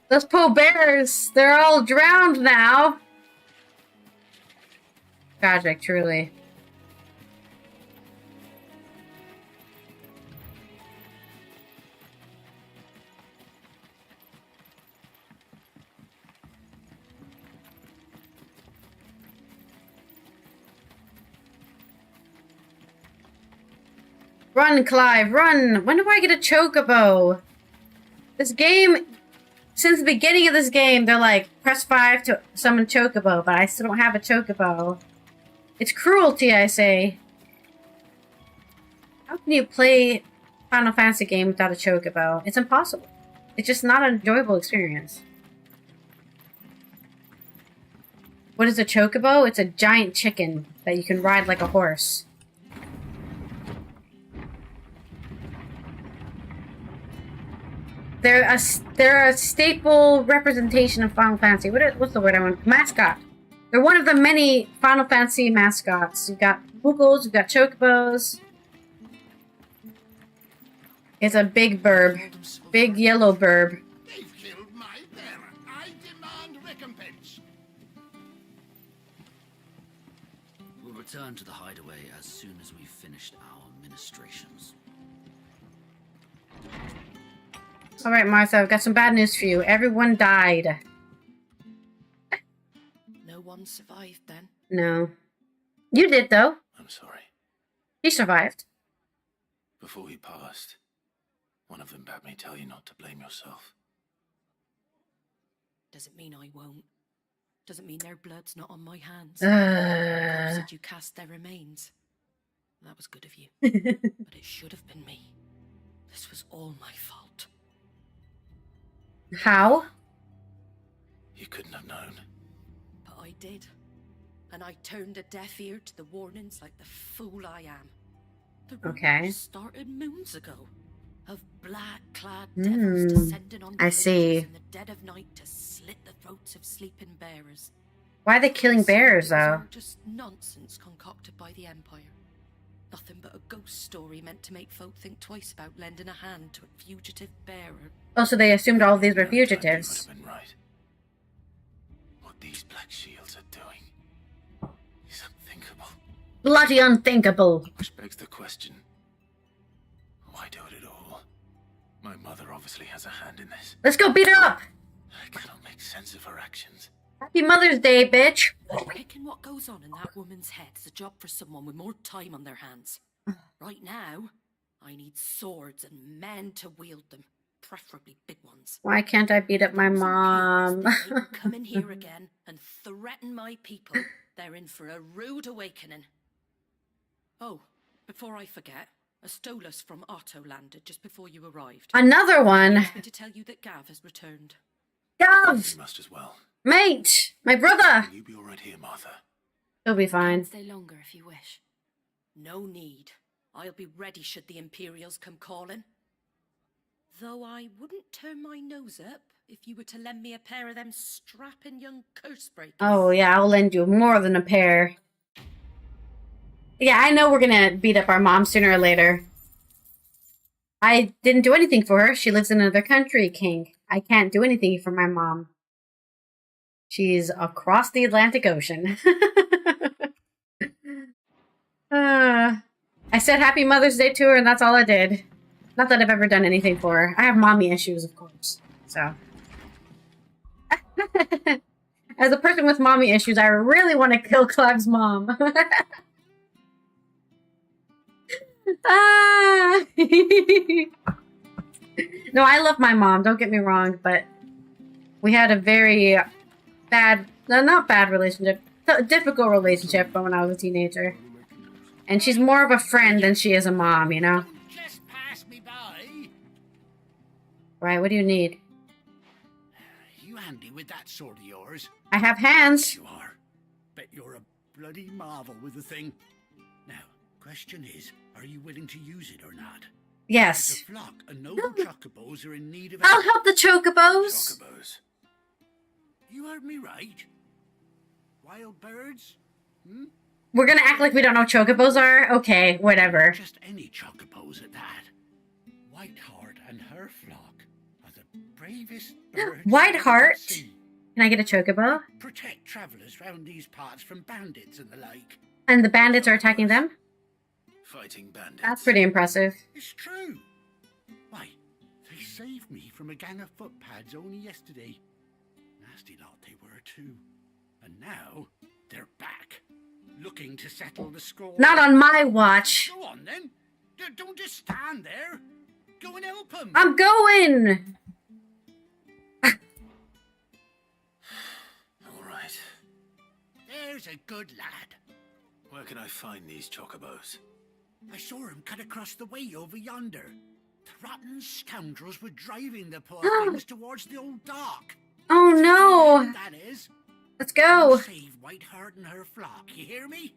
Those poor bears, they're all drowned now. Tragic, truly. Run, Clive, run! When do I get a chocobo? This game, since the beginning of this game, they're like, press 5 to summon chocobo, but I still don't have a chocobo. It's cruelty, I say. How can you play Final Fantasy game without a chocobo? It's impossible. It's just not an enjoyable experience. What is a chocobo? It's a giant chicken that you can ride like a horse. They're a staple representation of Final Fantasy. What's the word I want? Mascot. They're one of the many Final Fantasy mascots. You've got Boogles, you've got Chocobos. It's a big burb. Big yellow burb. They've killed my bear. I demand recompense. We'll return to the hideaway as soon as we've finished our ministrations. Alright, Martha, I've got some bad news for you. Everyone died. No one survived then? No. You did, though. I'm sorry. You survived. Before he passed, one of them bade me tell you not to blame yourself. Doesn't mean I won't. Doesn't mean their blood's not on my hands. God said you cast their remains. That was good of you. But it should have been me. This was all my fault. How? You couldn't have known. But I did. And I turned a deaf ear to the warnings like the fool I am. The rumors started moons ago. Of black-clad devils descending on the villages in the dead of night to slit the throats of sleeping bearers. Why are they killing bears, though? Just nonsense concocted by the Empire. Nothing but a ghost story meant to make folk think twice about lending a hand to a fugitive bearer. Oh, so they assumed all of these were fugitives. Been right. What these black shields are doing. Unthinkable. Bloody unthinkable. Which begs the question, why do it at all? My mother obviously has a hand in this. Let's go beat her up. I cannot make sense of her actions. Happy Mother's Day, bitch. Picking what goes on in that woman's head is a job for someone with more time on their hands. Right now, I need swords and men to wield them, preferably big ones. Why can't I beat up my mom? Come in here again and threaten my people. They're in for a rude awakening. Oh, before I forget, a Stolas from Otto landed just before you arrived. Another one. He asked me to tell you that Gav has returned. Gav! You must as well. Mate! My brother! Will you be alright here, Martha? He'll be fine. Stay longer if you wish. No need. I'll be ready should the Imperials come calling. Though I wouldn't turn my nose up if you were to lend me a pair of them strapping young curse breakers. Oh, yeah, I'll lend you more than a pair. Yeah, I know we're gonna beat up our mom sooner or later. I didn't do anything for her. She lives in another country, King. I can't do anything for my mom. She's across the Atlantic Ocean. I said Happy Mother's Day to her, and that's all I did. Not that I've ever done anything for her. I have mommy issues, of course. So. As a person with mommy issues, I really want to kill Clive's mom. No, I love my mom, don't get me wrong, but we had a very bad, no, not bad relationship, a difficult relationship when I was a teenager. And she's more of a friend than she is a mom, you know? Just pass me by. Right, what do you need? You handy with that sword of yours? I have hands. You are. Bet you're a bloody marvel with the thing. Now, question is, are you willing to use it or not? Yes. The flock and noble chocobos are in need of... I'll help the chocobos. Chocobos. You heard me right. Wild birds? Hmm? We're gonna act like we don't know what chocobos are? Okay, whatever. Just any chocobos at that. Whiteheart and her flock are the bravest birds... Whiteheart? Can I get a chocobo? Protect travellers round these parts from bandits and the like. And the bandits are attacking them? Fighting bandits. That's pretty impressive. It's true. Why, they saved me from a gang of footpads only yesterday. Nasty lot they were too. And now they're back, looking to settle the score. Not on my watch. Go on then. Don't just stand there. Go and help them. I'm going. All right. There's a good lad. Where can I find these chocobos? I saw him cut across the way over yonder. The rotten scoundrels were driving the poor things towards the old dock. Oh no! That is. Let's go. Save Whiteheart and her flock, you hear me?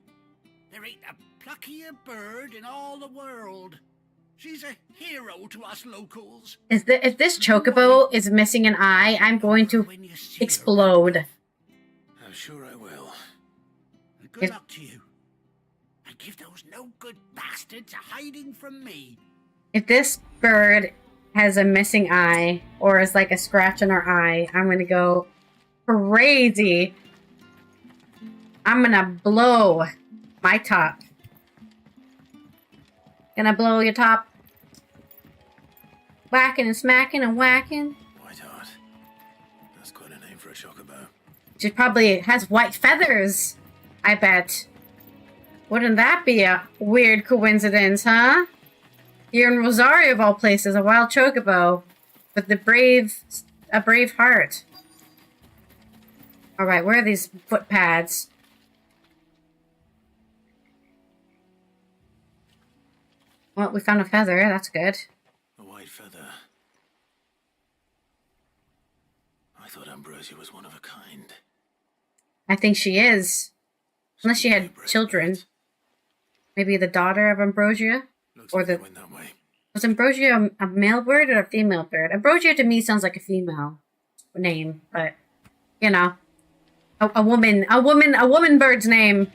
There ain't a pluckier bird in all the world. She's a hero to us locals. If this chocobo is missing an eye, I'm going to explode. I'm sure I will. Good luck to you. And give those no-good bastards a hiding from me. If this bird has a missing eye, or is like a scratch on her eye, I'm gonna go crazy. I'm gonna blow my top. Gonna blow your top. Whacking and smacking and whacking. Whiteheart. That's quite a name for a chocobo. She probably has white feathers, I bet. Wouldn't that be a weird coincidence, huh? Here in Rosaria, of all places, a wild chocobo with a brave heart. Alright, where are these footpads? Well, we found a feather, that's good. A white feather. I thought Ambrosia was one of a kind. I think she is. Unless she had children. Maybe the daughter of Ambrosia? Or the... Was Ambrosia a male bird or a female bird? Ambrosia to me sounds like a female name, but you know, a woman bird's name.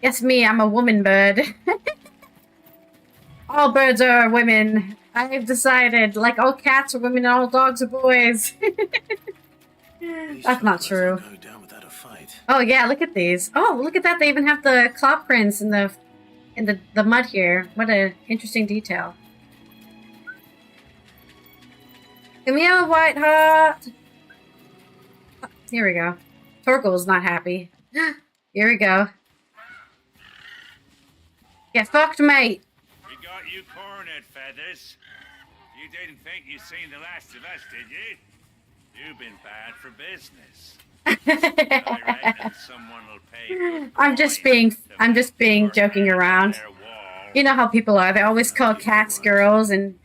Yes, me, I'm a woman bird. All birds are women. I've decided, like all cats are women and all dogs are boys. That's not true. Go down without a fight. Oh yeah, look at these. Oh, look at that. They even have the claw prints in the mud here. What a interesting detail. Give me a white hot. Here we go. Torgal's not happy. Here we go. Get fucked, mate. We got you cornered, Feathers. You didn't think you'd seen the last of us, did you? You've been bad for business. I reckon someone will pay. I'm just being joking around. You know how people are. They always call cats girls and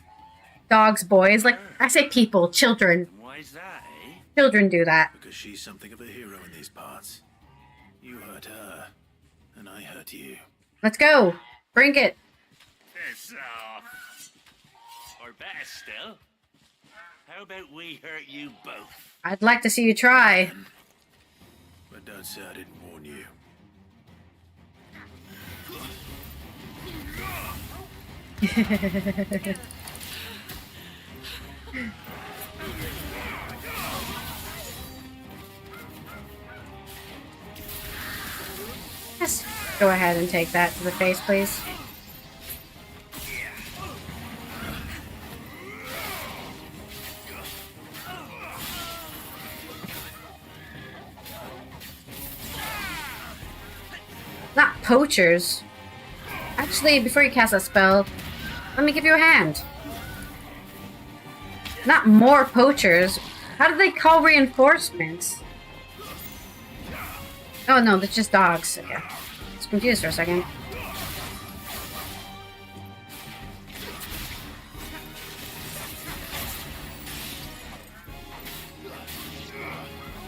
dogs boys. Like, I say people, children. Why's that, eh? Children do that. Because she's something of a hero in these parts. You hurt her, and I hurt you. Let's go. Bring it. Piss off. Or better still, how about we hurt you both? I'd like to see you try. But don't say I didn't warn you. Just go ahead and take that to the face, please. Not poachers. Actually, before you cast that spell, let me give you a hand. Not more poachers. How do they call reinforcements? Oh no, that's just dogs. Okay. I was confused for a second.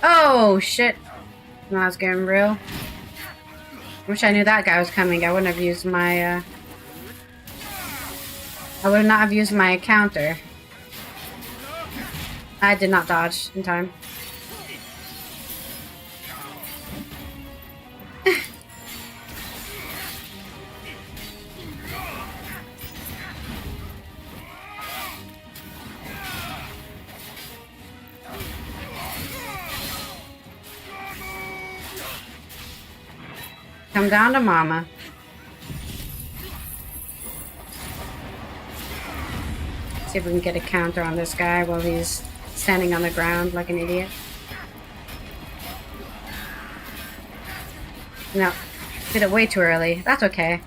Oh shit. No, I was getting real. Wish I knew that guy was coming. I wouldn't have used my, I would not have used my counter. I did not dodge in time. Come down to mama. See if we can get a counter on this guy while he's standing on the ground like an idiot. No, did it way too early. That's okay.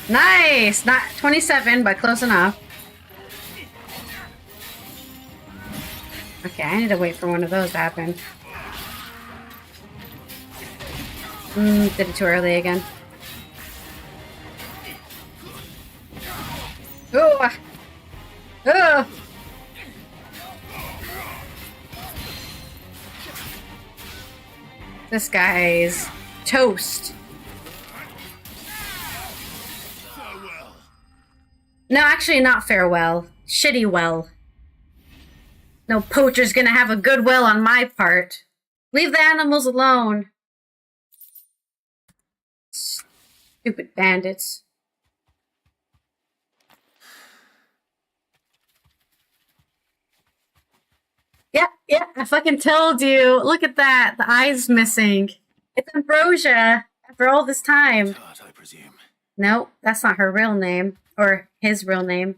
Nice! Not 27, but close enough. Okay, I need to wait for one of those to happen. Did it too early again. Ooh! Ooh! This guy's toast. No, actually not farewell. Shitty well. No poacher's gonna have a good will on my part. Leave the animals alone. Stupid bandits. Yeah, I fucking told you. Look at that. The eye's missing. It's Ambrosia after all this time. I presume. No, that's not her real name. Or his real name.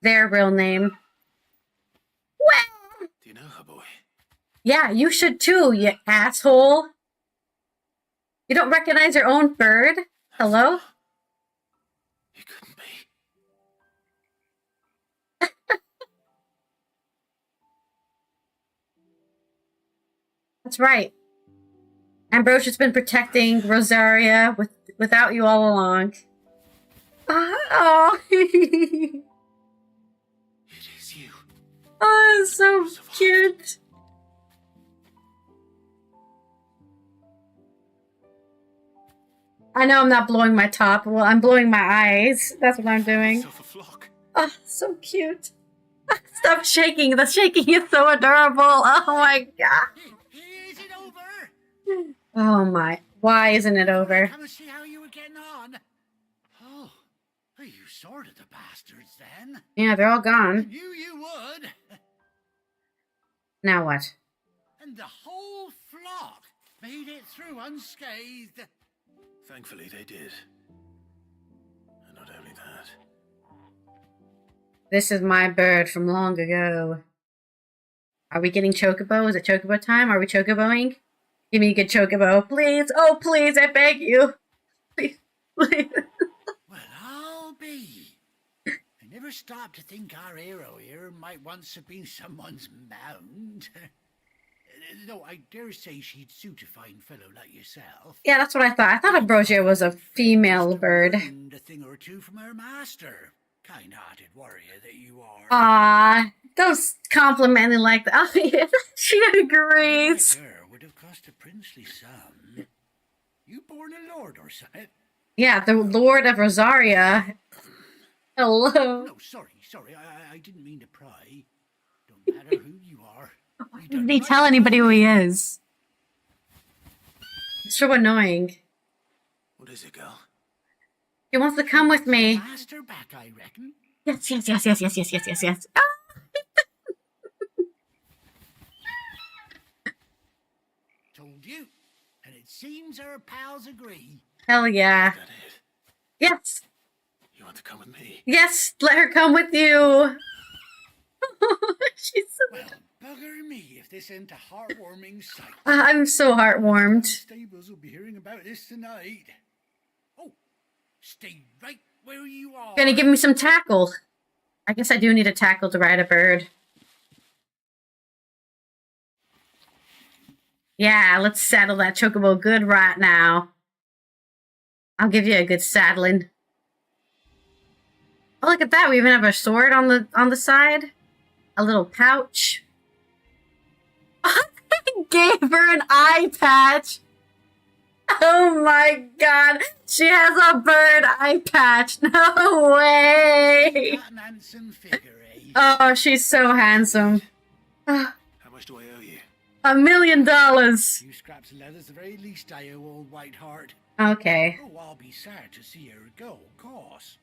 Their real name. Well, do you know her, boy? Yeah, you should too, you asshole. You don't recognize your own bird? Hello? It couldn't be. That's right. Ambrosia's been protecting Rosaria without you all along. Oh. It is you. Oh, it's so cute. I know I'm not blowing my top. Well, I'm blowing my eyes. That's what I'm doing. Oh, so cute. Stop shaking. The shaking is so adorable. Oh my god. Is it over? Oh my. Why isn't it over? Come and see how you were getting on. Oh, you sorted the bastards then. Yeah, they're all I gone. knew you would. Now what? And the whole flock made it through unscathed. Thankfully, they did. And not only that. This is my bird from long ago. Are we getting chocobo? Is it chocobo time? Are we chocoboing? Give me a good chocobo, please. Oh, please, I beg you. Please, please. Well, I'll be. I never stopped to think our hero here might once have been someone's mount. Though I dare say she'd suit a fine fellow like yourself. Yeah, that's what I thought. I thought Ambrosia was a female bird. And a thing or two from her master. Kind-hearted warrior that you are. Ah, don't compliment me like that. Oh, yeah, she agrees. Her would have cost a princely sum. You born a lord or something? Yeah, the Lord of Rosaria. Hello. No, sorry. I didn't mean to pry. Don't matter who you are. Didn't he tell anybody who he is? It's so annoying. What is it, girl? He wants to come with me. Master back, I reckon. Yes. Ah! Told you. And it seems our pals agree. Hell yeah. Is that it? Yes. You want to come with me? Yes, let her come with you. She's so... Well, bugger me if this ain't a heartwarming sight. I'm so heartwarmed. Stables will be hearing about this tonight. Oh, stay right where you are. Gonna give me some tackle. I guess I do need a tackle to ride a bird. Yeah, let's saddle that chocobo good right now. I'll give you a good saddling. Oh, look at that. We even have a sword on the side. A little pouch. I gave her an eye patch. Oh my god. She has a bird eye patch. No way. Oh, she's so handsome. How much do I owe you? $1 million. You scraps of leather's the very least I owe old Whiteheart. Okay. Oh, I'll be sad to see her go, of course.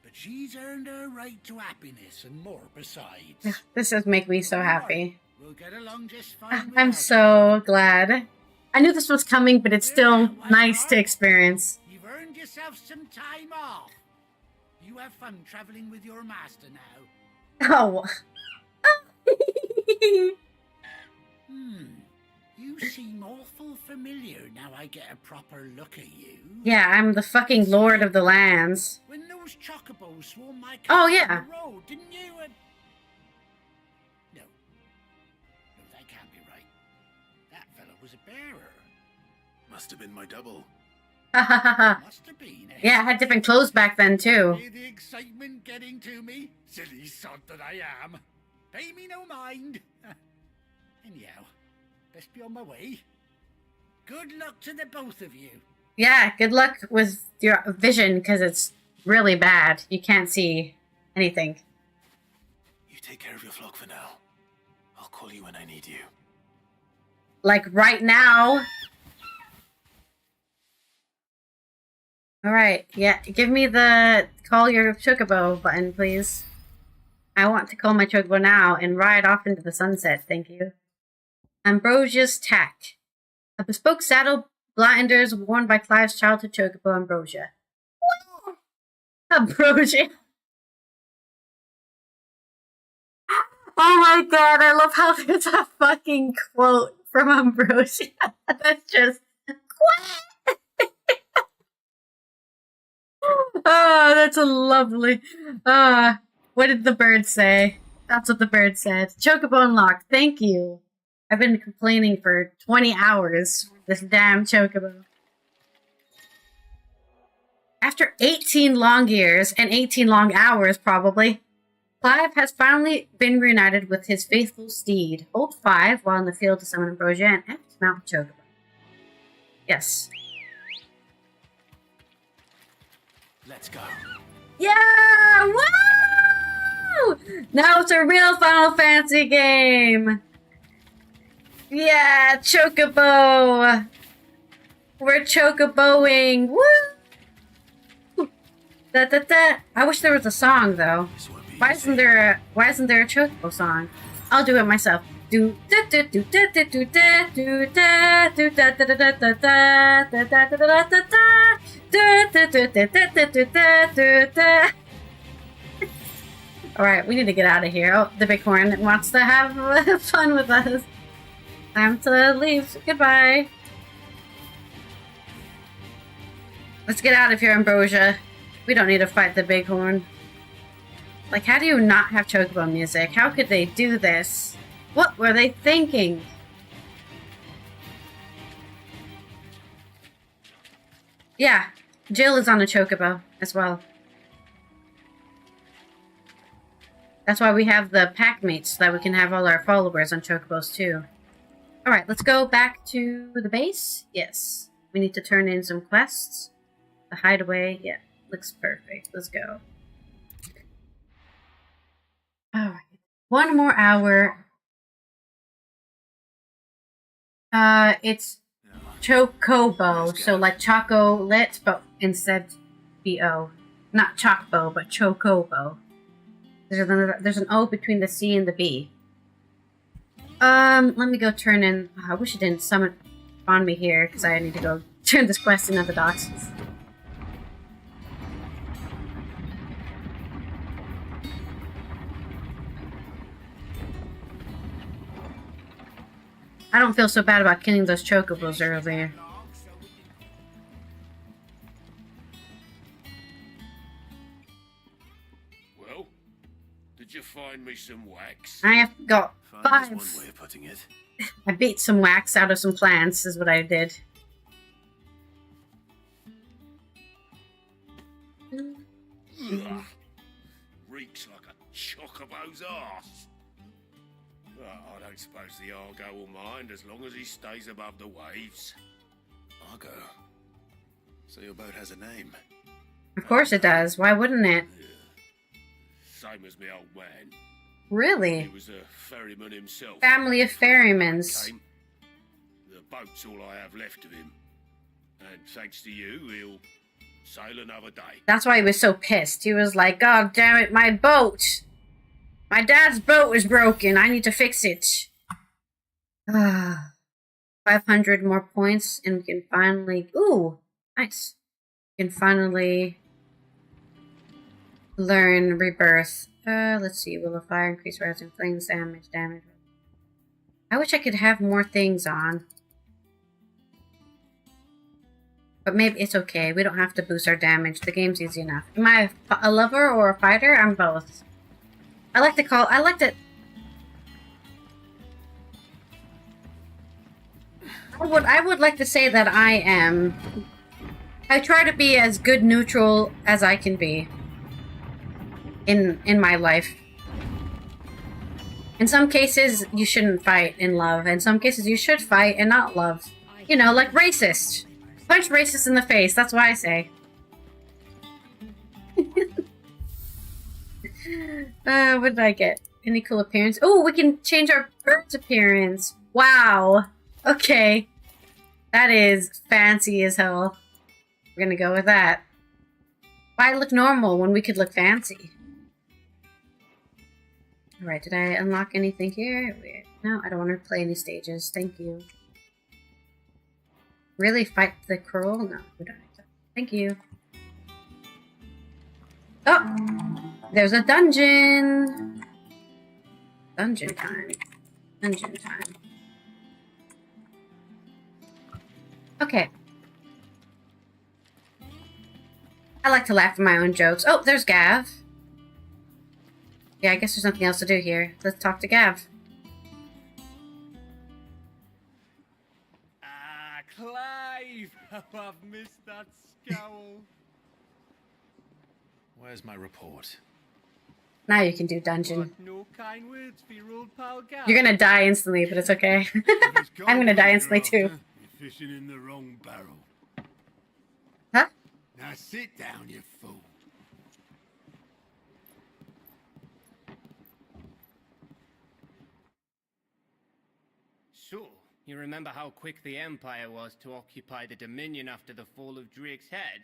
But she's earned her right to happiness and more besides. This does make me so happy. We'll get along just fine. I'm so glad. I knew this was coming, but it's still nice to experience. You've earned yourself some time off. You have fun traveling with your master now. Oh. You seem awful familiar now I get a proper look at you. Yeah, I'm the fucking Lord of the Lands. When those chocobos swarmed my Oh, car yeah. on the road, didn't you? No, that can't be right. That fellow was a bearer. Must have been my double. Must have been. Yeah, I had different clothes back then, too. Hear the excitement getting to me? Silly sod that I am. Pay me no mind. Anyhow, best be on my way. Good luck to the both of you. Yeah, good luck with your vision, because it's really bad. You can't see anything. You take care of your flock for now. I'll call you when I need you. Like right now. Alright, yeah, give me the call your chocobo button, please. I want to call my chocobo now and ride off into the sunset, thank you. Ambrosia's Tack. A bespoke saddle blinders worn by Clive's childhood chocobo, Ambrosia. Ambrosia. Oh my god, I love how there's a fucking quote from Ambrosia. That's just... Oh, that's a lovely... what did the bird say? That's what the bird said. Chocobo unlocked. Thank you. I've been complaining for 20 hours. This damn chocobo. After 18 long years, and 18 long hours probably, Clive has finally been reunited with his faithful steed. Hold 5 while in the field to summon Ambrosia and F to mount the chocobo. Yes. Let's go. Yeah! Woo! Now it's a real Final Fantasy game! Yeah! Chocobo! We're chocoboing! Woo! Da da da! I wish there was a song though. Why isn't there a chocobo song? I'll do it myself. Do da da do da da do da do da do da da da da da da da da da da da da. Alright, we need to get out of here. Oh, the bighorn wants to have fun with us. Time to leave. Goodbye. Let's get out of here, Ambrosia. We don't need to fight the bighorn. Like, how do you not have chocobo music? How could they do this? What were they thinking? Yeah, Jill is on a chocobo as well. That's why we have the pack mates, so that we can have all our followers on chocobos too. Alright, let's go back to the base. Yes, we need to turn in some quests. The hideaway, yeah, looks perfect. Let's go. Alright, one more hour. It's chocobo, so like chocolate, but instead B-O. Not chocobo, but chocobo. There's an O between the C and the B. Let me go turn in... I wish it didn't spawn me here, because I need to go turn this quest in at the docks. I don't feel so bad about killing those chocobos earlier. Well, did you find me some wax? I have got 5. That's one way of putting it. I beat some wax out of some plants, is what I did. Ugh. Reeks like a chocobo's arse. I don't suppose the Argo will mind as long as he stays above the waves. Argo. So your boat has a name. Of course it does. Why wouldn't it? Same as me old man. Really? He was a ferryman himself. Family of ferrymans. The boat's all I have left of him. And thanks to you, he'll sail another day. That's why he was so pissed. He was like, God damn it, my boat! My dad's boat is broken. I need to fix it. 500 more points, and we can finally... Ooh, nice. We can finally learn Rebirth. Let's see. Will the fire increase rising flames damage? I wish I could have more things on. But maybe it's okay. We don't have to boost our damage. The game's easy enough. Am I a lover or a fighter? I'm both. I like to... I would like to say that I am... I try to be as good neutral as I can be. In my life. In some cases, you shouldn't fight in love. In some cases, you should fight and not love. You know, like racist. Punch racist in the face, that's what I say. What did I get? Any cool appearance? Oh, we can change our bird's appearance. Wow. Okay. That is fancy as hell. We're gonna go with that. Why look normal when we could look fancy? Alright, did I unlock anything here? Weird. No, I don't want to play any stages. Thank you. Really fight the crow? No, we don't have to. Thank you. Oh! There's a dungeon! Dungeon time. Dungeon time. Okay. I like to laugh at my own jokes. Oh, there's Gav. Yeah, I guess there's nothing else to do here. Let's talk to Gav. Clive! How I've missed that scowl. Where's my report? Now you can do dungeon. No kind words for your old pal Gav. You're gonna die instantly, but it's okay. I'm gonna die instantly too. You're fishing in the wrong barrel. Huh? Now Now sit down, you fool. So, you remember how quick the Empire was to occupy the Dominion after the fall of Drake's head?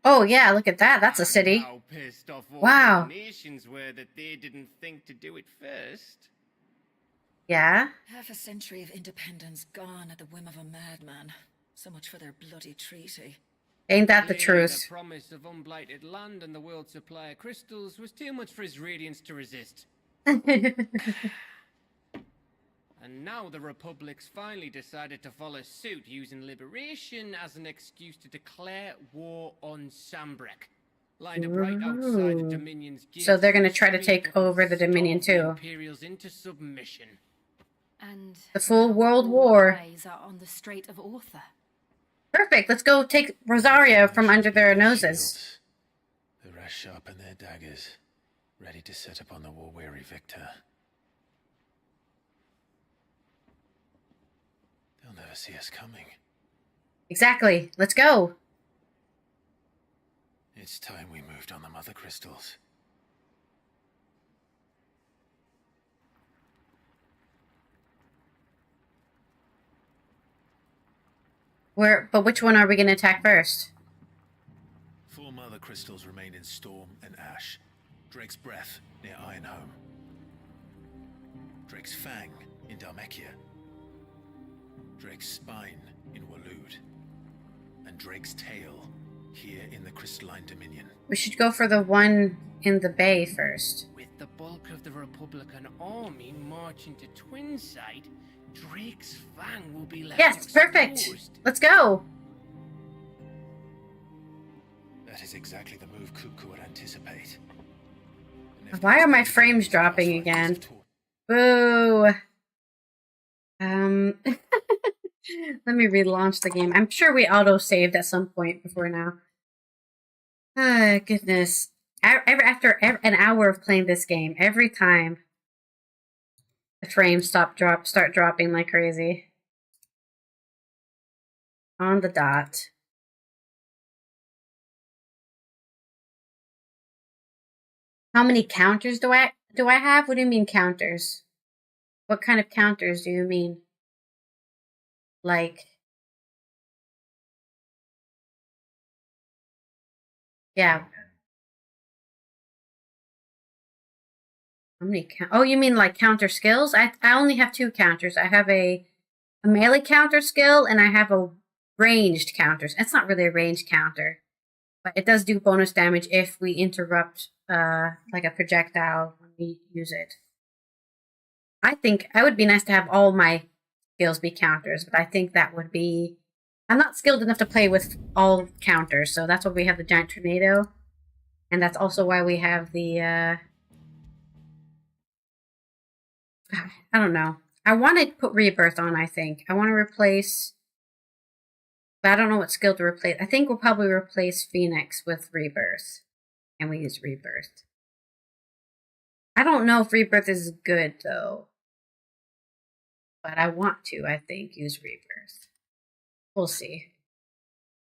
Oh yeah, look at that. That's a city. How pissed off all Wow. the nations were that they didn't think to do it first. Yeah. Half a century of independence gone at the whim of a madman. So much for their bloody treaty. Ain't that the Clearly, truth? The promise of unblighted land and the world's supply of crystals was too much for his radiance to resist. And now the Republic's finally decided to follow suit, using liberation as an excuse to declare war on Sambrek. Lined up right outside the Dominion's gates. So they're gonna try to take over the Dominion too. Imperials into submission. And the full World War. Eyes are on the Strait of Author. Perfect. Let's go take Rosaria from under their noses. The rest sharpen their daggers, ready to set upon the war-weary victor. They'll never see us coming. Exactly. Let's go. It's time we moved on the mother crystals. But which one are we going to attack first? 4 mother crystals remain in Storm and Ash. Drake's Breath near Ironhome. Drake's Fang in Dhalmekia. Drake's Spine in Waloed. And Drake's Tail here in the Crystalline Dominion. We should go for the one in the bay first. With the bulk of the Republican army marching to Twinside, Drake's Fang will be left Yes, perfect. exposed. Let's go. That is exactly the move Gw2 would anticipate. Why are my frames dropping again? Boo. Let me relaunch the game. I'm sure we auto-saved at some point before now. Ah, goodness. After an hour of playing this game, every time the frames start dropping like crazy. On the dot. How many counters do I have? What do you mean counters? What kind of counters do you mean? Like, yeah. How many oh, you mean like counter skills? I only have 2 counters. I have a melee counter skill and I have a ranged counter. It's not really a ranged counter, but it does do bonus damage if we interrupt like a projectile when we use it. I think it would be nice to have all my skills be counters, but I think that would be... I'm not skilled enough to play with all counters, so that's why we have the Giant Tornado. And that's also why we have the... I don't know. I want to put Rebirth on, I think. I want to replace... But I don't know what skill to replace. I think we'll probably replace Phoenix with Rebirth. And we use Rebirth. I don't know if Rebirth is good, though. But I want to, I think, use Rebirth. We'll see.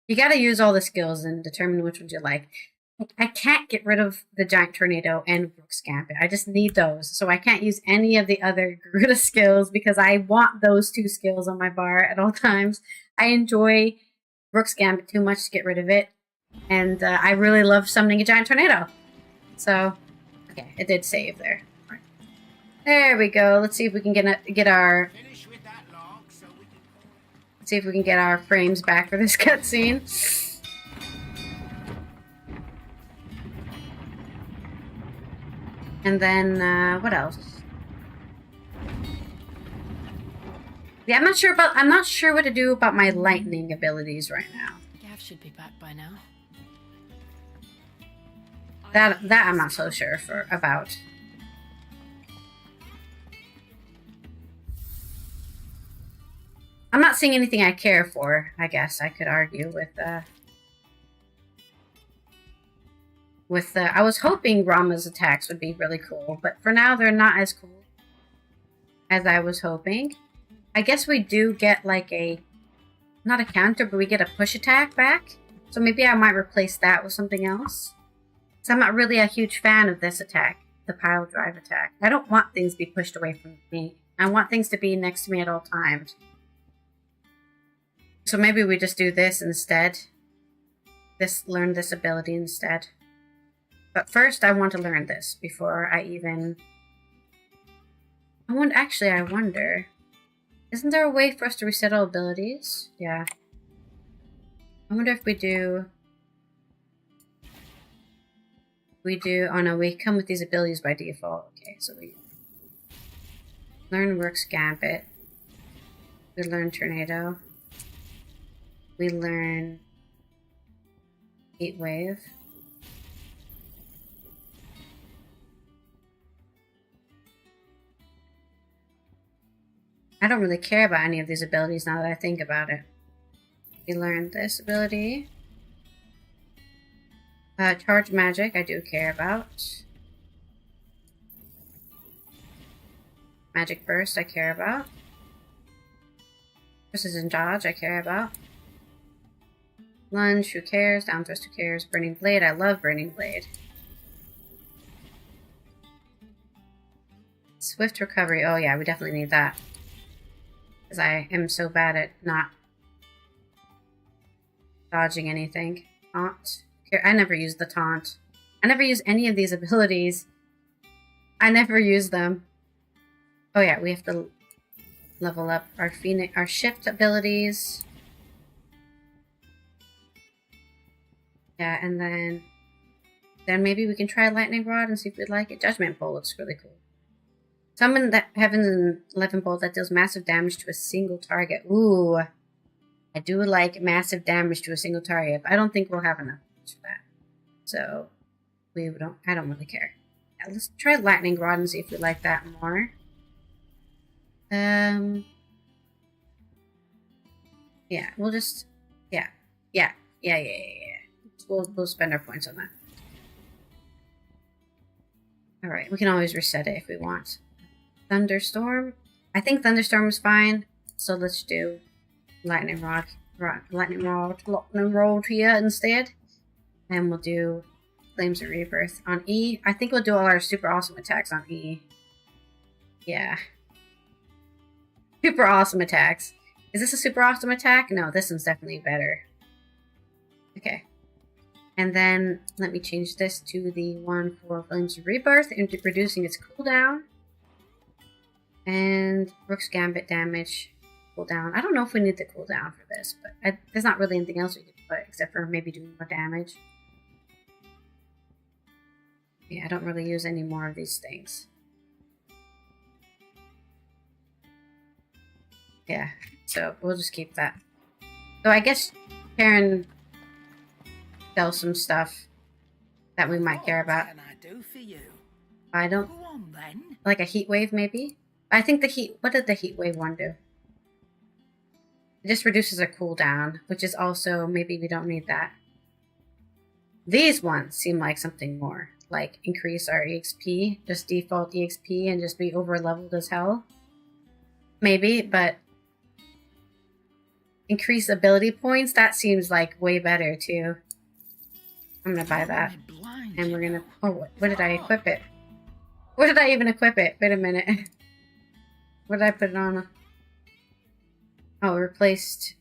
You gotta use all the skills and determine which ones you like. I can't get rid of the Giant Tornado and Brooks Gambit. I just need those. So I can't use any of the other Gw2 skills because I want those 2 skills on my bar at all times. I enjoy Brooks Gambit too much to get rid of it. And I really love summoning a Giant Tornado. So, okay, it did save there. Right. There we go. Let's see if we can get our... Let's see if we can get our frames back for this cutscene. And then, what else? Yeah, I'm not sure what to do about my lightning abilities right now. Gav should be back by now. That I'm not so sure about. I'm not seeing anything I care for, I guess I could argue with I was hoping Rama's attacks would be really cool, but for now they're not as cool as I was hoping. I guess we do get like not a counter, but we get a push attack back. So maybe I might replace that with something else. So I'm not really a huge fan of this attack, the pile drive attack. I don't want things to be pushed away from me. I want things to be next to me at all times. So maybe we just do this instead. Learn this ability instead. But first I want to learn this before I even... I wonder... Isn't there a way for us to reset all abilities? Yeah. I wonder if we do... Oh no, we come with these abilities by default. Okay, so we... Learn Rook's Gambit. We learn Tornado. We learn... Heat Wave. I don't really care about any of these abilities now that I think about it. We learned this ability. Charge Magic, I do care about. Magic Burst, I care about. Precision Dodge, I care about. Lunge, who cares? Down Thrust, who cares? Burning Blade, I love Burning Blade. Swift Recovery, oh yeah, we definitely need that. Because I am so bad at not dodging anything. Taunt. I never use the taunt. I never use any of these abilities. I never use them. Oh yeah, we have to level up our shift abilities. Yeah, and then maybe we can try Lightning Rod and see if we'd like it. Judgment Bolt looks really cool. Summon the Heavens and 11 Bolt that deals massive damage to a single target. Ooh. I do like massive damage to a single target, but I don't think we'll have enough for that. So, I don't really care. Yeah, let's try Lightning Rod and see if we like that more. Yeah, we'll just... Yeah. We'll spend our points on that. Alright, we can always reset it if we want. Thunderstorm. I think Thunderstorm is fine, so let's do Lightning Rod here instead. And we'll do Flames of Rebirth on E. I think we'll do all our super awesome attacks on E. Yeah. Super awesome attacks. Is this a super awesome attack? No, this one's definitely better. Okay. And then let me change this to the one for Flames of Rebirth, into reducing its cooldown. And Rook's Gambit damage cooldown. I don't know if we need the cooldown for this, but there's not really anything else we could put except for maybe doing more damage. Yeah, I don't really use any more of these things. Yeah, so we'll just keep that. So I guess Karen sells some stuff that we might care about. What can I do for you? I don't... Go on, then. Like a heat wave, maybe? I think the heat... What did the heat wave one do? It just reduces our cooldown, which is also... Maybe we don't need that. These ones seem like something more. Like, increase our EXP. Just default EXP and just be over-leveled as hell. Maybe, but... Increase ability points? That seems like way better, too. I'm gonna buy that. And we're gonna... Oh, what did I equip it? What did I even equip it? Wait a minute. What did I put it on? Oh, replaced...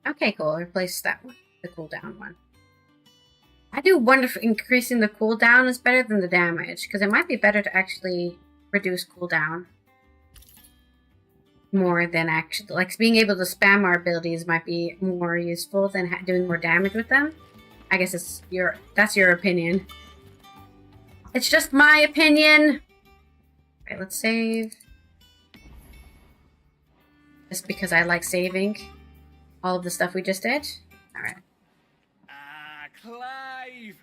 Okay, cool. Replaced that one. The cooldown one. I do wonder if increasing the cooldown is better than the damage. Because it might be better to actually reduce cooldown. More than actually... Like, being able to spam our abilities might be more useful than doing more damage with them. I guess it's that's your opinion. It's just my opinion! Alright, let's save. Just because I like saving all of the stuff we just did. Alright. Clive!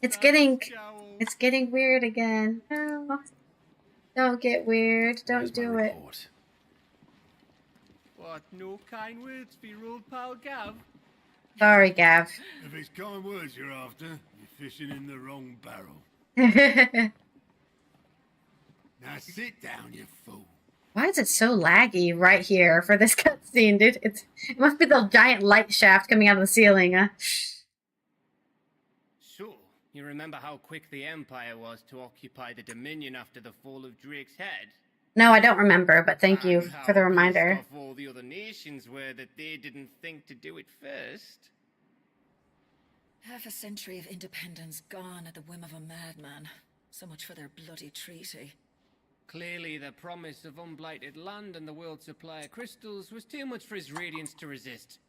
It's getting weird again. No. Don't get weird. Don't do it. What, no kind words for your old pal Gav? Sorry, Gav. If it's kind words you're after, you're fishing in the wrong barrel. Now sit down, you fool. Why is it so laggy right here for this cutscene, dude? It must be the giant light shaft coming out of the ceiling. So, you remember how quick the Empire was to occupy the Dominion after the fall of Drake's head? No, I don't remember, but thank you for the reminder. Pissed off all the other nations were that they didn't think to do it first. Half a century of independence gone at the whim of a madman. So much for their bloody treaty. Clearly, the promise of unblighted land and the world's supply of crystals was too much for his radiance to resist.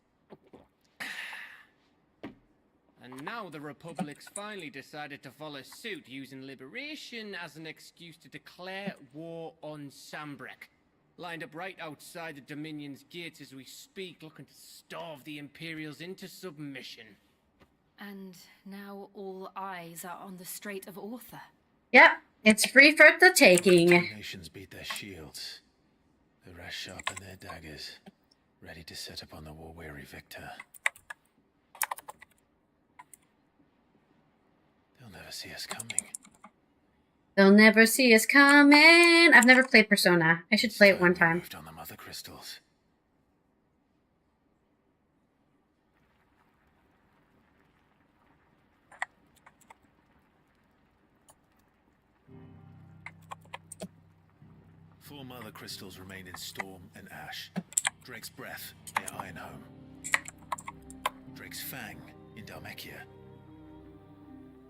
And now the Republic's finally decided to follow suit, using liberation as an excuse to declare war on Sambrek. Lined up right outside the Dominion's gates as we speak, looking to starve the Imperials into submission. And now all eyes are on the Strait of Author. Yep, it's free for the taking. Nations beat their shields. The rest sharpen their daggers, ready to set upon the war-weary victor. They'll never see us coming. They'll never see us coming. I've never played Persona. I should play it one time. Moved on the mother crystals. Four mother crystals remain in Storm and Ash. Drake's breath near Ironhome. Drake's fang in Dhalmekia.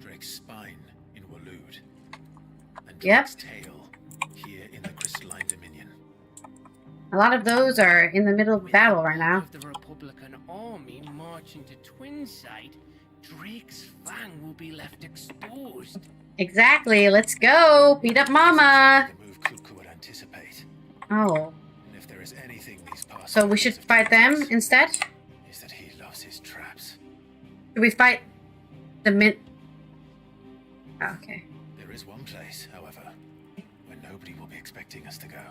Drake's spine in Waloed. And Drake's tail here in the Crystalline Dominion. A lot of those are in the middle of battle right now. With the Republican army marching to Twinside, Drake's fang will be left exposed. Exactly. Let's go. Beat up Mama. The move Gw2 would anticipate. Oh. And if there is anything these past So we should fight them instead? Is that he loves his traps. Should we fight the Oh, okay. There is one place, however, where nobody will be expecting us to go.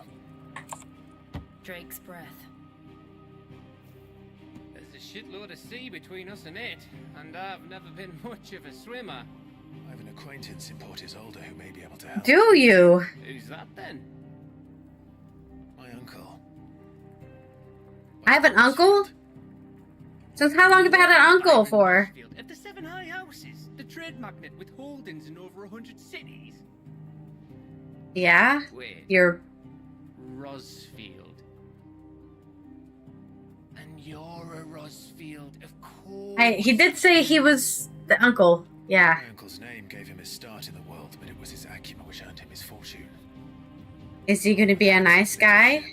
Drake's breath. There's a shitload of sea between us and it, and I've never been much of a swimmer. I have an acquaintance in Port Isolde who may be able to help. Do you? Who's that then? My uncle. I have an uncle? Since how long have I had an uncle for? At the Seven High Houses, the trade magnate with holdings in over 100 cities. Yeah? Wait. You're... Rosfield. And you're a Rosfield, of course. He did say he was the uncle. Yeah. My uncle's name gave him his start in the world, but it was his acumen which earned him his fortune. Is he going to be a nice guy?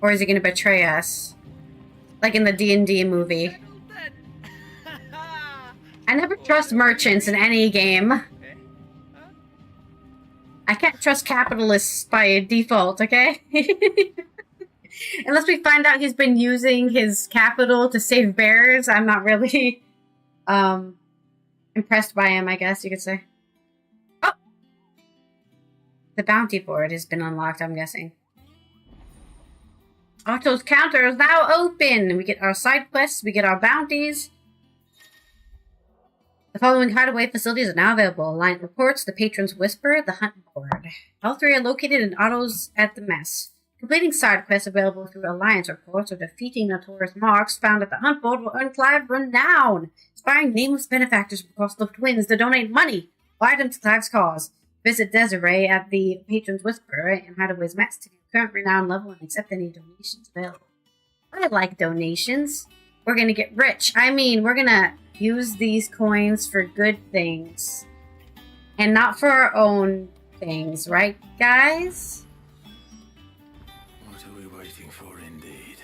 Or is he going to betray us? Like in the D&D movie. I never trust merchants in any game. I can't trust capitalists by default, okay? Unless we find out he's been using his capital to save bears, I'm not really impressed by him, I guess you could say. Oh! The bounty board has been unlocked, I'm guessing. Otto's counter is now open! We get our side quests, we get our bounties. The following hideaway facilities are now available. Alliance Reports, The Patron's Whisper, The Hunt Board. All three are located in Otto's at the Mess. Completing side quests available through Alliance Reports or defeating notorious marks found at the Hunt Board will earn Clive renown, inspiring nameless benefactors from across the twins to donate money or items to Clive's cause. Visit Desiree at the Patron's Whisper and Hideaway's Mess to view current renown level and accept any donations available. I like donations. We're gonna get rich. I mean, we're gonna use these coins for good things. And not for our own things, right, guys? What are we waiting for, indeed?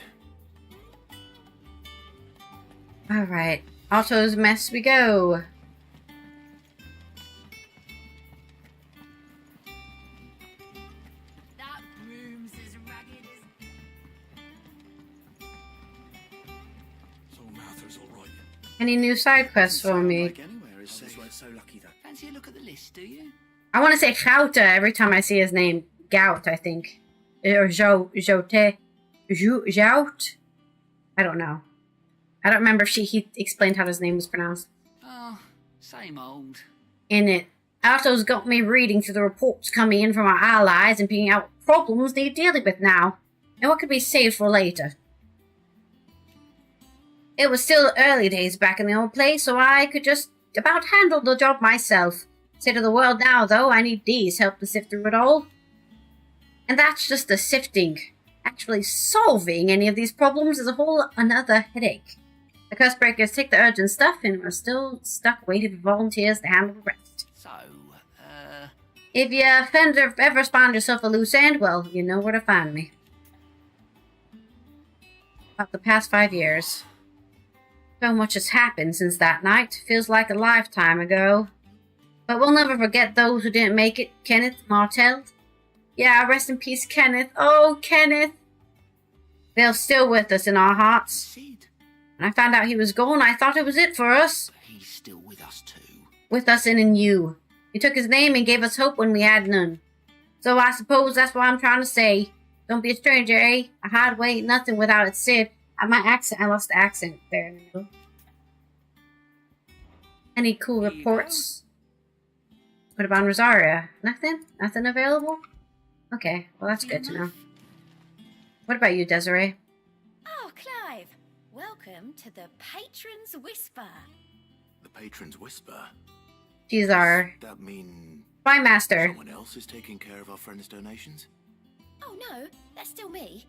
Alright. Otto's Mess we go. That room's as ragged as... So Martha's all right. Any new side quests for me? Anywhere is so lucky though. Fancy a look at the list, do you? I want to say Gw2 every time I see his name. Gout, I think. Or Jout. I don't know. I don't remember if he explained how his name was pronounced. Oh, same old. In it. Arto's got me reading through the reports coming in from our allies and picking out what problems they're dealing with now, and what could be saved for later. It was still early days back in the old place, so I could just about handle the job myself. Say to the world now, though, I need Dee's help to sift through it all. And that's just the sifting. Actually solving any of these problems is a whole another headache. The Cursebreakers take the urgent stuff and we're still stuck waiting for volunteers to handle the rest. So, If you ever find yourself a loose end, well, you know where to find me. About the past 5 years. So much has happened since that night. Feels like a lifetime ago. But we'll never forget those who didn't make it. Kenneth, Martell. Yeah, rest in peace, Kenneth. Oh, Kenneth. They're still with us in our hearts. When I found out he was gone, I thought it was it for us. He's still with us too. With us and in you. He took his name and gave us hope when we had none. So I suppose that's what I'm trying to say. Don't be a stranger, eh? A hideaway ain't nothing without its Sid. I lost the accent there in the middle. Any cool reports? What about Rosaria? Nothing? Nothing available? Okay, well that's good to know. What about you, Desiree? Oh, Clive. Welcome to the Patron's Whisper. The Patron's Whisper? She's our Does that mean spy master. someone else is taking care of our friends' donations? Oh no, that's still me.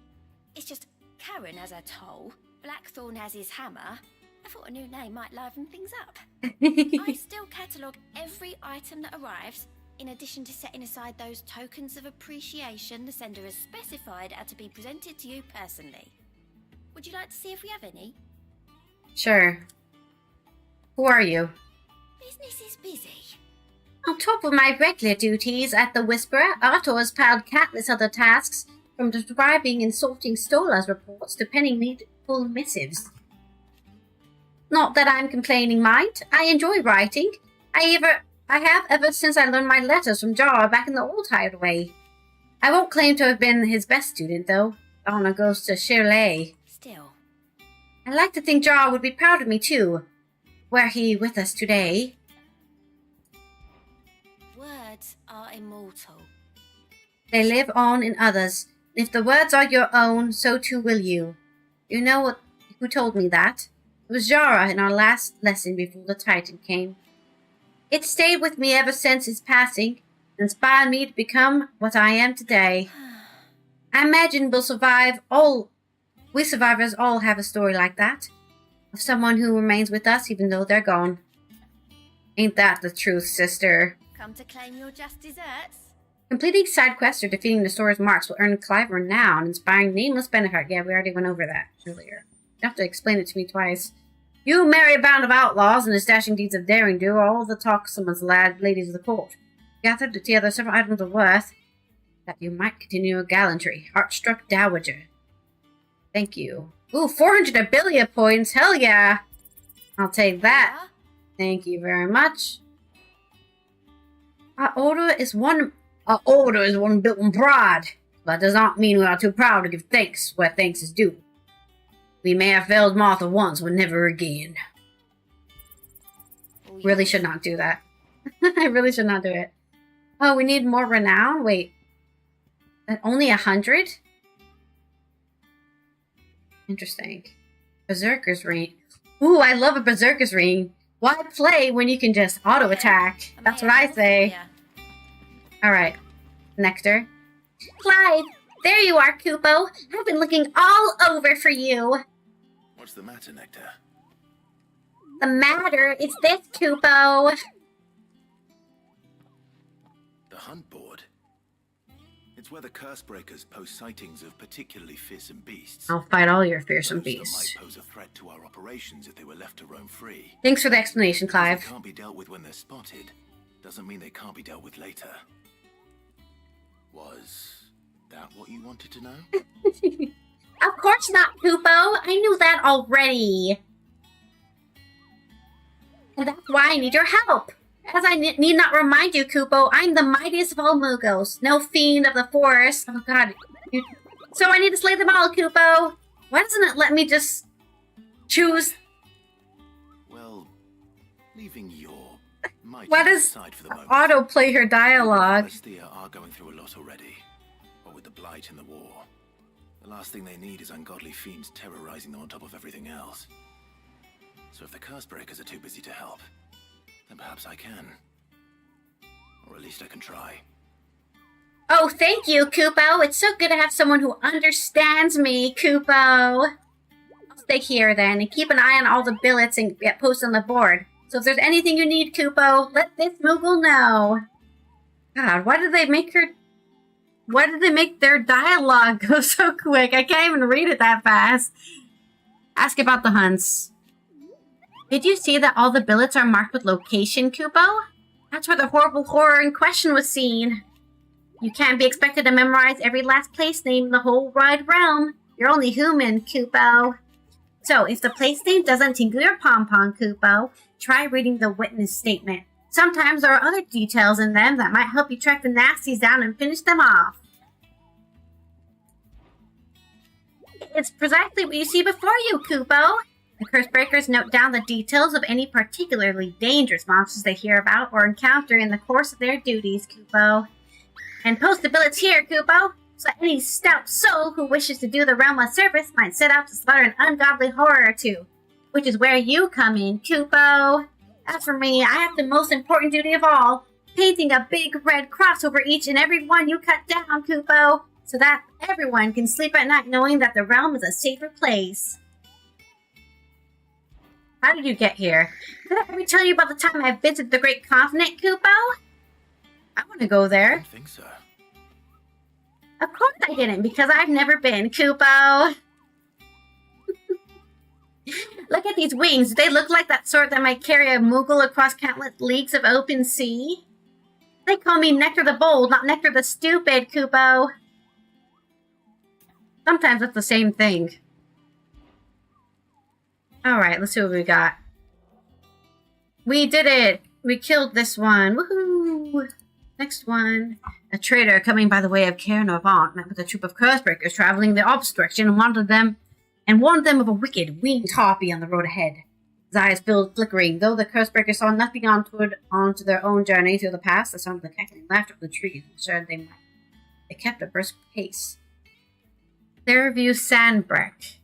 It's just Karen has her toll, Blackthorn has his hammer. I thought a new name might liven things up. I still catalogue every item that arrives, in addition to setting aside those tokens of appreciation the sender has specified are to be presented to you personally. Would you like to see if we have any? Sure. Who are you? Business is busy. On top of my regular duties at the Whisperer, Arto has piled countless other tasks, from describing and sorting Stola's reports to penning needful missives. Not that I'm complaining, mind. I enjoy writing. I have ever since I learned my letters from Jar back in the old hideaway. I won't claim to have been his best student, though. Honor goes to Shirley. Still. I like to think Jar would be proud of me, too. Were he with us today. Words are immortal. They live on in others. If the words are your own, so too will you. You know who told me that? It was Jara in our last lesson before the Titan came. It stayed with me ever since his passing, and inspired me to become what I am today. I imagine we survivors all have a story like that, of someone who remains with us even though they're gone. Ain't that the truth, sister? Come to claim your just desserts? Completing side quests or defeating the store's marks will earn Clive renown, inspiring nameless benefit. Yeah, we already went over that earlier. You have to explain it to me twice. You merry band of outlaws and his dashing deeds of daring do are all the talksomen's ladies of the court. Gathered together several items of worth that you might continue your gallantry. Heart-struck dowager. Thank you. Ooh, 400 abilia points. Hell yeah. I'll take that. Thank you very much. Our order is one built on pride. That does not mean we are too proud to give thanks where thanks is due. We may have failed Martha once, but never again. Really should not do that. I really should not do it. Oh, we need more renown? Wait. Only 100? Interesting. Berserker's Ring. Ooh, I love a Berserker's Ring. Why play when you can just auto-attack? That's what I say. Alright. Nectar. Clive! There you are, Kupo. I've been looking all over for you. What's the matter, Nectar? The matter is this, Kupo. The hunt board? It's where the Cursebreakers post sightings of particularly fearsome beasts. I'll fight all your fearsome Those that beasts. might pose a threat to our operations if they were left to roam free. Thanks for the explanation, Clive. If they can't be dealt with when they're spotted, doesn't mean they can't be dealt with later. Was that what you wanted to know? Of course not, Kupo. I knew that already. And that's why I need your help. As I need not remind you, Kupo, I'm the mightiest of all Mugos. No fiend of the forest. Oh god. So I need to slay them all, Kupo. Why doesn't it let me just choose? Well, leaving your Why does autoplay her dialogue? Allythology are going through a lot already. What with the Blight and the war. The last thing they need is ungodly fiends terrorizing them on top of everything else. So if the Cursebreakers are too busy to help, then perhaps I can. Or at least I can try. Oh, thank you, Kupo. It's so good to have someone who understands me, Kupo. I'll stay here then and keep an eye on all the billets and get posted on the board. So if there's anything you need, Kupo, let this Moogle know. God, why did they make their dialogue go so quick? I can't even read it that fast. Ask about the hunts. Did you see that all the billets are marked with location, Kupo? That's where the horrible horror in question was seen. You can't be expected to memorize every last place name in the whole wide realm. You're only human, Kupo. So, if the place name doesn't tingle your pom-pom, Kupo, try reading the witness statement. Sometimes there are other details in them that might help you track the nasties down and finish them off. It's precisely what you see before you, Kupo. The Cursebreakers note down the details of any particularly dangerous monsters they hear about or encounter in the course of their duties, Kupo. And post the billets here, Kupo, so any stout soul who wishes to do the realm a service might set out to slaughter an ungodly horror or two, which is where you come in, Kupo. As for me, I have the most important duty of all, painting a big red cross over each and every one you cut down, Kupo, so that everyone can sleep at night knowing that the realm is a safer place. How did you get here? Did I ever tell you about the time I visited the Great Continent, Kupo? I want to go there. I don't think so. Of course I didn't, because I've never been, Kupo. Look at these wings. Do they look like that sort that might carry a Moogle across countless leagues of open sea? They call me Nectar the Bold, not Nectar the Stupid, Kupo. Sometimes it's the same thing. Alright, let's see what we got. We did it! We killed this one. Woohoo! Next one. A trader coming by the way of Caer Novant met with a troop of Cursebreakers traveling the opposite direction and warned them of a wicked winged harpy on the road ahead. His eyes filled flickering, though the Cursebreakers saw nothing onto their own journey through the pass. The sound of the cackling laughter of the trees ensured they kept a brisk pace. Fairview Sandbreck.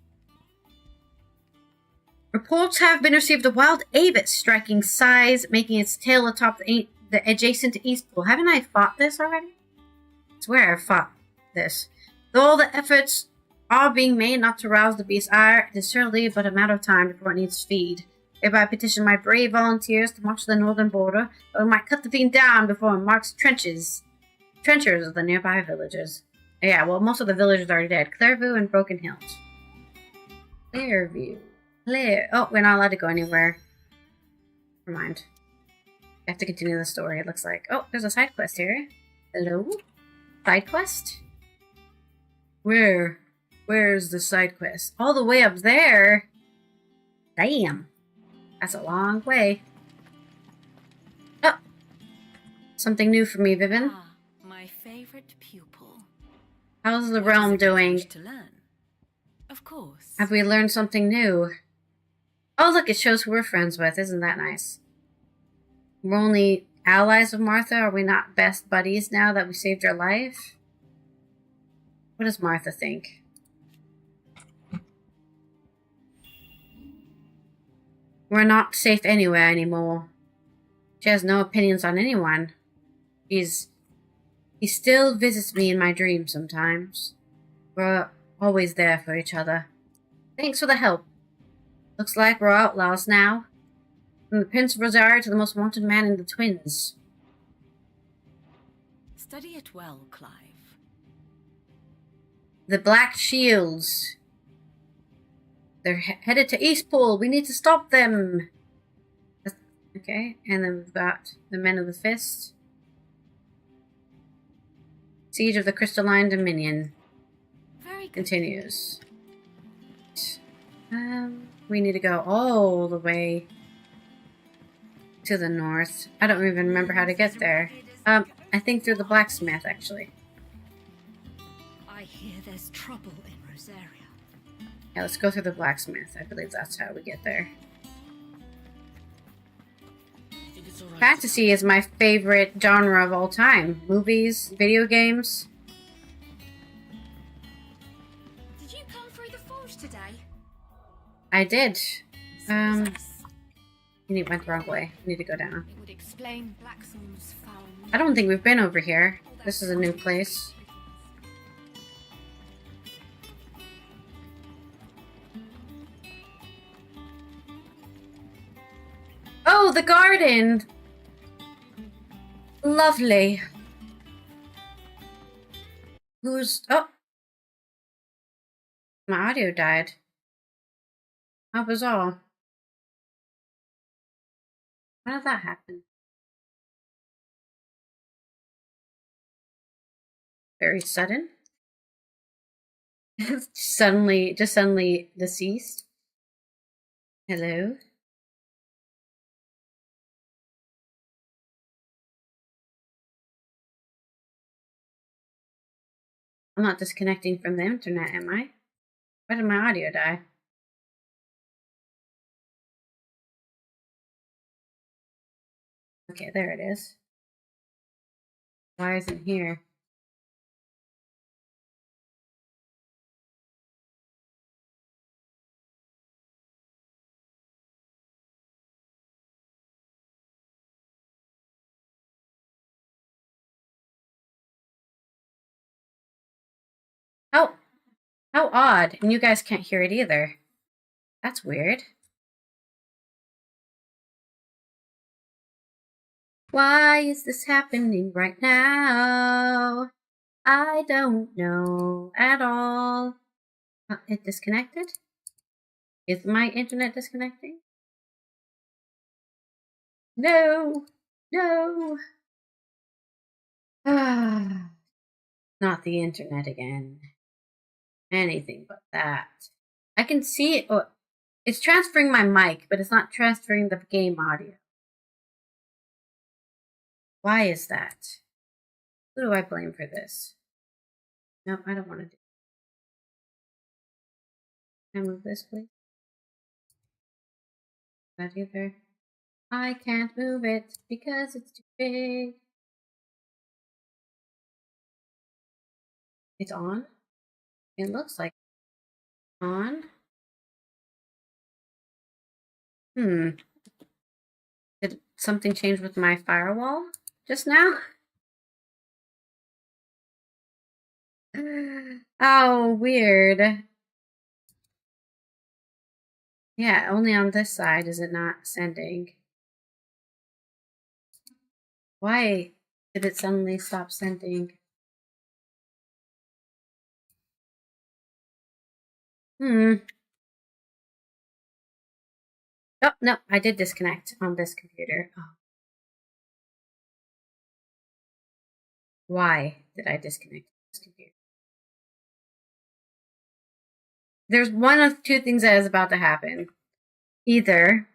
Reports have been received of wild avis striking size, making its tail atop the adjacent to Eastpool. Haven't I fought this already? I swear I've fought this. Though all the efforts are being made not to rouse the beast's ire, it is surely but a matter of time before it needs feed. Thereby I petition my brave volunteers to march to the northern border, or we might cut the fiend down before it marks trenchers of the nearby villages. Yeah, well, most of the villagers are already dead. Clairview and Broken Hills. Clairview. Oh, we're not allowed to go anywhere. Never mind. I have to continue the story, it looks like. Oh, there's a side quest here. Hello? Side quest? Where? Where's the side quest? All the way up there? Damn. That's a long way. Oh! Something new for me, Vivian. Ah, my favorite pupil. How's the realm doing? To learn? Of course. Have we learned something new? Oh, look, it shows who we're friends with. Isn't that nice? We're only allies of Martha? Are we not best buddies now that we saved her life? What does Martha think? We're not safe anywhere anymore. She has no opinions on anyone. He still visits me in my dreams sometimes. We're always there for each other. Thanks for the help. Looks like we're outlaws now. From the Prince of Rosaria to the most wanted man in the Twins. Study it well, Clive. The Black Shields. They're headed to Eastpool. We need to stop them. Okay, and then we've got the Men of the Fist. Siege of the Crystalline Dominion. Very good. Continues. We need to go all the way to the north. I don't even remember how to get there. I think through the blacksmith, actually. I hear there's trouble in Rosaria. Yeah, let's go through the blacksmith. I believe that's how we get there. Think Fantasy is my favorite genre of all time. Movies, video games. Did you come through the forge today? I did. You went the wrong way. You need to go down. It would explain Blackthorn's foul. I don't think we've been over here. This is a new place. Oh, the garden! Lovely. Who's... Oh! My audio died. How bizarre. How did that happen? Very sudden. just suddenly deceased. Hello? I'm not disconnecting from the internet, am I? Why did my audio die? Okay, there it is. Why isn't it here? How odd. And you guys can't hear it either. That's weird. Why is this happening right now? I don't know at all. It disconnected? Is my internet disconnecting? No! No! Ah, not the internet again. Anything but that. I can see it. Oh, it's transferring my mic, but it's not transferring the game audio. Why is that? Who do I blame for this? No, I don't want to do it. Can I move this, please? That either. I can't move it because it's too big. It's on? It looks like on. Did something change with my firewall just now? Oh, weird. Yeah, only on this side is it not sending. Why did it suddenly stop sending? Oh, no, I did disconnect on this computer. Oh. Why did I disconnect this computer? There's one of two things that is about to happen. Either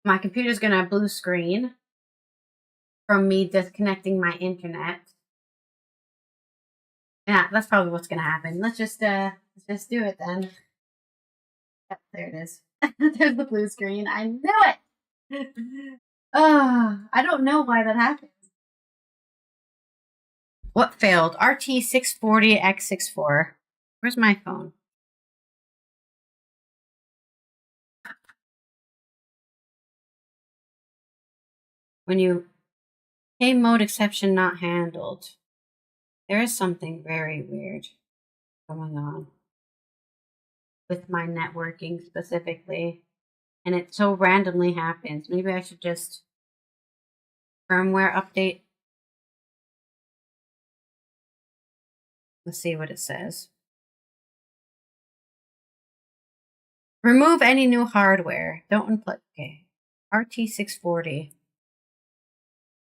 my computer's gonna blue screen from me disconnecting my internet. Yeah, that's probably what's gonna happen. Let's just do it then. Yep, there it is. There's the blue screen. I knew it! I don't know why that happens. What failed? RT640X64. Where's my phone? When you... Game mode exception not handled. There is something very weird going on with my networking specifically. And it so randomly happens. Maybe I should just firmware update. Let's see what it says. Remove any new hardware. Don't unplug. Okay. RT640.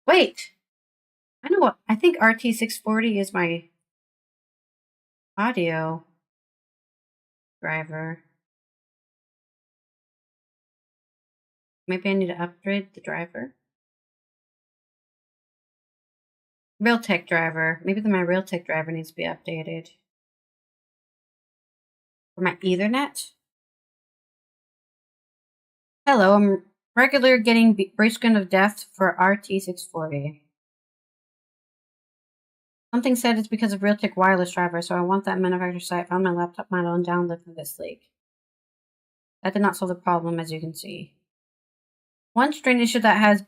Wait! I know what. I think RT640 is my audio driver. Maybe I need to upgrade the driver. Realtek driver. Maybe my Realtek driver needs to be updated. For my Ethernet. Hello, Regular getting Bracegun of Death for RT640. Something said it's because of Realtek wireless driver, so I want that manufacturer site found my laptop model and download from this leak. That did not solve the problem, as you can see. One strange issue that has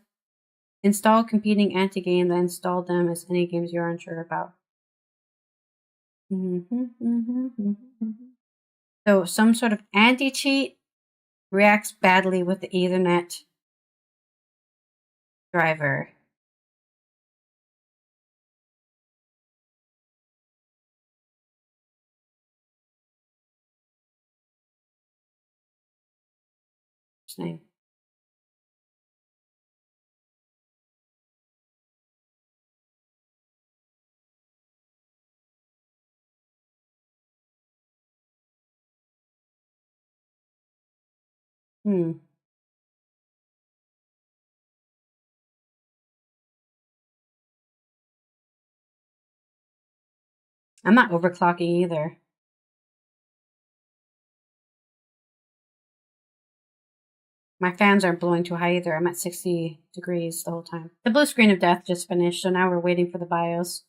installed competing anti-game that installed them is any games you're unsure about. So some sort of anti-cheat reacts badly with the Ethernet driver. Name. I'm not overclocking either. My fans aren't blowing too high either. I'm at 60 degrees the whole time. The blue screen of death just finished, so now we're waiting for the BIOS.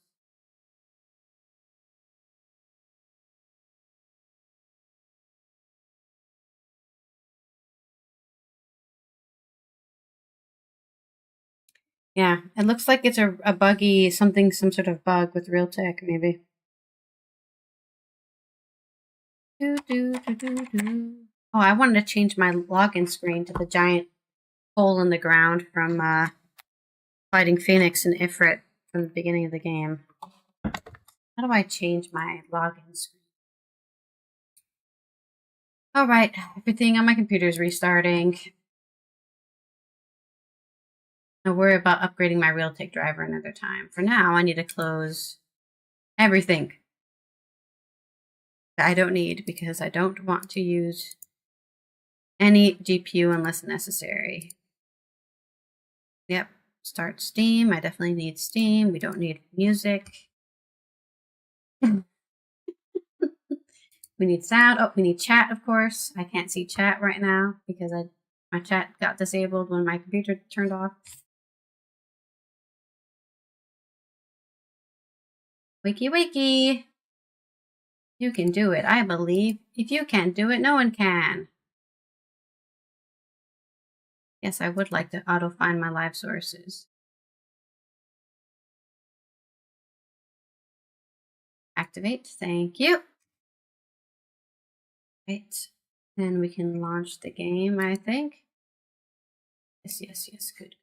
Yeah, it looks like it's a buggy, some sort of bug with Realtek, maybe. Oh, I wanted to change my login screen to the giant hole in the ground from fighting Phoenix and Ifrit from the beginning of the game. How do I change my login screen? Alright, everything on my computer is restarting. I'll worry about upgrading my Realtek driver another time. For now, I need to close everything that I don't need because I don't want to use any GPU unless necessary. Yep, start Steam. I definitely need Steam. We don't need music. We need sound. Oh, we need chat, of course. I can't see chat right now because my chat got disabled when my computer turned off. Wakey, wakey. You can do it, I believe. If you can't do it, no one can. Yes, I would like to auto-find my live sources. Activate, thank you. Right, then we can launch the game, I think. Yes, good.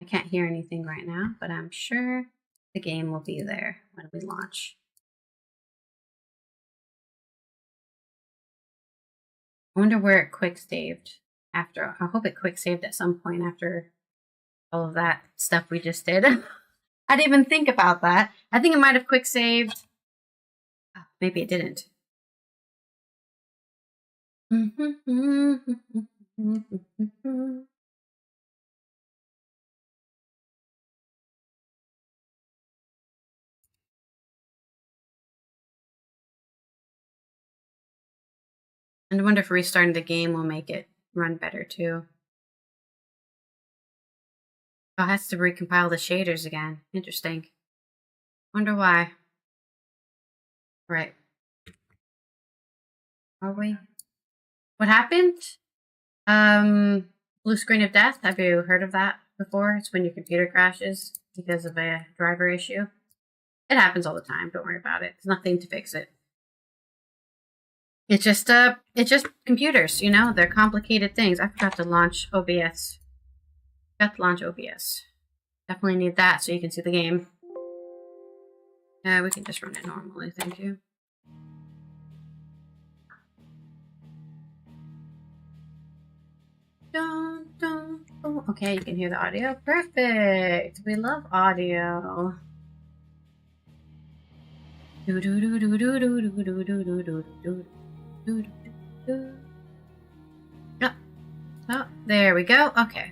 I can't hear anything right now, but I'm sure the game will be there when we launch. I wonder where it quick saved after. I hope it quick saved at some point after all of that stuff we just did. I didn't even think about that. I think it might have quick saved. Oh, maybe it didn't. I wonder if restarting the game will make it run better too. Oh, it has to recompile the shaders again. Interesting. Wonder why. Right. Are we? What happened? Blue screen of death. Have you heard of that before? It's when your computer crashes because of a driver issue. It happens all the time. Don't worry about it. There's nothing to fix it. It's just computers, you know? They're complicated things. I forgot to launch OBS. Forgot to launch OBS. Definitely need that so you can see the game. Yeah, we can just run it normally, thank you. Dun, dun. Oh, okay, you can hear the audio. Perfect. We love audio. Do do do do do do do do do do do do. Oh, there we go. Okay.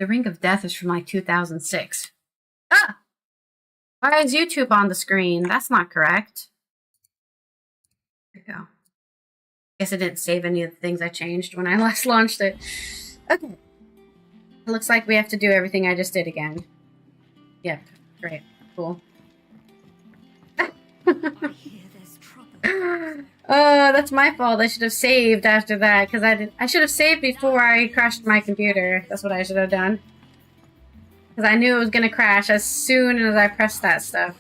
The Ring of Death is from like 2006. Ah! Why is YouTube on the screen? That's not correct. There we go. Guess I didn't save any of the things I changed when I last launched it. Okay. It looks like we have to do everything I just did again. Yep. Great. Cool. Oh, that's my fault. I should have saved after that, because I should have saved before I crashed my computer. That's what I should have done. Because I knew it was going to crash as soon as I pressed that stuff.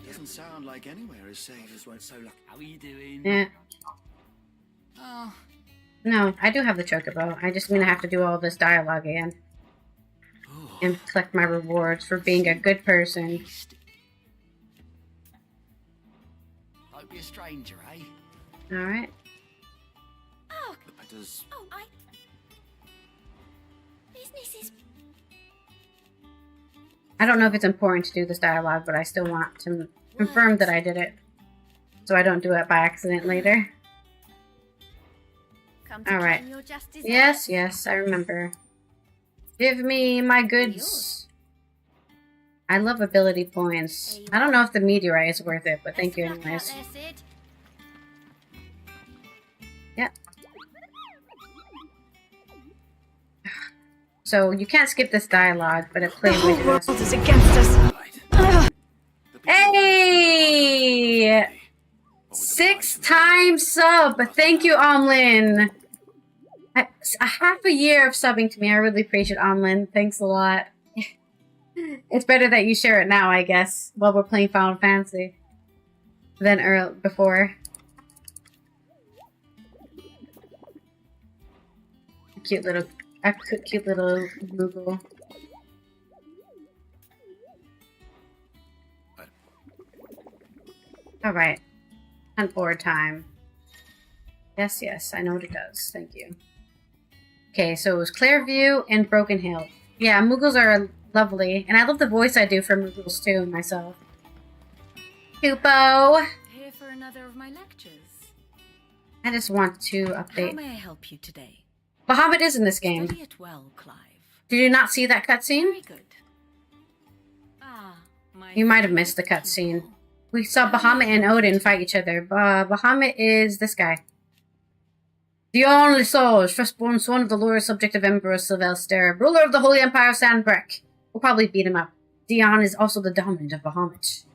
Doesn't sound like anywhere as safe as went so lucky. How are you doing? Yeah. Oh. No, I do have the chocobo. I just gonna have to do all this dialogue again. And collect my rewards for being a good person. Might be a stranger, eh? Alright. Oh. Does... Oh, business is... I don't know if it's important to do this dialogue, but I still want to confirm that I did it. So I don't do it by accident later. Alright. Yes, yes, I remember. Give me my goods. I love ability points. I don't know if the meteorite is worth it, but thank you anyways. Yep. So you can't skip this dialogue, but it plays with us. The world is against us. Hey! 6-time sub! Thank you, Omlin! A half a year of subbing to me. I really appreciate Omlin. Thanks a lot. It's better that you share it now, I guess, while we're playing Final Fantasy than before. Cute little Google. Alright. Hunt board time. Yes, yes, I know what it does. Thank you. Okay, so it was Clearview and Broken Hill. Yeah, Moogles are lovely. And I love the voice I do for Moogles too, myself. Kupo! Here for another of my lectures. I just want to update. How may I help you today? Bahamut is in this game. Study it well, Clive. Did you not see that cutscene? Very good. You might have missed the cutscene. We saw Bahamut and Odin fight each other. Bahamut is this guy. The only soul, firstborn son of the loyal subject of Emperor Sylvester, ruler of the Holy Empire of Sandbreak. We'll probably beat him up. Dion is also the dominant of Bahamut.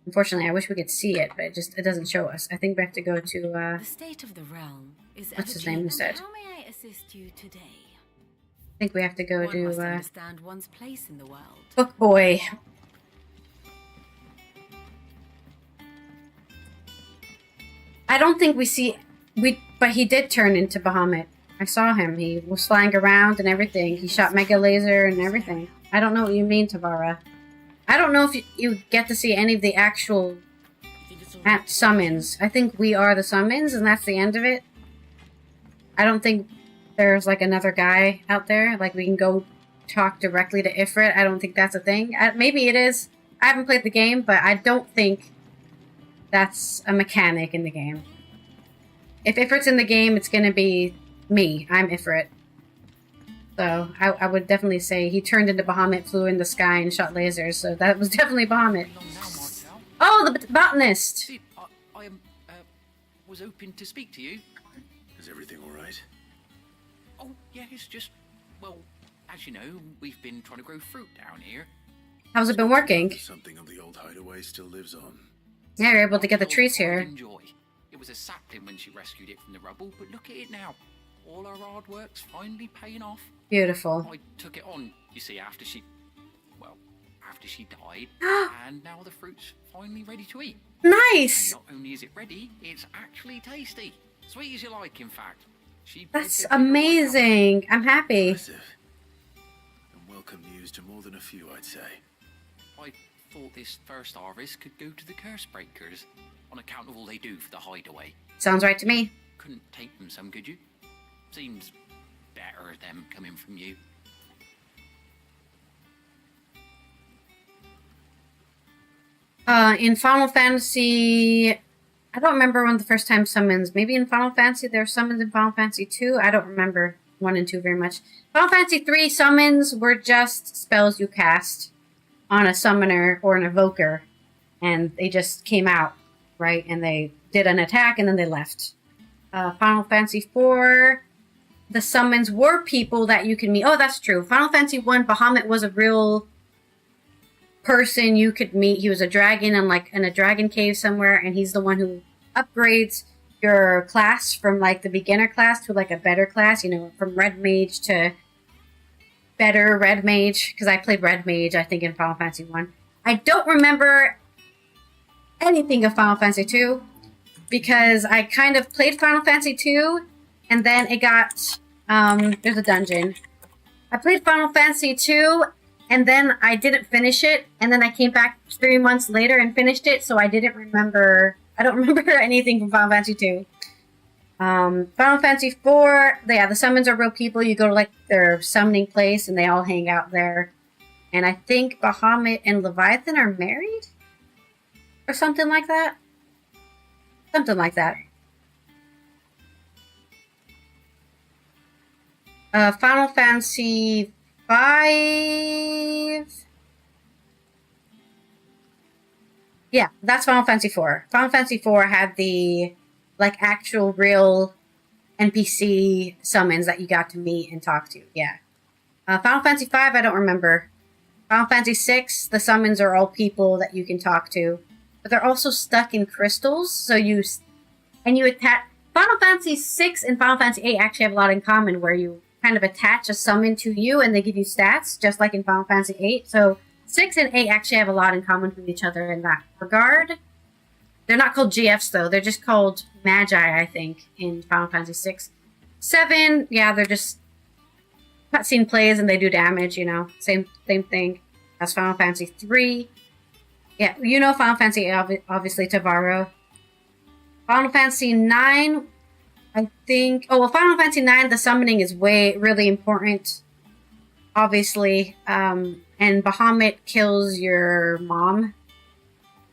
Unfortunately, I wish we could see it, but it doesn't show us. I think we have to go to, The state of the realm is what's his name you said? How may I assist you today? I think we have to go One must to, understand one's place in the world. Book Boy. I don't think we see... But he did turn into Bahamut. I saw him. He was flying around and everything. He shot Mega Laser and everything. I don't know what you mean, Tavara. I don't know if you get to see any of the actual summons. I think we are the summons, and that's the end of it. I don't think there's, like, another guy out there. Like, we can go talk directly to Ifrit. I don't think that's a thing. Maybe it is. I haven't played the game, but I don't think that's a mechanic in the game. If Ifrit's in the game, it's going to be me. I'm Ifrit. So, I would definitely say he turned into Bahamut, flew in the sky, and shot lasers. So that was definitely Bahamut. Oh, the botanist! I was hoping to speak to you. Is everything all right? Oh, yeah, it's just... Well, as you know, we've been trying to grow fruit down here. How's it been working? Something of the old hideaway still lives on. Yeah, you're able to get the trees here. Enjoy. It was a sapling when she rescued it from the rubble, but look at it now. All her hard work's finally paying off. Beautiful. I took it on, you see, after she died, and now the fruit's finally ready to eat. Nice! And not only is it ready, it's actually tasty. Sweet as you like, in fact. That's amazing. I'm happy. Impressive. And welcome news to more than a few, I'd say. I thought this first harvest could go to the curse breakers, on account of all they do for the hideaway. Sounds right to me. Couldn't take them some, could you? Seems better them coming from you. In Final Fantasy... I don't remember when the first time summons. Maybe in Final Fantasy, there were summons in Final Fantasy 2. I don't remember 1 and 2 very much. Final Fantasy 3 summons were just spells you cast on a summoner or an evoker. And they just came out, right? And they did an attack and then they left. Final Fantasy 4, the summons were people that you can meet. Oh, that's true. Final Fantasy 1, Bahamut was a real person you could meet. He was a dragon in a dragon cave somewhere, and he's the one who upgrades your class from like the beginner class to like a better class, you know, from Red Mage to better Red Mage, because I played Red Mage, I think, in Final Fantasy 1. I don't remember anything of Final Fantasy 2, because I kind of played Final Fantasy 2, and then it got, there's a dungeon. I played Final Fantasy 2, and then I didn't finish it, and then I came back 3 months later and finished it, so I don't remember anything from Final Fantasy 2. Final Fantasy 4, the summons are real people. You go to like their summoning place and they all hang out there. And I think Bahamut and Leviathan are married? Or something like that? Something like that. Final Fantasy 5... Yeah, that's Final Fantasy 4. Final Fantasy 4 had the, like, actual real NPC summons that you got to meet and talk to. Yeah. Final Fantasy 5, I don't remember. Final Fantasy 6, the summons are all people that you can talk to. But they're also stuck in crystals, so you attach... Final Fantasy 6 and Final Fantasy 8 actually have a lot in common, where you kind of attach a summon to you and they give you stats, just like in Final Fantasy 8. So 6 and 8 actually have a lot in common with each other in that regard. They're not called GFs, though. They're just called Magi, I think, in Final Fantasy 6. 7, yeah, they're just cutscene plays and they do damage, you know. Same thing as Final Fantasy 3. Yeah, you know Final Fantasy 8, obviously, Tavaro. Final Fantasy 9, I think... Oh, well, Final Fantasy 9, the summoning is really important, obviously. And Bahamut kills your mom.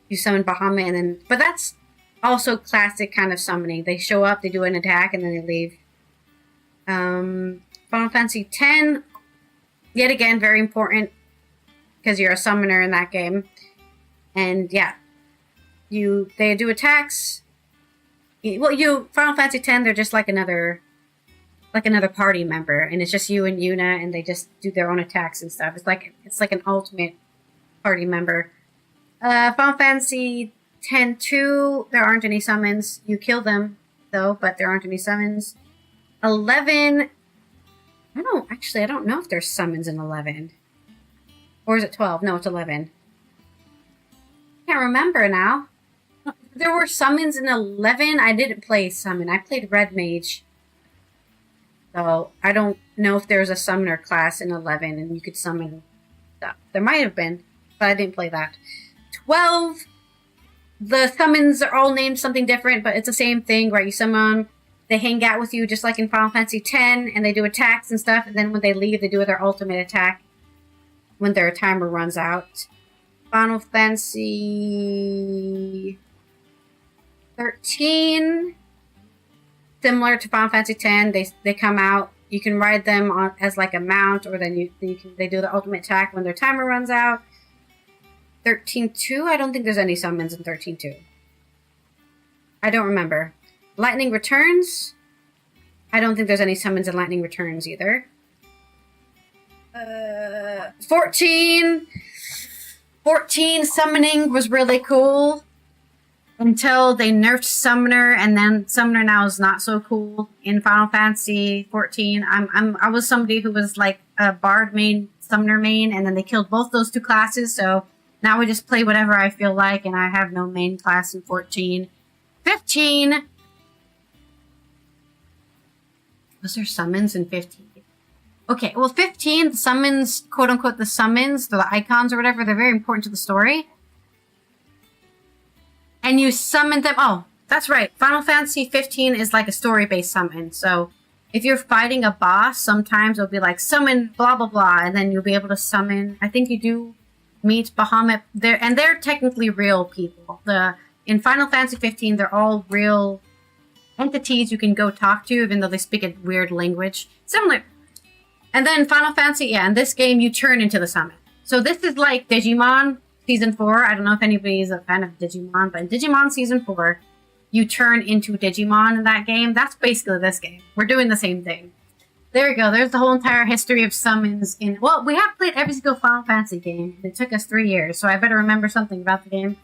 You summon Bahamut and then... But that's also classic kind of summoning. They show up, they do an attack, and then they leave. Final Fantasy X, yet again, very important, because you're a summoner in that game. And yeah, they do attacks. Well, Final Fantasy X, they're just like another party member, and it's just you and Yuna, and they just do their own attacks and stuff. It's like an ultimate party member. Final Fantasy X-2, there aren't any summons. You kill them, though, but there aren't any summons. 11, I don't know if there's summons in 11. Or is it 12? No, it's 11. Can't remember now. There were summons in 11. I didn't play summon. I played Red Mage. So, I don't know if there's a summoner class in 11 and you could summon stuff. There might have been, but I didn't play that. 12, the summons are all named something different, but it's the same thing, right? You summon, they hang out with you just like in Final Fantasy X, and they do attacks and stuff, and then when they leave, they do their ultimate attack when their timer runs out. Final Fantasy 13, similar to Final Fantasy X, they come out. You can ride them on as like a mount, or then they do the ultimate attack when their timer runs out. 13.2, I don't think there's any summons in 13.2. I don't remember. Lightning Returns, I don't think there's any summons in Lightning Returns either. 14, summoning was really cool until they nerfed Summoner, and then Summoner now is not so cool in Final Fantasy 14. I was somebody who was like a Bard main, Summoner main, and then they killed both those two classes, so now we just play whatever I feel like, and I have no main class in 14. 15! Was there summons in 15? Okay, well, 15, the summons, quote-unquote, the summons, the icons or whatever, they're very important to the story. And you summon them... Oh, that's right. Final Fantasy 15 is like a story-based summon. So, if you're fighting a boss, sometimes it'll be like, summon blah, blah, blah, and then you'll be able to summon... I think you do meet Bahamut there, and they're technically real people. In Final Fantasy 15, they're all real entities you can go talk to, even though they speak a weird language. Similar. And then Final Fantasy, yeah, in this game, you turn into the summon. So this is like Digimon Season 4. I don't know if anybody's a fan of Digimon, but in Digimon Season 4, you turn into Digimon in that game. That's basically this game. We're doing the same thing. There we go. There's the whole entire history of summons in... Well, we have played every single Final Fantasy game. It took us 3 years, so I better remember something about the game.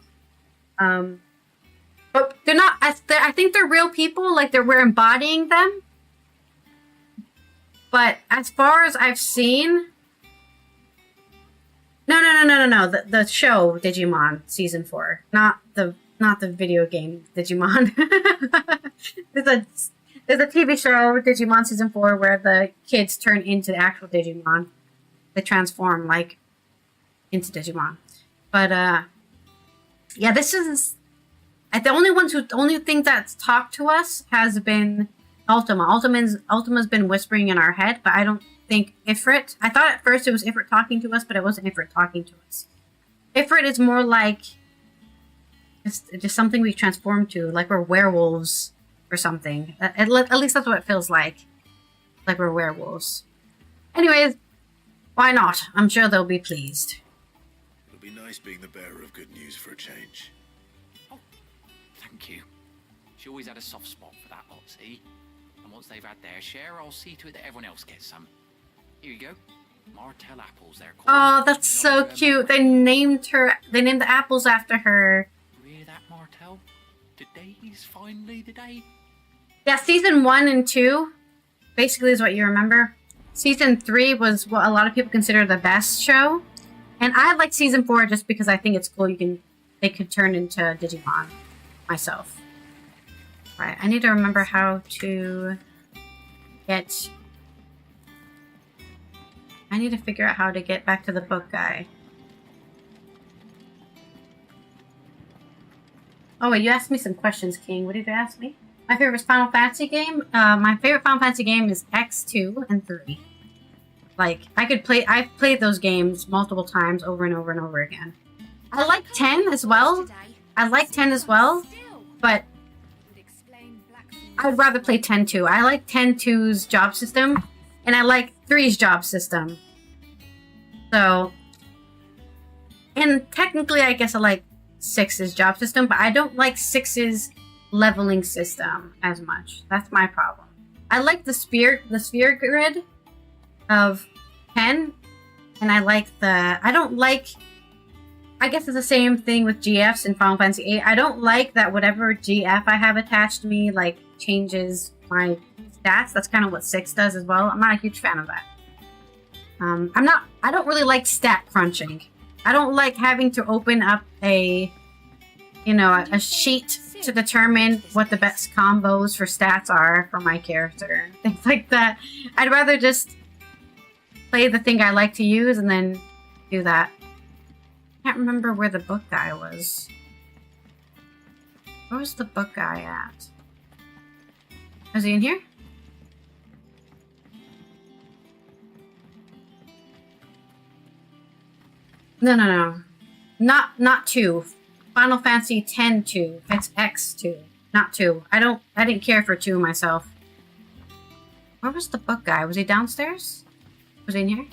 But they're not... I think they're real people. Like, we're embodying them. But as far as I've seen... No. The show Digimon Season 4. Not the video game Digimon. There's a TV show, Digimon Season 4, where the kids turn into the actual Digimon. They transform, like, into Digimon. But, yeah, this is... The only thing that's talked to us has been Ultima. Ultima's been whispering in our head, but I don't think Ifrit... I thought at first it was Ifrit talking to us, but it wasn't Ifrit talking to us. Ifrit is more like... just something we transform to, like we're werewolves or something. At least that's what it feels like. Like we're werewolves. Anyways, why not? I'm sure they'll be pleased. It'll be nice being the bearer of good news for a change. Oh, thank you. She always had a soft spot for that lot, see? And once they've had their share, I'll see to it that everyone else gets some. Here you go. Martell apples, they're called. Oh, that's so cute. They named the apples after her. Hear that, Martell? Today's finally the day. Yeah, Season 1 and 2 basically is what you remember. Season 3 was what a lot of people consider the best show. And I like Season 4 just because I think it's cool they could turn into Digimon myself. Right, I need to remember how to get... I need to figure out how to get back to the book guy. Oh wait, you asked me some questions, King. What did you ask me? My favorite Final Fantasy game? My favorite Final Fantasy game is X2 and 3. Like, I've played those games multiple times over and over and over again. I like 10 as well. But I'd rather play 10-2. I like 10-2's job system, and I like 3's job system. So, and technically I guess I like 6's job system, but I don't like 6's leveling system as much. That's my problem. I like the sphere grid of 10, and I like I don't like, I guess it's the same thing with GFs in Final Fantasy VIII. I don't like that whatever GF I have attached to me, like, changes my stats. That's kind of what 6 does as well. I'm not a huge fan of that. I don't really like stat crunching. I don't like having to open up a sheet to determine what the best combos for stats are for my character. Things like that. I'd rather just play the thing I like to use and then do that. I can't remember where the book guy was. Where was the book guy at? Was he in here? No. Not 2. Final Fantasy X-2. It's X2, not 2. I didn't care for 2 myself. Where was the book guy? Was he downstairs? Was he in here?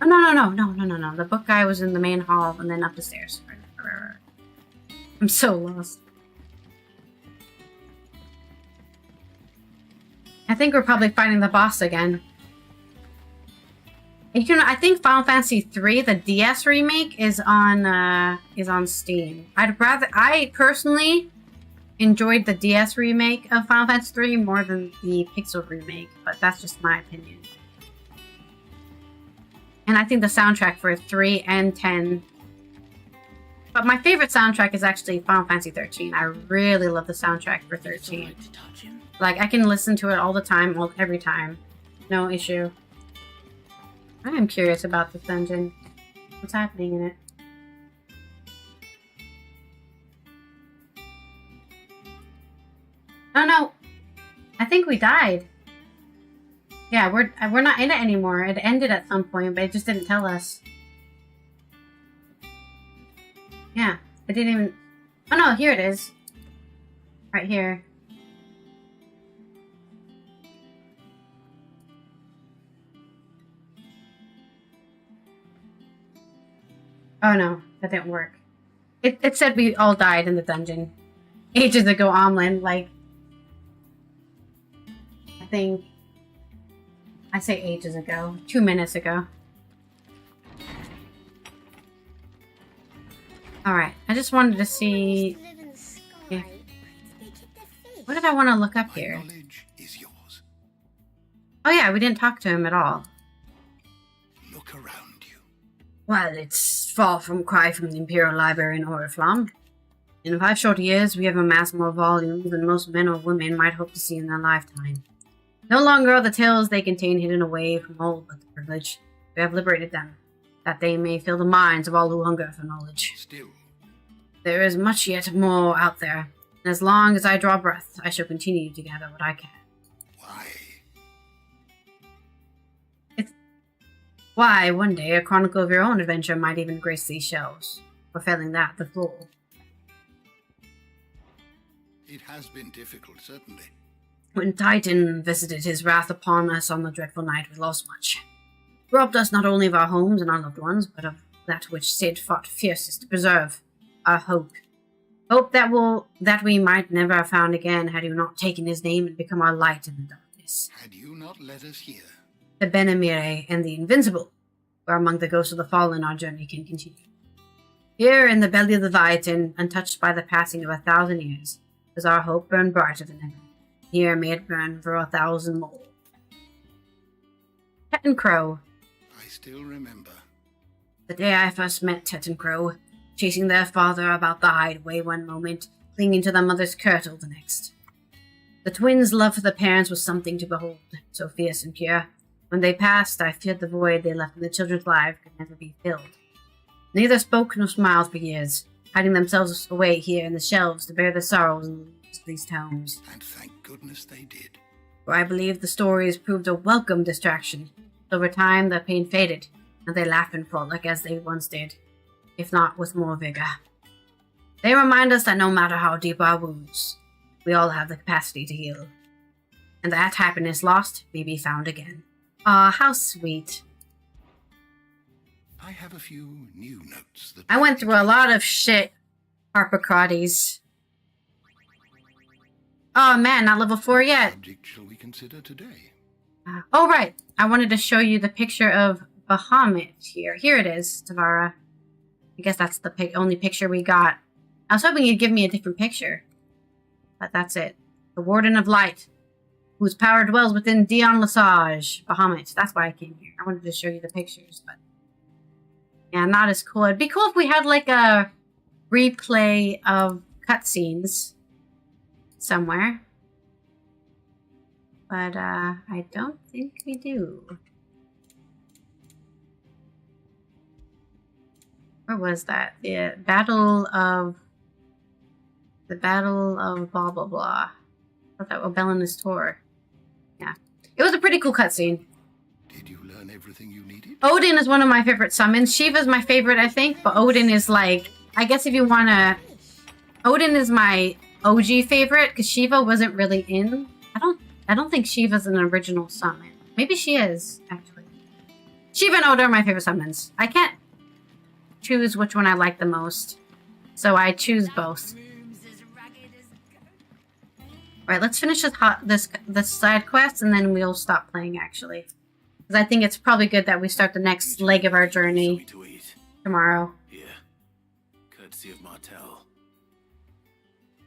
Oh, no. The book guy was in the main hall and then up the stairs. I'm so lost. I think we're probably fighting the boss again. I think Final Fantasy III, the DS remake, is on Steam. I personally enjoyed the DS remake of Final Fantasy III more than the Pixel remake, but that's just my opinion. And I think the soundtrack for 3 and 10. But my favorite soundtrack is actually Final Fantasy 13. I really love the soundtrack for 13. Like, I can listen to it all the time, every time. No issue. I am curious about this dungeon. What's happening in it? Oh no! I think we died. Yeah, we're not in it anymore. It ended at some point, but it just didn't tell us. Yeah, it didn't even... Oh no, here it is. Right here. Oh no, that didn't work. It said we all died in the dungeon. ages ago, Omlin. Like, I think I say ages ago, 2 minutes ago. Alright, I just wanted to see if... What did I want to look up here? Oh yeah, we didn't talk to him at all. Look around you. Well, it's far from cry from the Imperial Library in Oriflamme. In 5 short years, we have amassed more volumes than most men or women might hope to see in their lifetime. No longer are the tales they contain hidden away from all but the privileged. We have liberated them, that they may fill the minds of all who hunger for knowledge. Still, there is much yet more out there, and as long as I draw breath, I shall continue to gather what I can. Why? Why, one day, a chronicle of your own adventure might even grace these shelves. Or failing that, the floor. It has been difficult, certainly. When Titan visited his wrath upon us on the dreadful night, we lost much. He robbed us not only of our homes and our loved ones, but of that which Sid fought fiercest to preserve, our hope. Hope that we might never have found again had you not taken his name and become our light in the darkness. Had you not led us here? The Benamire and the Invincible, where among the ghosts of the fallen our journey can continue. Here in the belly of the Leviathan, untouched by the passing of 1,000 years, does our hope burn brighter than ever. Here may it burn for 1,000 more. Tet and Crow. I still remember. The day I first met Tet and Crow, chasing their father about the hideaway one moment, clinging to their mother's kirtle the next. The twins' love for the parents was something to behold, so fierce and pure. When they passed, I feared the void they left in the children's lives could never be filled. Neither spoke nor smiled for years, hiding themselves away here in the shelves to bear the sorrows and leaves of these tomes. And thank goodness they did. For I believe the stories proved a welcome distraction. Over time, the pain faded, and they laughed and frolic as they once did, if not with more vigor. They remind us that no matter how deep our wounds, we all have the capacity to heal, and that happiness lost may be found again. Ah, how sweet. I have a few new notes that I went through a lot of shit, Harpocrates. Oh man, not level 4 yet. subject shall we consider today? Oh right, I wanted to show you the picture of Bahamut here. Here it is, Tavara. I guess that's the only picture we got. I was hoping you'd give me a different picture. But that's it. The Warden of Light, whose power dwells within Dion Lesage. Bahamut. That's why I came here. I wanted to show you the pictures, but... yeah, not as cool. It'd be cool if we had, like, a replay of cutscenes somewhere. But, I don't think we do. Where was that? The Battle of blah blah blah. I thought that was Belinus Tor. Yeah. It was a pretty cool cutscene. Did you learn everything you needed? Odin is one of my favorite summons. Shiva's my favorite, I think, but Odin is like, I guess if you wanna... Odin is my OG favorite, because Shiva wasn't really in. I don't think Shiva's an original summon. Maybe she is, actually. Shiva and Odin are my favorite summons. I can't choose which one I like the most, so I choose both. Alright, let's finish this side quest, and then we'll stop playing, actually. Because I think it's probably good that we start the next leg of our journey tomorrow. Here, courtesy of Martel.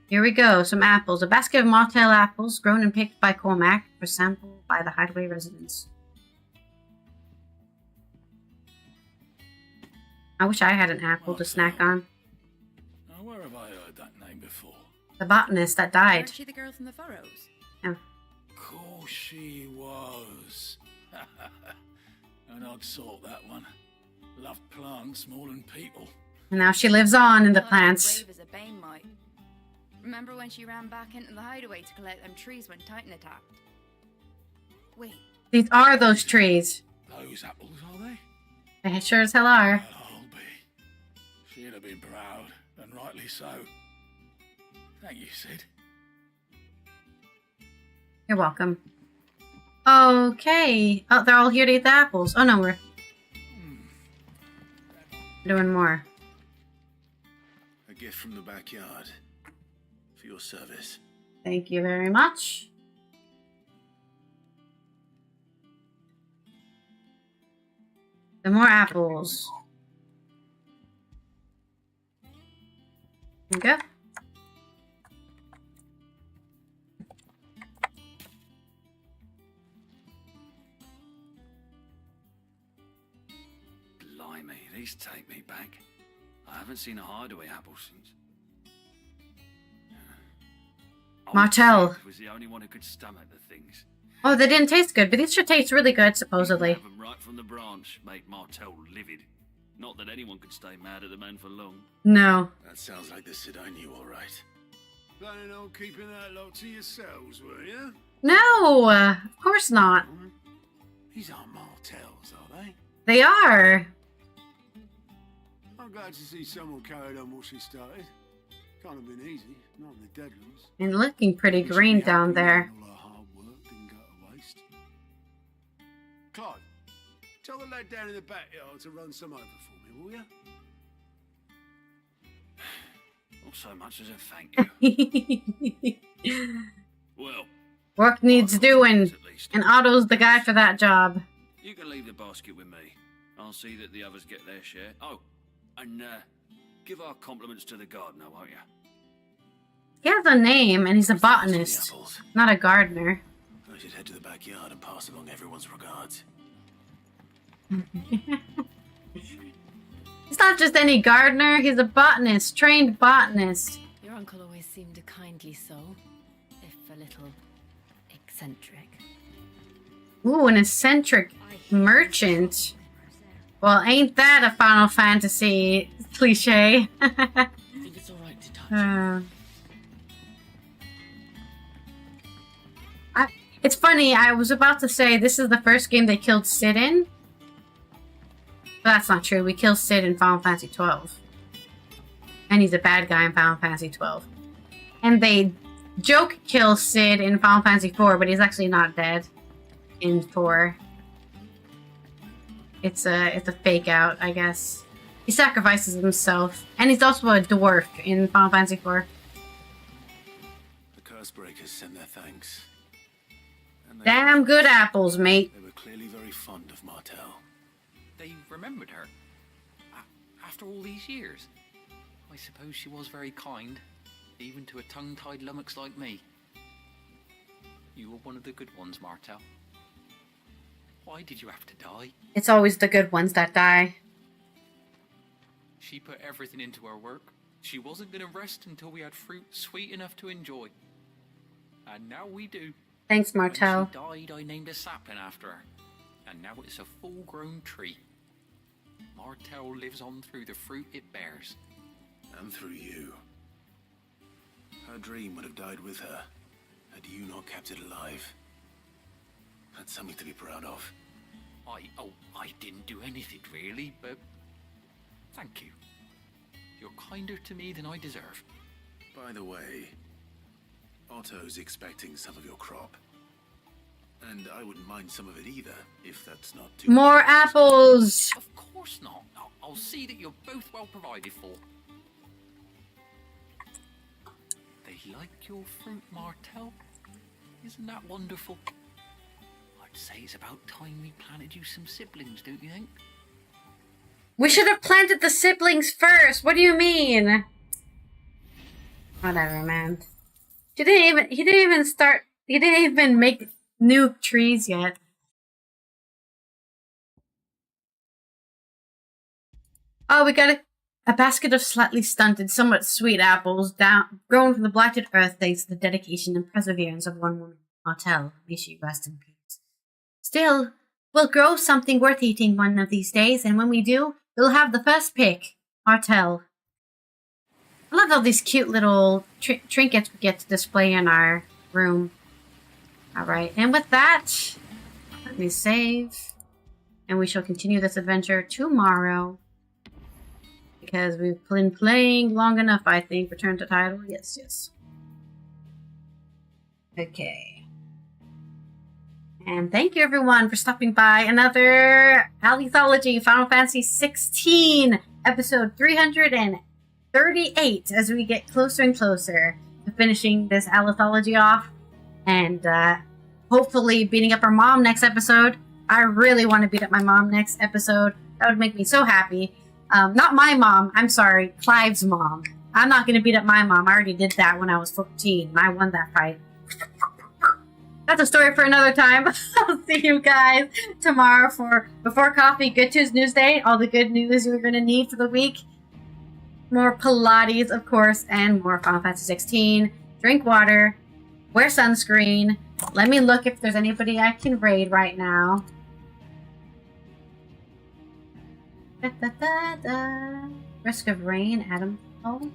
Here we go, some apples. A basket of Martel apples, grown and picked by Cormac, for sample by the Hideaway residents. I wish I had an apple to snack on. Now, where have I heard that name before? The botanist that died. Aren't she the girl from the Furrows? Yeah. Of course she was. An odd sort, that one. Loved plants more than people. And now she lives on in the plants. Brave as a Bane might. Remember when she ran back into the hideaway to collect them trees when Titan attacked? Wait. These are those trees. Those apples, are they? They sure as hell are. I'll be. She'd have been proud, and rightly so. Thank you, Sid. You're welcome. Okay. Oh, they're all here to eat the apples. Oh no, we're doing more. A gift from the backyard. for your service. Thank you very much. The more apples. Okay. Blimey, these take me back. I haven't seen a hideaway apple since. Martell. Was the only one who could stomach the things. Oh, they didn't taste good, but these should taste really good, supposedly. Have them right from the branch, make Martell livid. Not that anyone could stay mad at the man for long. No. That sounds like the Sid I knew, all right. Planning on keeping that lot to yourselves, were you? No, of course not. These aren't Martells, are they? They are. I'm glad to see someone carried on what she started. Can't have been easy, not in the Deadlands. And looking pretty green down there. All our hard work didn't go to waste. Clive, tell the lad down in the backyard to run some over for me, will you? Not so much as a thank you. Well, work needs doing, and Otto's the guy for that job. You can leave the basket with me. I'll see that the others get their share. Oh, and give our compliments to the gardener, won't you? He has a name, and he's a botanist, not a gardener. I should head to the backyard and pass along everyone's regards. He's not just any gardener, he's a botanist, trained botanist. Your uncle always seemed a kindly soul, if a little eccentric. Ooh, an eccentric merchant. Well, ain't that a Final Fantasy cliche? I think it's all right to touch. It's funny, I was about to say this is the first game they killed Sid in. But that's not true. We killed Sid in Final Fantasy XII. And he's a bad guy in Final Fantasy XII. And they joke kill Sid in Final Fantasy IV, but he's actually not dead in 4. It's a fake out, I guess. He sacrifices himself. And he's also a dwarf in Final Fantasy IV. The Cursebreakers send their thanks. Damn good apples, mate. They were clearly very fond of Martell. They remembered her. After all these years. I suppose she was very kind, even to a tongue-tied lummox like me. You were one of the good ones, Martell. Why did you have to die? It's always the good ones that die. She put everything into her work. She wasn't going to rest until we had fruit sweet enough to enjoy. And now we do. Thanks, Martell. When she died, I named a sapling after her. And now it's a full-grown tree. Martell lives on through the fruit it bears. And through you. Her dream would have died with her, had you not kept it alive. That's something to be proud of. I didn't do anything really, but thank you. You're kinder to me than I deserve. By the way, Otto's expecting some of your crop. And I wouldn't mind some of it either, if that's not too... More apples! Of course not. I'll see that you're both well provided for. They like your fruit, Martell. Isn't that wonderful? I'd say it's about time we planted you some siblings, don't you think? We should have planted the siblings first. What do you mean? Whatever, man. He didn't even make new trees yet. Oh, we got a basket of slightly stunted, somewhat sweet apples grown from the blighted earth thanks to the dedication and perseverance of one woman, Martell. May she rest in peace. Still, we'll grow something worth eating one of these days, and when we do, we'll have the first pick, Martell. I love all these cute little trinkets we get to display in our room. Alright, and with that, let me save. And we shall continue this adventure tomorrow. Because we've been playing long enough, I think. Return to title? Yes, yes. Okay. And thank you everyone for stopping by another Allythology Final Fantasy XVI, episode 338, as we get closer and closer to finishing this Allythology off and hopefully beating up our mom next episode. I really want to beat up my mom next episode. That would make me so happy. Not my mom. I'm sorry. Clive's mom. I'm not going to beat up my mom. I already did that when I was 14 and I won that fight. That's a story for another time. I'll see you guys tomorrow for Before Coffee, Gw2's News Day. All the good news you're going to need for the week. More Pilates, of course, and more Final Fantasy 16. Drink water. Wear sunscreen. Let me look if there's anybody I can raid right now. Da, da, da, da. Risk of Rain, Adam. Oh.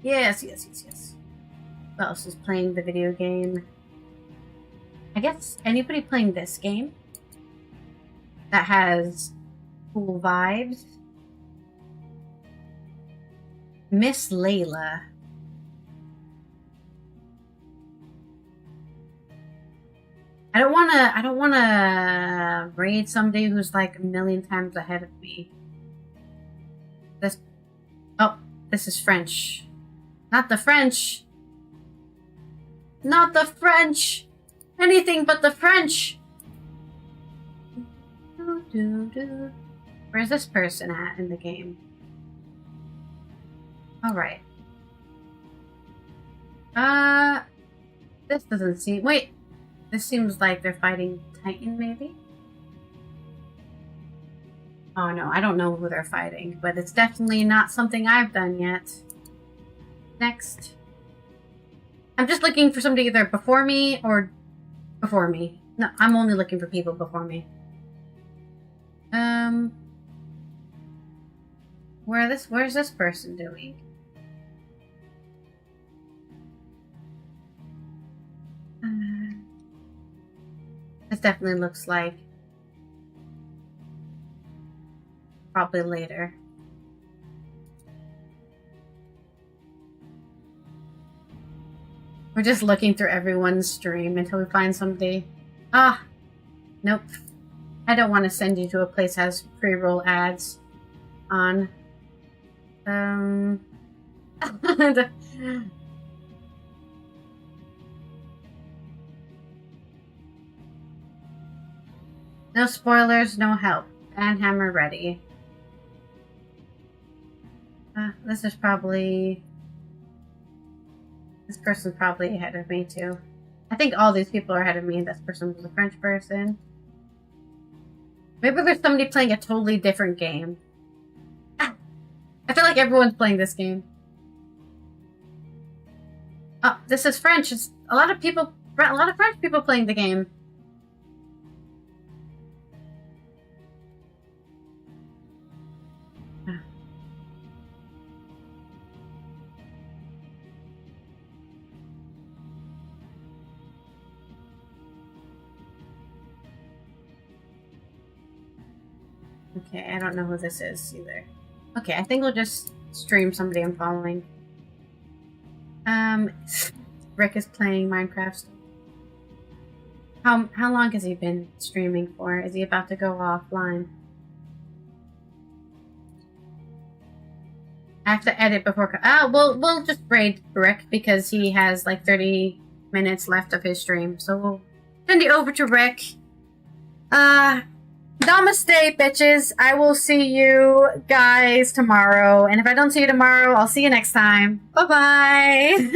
Yes. Who else is playing the video game? I guess anybody playing this game that has cool vibes. Miss Layla. I don't wanna raid somebody who's like a million times ahead of me. This is French. Not the French. Not the French. Anything but the French. Where's this person at in the game? Alright. This doesn't seem... Wait. This seems like they're fighting Titan, maybe? Oh no, I don't know who they're fighting, but it's definitely not something I've done yet. Next. I'm just looking for somebody either before me or before me. No, I'm only looking for people before me. Where's this person doing? This definitely looks like probably later. We're just looking through everyone's stream until we find somebody. Nope. I don't want to send you to a place that has pre-roll ads on. No spoilers, no help. Banhammer ready. This is probably... This person's probably ahead of me, too. I think all these people are ahead of me. This person was a French person. Maybe there's somebody playing a totally different game. I feel like everyone's playing this game. Oh, this is French. It's a lot of French people playing the game. Okay, I don't know who this is either. Okay, I think we'll just stream somebody I'm following. Rick is playing Minecraft. How long has he been streaming for? Is he about to go offline? I have to edit before... we'll just raid Rick because he has like 30 minutes left of his stream. So we'll send you over to Rick. Namaste, bitches. I will see you guys tomorrow. And if I don't see you tomorrow, I'll see you next time. Bye-bye.